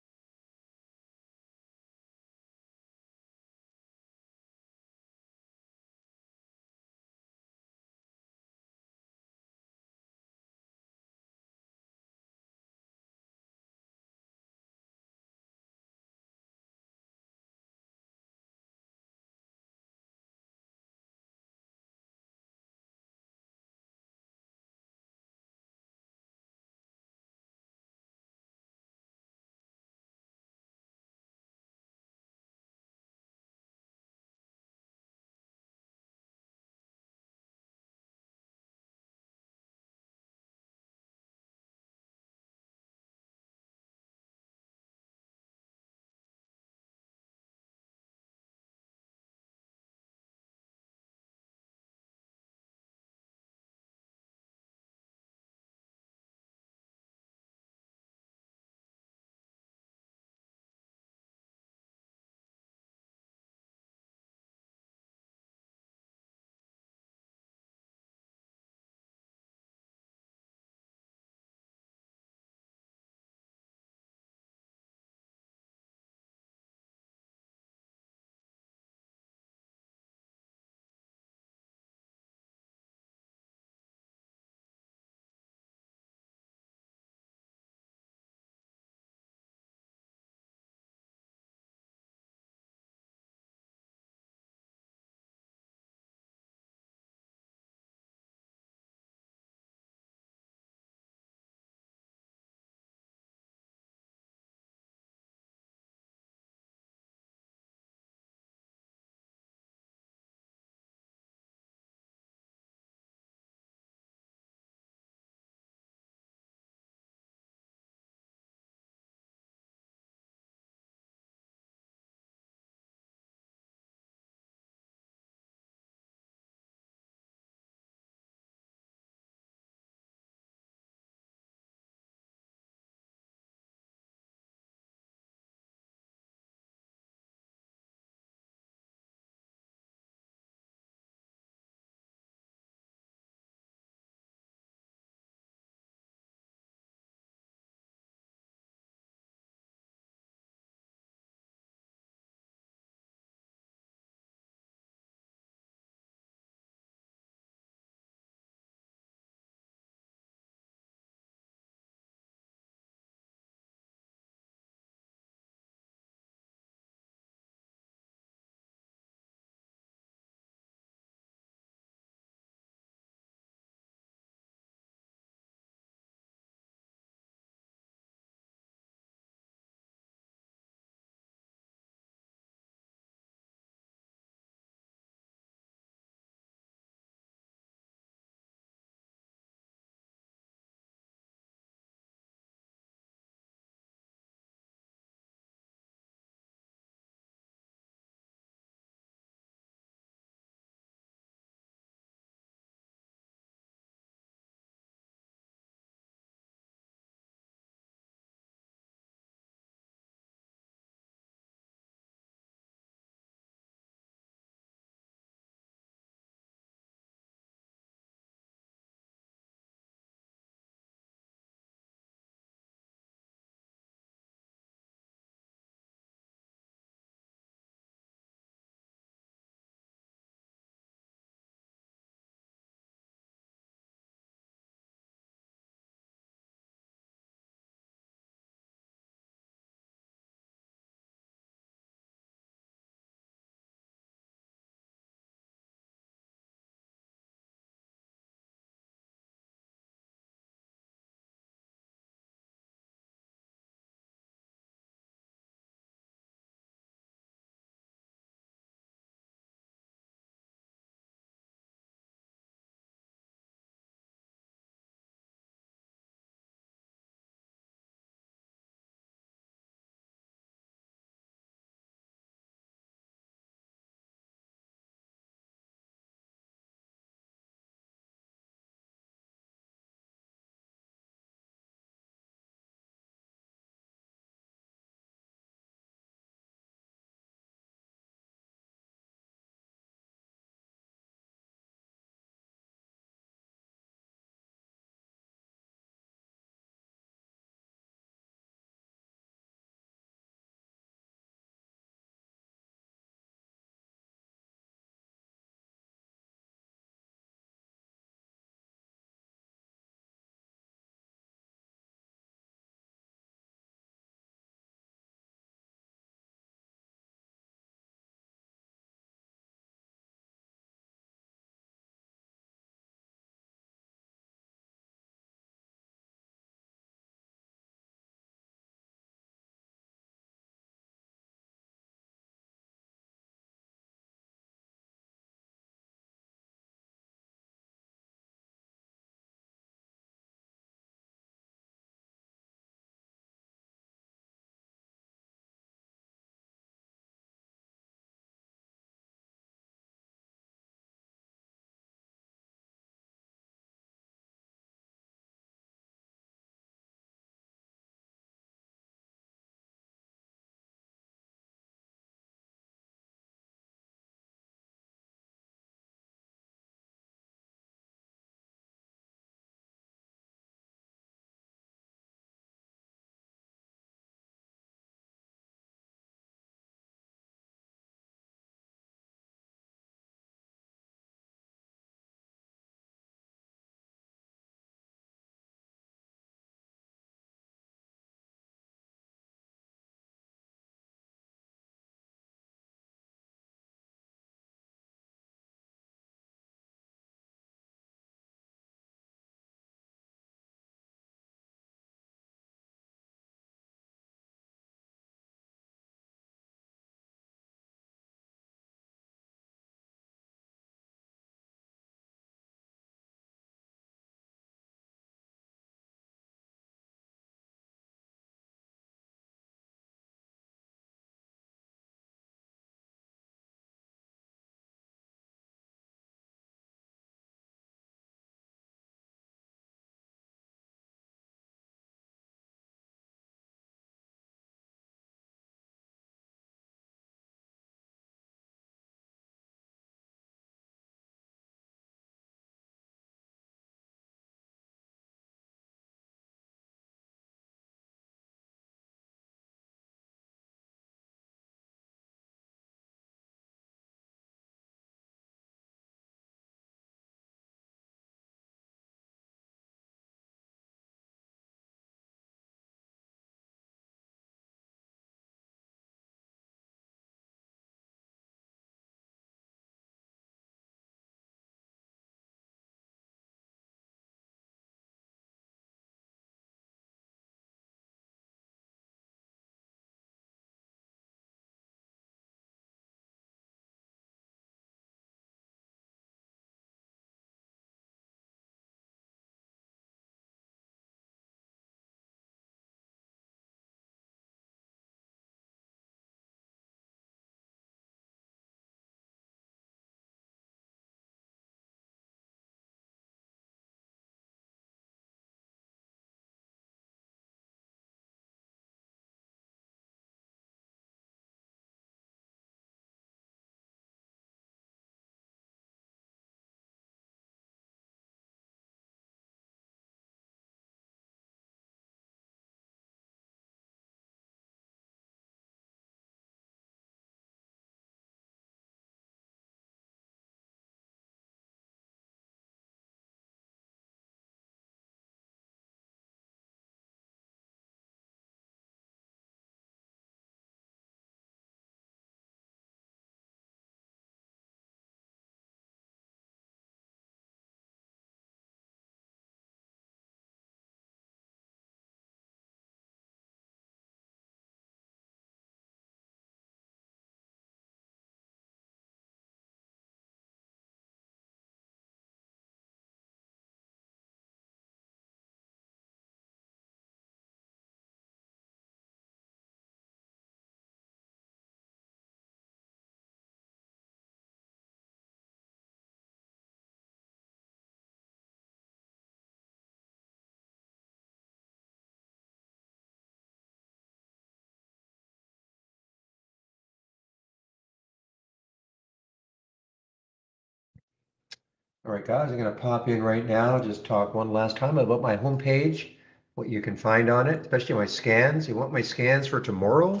All right, guys, I'm going to pop in right now, just talk one last time about my homepage, what you can find on it, especially my scans. You want my scans for tomorrow?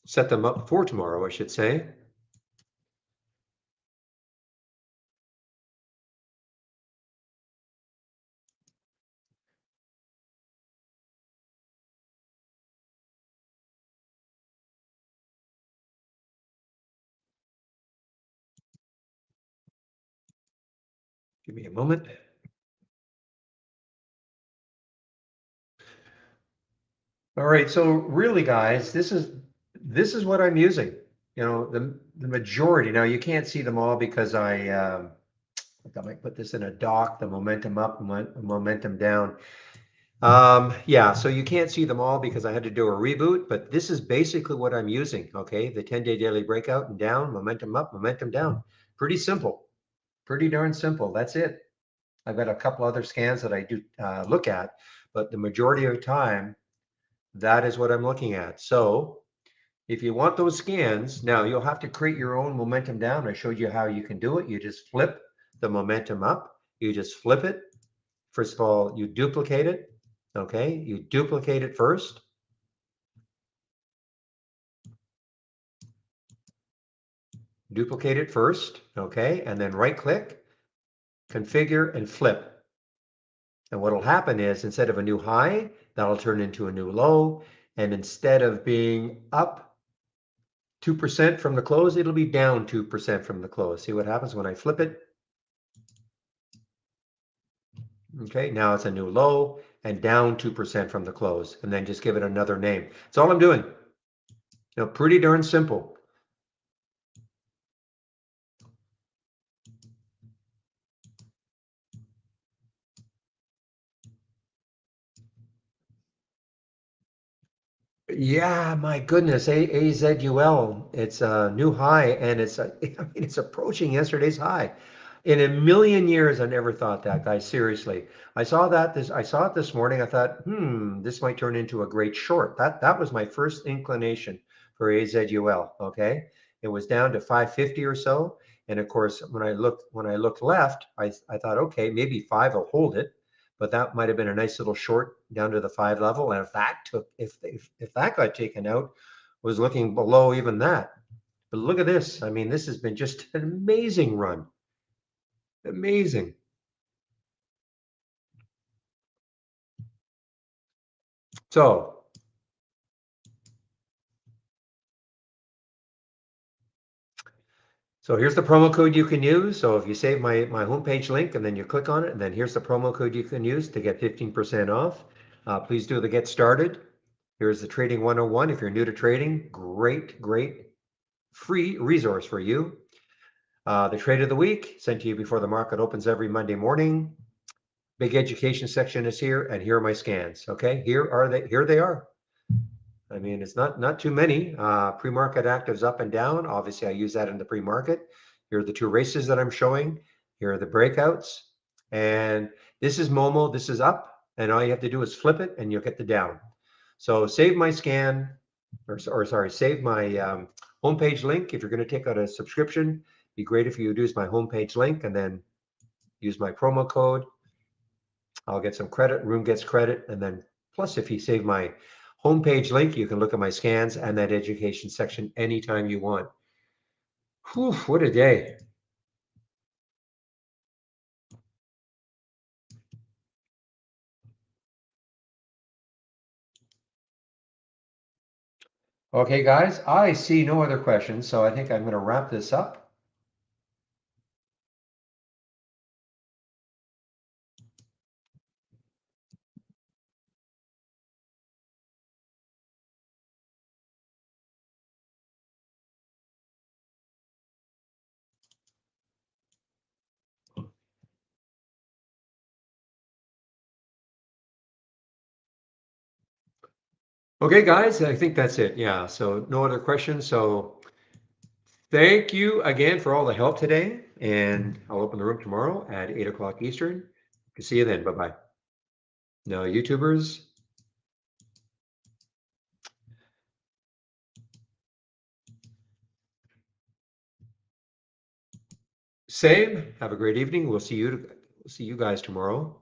Set them up for tomorrow, I should say. Give me a moment. All right, so really, guys, this is what I'm using. You know, the majority. Now you can't see them all because I might put this in a doc, the momentum up, momentum down. Yeah, so you can't see them all because I had to do a reboot, but this is basically what I'm using. Okay, the 10-day daily breakout and down, momentum up, momentum down. Pretty simple, pretty darn simple. That's it. I've got a couple other scans that I do look at, but the majority of the time, that is what I'm looking at. So if you want those scans, now you'll have to create your own momentum down. I showed you how you can do it. You just flip the momentum up. You just flip it. First of all, you duplicate it. Okay, you duplicate it first. Duplicate it first. Okay, and then right click, configure, and flip. And what will happen is instead of a new high, that'll turn into a new low. And instead of being up 2% from the close, it'll be down 2% from the close. See what happens when I flip it? Okay, now it's a new low and down 2% from the close, and then just give it another name. That's all I'm doing. Pretty darn simple. Yeah, my goodness, AZUL, it's a new high, and I mean, it's approaching yesterday's high. In a million years, I never thought that, guys. Seriously, I saw it this morning. I thought, this might turn into a great short. That was my first inclination for AZUL. Okay, it was down to 550 or so, and of course, when I looked left, I thought, okay, maybe five will hold it, but that might have been a nice little short down to the five level. And if that got taken out, was looking below even that. But look at this. I mean, this has been just an amazing run. Amazing. So here's the promo code you can use. So if you save my homepage link and then you click on it, and then here's the promo code you can use to get 15% off. Please do the get started. Here's the Trading 101. If you're new to trading, great free resource for you. The trade of the week sent to you before the market opens every Monday morning. Big education section is here, and here are my scans. Okay, here they are. I mean, it's not too many. Pre-market actives up and down. Obviously, I use that in the pre-market. Here are the two races that I'm showing. Here are the breakouts. And this is Momo. This is up. And all you have to do is flip it and you'll get the down. So save my scan, or sorry, save my homepage link. If you're going to take out a subscription, it'd be great if you would use my homepage link and then use my promo code. I'll get some credit. Room gets credit. And then plus, if you save my homepage link, you can look at my scans and that education section anytime you want. Whew, what a day. Okay, guys, I see no other questions, so I think I'm going to wrap this up. Okay, guys, I think that's it. Yeah, so no other questions. So thank you again for all the help today, and I'll open the room tomorrow at 8 o'clock Eastern. See you then. Bye-bye. Now, YouTubers, Same. Have a great evening. We'll see you guys tomorrow.